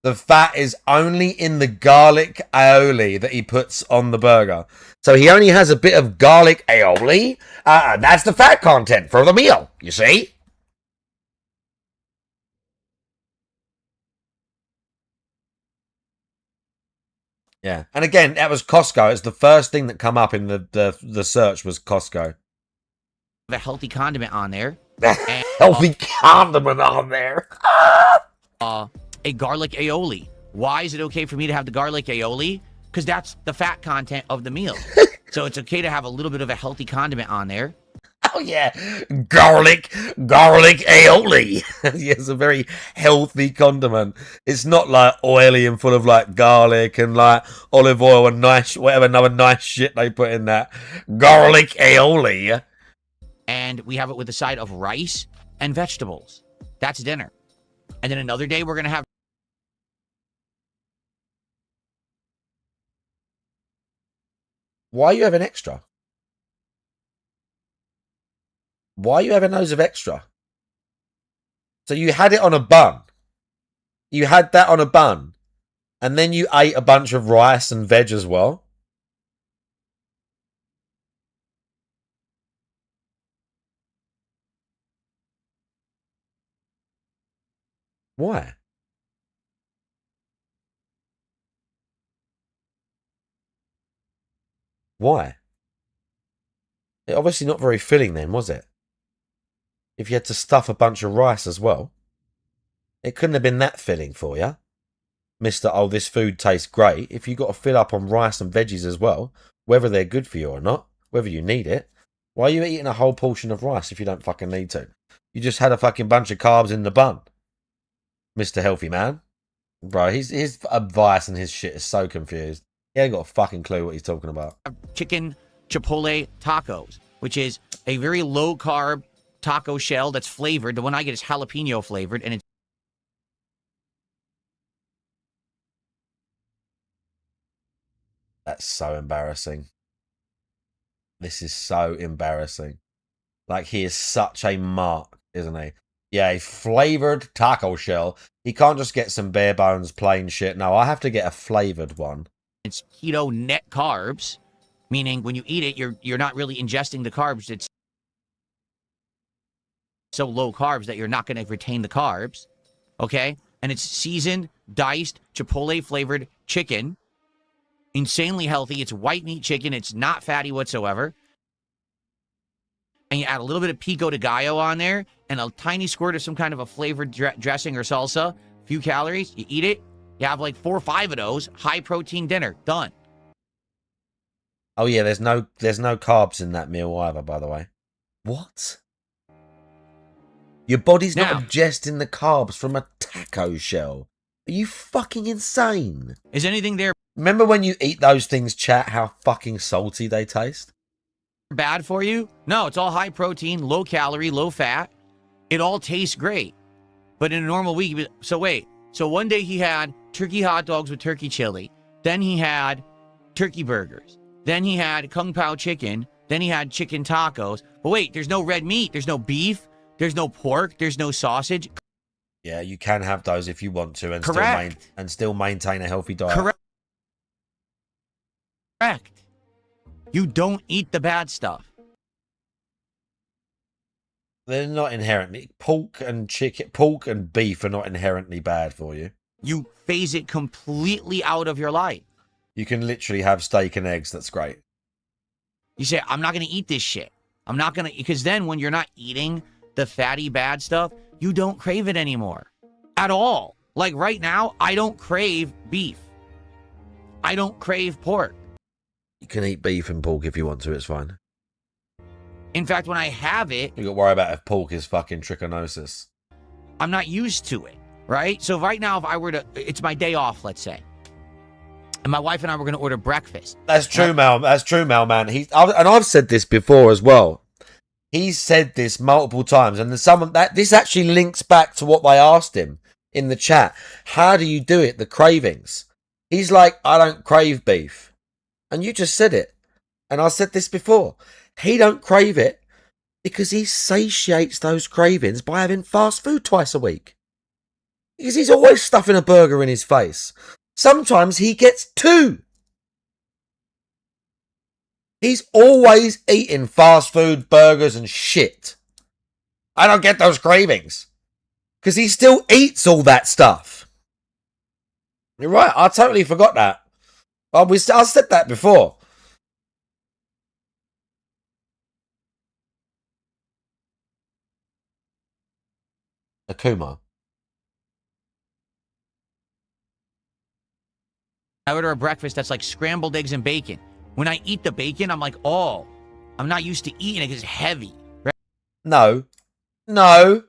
the fat is only in the garlic aioli that he puts on the burger. So he only has a bit of garlic aioli. That's the fat content for the meal, you see? Yeah. And again, that was Costco. It's the first thing that come up in the search was Costco. A healthy condiment on there. Healthy condiment on there. A garlic aioli. Why is it okay for me to have the garlic aioli? Because that's the fat content of the meal. So it's okay to have a little bit of a healthy condiment on there. Oh yeah, garlic aioli. Yeah, it's a very healthy condiment. It's not like oily and full of like garlic and like olive oil and nice whatever other nice shit they put in that. Garlic aioli. And we have it with a side of rice and vegetables. That's dinner. And then another day we're going to have... Why are you having extra? Why are you having loads of extra? So you had it on a bun. You had that on a bun. And then you ate a bunch of rice and veg as well. Why? Why? It obviously not very filling then, was it? If you had to stuff a bunch of rice as well. It couldn't have been that filling for you. Mr. Oh, this food tastes great. If you got to fill up on rice and veggies as well, whether they're good for you or not, whether you need it, why are you eating a whole portion of rice if you don't fucking need to? You just had a fucking bunch of carbs in the bun. Mr. Healthy Man. Bro, his advice and his shit is so confused. He ain't got a fucking clue what he's talking about. Chicken chipotle tacos, which is a very low-carb taco shell that's flavored. The one I get is jalapeno flavored, and it's... That's so embarrassing. This is so embarrassing. Like, he is such a mark, isn't he? Yeah, a flavored taco shell. He can't just get some bare bones plain shit. No, I have to get a flavored one. It's keto net carbs, meaning when you eat it, you're not really ingesting the carbs. It's so low carbs that you're not going to retain the carbs, okay? And it's seasoned, diced, chipotle-flavored chicken. Insanely healthy. It's white meat chicken. It's not fatty whatsoever. And you add a little bit of pico de gallo on there and a tiny squirt of some kind of a flavored dressing or salsa. Few calories. You eat it. You have like 4 or 5 of those. High-protein dinner. Done. Oh, yeah, there's no carbs in that meal either, by the way. What? Your body's not ingesting the carbs from a taco shell. Are you fucking insane? Is anything there... Remember when you eat those things, chat, how fucking salty they taste? Bad for you? No, it's all high protein, low calorie, low fat. It all tastes great. But in a normal week... So wait. So one day he had turkey hot dogs with turkey chili. Then he had turkey burgers. Then he had kung pao chicken. Then he had chicken tacos. But wait, there's no red meat. There's no beef. There's no pork. There's no sausage. Yeah, you can have those if you want to and still maintain a healthy diet. Correct. You don't eat the bad stuff. They're not inherently... Pork and beef are not inherently bad for you. You phase it completely out of your life. You can literally have steak and eggs. That's great. You say, I'm not going to eat this shit. I'm not going to... Because then when you're not eating the fatty bad stuff, you don't crave it anymore. At all. Like right now, I don't crave beef. I don't crave pork. You can eat beef and pork if you want to. It's fine. In fact, when I have it... You got to worry about if pork is fucking trichinosis. I'm not used to it, right? So right now, if I were to... It's my day off, let's say. And my wife and I were going to order breakfast. That's true, Mal. That's true, Mal, man. And I've said this before as well. He's said this multiple times. And this actually links back to what I asked him in the chat. How do you do it? The cravings. He's like, I don't crave beef. And you just said it. And I said this before. He don't crave it because he satiates those cravings by having fast food twice a week. Because he's always stuffing a burger in his face. Sometimes he gets 2. He's always eating fast food, burgers and shit. I don't get those cravings. Because he still eats all that stuff. You're right, I totally forgot that. I said that before. Akuma. I order a breakfast that's like scrambled eggs and bacon. When I eat the bacon, I'm like, oh, I'm not used to eating it because it's heavy. Right? No. No.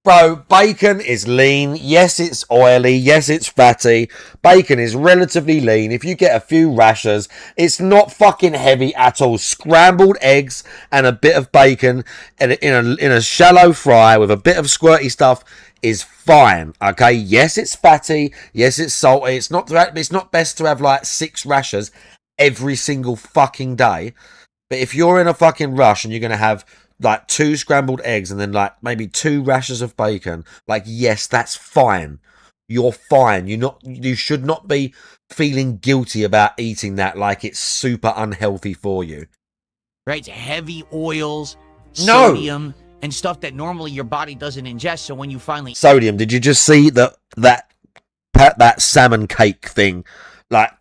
Bro, bacon is lean. Yes, it's oily. Yes, it's fatty. Bacon is relatively lean. If you get a few rashers, it's not fucking heavy at all. Scrambled eggs and a bit of bacon in a shallow fry with a bit of squirty stuff is fine. Okay, yes, it's fatty. Yes, it's salty. It's not best to have like 6 rashers every single fucking day. But if you're in a fucking rush and you're going to have like 2 scrambled eggs and then like maybe 2 rashers of bacon, like, yes, that's fine. You're fine. You should not be feeling guilty about eating that like it's super unhealthy for you. Right? It's heavy oils, sodium, and stuff that normally your body doesn't ingest. So when you finally sodium, did you just see that salmon cake thing? Like,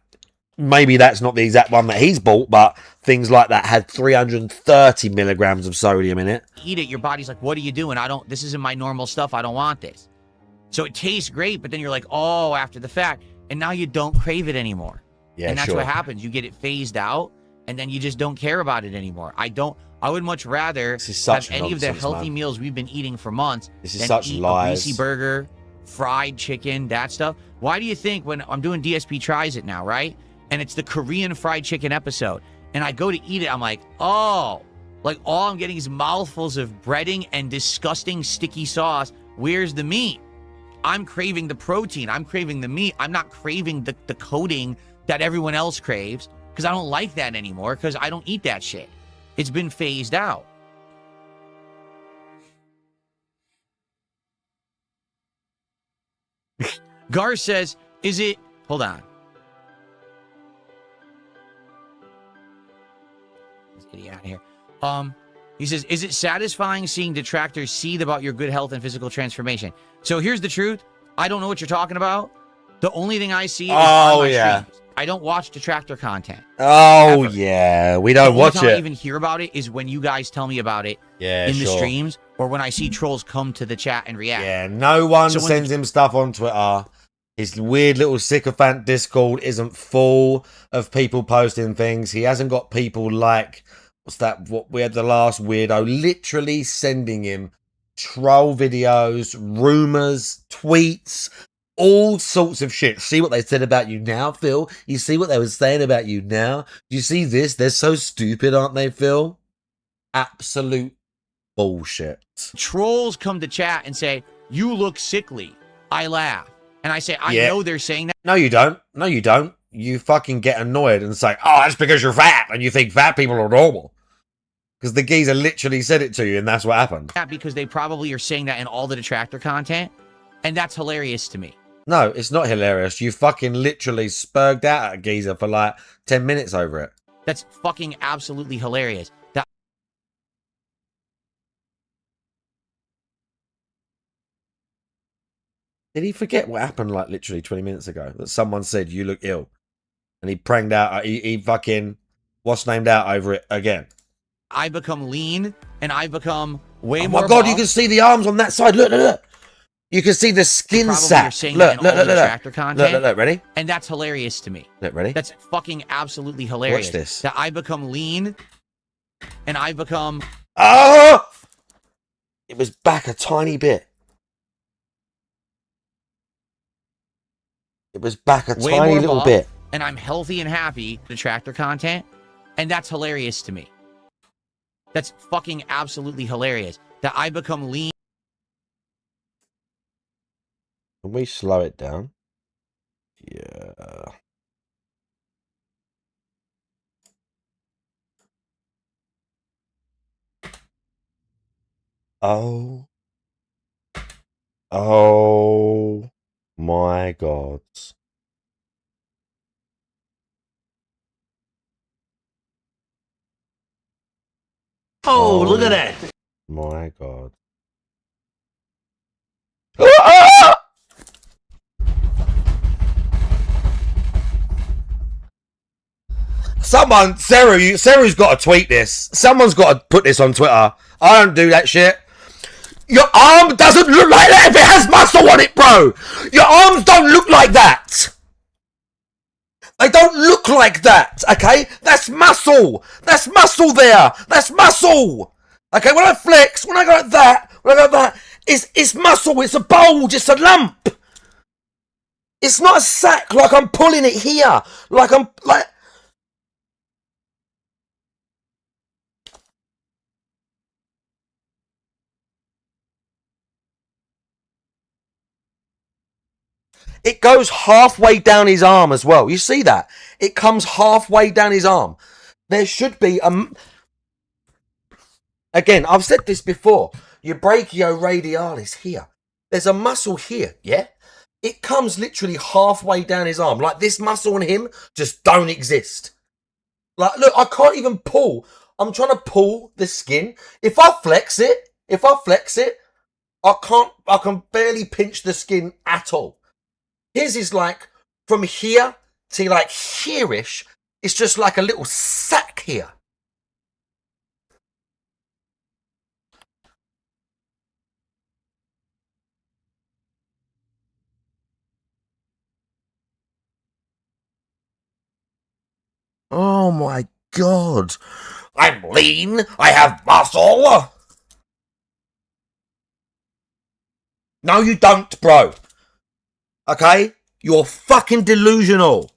maybe that's not the exact one that he's bought, but things like that had 330 milligrams of sodium in it. Eat it, your body's like, what are you doing? This isn't my normal stuff. I don't want this. So it tastes great, but then you're like, oh, after the fact, and now you don't crave it anymore. Yeah, and that's what happens. You get it phased out, and then you just don't care about it anymore. I would much rather have any of the healthy meals we've been eating for months than eat a greasy burger, fried chicken, that stuff. Why do you think when I'm doing DSP Tries It now, right? And it's the Korean fried chicken episode, and I go to eat it, I'm like, oh, like all I'm getting is mouthfuls of breading and disgusting sticky sauce. Where's the meat? I'm craving the protein. I'm craving the meat. I'm not craving the coating that everyone else craves because I don't like that anymore because I don't eat that shit. It's been phased out. Gar says, is it... Hold on. Let's get you out of here. He says, is it satisfying seeing detractors seethe about your good health and physical transformation? So here's the truth. I don't know what you're talking about. The only thing I see is on my streams. I don't watch detractor content. Oh, ever. Yeah. We don't watch it. The only time I even hear about it is when you guys tell me about it in the streams or when I see trolls come to the chat and react. Yeah, no one sends him stuff on Twitter. His weird little sycophant Discord isn't full of people posting things. He hasn't got people like... What we had the last weirdo literally sending him troll videos, rumors, tweets, all sorts of shit. See what they said about you now, Phil? You see what they were saying about you now? Do you see this? They're so stupid, aren't they, Phil? Absolute bullshit. Trolls come to chat and say, you look sickly. I laugh. And I say, I know they're saying that. No, you don't. No, you don't. You fucking get annoyed and say, oh, that's because you're fat and you think fat people are normal. Because the geezer literally said it to you and that's what happened. Because they probably are saying that in all the detractor content. And that's hilarious to me. No, it's not hilarious. You fucking literally spurged out at a geezer for like 10 minutes over it. That's fucking absolutely hilarious. Did he forget what happened like literally 20 minutes ago? That someone said, you look ill. And he pranged out, he fucking what's named out over it again. I become lean and I become way more. Oh my God, you can see the arms on that side. Look, look, look. You can see the skin sack. Look, look, ready? And that's hilarious to me. Look, ready? That's fucking absolutely hilarious. Watch this. That I become lean and I become... Oh! It was back a tiny bit. It was back a tiny little bit. And I'm healthy and happy, detractor content. And that's hilarious to me. That's fucking absolutely hilarious. That I become lean. Can we slow it down? Yeah. Oh. Oh my God. Oh, look at that. My God. Someone, Sarah's got to tweet this. Someone's got to put this on Twitter. I don't do that shit. Your arm doesn't look like that if it has muscle on it, bro. Your arms don't look like that. They don't look like that, okay? That's muscle. That's muscle there. That's muscle. Okay, when I flex, when I go like that, it's muscle. It's a bulge. It's a lump. It's not a sack like I'm pulling it here. Like I'm like. It goes halfway down his arm as well. You see that? It comes halfway down his arm. There should be a... Again, I've said this before. Your brachioradialis here. There's a muscle here, yeah? It comes literally halfway down his arm. Like this muscle and him just don't exist. Like, look, I can't even pull. I'm trying to pull the skin. If I flex it, I can barely pinch the skin at all. His is like from here to like here-ish. It's just like a little sack here. Oh my God. I'm lean. I have muscle. No, you don't, bro. Okay? You're fucking delusional.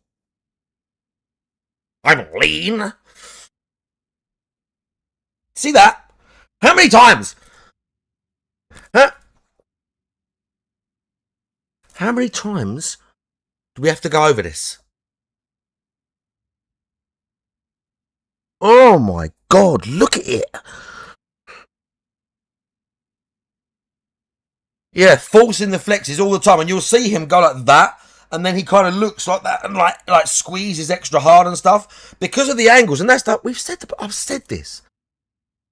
I'm lean. See that? How many times? Huh? How many times do we have to go over this? Oh my God, look at it. Yeah, forcing the flexes all the time. And you'll see him go like that. And then he kind of looks like that and like squeezes extra hard and stuff. Because of the angles. And that's that. I've said this.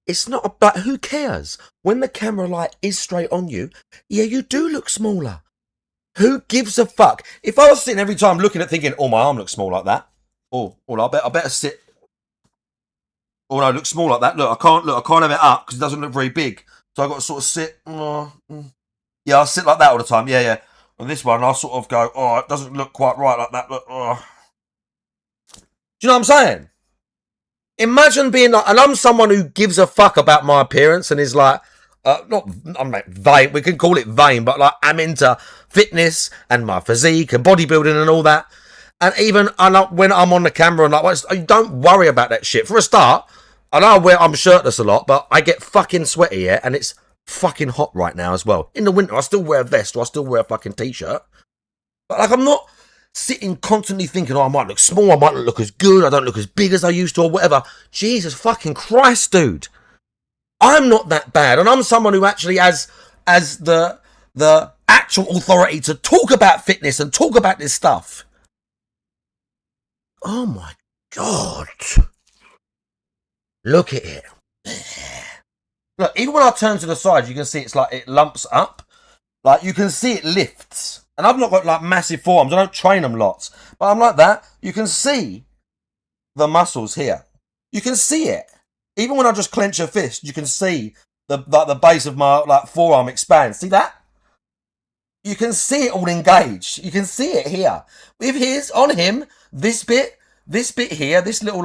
It's not about who cares. When the camera light is straight on you, yeah, you do look smaller. Who gives a fuck? If I was sitting every time looking at thinking, oh, my arm looks small like that. Oh, well, I better sit. Oh, no, it looks small like that. Look, I can't have it up because it doesn't look very big. So I've got to sort of sit. Yeah, I'll sit like that all the time. Yeah. On this one, I'll sort of go, oh, it doesn't look quite right like that. Look, oh. Do you know what I'm saying? Imagine being like, and I'm someone who gives a fuck about my appearance and is like, I'm like vain, we can call it vain, but like I'm into fitness and my physique and bodybuilding and all that. And even when I'm on the camera and like, don't worry about that shit. For a start, I know I'm shirtless a lot, but I get fucking sweaty, yeah, and it's fucking hot right now as well. In the winter, I still wear a vest or I still wear a fucking t-shirt. But like, I'm not sitting constantly thinking, oh, I might look small, I might not look as good, I don't look as big as I used to or whatever. Jesus fucking Christ, dude. I'm not that bad. And I'm someone who actually has the actual authority to talk about fitness and talk about this stuff. Oh my God. Look at it. Look, even when I turn to the side, you can see it's like it lumps up. Like you can see it lifts. And I've not got like massive forearms. I don't train them lots. But I'm like that. You can see the muscles here. You can see it. Even when I just clench a fist, you can see the base of my like forearm expand. See that? You can see it all engaged. You can see it here. With his, on him, this bit here, this little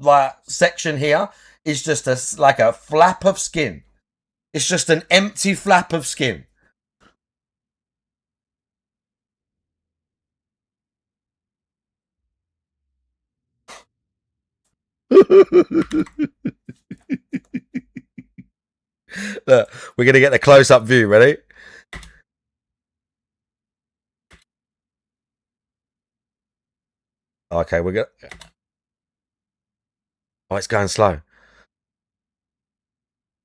like section here is just like a flap of skin. It's just an empty flap of skin. Look, we're going to get the close-up view. Ready? Okay, we're going to... Oh, it's going slow.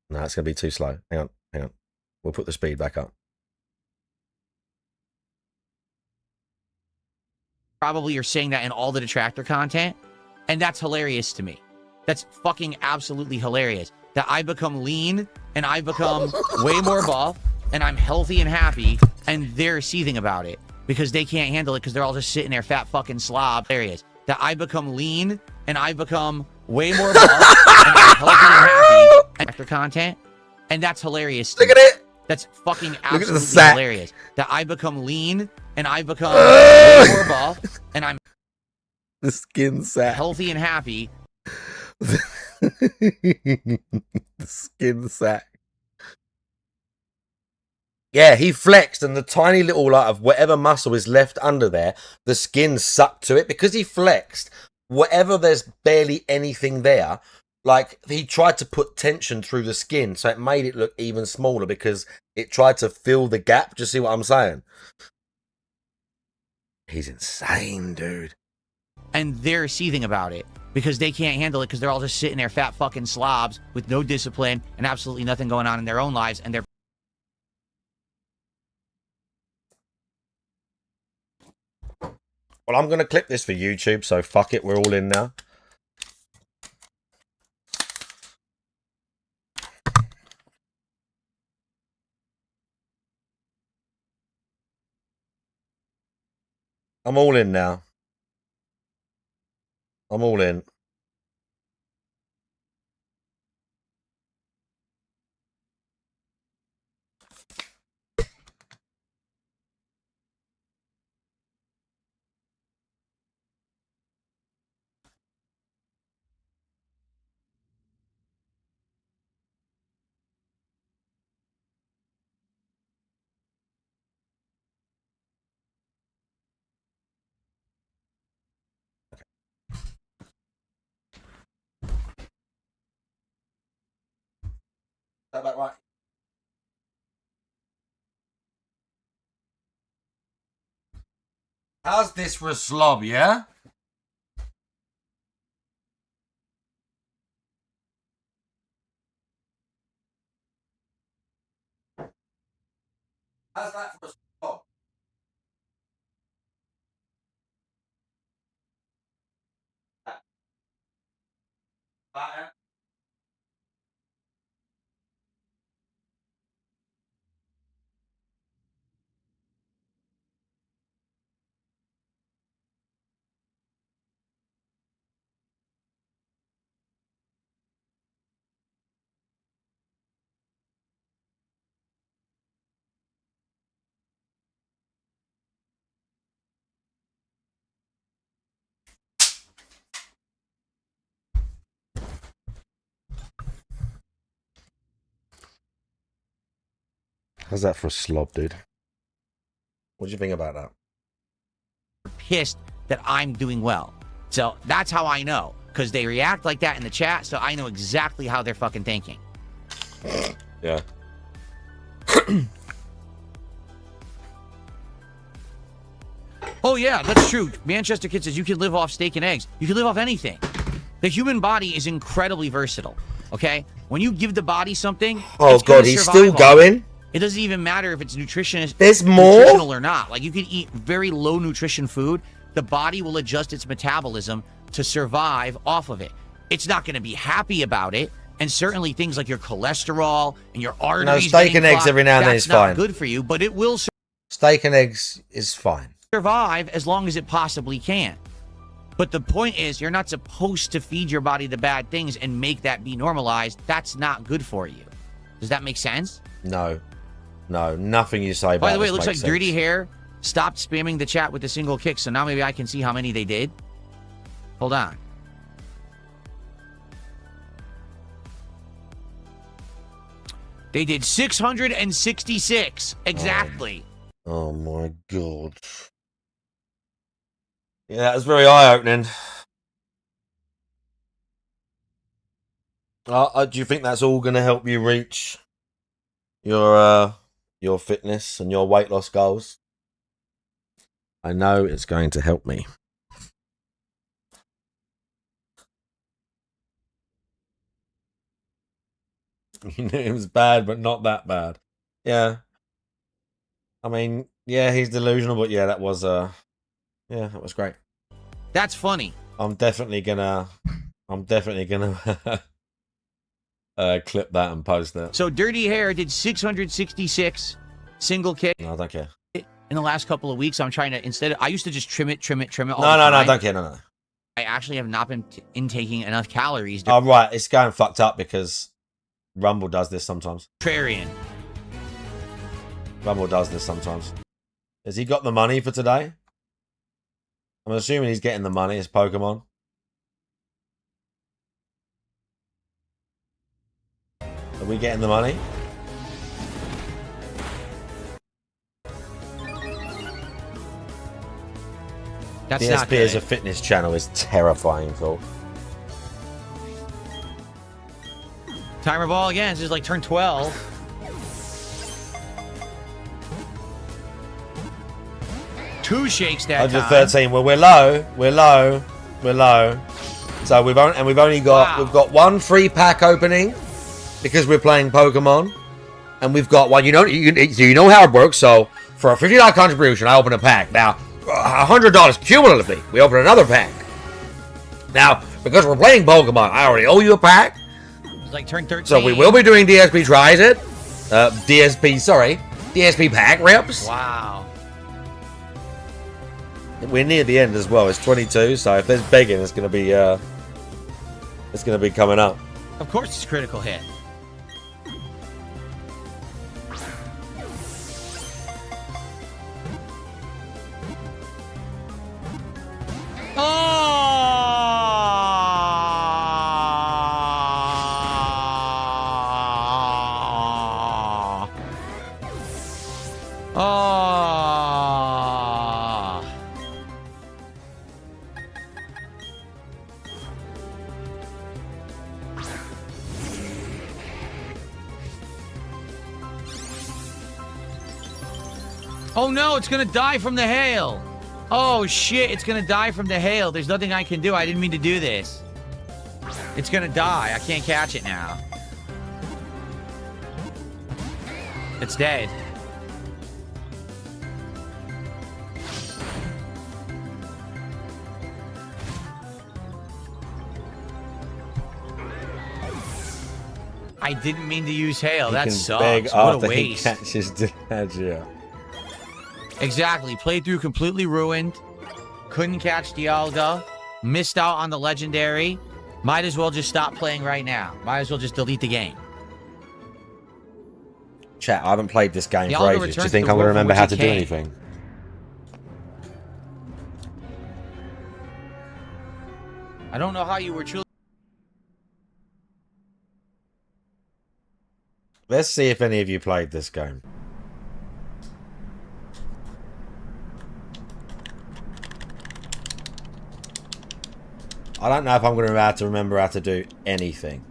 No, it's going to be too slow. Hang on. We'll put the speed back up. Probably you're saying that in all the detractor content, and that's hilarious to me. That's fucking absolutely hilarious. That I become lean, and I become way more buff, and I'm healthy and happy, and they're seething about it because they can't handle it because they're all just sitting there fat fucking slob. Hilarious. That I become lean, and I become way more buff, and I'm healthy and happy. Detractor content, and that's hilarious to me. Look at it. That's fucking absolutely hilarious. That I become lean, and I become way more buff, and I'm The skin sack. Healthy and happy. The skin sack. Yeah, he flexed, and the tiny little like of whatever muscle is left under there, the skin sucked to it because he flexed. Whatever, there's barely anything there. Like, he tried to put tension through the skin, so it made it look even smaller because it tried to fill the gap. Do you see what I'm saying? He's insane, dude. And they're seething about it because they can't handle it because they're all just sitting there fat fucking slobs with no discipline and absolutely nothing going on in their own lives, and they're Well, I'm going to clip this for YouTube, so fuck it, we're all in now. I'm all in now. I'm all in. That about right? How's this for a slob, yeah? How's that for a slob? How's that for a slob, dude? What do you think about that? pissed that I'm doing well. So that's how I know, because they react like that in the chat, so I know exactly how they're fucking thinking. Yeah. Oh yeah, that's true. Manchester Kid says you can live off steak and eggs. You can live off anything. The human body is incredibly versatile, okay? When you give the body something, oh god, he's still going? It doesn't even matter if it's nutritional or not. Like, you can eat very low nutrition food. The body will adjust its metabolism to survive off of it. It's not going to be happy about it. And certainly things like your cholesterol and your arteries. No, steak and eggs every now and then is fine. That's not good for you, but it will steak and eggs is fine. Survive as long as it possibly can. But the point is, you're not supposed to feed your body the bad things and make that be normalized. That's not good for you. Does that make sense? No. No, nothing you say about By the way, this it looks like makes Dirty sense. Hair stopped spamming the chat with a single kick, so now maybe I can see how many they did. Hold on. They did 666. Exactly. Oh my god. Yeah, that was very eye-opening. Do you think that's all going to help you reach your fitness and your weight loss goals? I know it's going to help me. It was bad, but not that bad. Yeah. I mean, yeah, he's delusional, but yeah, that was yeah, that was great. That's funny. I'm definitely gonna clip that and post that. So Dirty Hair did 666 single kick. No, I don't care. In the last couple of weeks, I'm trying to, I used to just trim it all the time. No, I don't care, no. I actually have not been intaking enough calories. Oh, right, it's going fucked up because Rumble does this sometimes. Contrarian. Rumble does this sometimes. Has he got the money for today? I'm assuming he's getting the money. It's Pokemon. Are we getting the money? That's DSP not good. as a fitness channel is terrifying, thought. Timer ball again. It's just like turn 12. Two shakes that 113. Well, we're low. We're low. We're low. So we've only got one free pack opening because we're playing Pokemon, and we've got one. You know how it works. So for a $50 contribution, I open a pack. Now $100 cumulatively, we open another pack. Now because we're playing Pokemon, I already owe you a pack. It's like turn 13. So we will be doing DSP tries it. DSP pack rips. Wow. We're near the end as well. It's 22, so if there's begging, it's gonna be coming up. Of course, it's critical hit. Oh no, it's gonna die from the hail. Oh shit, it's gonna die from the hail. There's nothing I can do. I didn't mean to do this. It's gonna die. I can't catch it now. It's dead. I didn't mean to use hail. That sucks. Beg What a after waste. he catches Dialga. Exactly. Playthrough completely ruined. Couldn't catch Dialga. Missed out on the legendary. Might as well just stop playing right now. Might as well just delete the game. Chat, I haven't played this game Dialga for ages. Do you returns think to I'm the going to world from remember which how it to do came. anything? I don't know how you were truly... Let's see if any of you played this game. I don't know if I'm going to be able to remember how to do anything.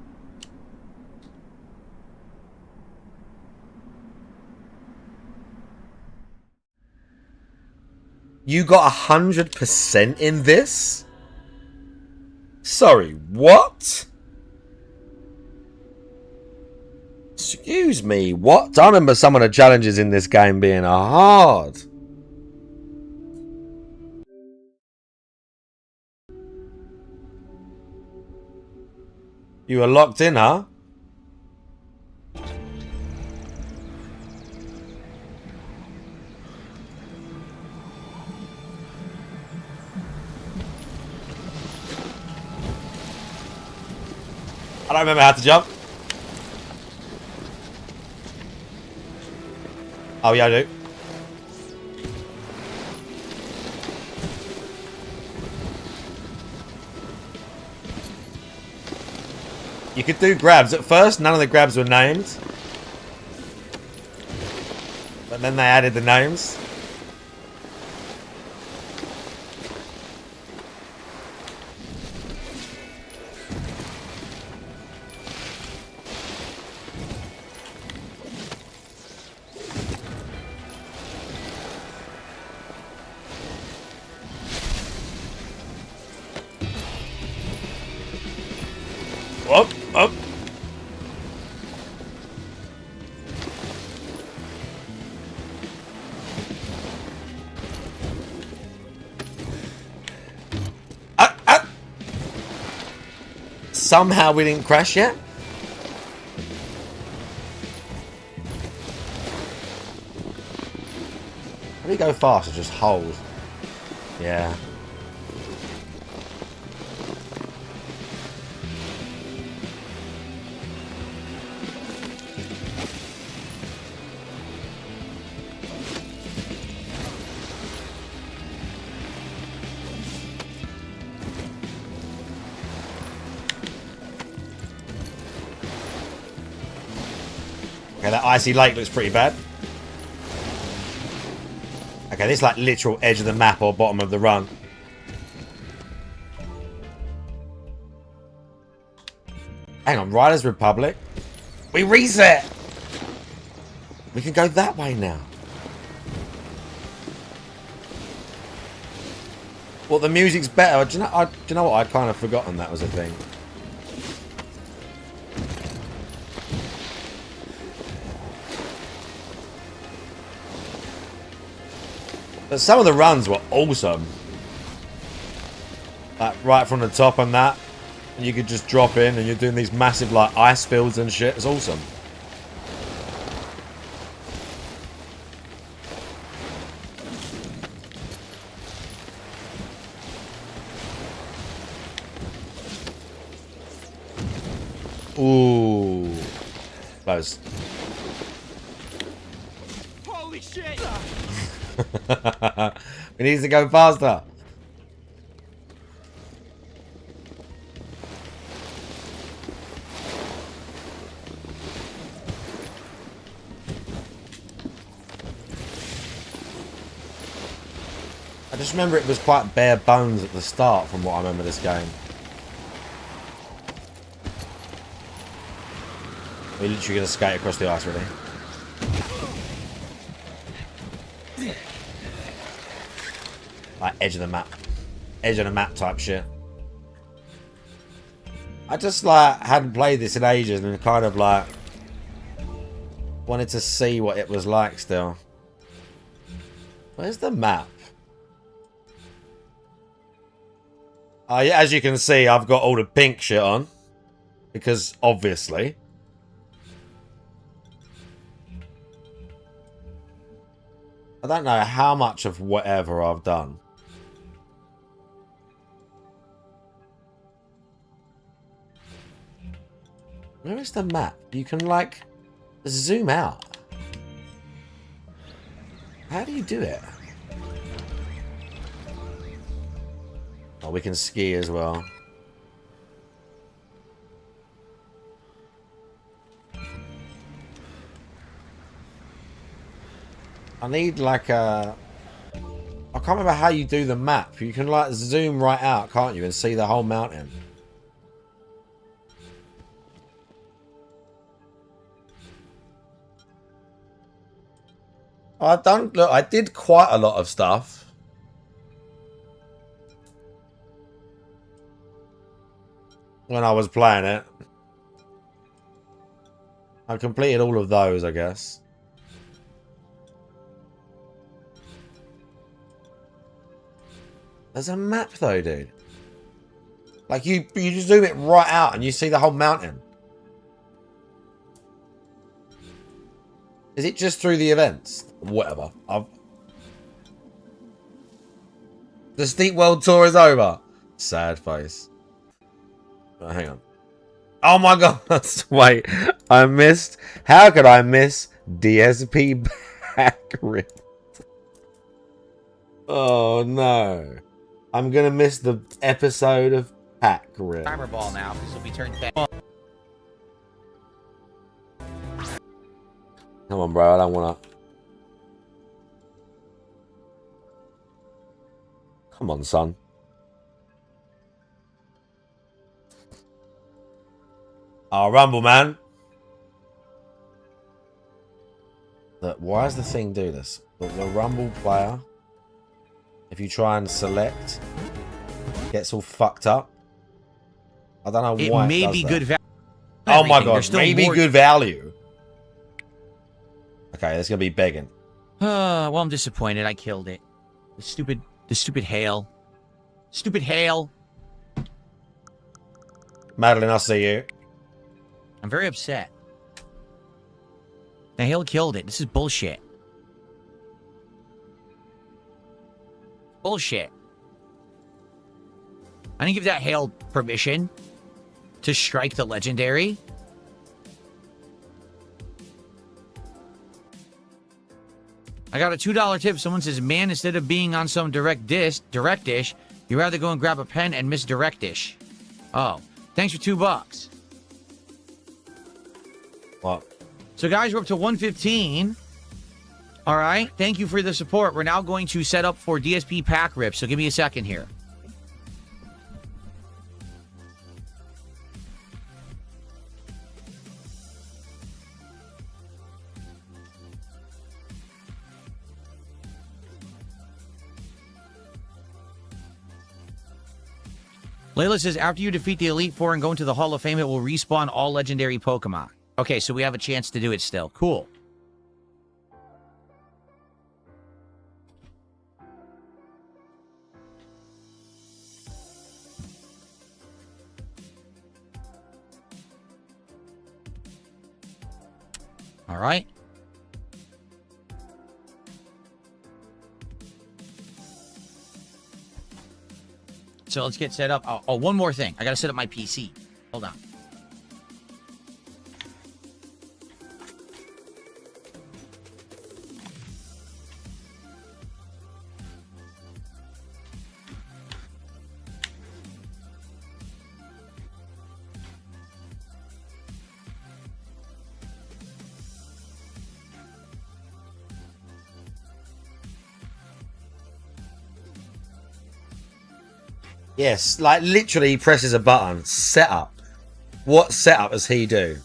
You got 100% in this? Sorry, what? Excuse me, what? I remember some of the challenges in this game being hard. You were locked in, huh? I don't remember how to jump. Oh, yeah, I do. You could do grabs. At first, none of the grabs were named. But then they added the names. Up, up. Somehow we didn't crash yet. How do you go fast or just hold? Yeah. Okay, that icy lake looks pretty bad. Okay, this is like literal edge of the map or bottom of the run. Hang on, Riders Republic. We reset! We can go that way now. Well, the music's better. Do you know what? I'd kind of forgotten that was a thing. But some of the runs were awesome. Like, right from the top and that. And you could just drop in and you're doing these massive, like, ice fields and shit. It's awesome. Ooh. Close. Holy shit! We need to go faster. I just remember it was quite bare bones at the start from what I remember this game. We're literally going to skate across the ice, really. Like edge of the map. Edge of the map type shit. I just like hadn't played this in ages and kind of like wanted to see what it was like still. Where's the map? Yeah, as you can see, I've got all the pink shit on. Because, obviously. I don't know how much of whatever I've done. Where is the map? You can, like, zoom out. How do you do it? Oh, we can ski as well. I need like a... I can't remember how you do the map. You can like zoom right out, can't you? And see the whole mountain. Look, I did quite a lot of stuff. When I was playing it. I completed all of those, I guess. There's a map though, dude. Like you just zoom it right out and you see the whole mountain. Is it just through the events? Whatever. The Steep World Tour is over. Sad face. Oh, hang on. Oh my god. Wait. I missed. How could I miss DSP back rip? Oh no. I'm gonna miss the episode of Pack Rip. Timer ball now, because it'll be turned back. Come on, bro. I don't wanna. Come on, son. Oh, Rumble, man. Look, why does the thing do this? The Rumble player, if you try and select, gets all fucked up. I don't know why. It may be good value. Oh my god, maybe good value. Okay, there's gonna be begging. Well, I'm disappointed. I killed it. The stupid hail. Stupid hail. Madeline, I see you. I'm very upset. The hail killed it. This is bullshit. Bullshit. I didn't give that hail permission to strike the legendary. I got a $2 tip. Someone says, man, instead of being on some direct dish, you'd rather go and grab a pen and misdirect dish. Oh, thanks for $2. What? So, guys, we're up to 115. All right. Thank you for the support. We're now going to set up for DSP pack rips. So, give me a second here. Layla says, after you defeat the Elite Four and go into the Hall of Fame, it will respawn all legendary Pokemon. Okay, so we have a chance to do it still. Cool. All right. So let's get set up. Oh, one more thing. I got to set up my PC. Hold on. Yes, like literally he presses a button. Setup. What setup does he do?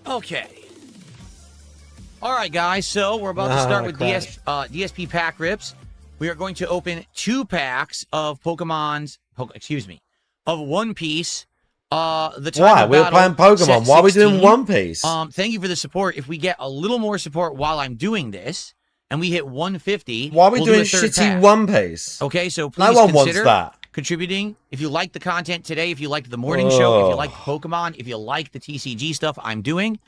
Okay. All right, guys. So we're about to start with DSP pack rips. We are going to open 2 packs of of One Piece. The time Why? of We were battle, playing Pokemon. Why are we doing 16. One Piece? Thank you for the support. If we get a little more support while I'm doing this, and we hit 150, why are we we'll doing do a third shitty pack. One Piece? Okay, so please No one wants consider that. contributing. If you like the content today, if you liked the morning show, if you like Pokemon, if you like the TCG stuff I'm doing,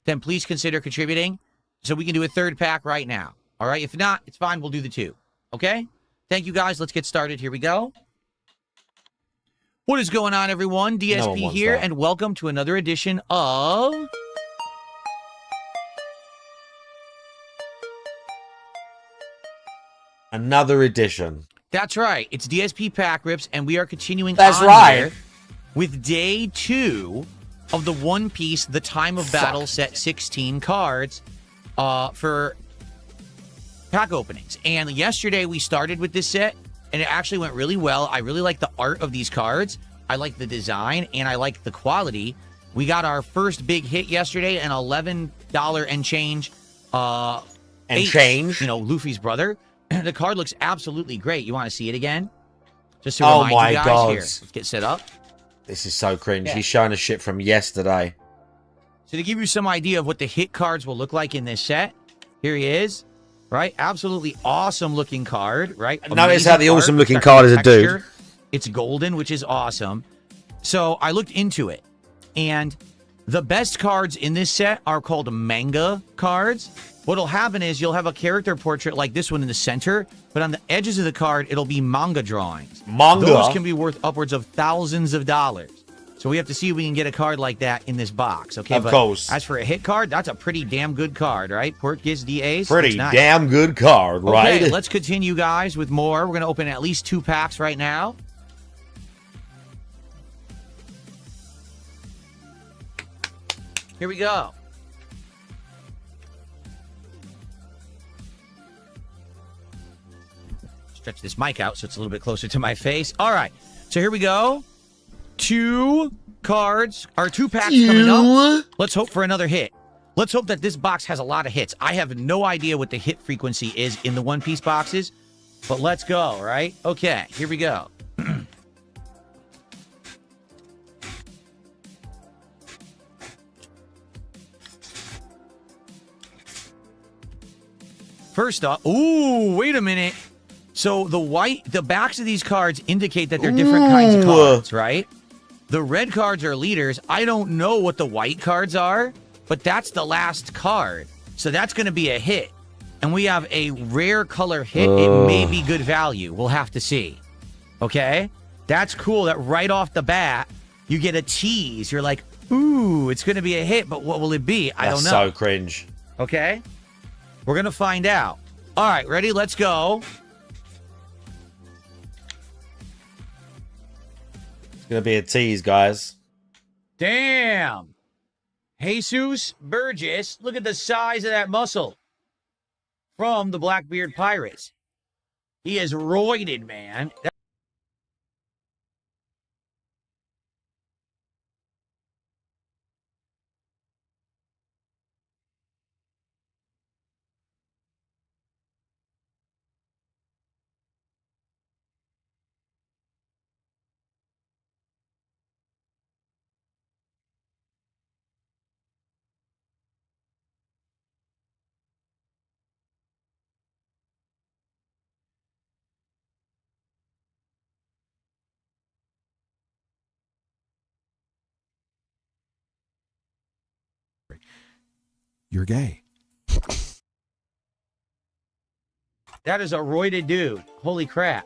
then please consider contributing so we can do a third pack right now. All right? If not, it's fine. We'll do the 2. Okay? Thank you, guys. Let's get started. Here we go. What is going on, everyone? DSP here, and welcome to another edition of... Another edition. That's right. It's DSP Pack Rips, and we are continuing That's on right. here with day 2 of the One Piece, the Time of Battle set 16 cards for pack openings. And yesterday we started with this set, and it actually went really well. I really like the art of these cards. I like the design, and I like the quality. We got our first big hit yesterday, an $11 and change. Change? You know, Luffy's brother. The card looks absolutely great. You want to see it again? Just to Oh remind my you guys. God. Here, let's get set up. This is so cringe. Yeah. He's showing us shit from yesterday. So to give you some idea of what the hit cards will look like in this set, here he is, right? Absolutely awesome looking card, right? Notice Amazing how the art, awesome looking got card is a texture. dude. It's golden, which is awesome. So I looked into it, and the best cards in this set are called manga cards. What'll happen is you'll have a character portrait like this one in the center, but on the edges of the card, it'll be manga drawings. Manga? Those can be worth upwards of thousands of dollars. So we have to see if we can get a card like that in this box, okay? Of course. As for a hit card, that's a pretty damn good card, right? Portgis DAs. Pretty nice. damn good card, right? Okay, let's continue, guys, with more. We're going to open at least 2 packs right now. Here we go. Stretch this mic out so it's a little bit closer to my face. All right. So here we go. 2 cards, or 2 packs coming up. Let's hope for another hit. Let's hope that this box has a lot of hits. I have no idea what the hit frequency is in the One Piece boxes, but let's go, right? Okay, here we go. First up, ooh, wait a minute. So the backs of these cards indicate that they're different kinds of cards, right? The red cards are leaders. I don't know what the white cards are, but that's the last card. So that's going to be a hit. And we have a rare color hit. It may be good value. We'll have to see. Okay? That's cool that right off the bat, you get a tease. You're like, ooh, it's going to be a hit, but what will it be? I don't know. That's so cringe. Okay? We're going to find out. All right, ready? Let's go. gonna be a tease, guys. Damn. Jesus Burgess, look at the size of that muscle. From the Blackbeard Pirates. He is roided, man. You're gay. That is a roided dude. Holy crap.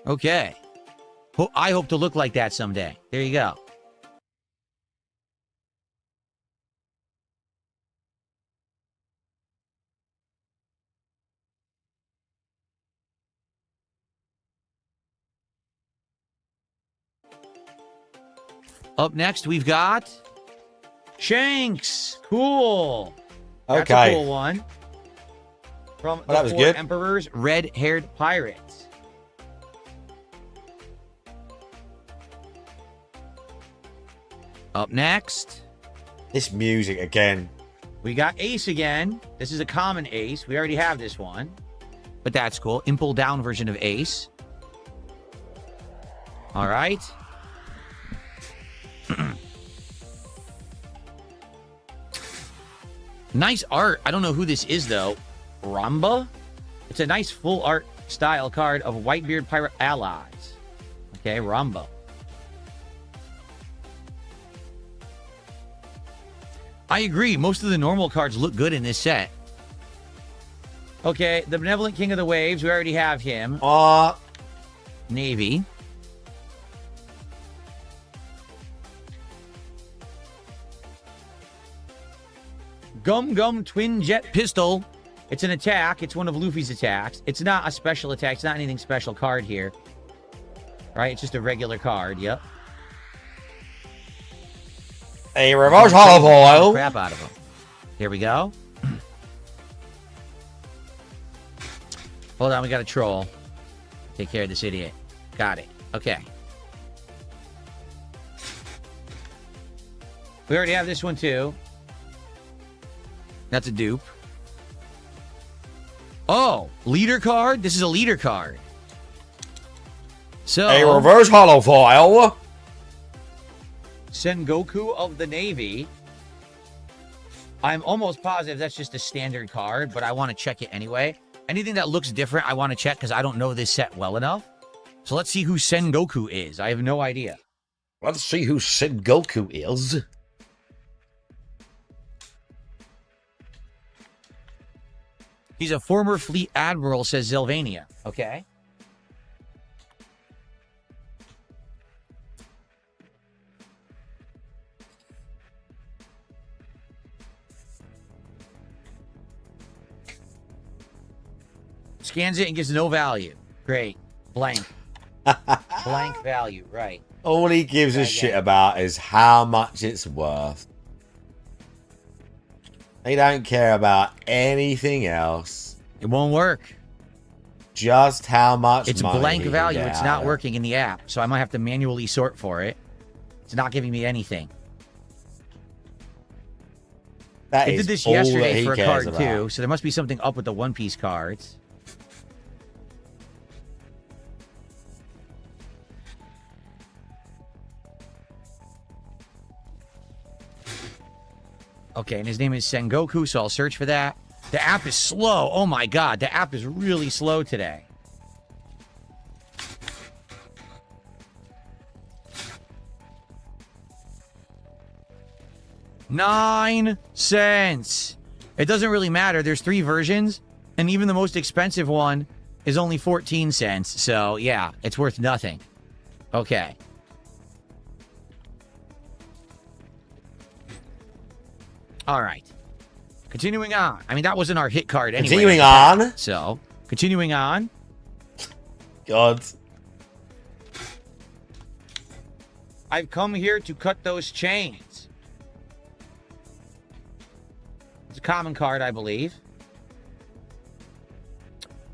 Okay. I hope to look like that someday. There you go. Up next, we've got Shanks. Cool. That's Okay. a cool one. From Well, that the was Four good. Emperors, Red-Haired Pirates. Up next, This music again. we got Ace again. This is a common Ace. We already have this one. But that's cool. Impel down version of Ace. All right. Nice art. I don't know who this is, though. Ramba? It's a nice full art style card of Whitebeard Pirate allies. Okay, Ramba. I agree. Most of the normal cards look good in this set. Okay, the Benevolent King of the Waves. We already have him. Navy. Gum Gum Twin Jet Pistol. It's an attack. It's one of Luffy's attacks. It's not a special attack. It's not anything special card here. Right? It's just a regular card. Yep. A reverse hollow foil. Crap out of him. Here we go. Hold on, we got a troll. Take care of this idiot. Got it. Okay. We already have this one too. That's a dupe. Oh, leader card? This is a leader card. So A reverse hollow foil. Sengoku of the Navy. I'm almost positive that's just a standard card, but I want to check it anyway. Anything that looks different, I want to check because I don't know this set well enough. So let's see who Sengoku is. I have no idea. Let's see who Sengoku is. He's a former fleet admiral, says Sylvania. Okay. Scans it and gives no value. Great. Blank. Blank value. Right. All he gives a shit about is how much it's worth. They don't care about anything else. It won't work. Just how much It's money blank he can value. get It's out not of it. working in the app, so I might have to manually sort for it. It's not giving me anything. That I is did this all that yesterday he for a cares card about. too, so there must be something up with the One Piece cards. Okay, and his name is Sengoku, so I'll search for that. The app is slow. Oh my god, the app is really slow today. $0.09. It doesn't really matter. There's 3 versions, and even the most expensive one is only 14 cents. So, yeah, it's worth nothing. Okay. All right. Continuing on. I mean, that wasn't our hit card anyway. Continuing on. So, continuing on. God. I've come here to cut those chains. It's a common card, I believe.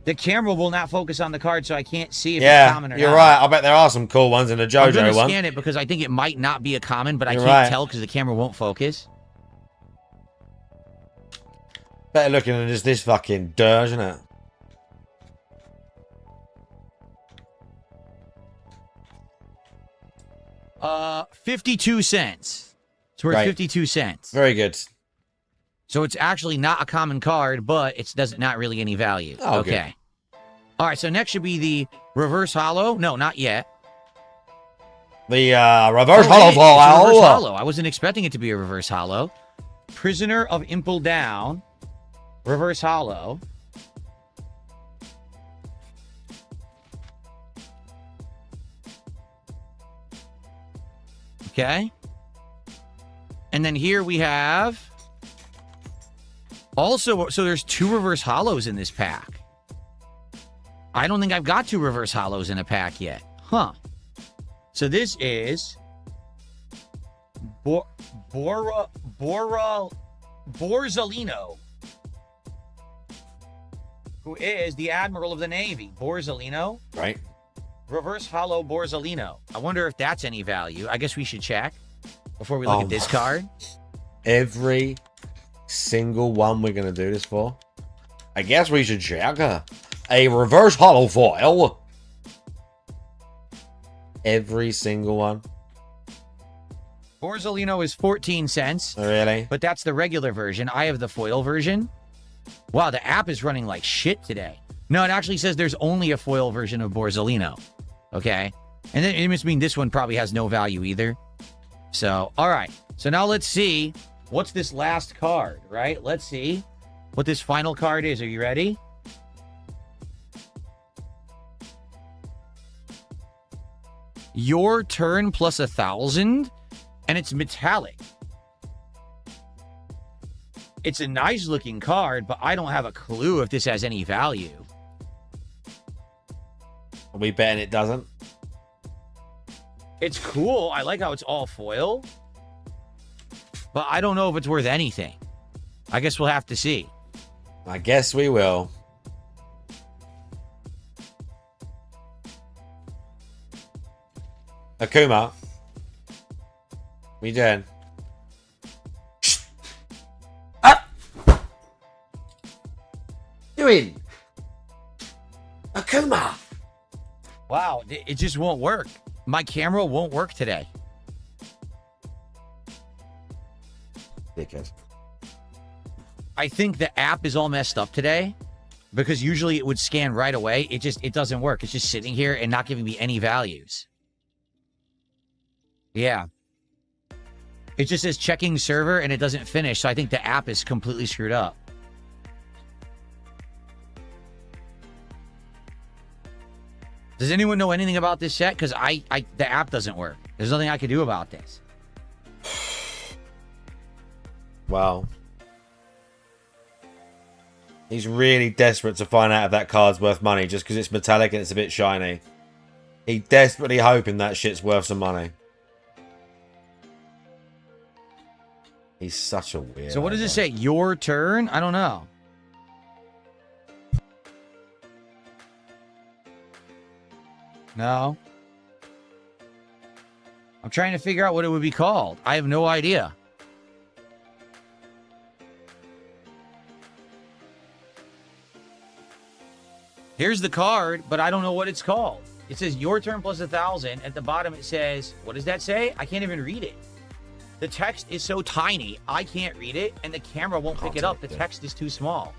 The camera will not focus on the card, so I can't see if it's common or not. You're right. I bet there are some cool ones in the JoJo I'm gonna one. scan it because I think it might not be a common, but I You're can't right. tell because the camera won't focus. Better looking than just this fucking dirge, isn't it? Uh, 52 cents. It's worth Right. 52 cents. Very good. So it's actually not a common card, but it's not really any value. Oh, okay. All right, so next should be the reverse hollow. No, not yet. The reverse hollow It's a for reverse hollow. I wasn't expecting it to be a reverse hollow. Prisoner of Impel Down. Reverse hollow. Okay. And then here we have also, so there's 2 reverse hollows in this pack. I don't think I've got 2 reverse hollows in a pack yet. Huh. So this is Borzolino, who is the Admiral of the Navy. Borzolino. Right. Reverse hollow Borzolino. I wonder if that's any value. I guess we should check before we look at this card. Every single one we're going to do this for. I guess we should check a reverse hollow foil. Every single one. Borzolino is 14 cents. Oh, really? But that's the regular version. I have the foil version. Wow, the app is running like shit today. No, it actually says there's only a foil version of Borzolino. Okay. And then it must mean this one probably has no value either. So, all right. So now let's see what's this last card, right? Let's see what this final card is. Are you ready? Your turn plus 1,000, and it's metallic. It's a nice looking card, but I don't have a clue if this has any value. Are we betting it doesn't? It's cool. I like how it's all foil. But I don't know if it's worth anything. I guess we'll have to see. I guess we will. Akuma. What you doing? Doing? Akuma. Wow, it just won't work. My camera won't work today. Dickhead. I think the app is all messed up today because usually it would scan right away. It doesn't work. It's just sitting here and not giving me any values. Yeah. It just says checking server and it doesn't finish. So I think the app is completely screwed up. Does anyone know anything about this set? Because the app doesn't work. There's nothing I can do about this. Wow. He's really desperate to find out if that card's worth money just because it's metallic and it's a bit shiny. He's desperately hoping that shit's worth some money. He's such a weird. So what does it say? Your turn? I don't know. No. I'm trying to figure out what it would be called. I have no idea. Here's the card, but I don't know what it's called. It says your turn plus 1,000. At the bottom it says, what does that say? I can't even read it. The text is so tiny, I can't read it, and the camera won't pick it up. The text is too small.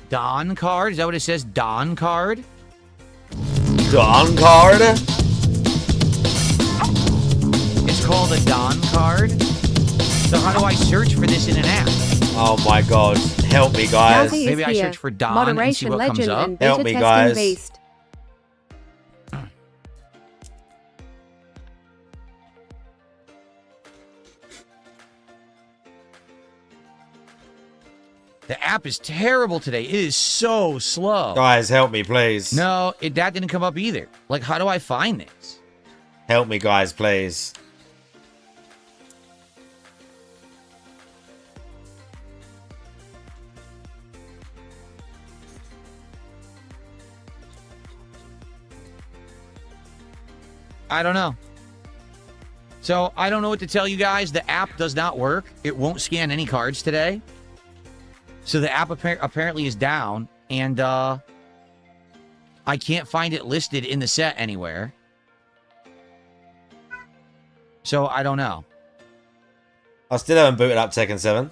Don card? Is that what it says? Don card? Don card? It's called a Don card? So how do I search for this in an app? Oh my god. Help me, guys. Maybe I search for Don and see what comes up. Help me, guys. Based. The app is terrible today. It is so slow. Guys, help me, please. No, that didn't come up either. Like, how do I find this? Help me, guys, please. I don't know. So I don't know what to tell you guys. The app does not work. It won't scan any cards today. So the app apparently is down, and I can't find it listed in the set anywhere. So I don't know. I still haven't booted up Tekken 7.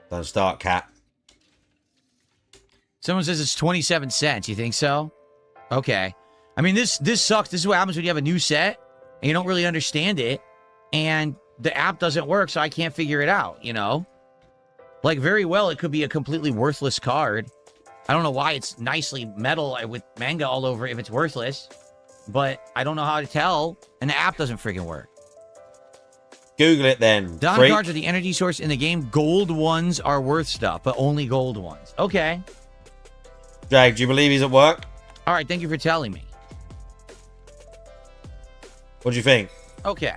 Don't start, cat. Someone says it's 27 cents. You think so? Okay. I mean, this sucks. This is what happens when you have a new set and you don't really understand it, and the app doesn't work, so I can't figure it out, you know? Like, very well, it could be a completely worthless card. I don't know why it's nicely metal with manga all over it if it's worthless, but I don't know how to tell, and the app doesn't freaking work. Google it then. Don freak. cards are the energy source in the game. Gold ones are worth stuff, but only gold ones. Okay. Jake, do you believe he's at work? All right, thank you for telling me. What do you think? Okay.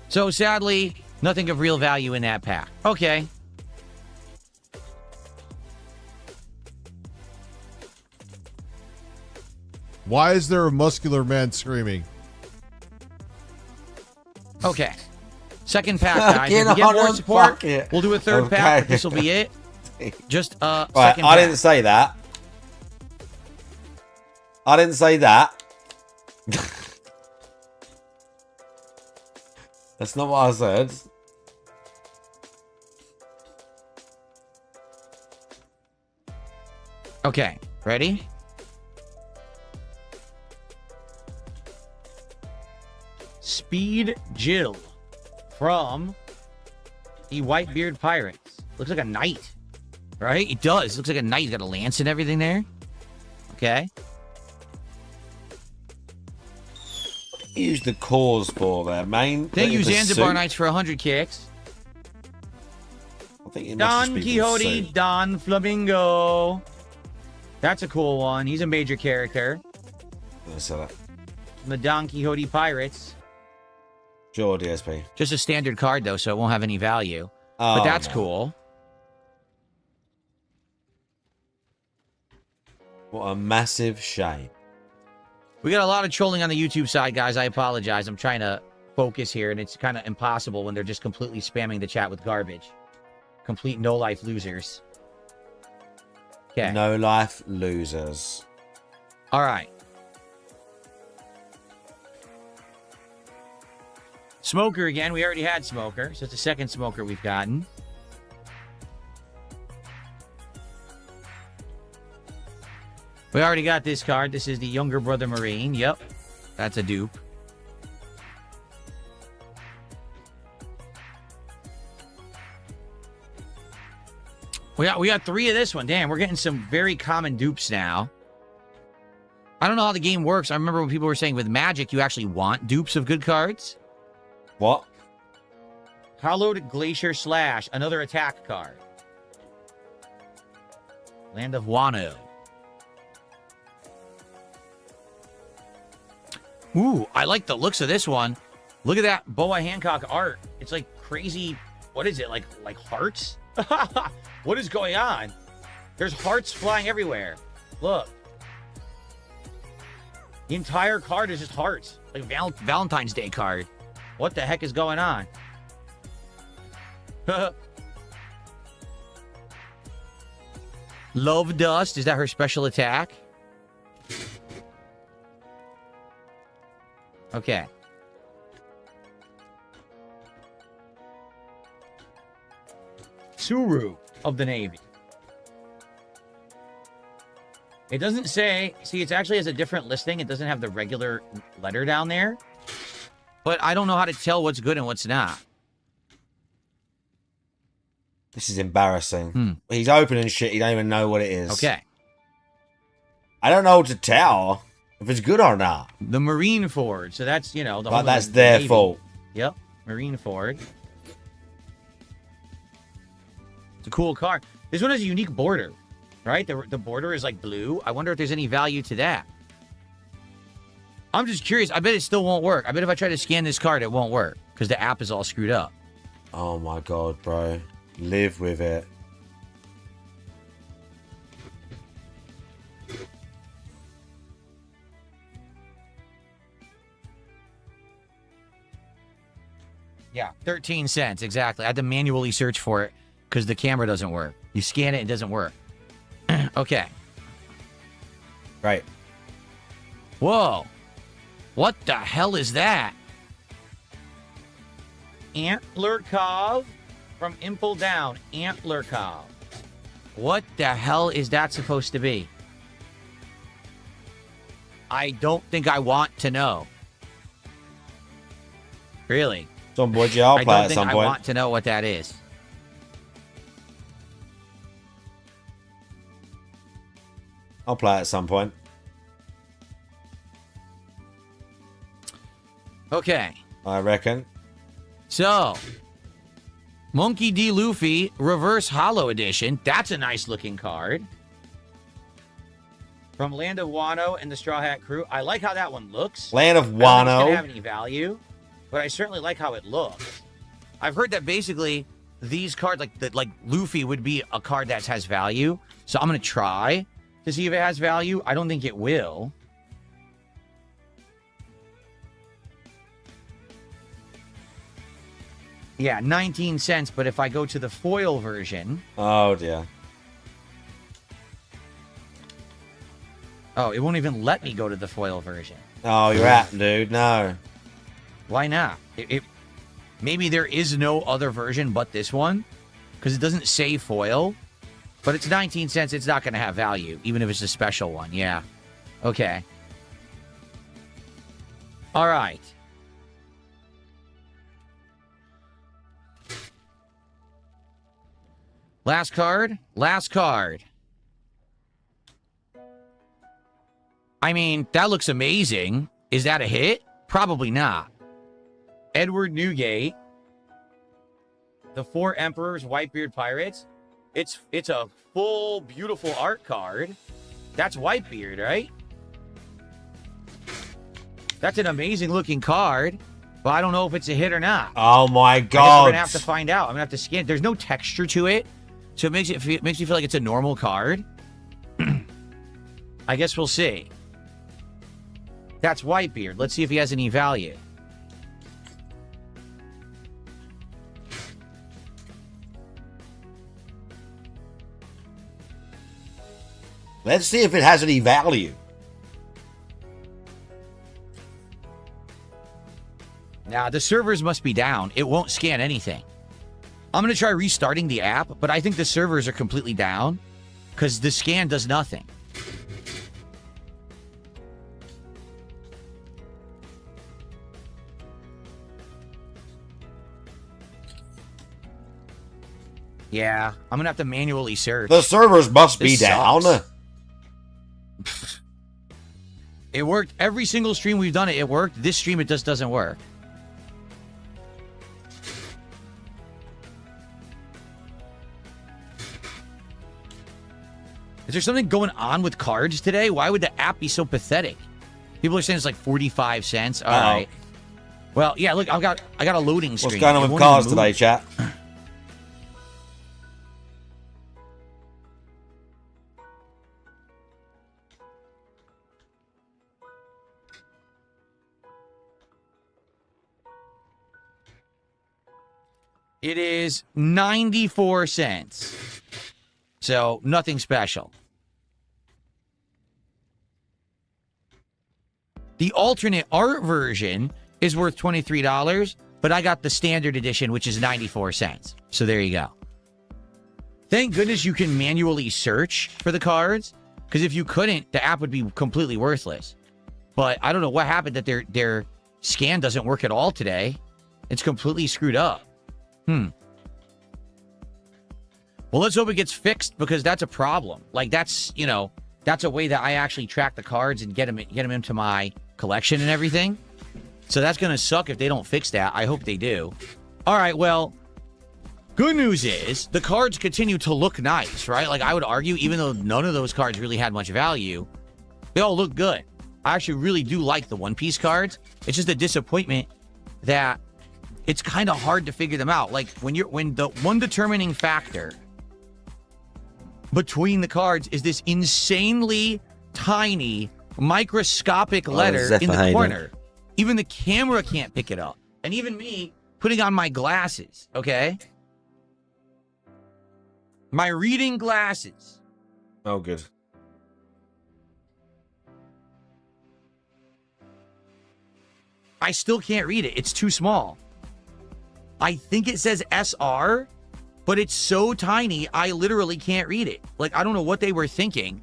So, sadly, nothing of real value in that pack. Okay. Why is there a muscular man screaming? Okay. Second pack, guys. If we get more support, we'll do a third pack, but this will be it. Just right, second I pack. didn't say that. I didn't say that. That's not what I said. Okay, ready? Speed Jill from the Whitebeard Pirates. Looks like a knight, right? It does. Looks like a knight. He's got a lance and everything there. Okay. Use the cause for there, main. Thank you, Zanzibar Knights, for 100 kicks. I think it must Don just be Quixote, for Don Flamingo. That's a cool one. He's a major character. the The Don Quixote Pirates. Sure, DSP. Just a standard card, though, so it won't have any value. Oh, but that's no. cool. What a massive shame. We got a lot of trolling on the YouTube side, guys. I apologize. I'm trying to focus here, and it's kind of impossible when they're just completely spamming the chat with garbage. Complete no-life losers. Okay. No life losers. All right. Smoker again. We already had Smoker, so it's the second Smoker we've gotten. We already got this card. This is the Younger Brother Marine. Yep. That's a dupe. We got 3 of this one. Damn, we're getting some very common dupes now. I don't know how the game works. I remember when people were saying with Magic, you actually want dupes of good cards. What? Hallowed Glacier Slash, another attack card. Land of Wano. Ooh, I like the looks of this one. Look at that Boa Hancock art. It's like crazy. What is it? Like hearts? What is going on? There's hearts flying everywhere. Look. The entire card is just hearts. Like Valentine's Day card. What the heck is going on? Love Dust. Is that her special attack? Okay. Suru of the Navy. It doesn't say... See, it actually has a different listing. It doesn't have the regular letter down there. But I don't know how to tell what's good and what's not. This is embarrassing. He's opening shit. He don't even know what it is. Okay. I don't know what to tell if it's good or not. The Marine Ford. So that's, you know... But that's their Navy. fault. Yep. Marine Ford. It's a cool card. This one has a unique border. Right? The border is like blue. I wonder if there's any value to that. I'm just curious. I bet it still won't work. I bet if I try to scan this card, it won't work because the app is all screwed up. Oh my god, bro. Live with it. Yeah, 13 cents, exactly. I had to manually search for it because the camera doesn't work. You scan it, it doesn't work. Okay. Right. Whoa. What the hell is that? Antlerkov from Impel Down. Antlerkov. What the hell is that supposed to be? I don't think I want to know. Really? Some point, yeah, I'll I play don't at think some I point. want to know what that is. I'll play at some point. Okay. I reckon. So, Monkey D. Luffy Reverse Hollow Edition. That's a nice looking card. From Land of Wano and the Straw Hat Crew. I like how that one looks. Land of I don't think it's Wano. gonna have any value, but I certainly like how it looks. I've heard that basically these cards, like Luffy, would be a card that has value. So I'm gonna try to see if it has value. I don't think it will. Yeah, 19 cents. But if I go to the foil version, Oh dear. oh, it won't even let me go to the foil version. Oh, you're at, dude. No. Why not? Maybe there is no other version but this one, because it doesn't say foil. But it's 19 cents. It's not going to have value, even if it's a special one. Yeah. Okay. All right. Last card. Last card. I mean, that looks amazing. Is that a hit? Probably not. Edward Newgate. The Four Emperors Whitebeard Pirates. It's a full, beautiful art card. That's Whitebeard, right? That's an amazing looking card, but I don't know if it's a hit or not. Oh my I guess god. we're gonna have to find out. I'm gonna have to scan. There's no texture to it, so it makes me feel like it's a normal card. I guess we'll see. That's Whitebeard. Let's see if he has any value. Let's see if it has any value. Now, the servers must be down. It won't scan anything. I'm going to try restarting the app, but I think the servers are completely down because the scan does nothing. Yeah, I'm going to have to manually search. The servers must be This down. sucks. It worked. Every single stream we've done it worked. This stream, it just doesn't work. Is there something going on with cards today? Why would the app be so pathetic? People are saying it's like 45 cents. All right. Well, yeah, look, I got a loading screen. What's going on It with won't cars even today, move. chat? It is 94 cents. So, nothing special. The alternate art version is worth $23, but I got the standard edition, which is 94 cents. So, there you go. Thank goodness you can manually search for the cards, because if you couldn't, the app would be completely worthless. But I don't know what happened that their scan doesn't work at all today. It's completely screwed up. Well, let's hope it gets fixed, because that's a problem. Like, that's, you know, that's a way that I actually track the cards and get them into my collection and everything. So that's going to suck if they don't fix that. I hope they do. All right, well, Good news is the cards continue to look nice, right? Like, I would argue, even though none of those cards really had much value, they all look good. I actually really do like the One Piece cards. It's just a disappointment that it's kind of hard to figure them out. Like, when the one determining factor between the cards is this insanely tiny microscopic letter in the corner. Even the camera can't pick it up. And even me putting on my glasses, okay? My reading glasses. Oh, good. I still can't read it. It's too small. I think it says SR, but it's so tiny, I literally can't read it. Like, I don't know what they were thinking,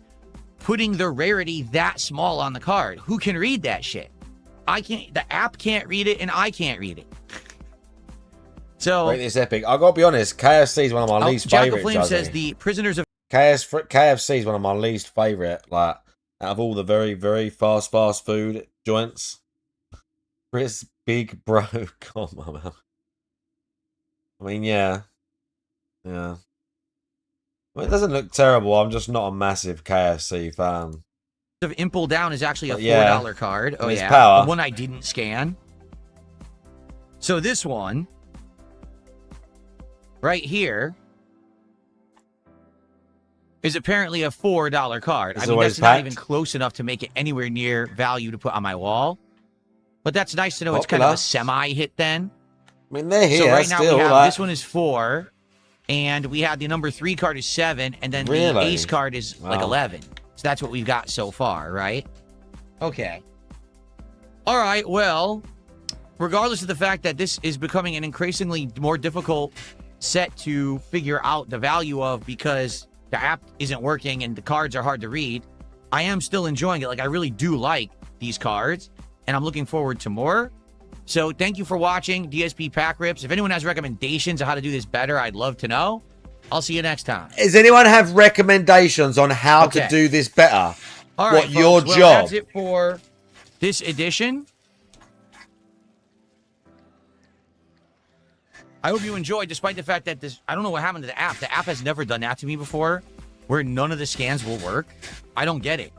putting the rarity that small on the card. Who can read that shit? I can't. The app can't read it, and I can't read it. So, Rate this epic. I gotta be honest, KFC is one of my least Jack favorite. of Flame says the prisoners of KFC is one of my least favorite. Like, out of all the very, very fast food joints, Chris Big Bro. Come on, man. I mean, yeah. I mean, it doesn't look terrible. I'm just not a massive KFC fan. of Impel Down is actually a $4 card. Oh, yeah. Power. The one I didn't scan. So this one, right here, is apparently a $4 card. I mean, that's not even close enough to make it anywhere near value to put on my wall. But that's nice to know. It's kind of a semi-hit then. I mean, they're here. So right now still, we have like... this one is 4, and we have the number 3 card is 7, and then the ace card is like 11. So that's what we've got so far, right? Okay. All right, well, regardless of the fact that this is becoming an increasingly more difficult set to figure out the value of because the app isn't working and the cards are hard to read, I am still enjoying it. Like, I really do like these cards, and I'm looking forward to more. So thank you for watching DSP Pack Rips. If anyone has recommendations on how to do this better, I'd love to know. I'll see you next time. Does anyone have recommendations on how to do this better? All right, what your folks, job? Well, that's it for this edition. I hope you enjoyed, despite the fact that this, I don't know what happened to the app. The app has never done that to me before, where none of the scans will work. I don't get it.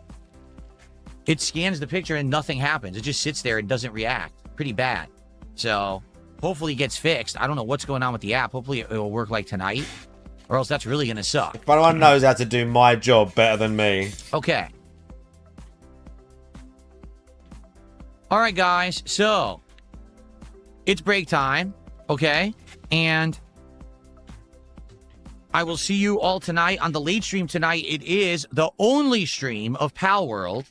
It scans the picture and nothing happens. It just sits there and doesn't react. Pretty bad. So hopefully it gets fixed. I don't know what's going on with the app. Hopefully it will work like tonight, or else that's really going to suck. If anyone knows how to do my job better than me. Okay. All right, guys. So it's break time. Okay. And I will see you all tonight on the late stream tonight. It is the only stream of Pal World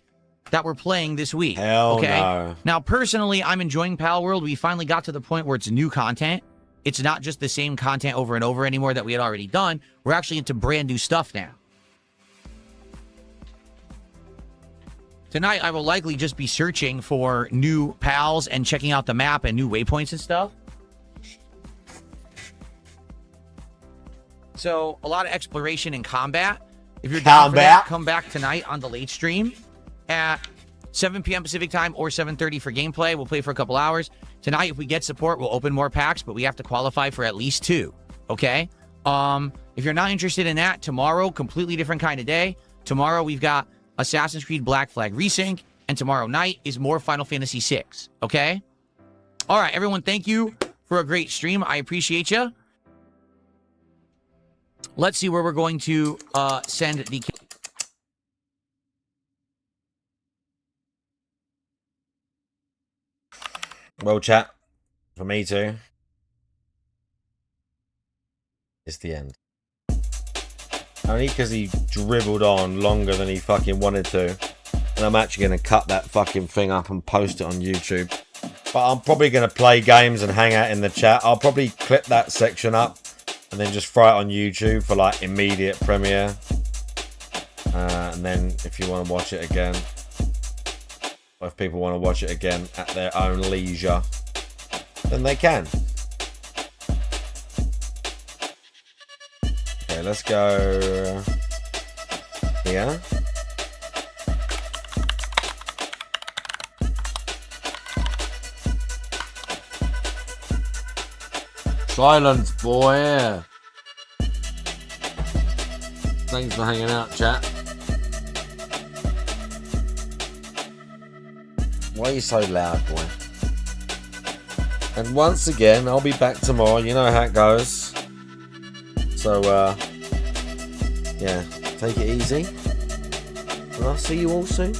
that we're playing this week. Hell okay? no. Now, personally, I'm enjoying Pal World. We finally got to the point where it's new content. It's not just the same content over and over anymore that we had already done. We're actually into brand new stuff now. Tonight, I will likely just be searching for new pals and checking out the map and new waypoints and stuff. So, a lot of exploration and combat. If you're down for that, come back tonight on the late stream at 7 p.m. Pacific time or 7:30 for gameplay. We'll play for a couple hours. Tonight, if we get support, we'll open more packs, but we have to qualify for at least 2. Okay? If you're not interested in that, tomorrow, completely different kind of day. Tomorrow, we've got Assassin's Creed Black Flag Resync, and tomorrow night is more Final Fantasy VI. Okay? All right, everyone, thank you for a great stream. I appreciate you. Let's see where we're going to send the... Well, chat, for me too, it's the end. Only because he dribbled on longer than he fucking wanted to. And I'm actually going to cut that fucking thing up and post it on YouTube. But I'm probably going to play games and hang out in the chat. I'll probably clip that section up and then just throw it on YouTube for like immediate premiere. And then if you want to watch it again, or if people want to watch it again at their own leisure, then they can. Okay, let's go here. Silence, boy. Thanks for hanging out, chat. Why are you so loud, boy? And once again, I'll be back tomorrow. You know how it goes. So, yeah, take it easy. And I'll see you all soon.